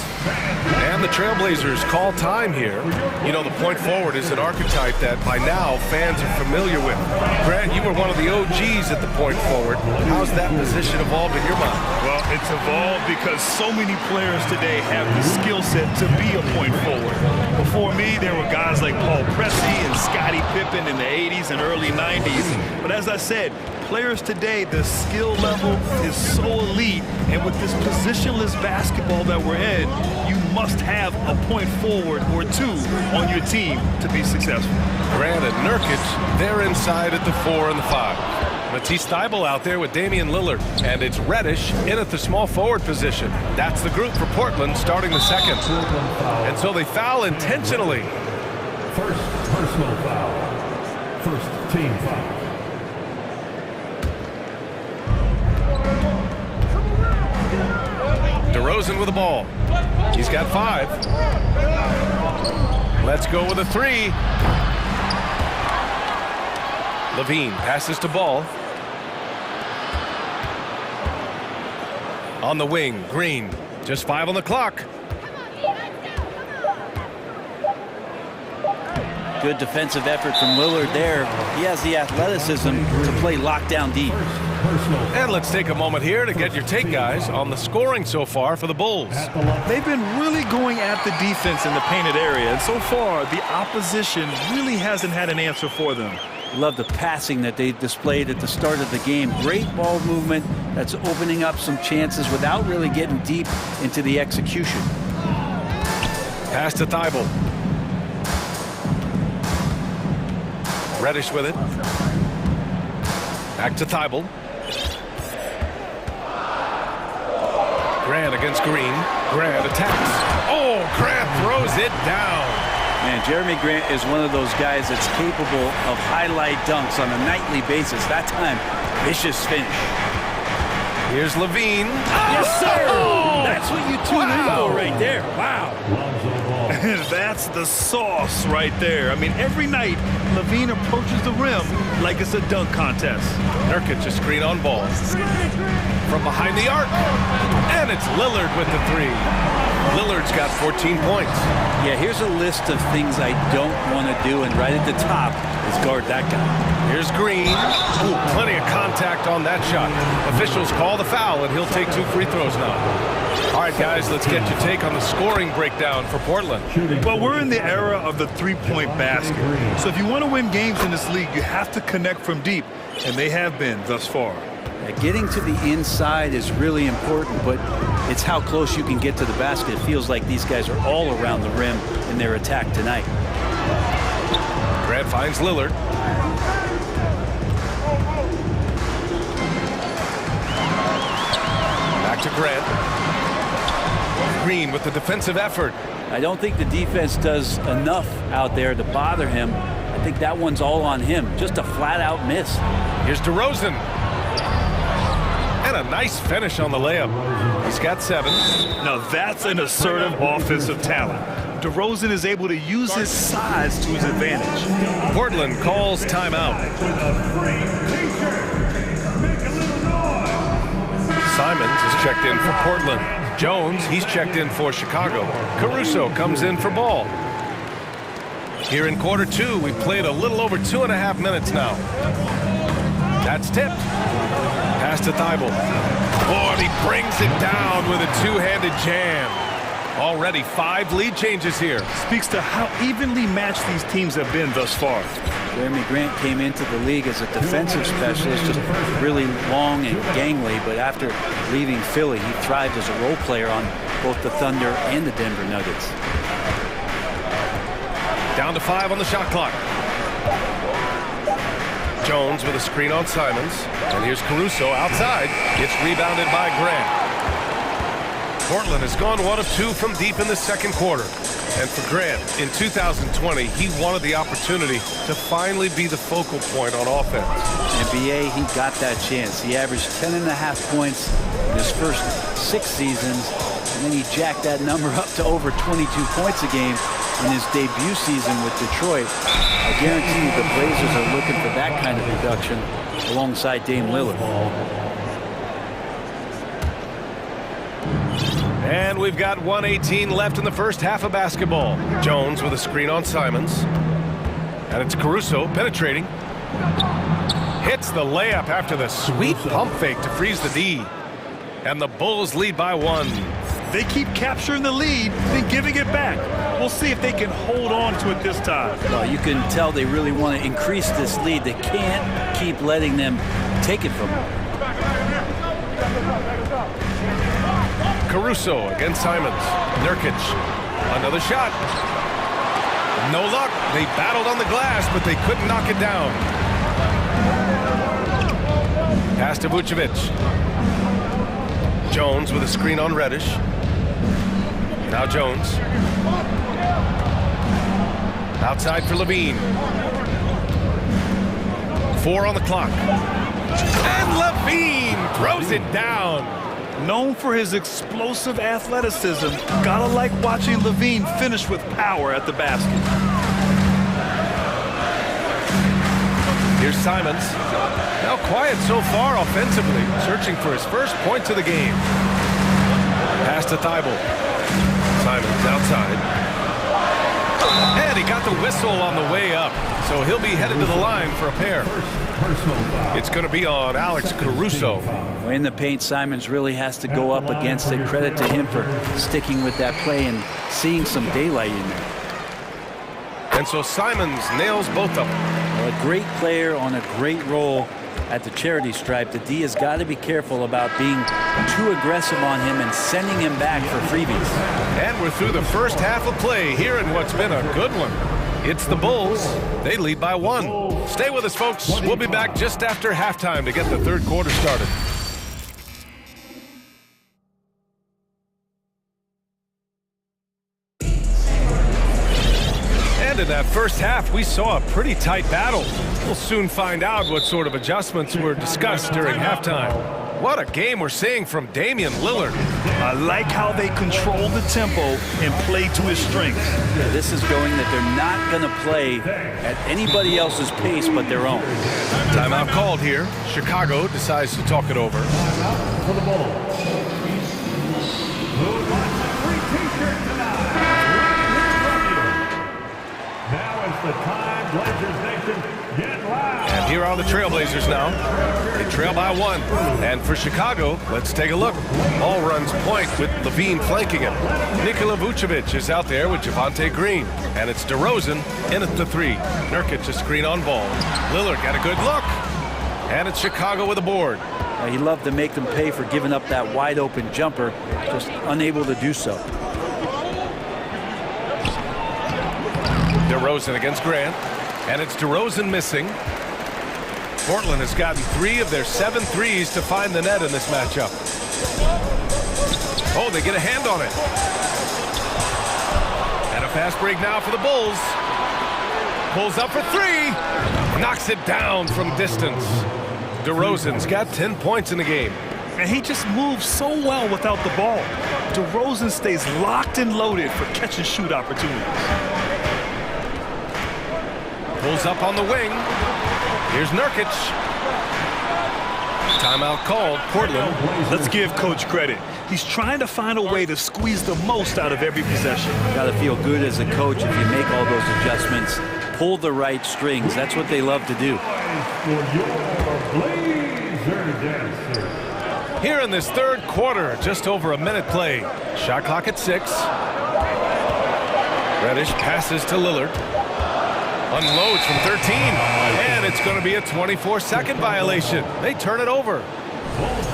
And the Trailblazers call time here. You know, the point forward is an archetype that by now fans are familiar with. Grant, you were one of the OGs at the point forward. How's that position evolved in your mind? Well, it's evolved because so many players today have the skill set to be a point forward. Before me, there were guys like Paul Pressey and Scottie Pippen in the 80s and early 90s. But as I said, players today, the skill level is so elite, and with this positionless basketball that we're in, you must have a point forward or two on your team to be successful. Grant and Nurkic, they're inside at the 4 and the 5. Matisse Thybulle out there with Damian Lillard, and it's Reddish in at the small forward position. That's the group for Portland starting the second. And so they foul intentionally. First personal foul. First team foul. DeRozan with the ball. He's got 5. Let's go with a 3. Levine passes to Ball. On the wing, Green. Just 5 on the clock. Good defensive effort from Lillard there. He has the athleticism to play lockdown deep. And let's take a moment here to get your take, guys, on the scoring so far for the Bulls. They've been really going at the defense in the painted area, and so far the opposition really hasn't had an answer for them. Love the passing that they displayed at the start of the game. Great ball movement that's opening up some chances without really getting deep into the execution. Pass to Thibault. Reddish with it. Back to Thibault. Grant against Green. Grant attacks. Oh, Grant throws it down. Man, Jeremy Grant is one of those guys that's capable of highlight dunks on a nightly basis. That time, vicious finish. Here's Levine. Yes, sir! Oh! That's what you tune in for right there. Wow. That's the sauce right there. I mean, every night, Levine approaches the rim like it's a dunk contest. Nurkic a screen on Ball. From behind the arc. And it's Lillard with the 3. Lillard's got 14 points. Yeah, here's a list of things I don't want to do, and right at the top is guard that guy. Here's Green. Ooh, plenty of contact on that shot. Officials call the foul, and he'll take 2 free throws now. All right, guys, let's get your take on the scoring breakdown for Portland. Well, we're in the era of the three-point basket. So if you want to win games in this league, you have to connect from deep, and they have been thus far. Getting to the inside is really important, but it's how close you can get to the basket. It feels like these guys are all around the rim in their attack tonight. Grant finds Lillard. Back to Grant. Green with the defensive effort. I don't think the defense does enough out there to bother him. I think that one's all on him. Just a flat-out miss. Here's DeRozan. And a nice finish on the layup. He's got 7. Now that's an assertive offensive talent. DeRozan is able to use his size to his advantage. Portland calls timeout. Simons is checked in for Portland. Jones, he's checked in for Chicago. Caruso comes in for Ball. Here in quarter two, we've played a little over 2.5 minutes now. That's tipped. Pass to Thibault. Oh, and he brings it down with a two-handed jam. Already 5 lead changes here. Speaks to how evenly matched these teams have been thus far. Jeremy Grant came into the league as a defensive specialist, just really long and gangly, but after leaving Philly, he thrived as a role player on both the Thunder and the Denver Nuggets. Down to 5 on the shot clock. Jones with a screen on Simons. And here's Caruso outside. It's rebounded by Grant. Portland has gone 1 of 2 from deep in the second quarter. And for Grant, in 2020, he wanted the opportunity to finally be the focal point on offense. In NBA, he got that chance. He averaged 10.5 points in his first 6 seasons, and then he jacked that number up to over 22 points a game in his debut season with Detroit. I guarantee you the Blazers are looking for that kind of production alongside Dame Lillard. And we've got 1:18 left in the first half of basketball. Jones with a screen on Simons. And it's Caruso penetrating. Hits the layup after the sweet pump fake to freeze the D. And the Bulls lead by 1. They keep capturing the lead, then giving it back. We'll see if they can hold on to it this time. Well, you can tell they really want to increase this lead. They can't keep letting them take it from them. Caruso against Simons. Nurkic. Another shot. No luck. They battled on the glass, but they couldn't knock it down. Pass to Vucevic. Jones with a screen on Reddish. Now Jones. Outside for Levine. 4 on the clock. And Levine throws it down. Known for his explosive athleticism, gotta like watching Levine finish with power at the basket. Here's Simons. Now quiet so far offensively, searching for his first points of the game. Pass to Thibault. Simons outside. And he got the whistle on the way up, so he'll be headed to the line for a pair. It's going to be on Alex Caruso. In the paint, Simons really has to go up against it. Credit to him for sticking with that play and seeing some daylight in there. And so Simons nails both of them. Well, a great player on a great role at the charity stripe. The D has got to be careful about being too aggressive on him and sending him back for freebies. And we're through the first half of play here in what's been a good one. It's the Bulls. They lead by 1. Stay with us, folks. We'll be back just after halftime to get the third quarter started. And in that first half, we saw a pretty tight battle. We'll soon find out what sort of adjustments were discussed during halftime. What a game we're seeing from Damian Lillard. I like how they control the tempo and play to his strengths. Yeah, this is going that they're not going to play at anybody else's pace but their own. Timeout called here. Chicago decides to talk it over. For the Bulls. Who wants a free t-shirt tonight? Now it's the time, Blazers Nation, get loud. And here are the Trailblazers now. They trail by 1. And for Chicago, let's take a look. Ball runs point with Levine flanking him. Nikola Vucevic is out there with Javonte Green. And it's DeRozan in at the 3. Nurkic a screen on Ball. Lillard got a good look. And it's Chicago with a board. He loved to make them pay for giving up that wide open jumper, just unable to do so. DeRozan against Grant. And it's DeRozan missing. Portland has gotten 3 of their 7 threes to find the net in this matchup. Oh, they get a hand on it. And a fast break now for the Bulls. Pulls up for 3. Knocks it down from distance. DeRozan's got 10 points in the game. And he just moves so well without the ball. DeRozan stays locked and loaded for catch and shoot opportunities. Pulls up on the wing. Here's Nurkic. Timeout called, Portland. Let's give Coach credit. He's trying to find a way to squeeze the most out of every possession. Got to feel good as a coach if you make all those adjustments. Pull the right strings. That's what they love to do. Here in this third quarter, just over a minute played. Shot clock at 6. Reddish passes to Lillard. Unloads from 13. And it's going to be a 24-second violation. They turn it over.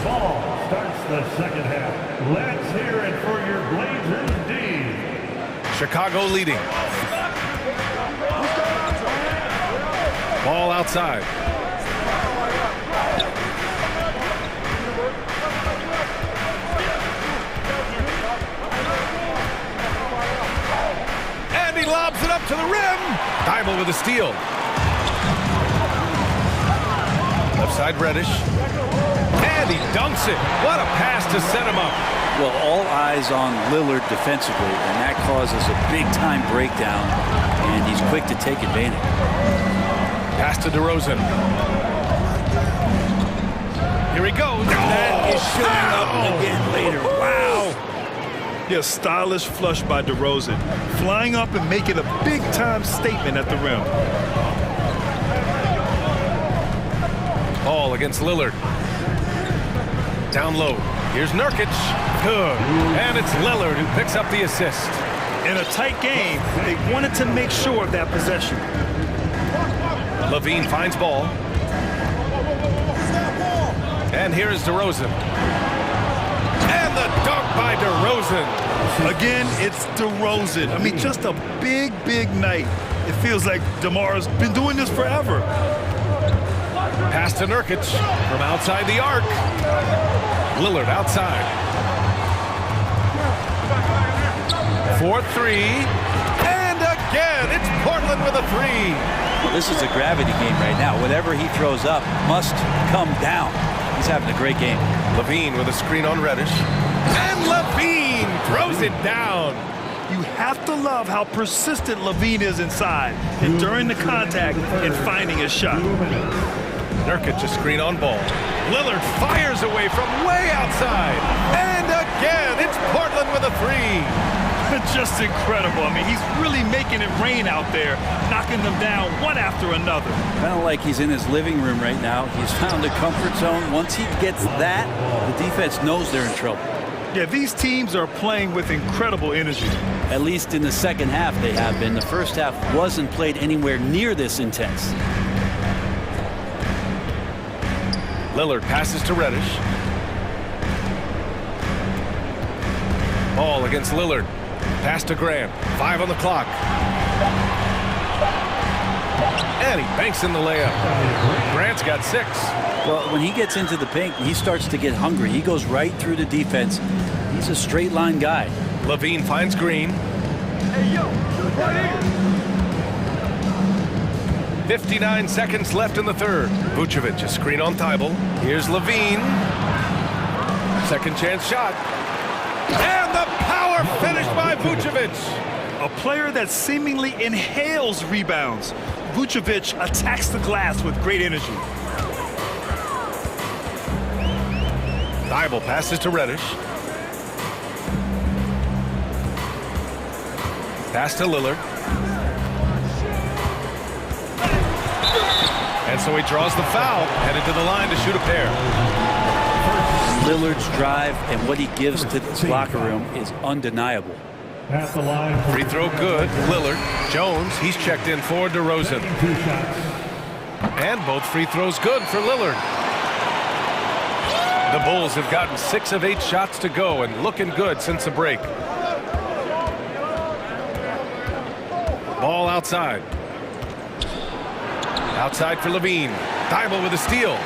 Ball starts the second half. Let's hear it for your Blazers D. Chicago leading. Ball outside. And he lobs it up to the rim. Thibault with a steal. Left side Reddish. And he dunks it. What a pass to set him up. Well, all eyes on Lillard defensively, and that causes a big-time breakdown, and he's quick to take advantage. Pass to DeRozan. Here he goes. That is showing up again later. Wow. Yeah, stylish flush by DeRozan. Flying up and making a big-time statement at the rim. Ball against Lillard. Down low. Here's Nurkic. Good. And it's Lillard who picks up the assist. In a tight game, they wanted to make sure of that possession. Levine finds ball. And here is DeRozan. And the dunk by DeRozan. Again, it's DeRozan. I mean, just a big, big night. It feels like DeMar's been doing this forever. Pass to Nurkic from outside the arc. Lillard outside. 4-3. And again, it's Portland with a 3. Well, this is a gravity game right now. Whatever he throws up must come down. He's having a great game. Levine with a screen on Reddish. And Levine throws it down. You have to love how persistent Levine is inside and during the contact and finding a shot. Nurkic a screen on ball. Lillard fires away from way outside. And again, it's Portland with a 3. Just incredible. I mean, he's really making it rain out there, knocking them down one after another. Kind of like he's in his living room right now. He's found a comfort zone. Once he gets that, the defense knows they're in trouble. Yeah, these teams are playing with incredible energy. At least in the second half they have been. The first half wasn't played anywhere near this intense. Lillard passes to Reddish. Ball against Lillard. Pass to Grant. 5 on the clock. And he banks in the layup. Grant's got 6. Well, when he gets into the paint, he starts to get hungry. He goes right through the defense. He's a straight line guy. Levine finds Green. Hey, yo, right here. 59 seconds left in the third. Vucevic a screen on Thibault. Here's Levine. Second chance shot. And the power finish by Vucevic. A player that seemingly inhales rebounds. Vucevic attacks the glass with great energy. Thibault passes to Reddish. Pass to Lillard. And so he draws the foul, headed to the line to shoot a pair. Lillard's drive and what he gives to this locker room is undeniable. At the line. Free throw good. Lillard. Jones, he's checked in for DeRozan. And both free throws good for Lillard. The Bulls have gotten 6 of 8 shots to go and looking good since the break. Ball outside. Outside for Levine. Thibault with a steal.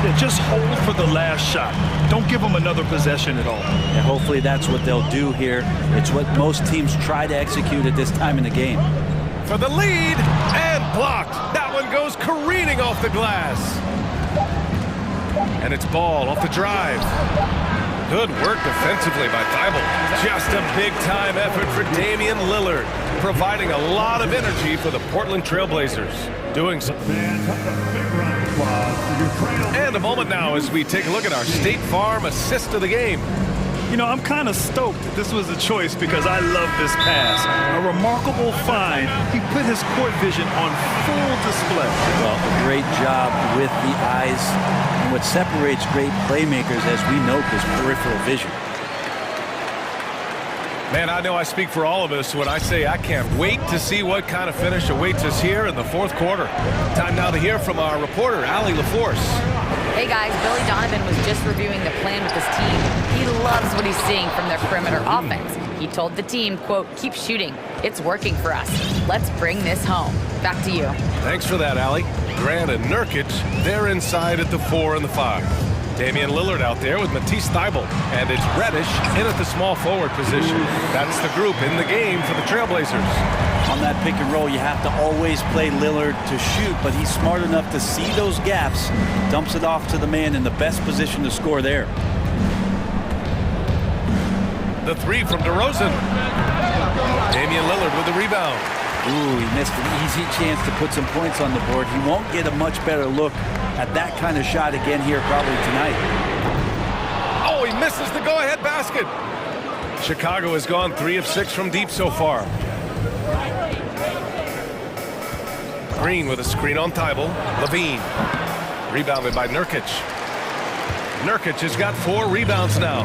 Yeah, just hold for the last shot. Don't give them another possession at all. And hopefully that's what they'll do here. It's what most teams try to execute at this time in the game. For the lead, and blocked. That one goes careening off the glass. And it's ball off the drive. Good work defensively by Thibault. Just a big-time effort for Damian Lillard, providing a lot of energy for the Portland Trail Blazers. Doing so. And a moment now as we take a look at our State Farm assist of the game. You know, I'm kind of stoked that this was a choice because I love this pass. A remarkable find. He put his court vision on full display. Well, a great job with the eyes. And what separates great playmakers, as we note, is peripheral vision. Man, I know I speak for all of us when I say I can't wait to see what kind of finish awaits us here in the fourth quarter. Time now to hear from our reporter, Allie LaForce. Hey guys, Billy Donovan was just reviewing the plan with his team. He loves what he's seeing from their perimeter offense. He told the team, quote, keep shooting. It's working for us. Let's bring this home. Back to you. Thanks for that, Allie. Grant and Nurkic, they're inside at the 4 and the 5. Damian Lillard out there with Matisse Thybulle. And it's Reddish in at the small forward position. That's the group in the game for the Trailblazers. On that pick and roll, you have to always play Lillard to shoot, but he's smart enough to see those gaps, dumps it off to the man in the best position to score there. The 3 from DeRozan. Damian Lillard with the rebound. Ooh, he missed an easy chance to put some points on the board. He won't get a much better look at that kind of shot again here probably tonight. Oh, he misses the go-ahead basket. Chicago has gone 3 of 6 from deep so far. Green with a screen on Thybulle. Levine. Rebounded by Nurkic. Nurkic has got 4 rebounds now.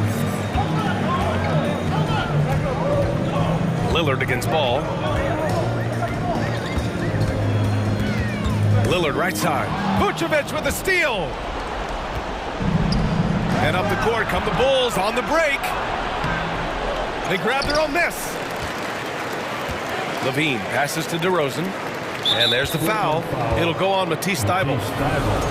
Lillard against Ball. Lillard right side. Vucevic with a steal. And up the court come the Bulls on the break. They grab their own miss. Levine passes to DeRozan. And there's the foul. It'll go on Matisse Thybulle.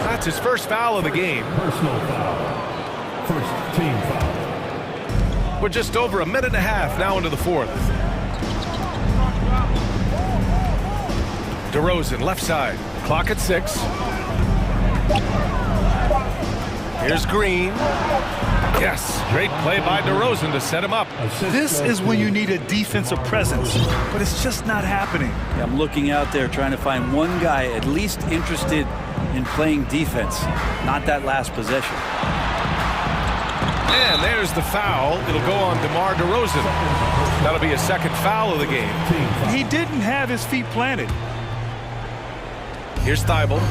That's his first foul of the game. Personal foul. First team foul. We're just over a minute and a half now into the fourth. DeRozan left side. Clock at 6. Here's Green. Yes, great play by DeRozan to set him up. This is when you need a defensive presence, but it's just not happening. Yeah, I'm looking out there trying to find one guy at least interested in playing defense, not that last possession. And there's the foul. It'll go on DeMar DeRozan. That'll be a second foul of the game. He didn't have his feet planted. Here's Thybulle.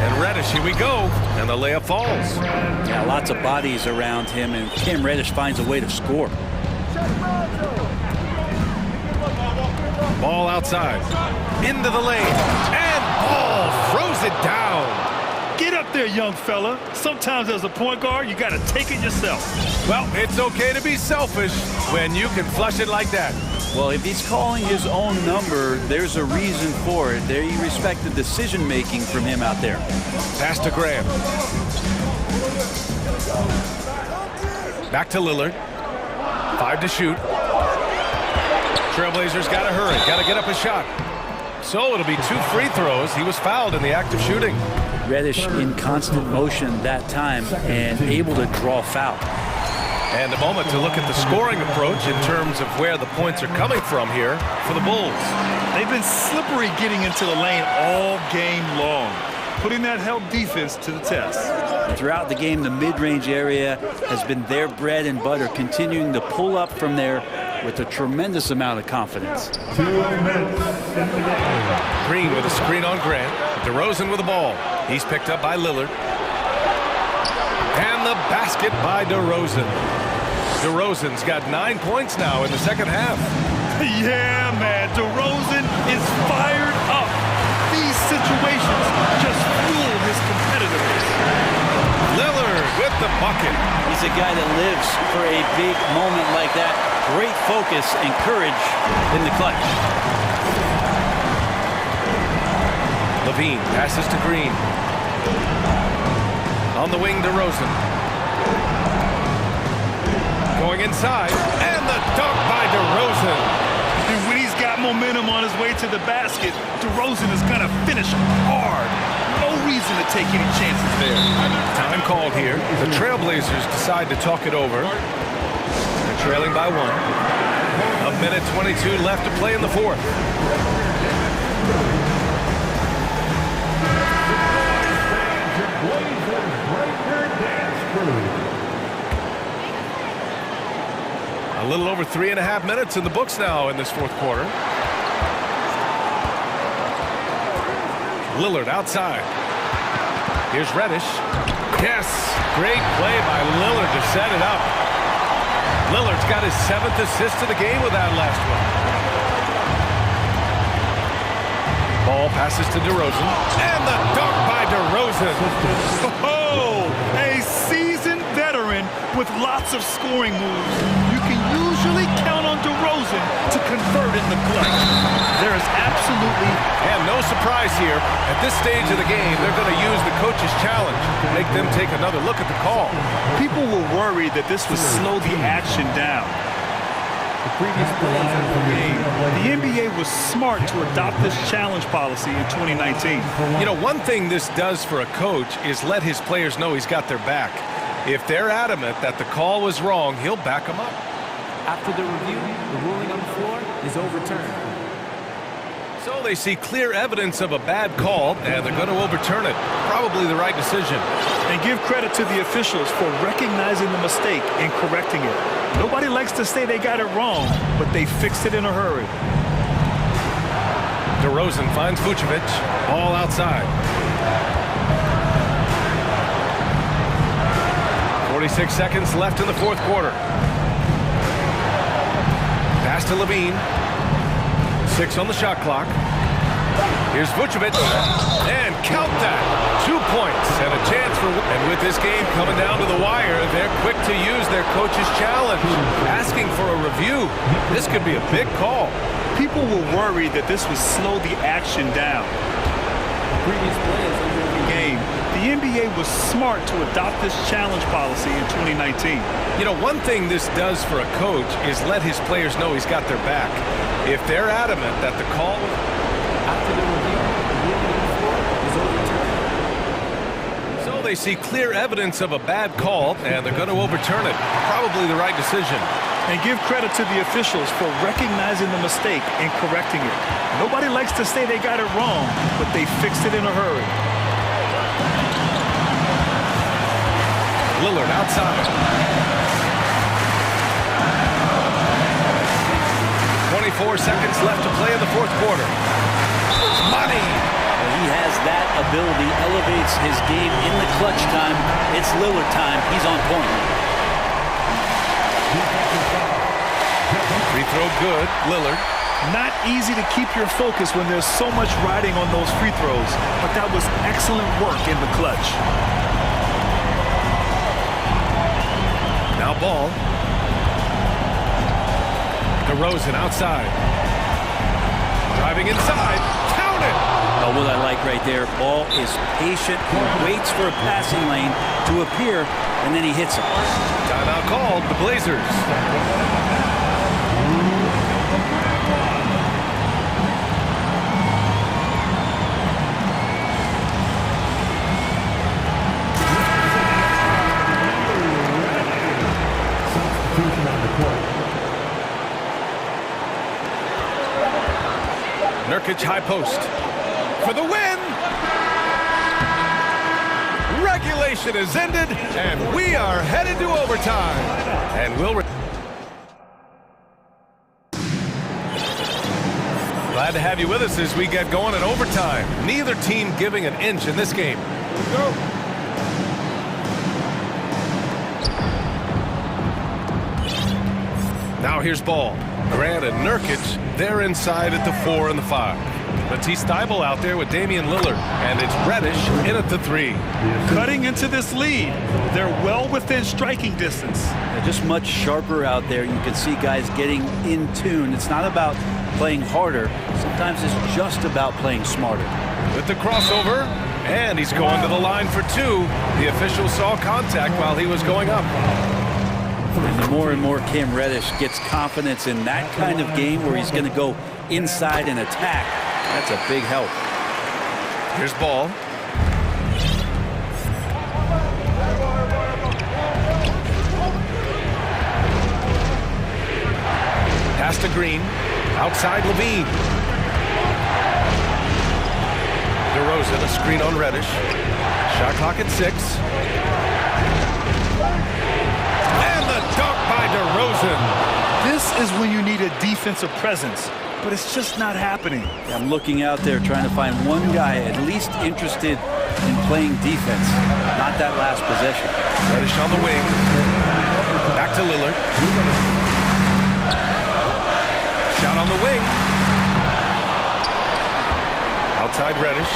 And Reddish, here we go. And the layup falls. Yeah, lots of bodies around him, and Cam Reddish finds a way to score. Ball outside. Into the lane. And Ball throws it down. Get up there, young fella. Sometimes as a point guard, you got to take it yourself. Well, it's okay to be selfish when you can flush it like that. Well, if he's calling his own number, there's a reason for it. There you respect the decision-making from him out there. Pass to Graham. Back to Lillard. 5 to shoot. Trailblazers got to hurry. Got to get up a shot. So it'll be 2 free throws. He was fouled in the act of shooting. Reddish in constant motion that time and able to draw foul. And a moment to look at the scoring approach in terms of where the points are coming from here for the Bulls. They've been slippery getting into the lane all game long, putting that help defense to the test. Throughout the game, the mid-range area has been their bread and butter, continuing to pull up from there with a tremendous amount of confidence. 2 minutes in the game. Green with a screen on Grant. DeRozan with the ball. He's picked up by Lillard. And the basket by DeRozan. DeRozan's got 9 points now in the second half. Yeah, man, DeRozan is fired up. These situations just fuel his competitiveness. Lillard with the bucket. He's a guy that lives for a big moment like that. Great focus and courage in the clutch. Levine passes to Green. On the wing, DeRozan. Going inside, and the dunk by DeRozan. And when he's got momentum on his way to the basket, DeRozan is going to finish hard. No reason to take any chances there. Time called here. The Trailblazers decide to talk it over. They're trailing by 1. A minute 22 left to play in the fourth. A little over 3.5 minutes in the books now in this fourth quarter. Lillard outside. Here's Reddish. Yes, great play by Lillard to set it up. Lillard's got his 7th assist of the game with that last one. Ball passes to DeRozan. And the dunk by DeRozan. Oh, a seasoned veteran with lots of scoring moves. You can usually count on DeRozan to convert in the clutch. There is absolutely... And no surprise here. At this stage of the game, they're going to use the coach's challenge to make them take another look at the call. People were worried that this would slow the action down. The previous plays of the game. The NBA was smart to adopt this challenge policy in 2019. You know, one thing this does for a coach is let his players know he's got their back. If they're adamant that the call was wrong, he'll back them up. After the review, the ruling on the floor is overturned. So they see clear evidence of a bad call, and they're going to overturn it. Probably the right decision. And give credit to the officials for recognizing the mistake and correcting it. Nobody likes to say they got it wrong, but they fixed it in a hurry. DeRozan finds Vucevic. Ball outside. 46 seconds left in the fourth quarter. Pass to Levine. 6 on the shot clock. Here's Vucevic. And count that. 2 points and a chance for... And with this game coming down to the wire, they're quick to use their coach's challenge. Asking for a review. This could be a big call. People were worried that this would slow the action down. Previous plays of the game. The NBA was smart to adopt this challenge policy in 2019. You know, one thing this does for a coach is let his players know he's got their back. If they're adamant that the call... After the review, the ruling on the floor is overturned. So they see clear evidence of a bad call, and they're going to overturn it. Probably the right decision. And give credit to the officials for recognizing the mistake and correcting it. Nobody likes to say they got it wrong, but they fixed it in a hurry. Lillard outside. 24 seconds left to play in the fourth quarter. Money! He has that ability, elevates his game in the clutch time. It's Lillard time. He's on point. Free throw good. Lillard. Not easy to keep your focus when there's so much riding on those free throws, but that was excellent work in the clutch. Now ball. DeRozan outside. Driving inside. Count it! Oh, what I like right there, Ball is patient. He waits for a passing lane to appear, and then he hits it. Timeout called. The Blazers. Nurkic high post for the win. Regulation is ended, and we are headed to overtime. And we'll... Glad to have you with us as we get going in overtime. Neither team giving an inch in this game. Go. Now here's Ball. Grant and Nurkic, they're inside at the 4 and the 5. Matisse Thybulle out there with Damian Lillard, and it's Reddish in at the 3. Cutting into this lead. They're well within striking distance. They're just much sharper out there. You can see guys getting in tune. It's not about playing harder. Sometimes it's just about playing smarter. With the crossover, and he's going to the line for 2. The official saw contact while he was going up. And the more and more Cam Reddish gets confidence in that kind of game where he's going to go inside and attack, that's a big help. Here's Ball. Pass to Green. Outside Levine. DeRozan, a screen on Reddish. Shot clock at 6. DeRozan. This is when you need a defensive presence, but it's just not happening. I'm looking out there trying to find one guy at least interested in playing defense, not that last possession. Reddish on the wing. Back to Lillard. Shot on the wing. Outside Reddish.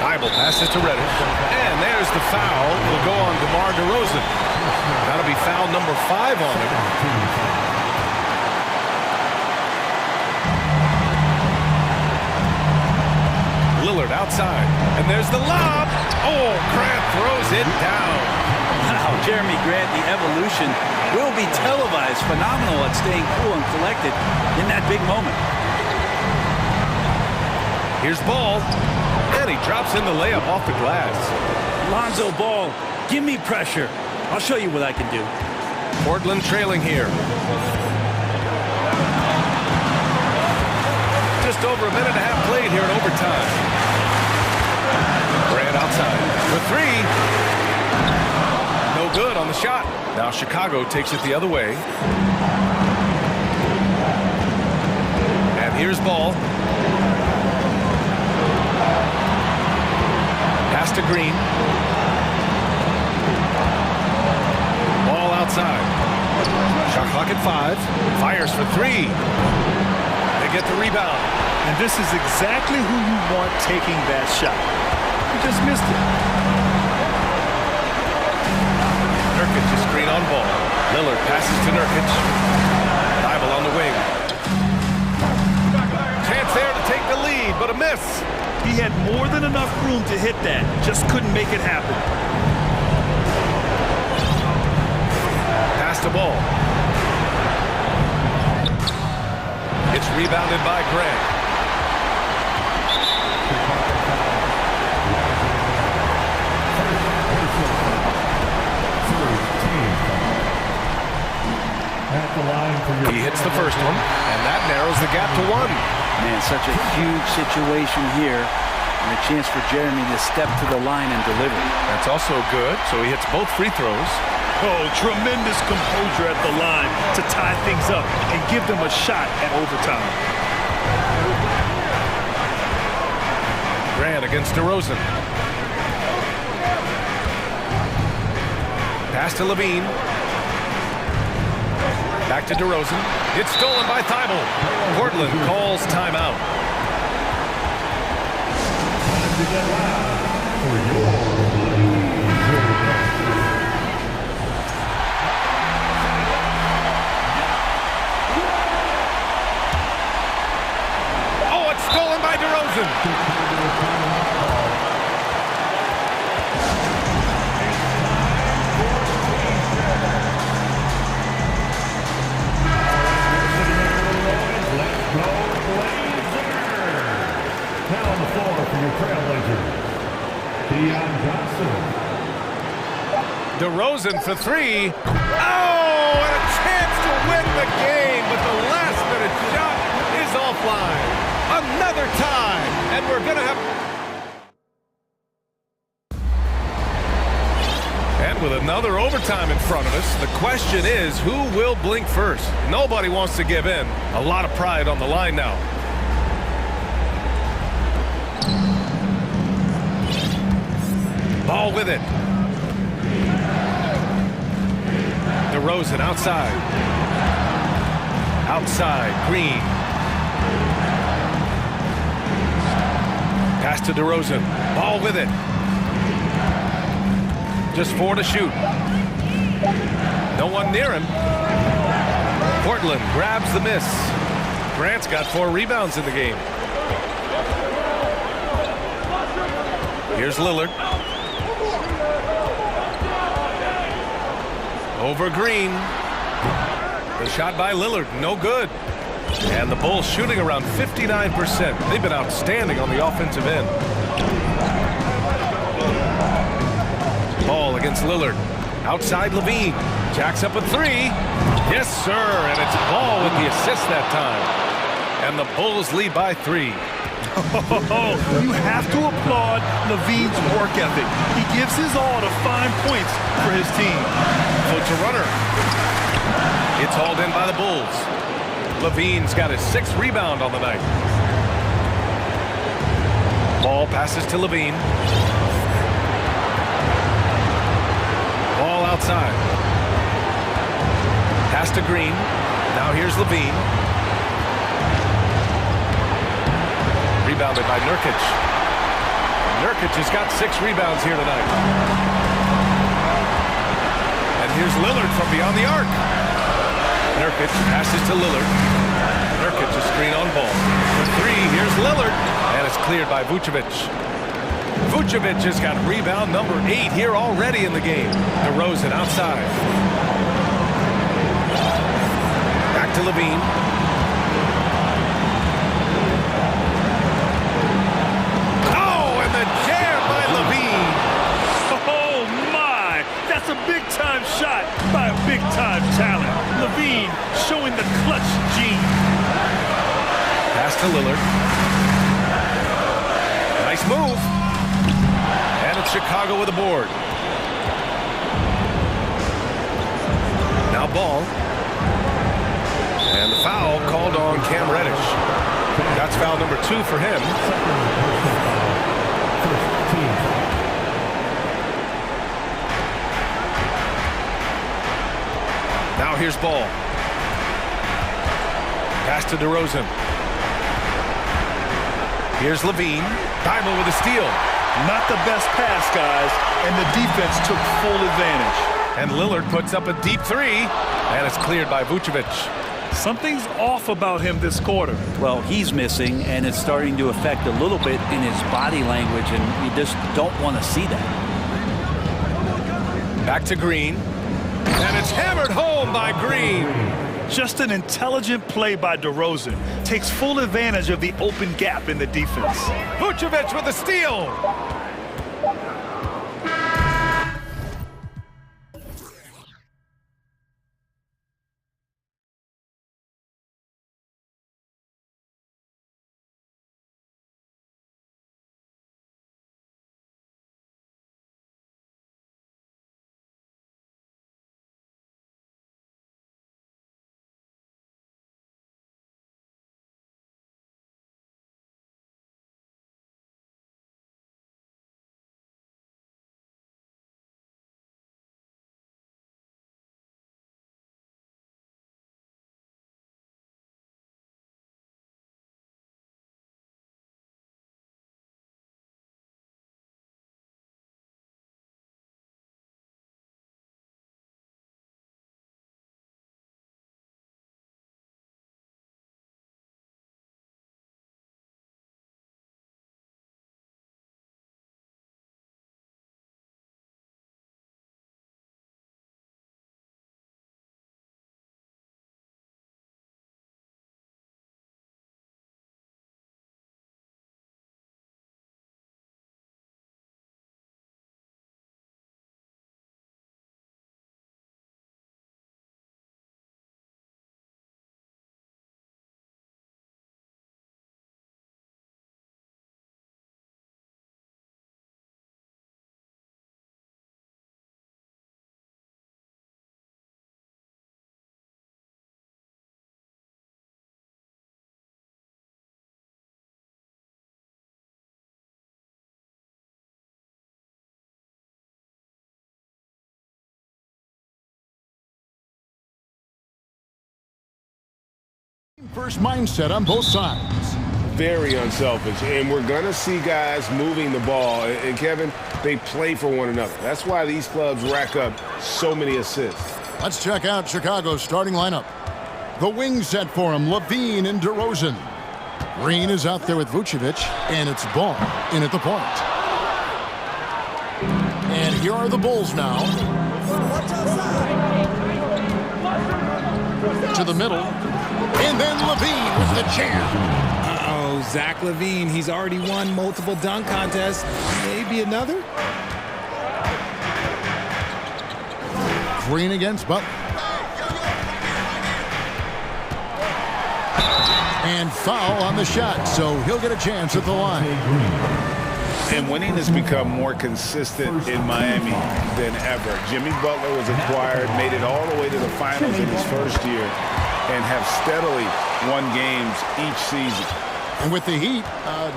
Thibault passes to Reddish. And there's the foul. Will go on DeMar DeRozan. That'll be foul number 5 on him. Lillard outside. And there's the lob. Oh, Grant throws it down. Wow, Jeremy Grant, the evolution will be televised. Phenomenal at staying cool and collected in that big moment. Here's Ball. And he drops in the layup off the glass. Lonzo Ball, give me pressure. I'll show you what I can do. Portland trailing here. Just over a minute and a half played here in overtime. Grant outside for 3. No good on the shot. Now Chicago takes it the other way. And here's Ball. Pass to Green. Ball outside. Shot clock at 5. Fires for 3. They get the rebound. And this is exactly who you want taking that shot. You just missed it. Nurkic is screen on Ball. Lillard passes to Nurkic. Thibault on the wing. Chance there to take the lead, but a miss. He had more than enough room to hit that. Just couldn't make it happen. Pass to Ball. It's rebounded by Grant. He hits the first one, and that narrows the gap to 1. Man, such a huge situation here, and a chance for Jeremy to step to the line and deliver. That's also good, so he hits both free throws. Oh, tremendous composure at the line to tie things up and give them a shot at overtime. Grant against DeRozan. Pass to Levine. Back to DeRozan. It's stolen by Thibault. Portland calls timeout. Oh, it's stolen by DeRozan. DeRozan for 3. Oh, and a chance to win the game, but the last-minute shot is offline. Another tie, and we're going to have... And with another overtime in front of us, the question is, who will blink first? Nobody wants to give in. A lot of pride on the line now. Ball with it. DeRozan outside. Outside, Green. Pass to DeRozan. Ball with it. Just 4 to shoot. No one near him. Portland grabs the miss. Grant's got 4 rebounds in the game. Here's Lillard. Over Green. The shot by Lillard, no good. And the Bulls shooting around 59%. They've been outstanding on the offensive end. Ball against Lillard. Outside Levine. Jacks up a 3. Yes, sir. And it's Ball with the assist that time. And the Bulls lead by 3. You have to applaud Levine's work ethic. He gives his all to find points for his team. Puts a runner. It's hauled in by the Bulls. Levine's got his 6th rebound on the night. Ball passes to Levine. Ball outside. Pass to Green. Now here's Levine. Rebounded by Nurkic. Nurkic has got 6 rebounds here tonight. And here's Lillard from beyond the arc. Nurkic passes to Lillard. Nurkic a screen on ball. For 3, here's Lillard. And it's cleared by Vucevic. Vucevic has got rebound number 8 here already in the game. DeRozan outside. Back to Levine. Oh, and the jam by Levine. Oh, my! That's a big-time shot by a big-time talent. Levine showing the clutch gene. Pass to Lillard. Nice move. And it's Chicago with a board. Now ball. And the foul called on Cam Reddish. That's foul number 2 for him. Now here's ball. Pass to DeRozan. Here's Levine. Diamond with a steal. Not the best pass, guys, and the defense took full advantage. And Lillard puts up a deep 3, and it's cleared by Vucevic. Something's off about him this quarter. Well, he's missing, and it's starting to affect a little bit in his body language, and you just don't want to see that. Back to Green. And it's hammered home by Green. Just an intelligent play by DeRozan. Takes full advantage of the open gap in the defense. Vucevic with the steal. First mindset on both sides. Very unselfish, and we're going to see guys moving the ball. And Kevin, they play for one another. That's why these clubs rack up so many assists. Let's check out Chicago's starting lineup. The wings set for him, Levine and DeRozan. Green is out there with Vucevic, and it's Ball in at the point. And here are the Bulls now. To the middle. And then Levine with the jam. Uh-oh, Zach Levine, he's already won multiple dunk contests. Maybe another? Green against Butler. And foul on the shot, so he'll get a chance at the line. And winning has become more consistent in Miami than ever. Jimmy Butler was acquired, made it all the way to the finals in his first year, and have steadily won games each season. And with the Heat,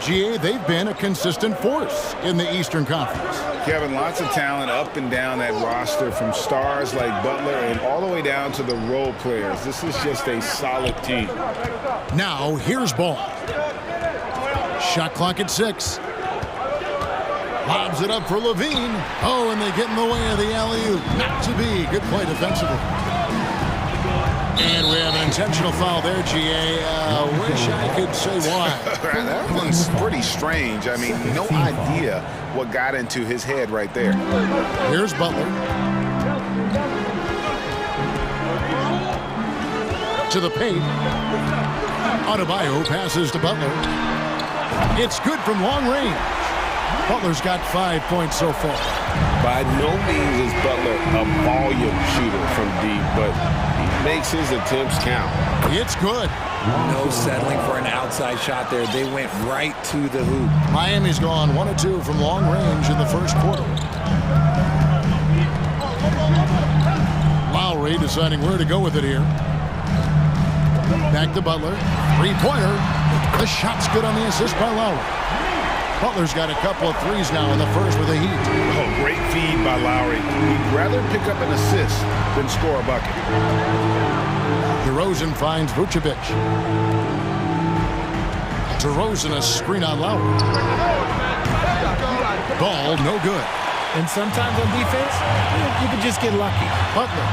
GA, they've been a consistent force in the Eastern Conference. Kevin, lots of talent up and down that roster, from stars like Butler and all the way down to the role players. This is just a solid team. Now, here's Ball. Shot clock at 6. Lobs it up for Levine. Oh, and they get in the way of the alley-oop. Not to be. Good play defensively. And we have an intentional foul there, GA. Wish I could say why. That one's pretty strange. I mean, no idea what got into his head right there. Here's Butler. To the paint. Adebayo passes to Butler. It's good from long range. Butler's got 5 points so far. By no means is Butler a volume shooter from deep, but he makes his attempts count. It's good. No settling for an outside shot there. They went right to the hoop. Miami's gone 1 of 2 from long range in the first quarter. Lowry deciding where to go with it here. Back to Butler. Three-pointer. The shot's good on the assist by Lowry. Butler's got a couple of threes now in the first with the Heat. Oh, great feed by Lowry. He'd rather pick up an assist than score a bucket. DeRozan finds Vucevic. DeRozan a screen on Lowry. Ball no good. And sometimes on defense, you can just get lucky. Butler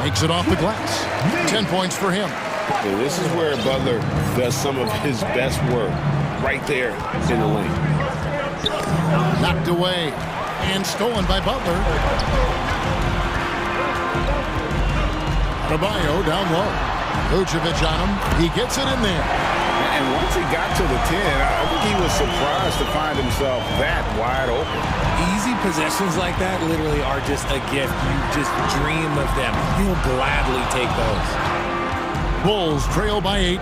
makes it off the glass. 10 points for him. And this is where Butler does some of his best work. Right there in the lane. Knocked away and stolen by Butler. Adebayo down low. Vucevic on him. He gets it in there. And once he got to the 10, I think he was surprised to find himself that wide open. Easy possessions like that literally are just a gift. You just dream of them. He'll gladly take those. Bulls trail by 8.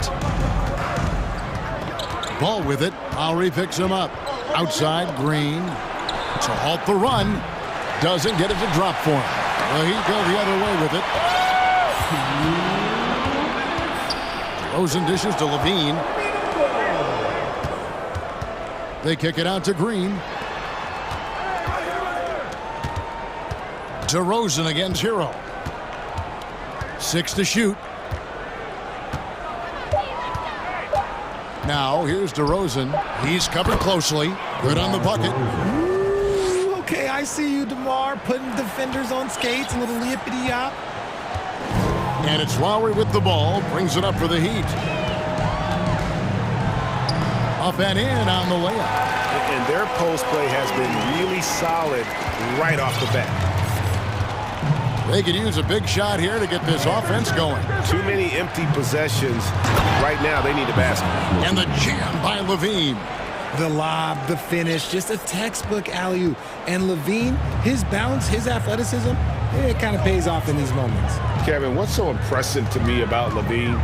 Ball with it. Lowry picks him up. Outside, Green. To halt the run. Doesn't get it to drop for him. Well, he'd go the other way with it. DeRozan dishes to Levine. They kick it out to Green. DeRozan against Hero. 6 to shoot. Now, here's DeRozan. He's covered closely. Good on the bucket. Ooh, okay, I see you, DeMar, putting defenders on skates, a little yippity-yop. And it's Lowry with the ball. Brings it up for the Heat. Up and in on the layup. And their post play has been really solid right off the bat. They could use a big shot here to get this offense going. Too many empty possessions. Right now, they need a basket. And the jam by Levine. The lob, the finish, just a textbook alley-oop. And Levine, his bounce, his athleticism, it kind of pays off in these moments. Kevin, what's so impressive to me about Levine?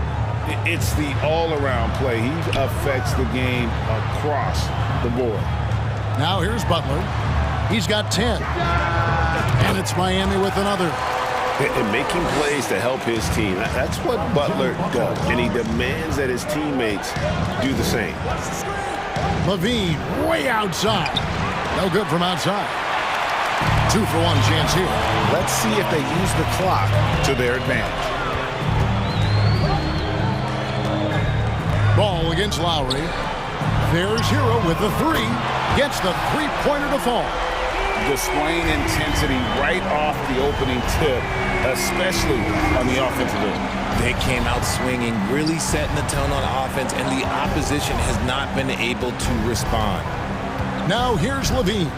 It's the all-around play. He affects the game across the board. Now here's Butler. He's got 10. And it's Miami with another. And making plays to help his team. That's what Butler does. And he demands that his teammates do the same. Levine way outside. No good from outside. 2 for 1 chance here. Let's see if they use the clock to their advantage. Ball against Lowry. There's Hero with the 3. Gets the three-pointer to fall. Displaying intensity right off the opening tip, especially on the offensive end. They came out swinging, really setting the tone on offense, and the opposition has not been able to respond. Now here's Levine.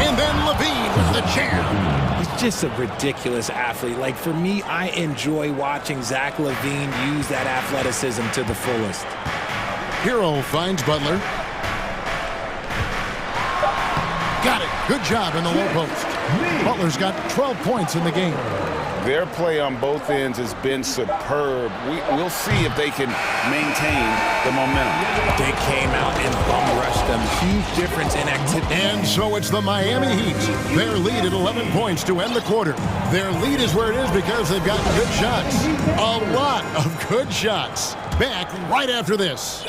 And then Levine with the jam. He's just a ridiculous athlete. Like, for me, I enjoy watching Zach LaVine use that athleticism to the fullest. Hero finds Butler. Got it. Good job in the low post. Butler's got 12 points in the game. Their play on both ends has been superb. We'll see if they can maintain the momentum. They came out and bum rushed them. Huge difference in activity. And so it's the Miami Heat. Their lead at 11 points to end the quarter. Their lead is where it is because they've gotten good shots. A lot of good shots. Back right after this.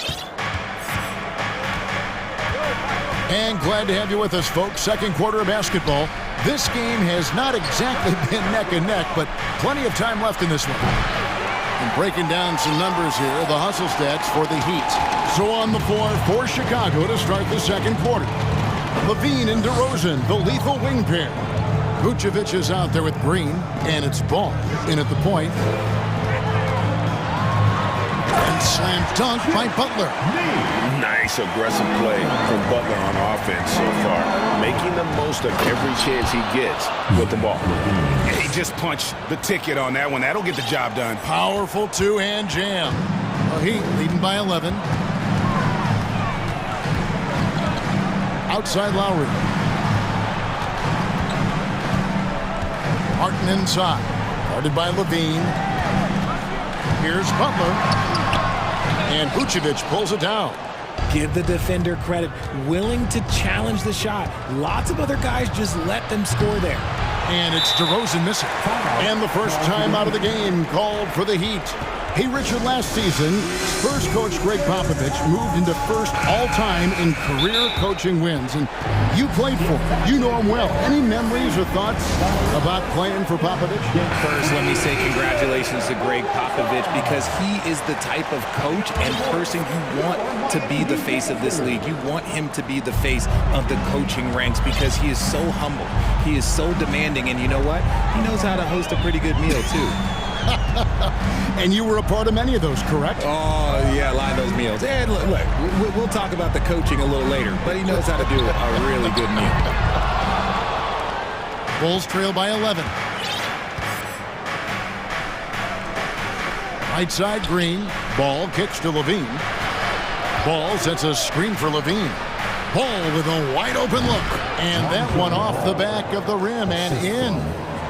And glad to have you with us, folks. Second quarter of basketball. This game has not exactly been neck and neck, but plenty of time left in this one. And breaking down some numbers here, the hustle stats for the Heat. So on the floor for Chicago to start the second quarter. Levine and DeRozan, the lethal wing pair. Vucevic is out there with Green, and it's Ball in at the point. And slam dunk by Butler. Nice aggressive play from Butler on offense so far, making the most of every chance he gets with the ball. He just punched the ticket on that one. That'll get the job done. Powerful two-hand jam. The Heat leading by 11. Outside Lowry. Martin inside. Guarded by Levine. Here's Butler. And Vucevic pulls it down. Give the defender credit. Willing to challenge the shot. Lots of other guys just let them score there. And it's DeRozan missing. And the first time out of the game called for the Heat. Hey, Richard, last season, Spurs coach Greg Popovich moved into first all-time in career coaching wins. And you played for him. You know him well. Any memories or thoughts about playing for Popovich? First, let me say congratulations to Greg Popovich because he is the type of coach and person you want to be the face of this league. You want him to be the face of the coaching ranks because he is so humble. He is so demanding. And you know what? He knows how to host a pretty good meal, too. And you were a part of many of those, correct? Oh, yeah, a lot of those meals. And look, we'll talk about the coaching a little later, but he knows how to do a really good meal. Bulls trail by 11. Right side, Green. Ball kicks to Levine. Ball sets a screen for Levine. Ball with a wide open look. And that one off the back of the rim and in.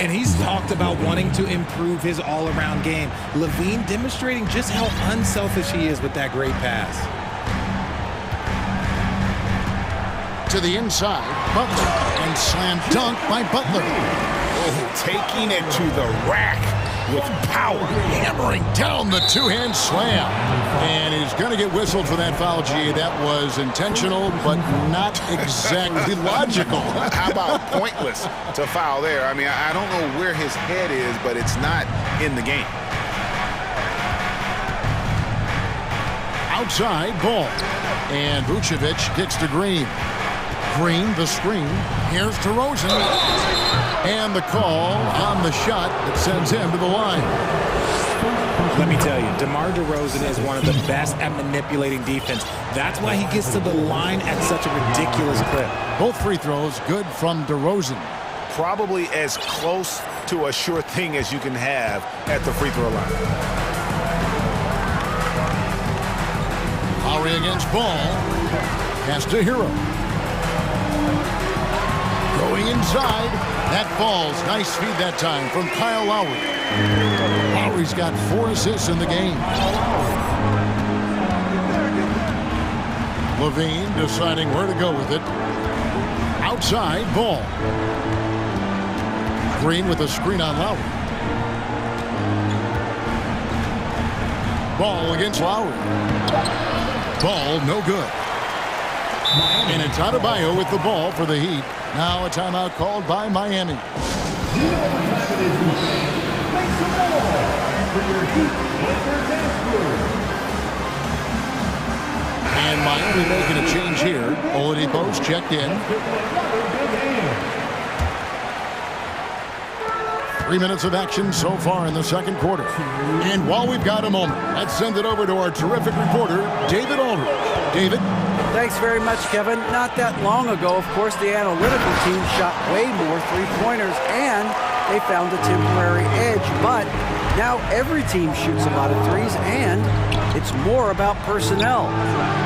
And he's talked about wanting to improve his all-around game. Levine demonstrating just how unselfish he is with that great pass. To the inside, Butler, and slam dunk by Butler. Oh, taking it to the rack with power. Hammering down the two-hand slam. And he's going to get whistled for that foul, G. That was intentional, but not exactly logical. How about pointless to foul there? I mean, I don't know where his head is, but it's not in the game. Outside, Ball. And Vucevic kicks to Green. Green, the screen. Here's DeRozan. And the call on the shot that sends him to the line. Let me tell you, DeMar DeRozan is one of the best at manipulating defense. That's why he gets to the line at such a ridiculous clip. Both free throws good from DeRozan. Probably as close to a sure thing as you can have at the free throw line. Lowry against Ball. Pass to Hero. Going inside. That falls. Nice feed that time from Kyle Lowry. Lowry's got 4 assists in the game. Levine deciding where to go with it. Outside, Ball. Green with a screen on Lowry. Ball against Lowry. Ball no good. And it's Adebayo with the ball for the Heat. Now a timeout called by Miami. And Miami making a change here. Oladipo's checked in. 3 minutes of action so far in the second quarter. And while we've got a moment, let's send it over to our terrific reporter, David Aldridge. David? Thanks very much, Kevin. Not that long ago, of course, the analytical team shot way more three-pointers, and they found a temporary edge. But now every team shoots a lot of threes, and it's more about personnel.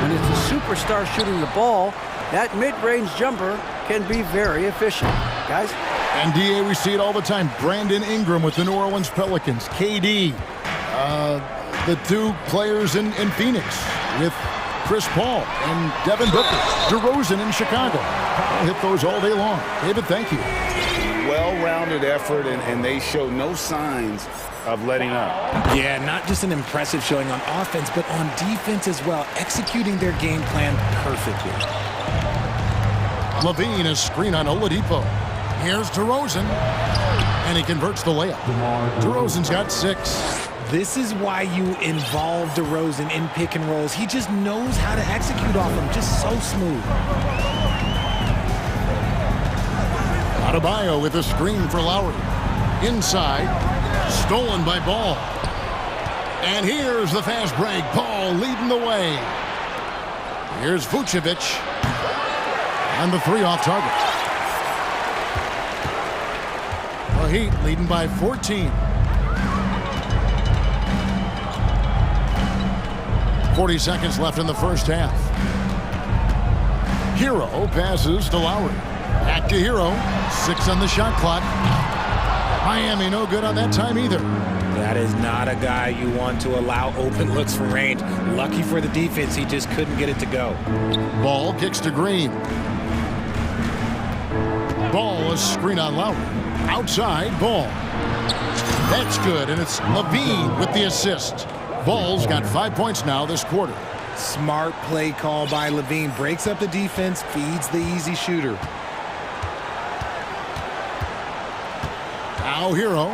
When it's a superstar shooting the ball, that mid-range jumper can be very efficient. Guys? And DA, we see it all the time. Brandon Ingram with the New Orleans Pelicans. KD, the two players in Phoenix with Chris Paul and Devin Booker. DeRozan in Chicago. I'll hit those all day long. David, thank you. Well-rounded effort, and they show no signs of letting up. Yeah, not just an impressive showing on offense, but on defense as well, executing their game plan perfectly. Levine, a screen on Oladipo. Here's DeRozan, and he converts the layup. DeRozan's got 6. This is why you involve DeRozan in pick and rolls. He just knows how to execute off them, just so smooth. Adebayo with a screen for Lowry. Inside, stolen by Ball. And here's the fast break. Ball leading the way. Here's Vucevic. And the 3 off target. The Heat leading by 14. 40 seconds left in the first half. Hero passes to Lowry. Back to Hero. 6 on the shot clock. Miami no good on that time either. That is not a guy you want to allow open looks from range. Lucky for the defense, he just couldn't get it to go. Ball kicks to Green. Ball, a screen on Lowry. Outside, Ball. That's good, and it's Levine with the assist. Ball's got 5 points now this quarter. Smart play call by Levine. Breaks up the defense, feeds the easy shooter. Now Hero.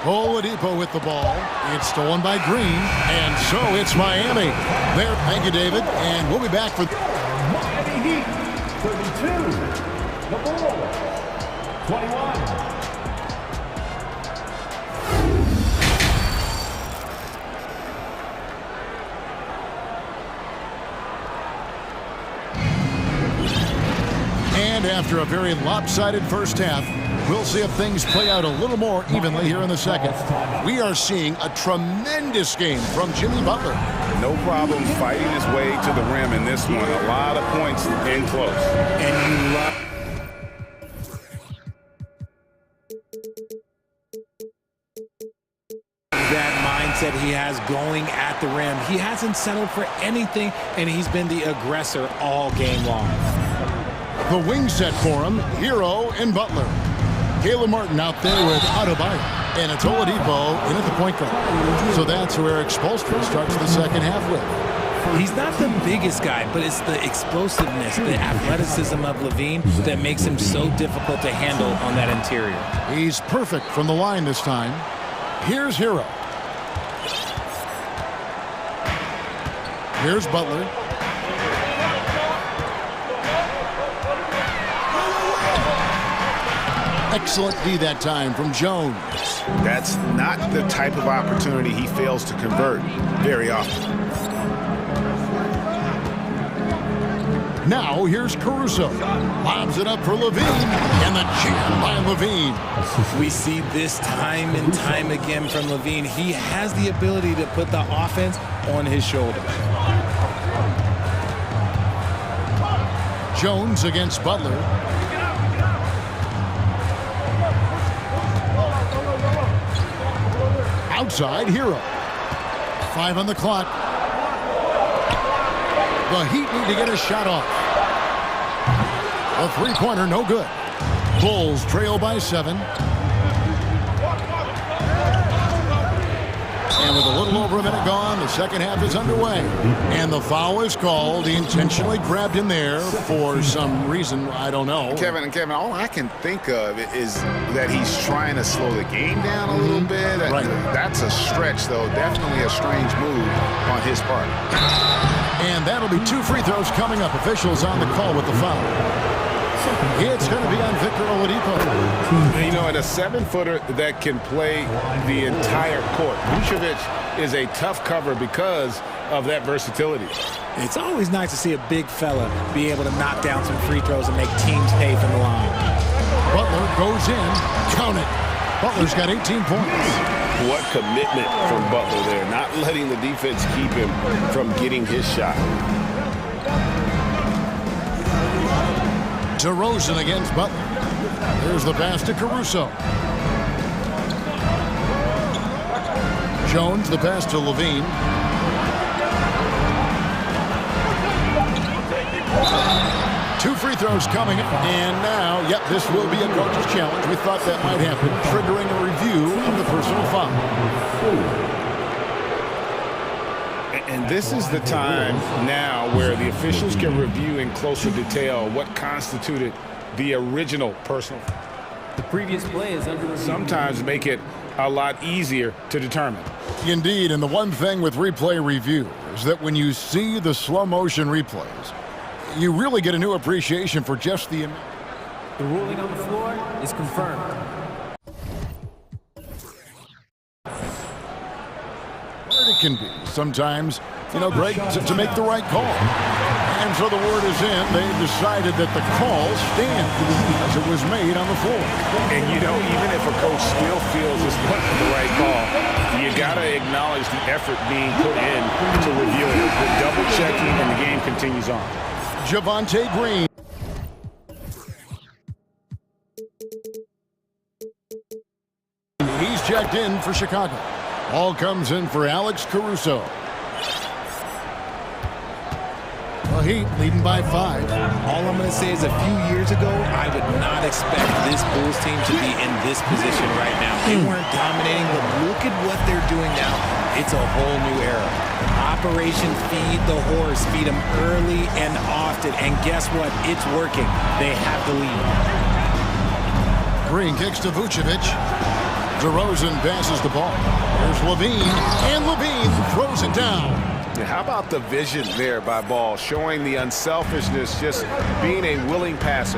Oladipo with the ball. It's stolen by Green, and so it's Miami. There, thank you, David, and we'll be back for... Miami Heat, 32. The Bulls, 21. And after a very lopsided first half, we'll see if things play out a little more evenly here in the second. We are seeing a tremendous game from Jimmy Butler. No problem fighting his way to the rim in this one. A lot of points in close. And you love... that mindset he has going at the rim. He hasn't settled for anything, and he's been the aggressor all game long. The wing set for him, Hero and Butler. Caleb Martin out there with Adebayo. And it's Oladipo in at the point guard. So that's where Eric Spoelstra starts the second half with. He's not the biggest guy, but it's the explosiveness, the athleticism of Levine that makes him so difficult to handle on that interior. He's perfect from the line this time. Here's Hero. Here's Butler. Excellent D that time from Jones. That's not the type of opportunity he fails to convert very often. Now here's Caruso. Lobs it up for Levine, and the jam by Levine. We see this time and time again from Levine. He has the ability to put the offense on his shoulders. Jones against Butler. Outside, Hero. 5 on the clock. The Heat need to get a shot off. A three-pointer, no good. Bulls trail by 7. And with a little over a minute gone, the second half is underway. And the foul is called. He intentionally grabbed him there for some reason, I don't know. Kevin, all I can think of is that he's trying to slow the game down a little bit. Right. That's a stretch, though. Definitely a strange move on his part. And that'll be 2 free throws coming up. Officials on the call with the foul. It's going to be on Victor Oladipo. You know, and a 7-footer that can play the entire court. Vucevic is a tough cover because of that versatility. It's always nice to see a big fella be able to knock down some free throws and make teams pay from the line. Butler goes in. Count it. Butler's got 18 points. What commitment from Butler there, not letting the defense keep him from getting his shot. DeRozan against Butler. There's the pass to Caruso. Jones, the pass to Levine. Two free throws coming up. And now, yep, this will be a coach's challenge. We thought that might happen, triggering a review of the personal foul. And this is the time now where the officials can review in closer detail what constituted the original personal. The previous play is under review. Sometimes make it a lot easier to determine. Indeed, and the one thing with replay review is that when you see the slow motion replays, you really get a new appreciation for just the... The ruling on the floor is confirmed. Hard it can be sometimes, Greg, to make the right call. And so the word is in. They decided that the call stands as it was made on the floor. And even if a coach still feels this wasn't the right call, you got to acknowledge the effort being put in to review it. The double checking and the game continues on. Javonte Green. He's checked in for Chicago. Ball comes in for Alex Caruso. The Heat leading by 5. All I'm going to say is a few years ago, I would not expect this Bulls team to be in this position right now. They weren't dominating, but look at what they're doing now. It's a whole new era. Operation Feed the Horse. Feed them early and often. And guess what? It's working. They have the lead. Green kicks to Vucevic. DeRozan passes the ball. There's Levine. And Levine throws it down. How about the vision there by Ball, showing the unselfishness, just being a willing passer.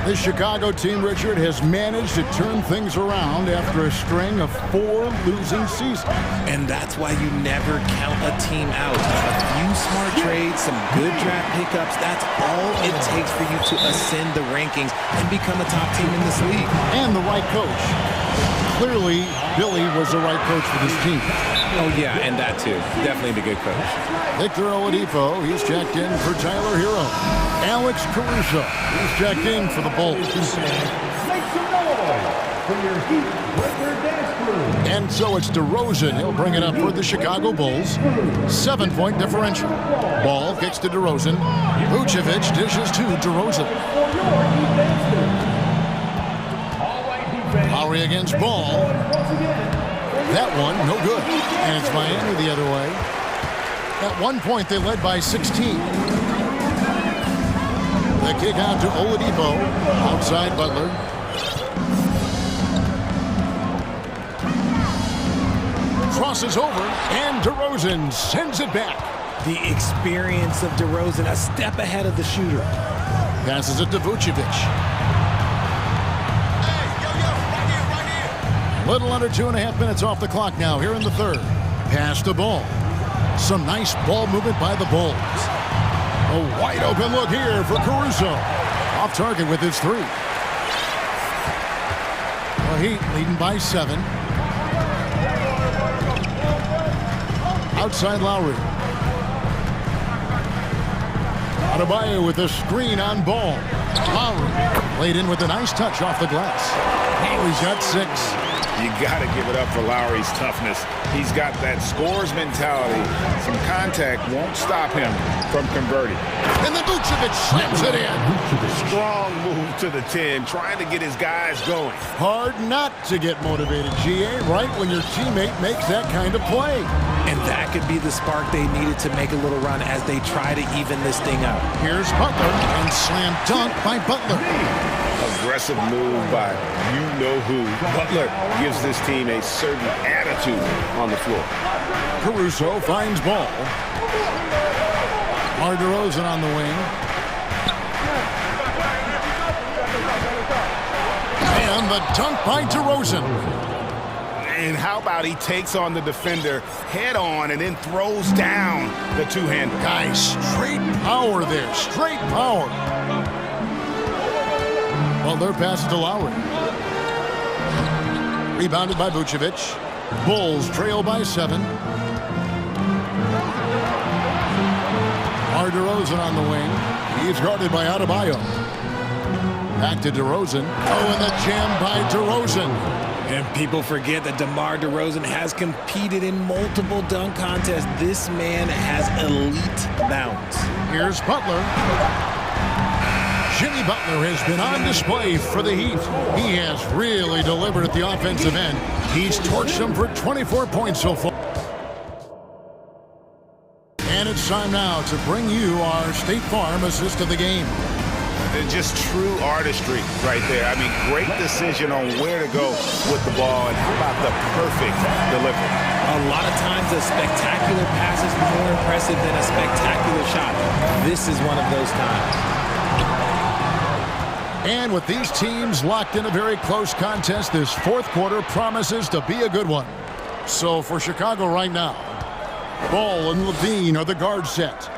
The Chicago team, Richard, has managed to turn things around after a string of 4 losing seasons. And that's why you never count a team out. A few smart trades, some good draft pickups, that's all it takes for you to ascend the rankings and become a top team in this league. And the right coach. Clearly, Billy was the right coach for this team. Oh, yeah, and that too. Definitely the good coach. Victor Oladipo, he's checked in for Tyler Hero. Alex Caruso, he's checked in for the Bulls. And so it's DeRozan. He'll bring it up for the Chicago Bulls. 7-point differential. Ball kicks to DeRozan. Vucevic dishes to DeRozan. Lowry against Ball. That one, no good. And it's Miami the other way. At one point, they led by 16. The kick out to Oladipo. Outside Butler. Crosses over, and DeRozan sends it back. The experience of DeRozan, a step ahead of the shooter. Passes it to Vucevic. Little under 2.5 minutes off the clock now here in the third. Pass to Ball. Some nice ball movement by the Bulls. A wide open look here for Caruso. Off target with his 3. The Heat leading by 7. Outside Lowry. Adebayo with a screen on Ball. Lowry laid in with a nice touch off the glass. Oh, he's got 6. You got to give it up for Lowry's toughness. He's got that scorer's mentality. Some contact won't stop him from converting. And then Vucevic slams it in. Strong move to the 10, trying to get his guys going. Hard not to get motivated, GA, right when your teammate makes that kind of play. And that could be the spark they needed to make a little run as they try to even this thing out. Here's Butler, and slam dunk by Butler. Aggressive move by you-know-who. Butler gives this team a certain attitude on the floor. Caruso finds Ball. DeRozan on the wing. And the dunk by DeRozan. And how about he takes on the defender head on and then throws down the two-hander. Guys, straight power there. Straight power. Butler passes to Lowry. Rebounded by Vucevic. Bulls trail by 7. DeRozan on the wing. He's guarded by Adebayo. Back to DeRozan. Oh, and the jam by DeRozan. And people forget that DeMar DeRozan has competed in multiple dunk contests. This man has elite bounce. Here's Butler. Jimmy Butler has been on display for the Heat. He has really delivered at the offensive end. He's torched them for 24 points so far. And it's time now to bring you our State Farm assist of the game. Just true artistry right there. I mean, great decision on where to go with the ball, and how about the perfect delivery? A lot of times a spectacular pass is more impressive than a spectacular shot. This is one of those times. And with these teams locked in a very close contest, this fourth quarter promises to be a good one. So for Chicago right now, Ball and Levine are the guard set.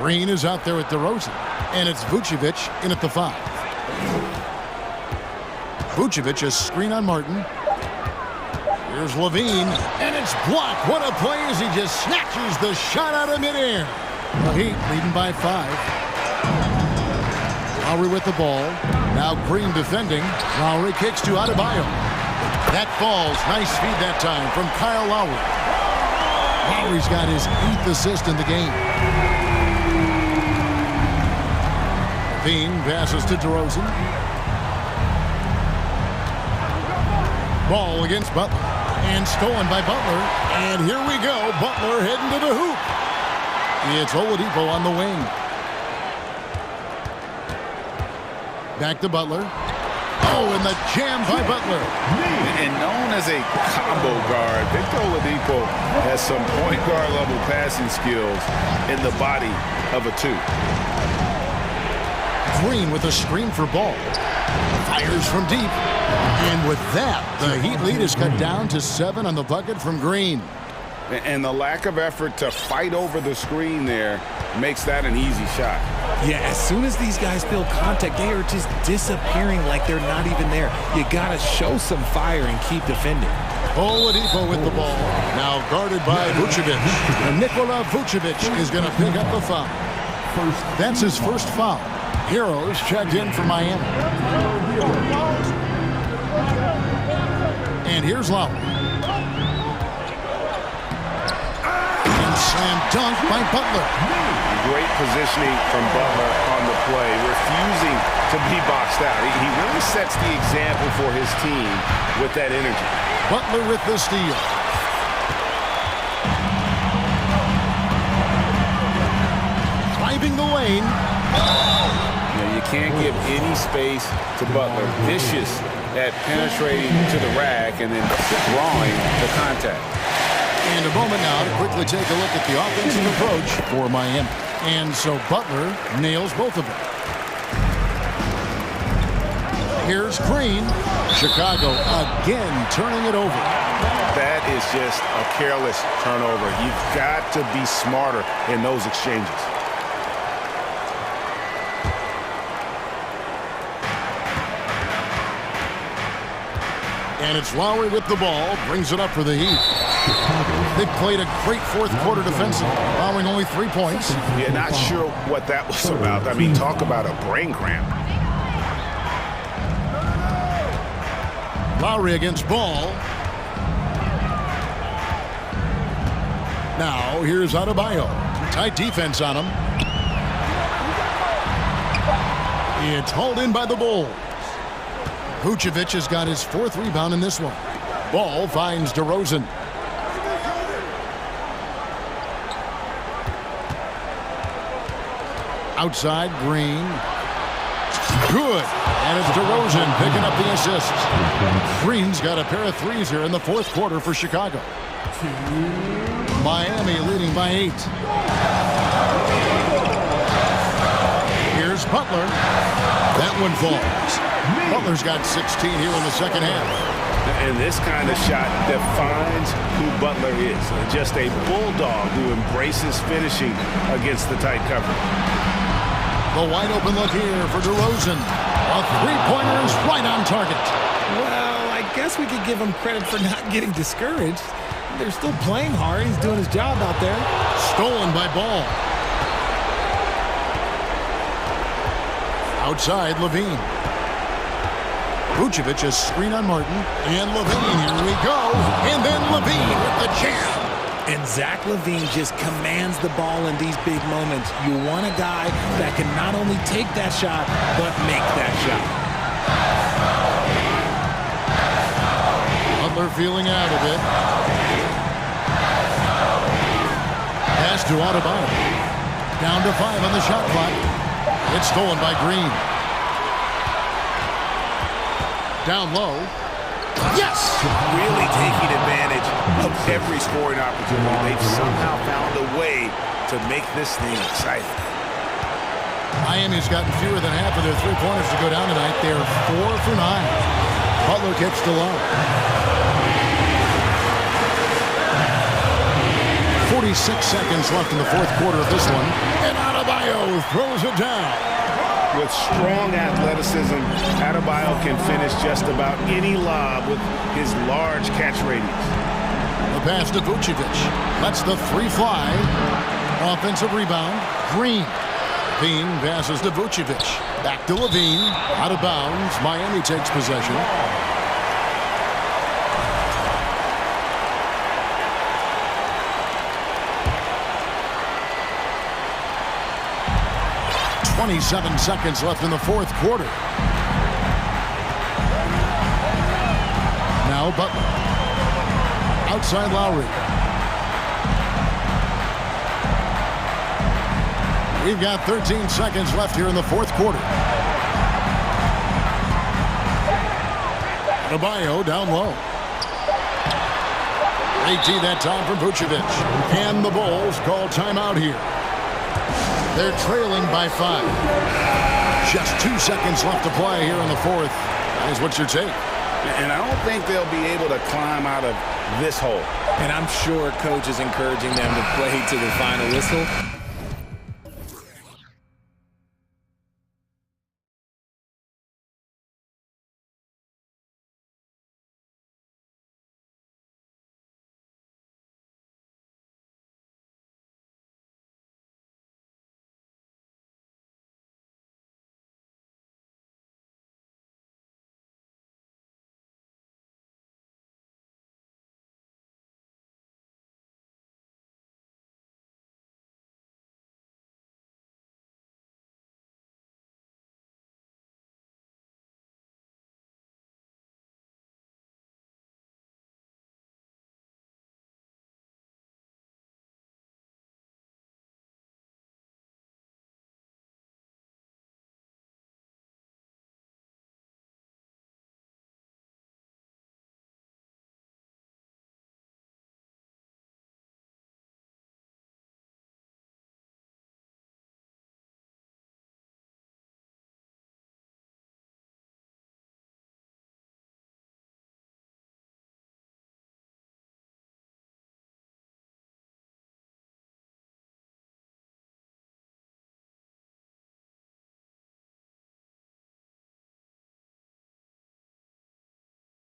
Green is out there at DeRozan, and it's Vucevic in at the 5. Vucevic is screen on Martin. Here's Levine, and it's blocked. What a play as he just snatches the shot out of midair. The Heat leading by 5. Lowry with the ball. Now Green defending. Lowry kicks to Adebayo. That falls. Nice feed that time from Kyle Lowry. Lowry's got his 8th assist in the game. Levine passes to DeRozan. Ball against Butler. And stolen by Butler. And here we go. Butler heading to the hoop. It's Oladipo on the wing. Back to Butler. Oh, and the jam by Butler. And known as a combo guard, Victor Oladipo has some point guard level passing skills in the body of a 2. Green with a screen for Ball. Fires from deep. And with that, the Heat lead is cut down to 7 on the bucket from Green. And the lack of effort to fight over the screen there makes that an easy shot. Yeah, as soon as these guys feel contact, they are just disappearing like they're not even there. You got to show some fire and keep defending. Oladipo with the ball. Now guarded by Vucevic. And Nikola Vucevic is going to pick up the foul. That's his first foul. Heroes checked in for Miami. And here's Lowry. And slam dunk by Butler. Great positioning from Butler on the play, refusing to be boxed out. He really sets the example for his team with that energy. Butler with the steal. Driving the lane. You can't give any space to Butler. Vicious at penetrating to the rack and then drawing the contact. And a moment now to quickly take a look at the offensive approach for Miami. And so Butler nails both of them. Here's Green. Chicago again turning it over. That is just a careless turnover. You've got to be smarter in those exchanges. And it's Lowry with the ball. Brings it up for the Heat. They played a great fourth quarter defensively, allowing only 3 points. Yeah, not sure what that was about. I mean, talk about a brain cramp. Lowry against Ball. Now, here's Adebayo. Tight defense on him. It's hauled in by the Bulls. Vucevic has got his 4th rebound in this one. Ball finds DeRozan. Outside, Green. Good. And it's DeRozan picking up the assist. Green's got a pair of threes here in the fourth quarter for Chicago. Miami leading by 8. Here's Butler. That one falls. Butler's got 16 here in the second half. And this kind of shot defines who Butler is. Just a bulldog who embraces finishing against the tight cover. The wide open look here for DeRozan. A three-pointer is right on target. Well, I guess we could give him credit for not getting discouraged. They're still playing hard. He's doing his job out there. Stolen by Ball. Outside, Levine. Vucevic is screen on Martin. And Levine, here we go. And then Levine with the jam. And Zach Levine just commands the ball in these big moments. You want a guy that can not only take that shot, but make that shot. Butler feeling out of it. Pass to Adebayo. Down to 5 on the shot clock. It's stolen by Green. Down low. Yes! Really taking advantage of every scoring opportunity. They've somehow found a way to make this thing exciting. Miami's gotten fewer than half of their three-pointers to go down tonight. They're 4 for 9. Butler kicks to low. 46 seconds left in the fourth quarter of this one. And Adebayo throws it down. With strong athleticism, Adebayo can finish just about any lob with his large catch radius. The pass to Vucevic. Lets the three fly. Offensive rebound. Green. Levine passes to Vucevic. Back to Levine. Out of bounds. Miami takes possession. .27 seconds left in the fourth quarter. Now Butler. Outside Lowry. We've got 13 seconds left here in the fourth quarter. Adebayo down low. 18 that time from Vucevic. And the Bulls call timeout here. They're trailing by 5. Just 2 seconds left to play here in the fourth. That is what's your take? And I don't think they'll be able to climb out of this hole. And I'm sure coach is encouraging them to play to the final whistle.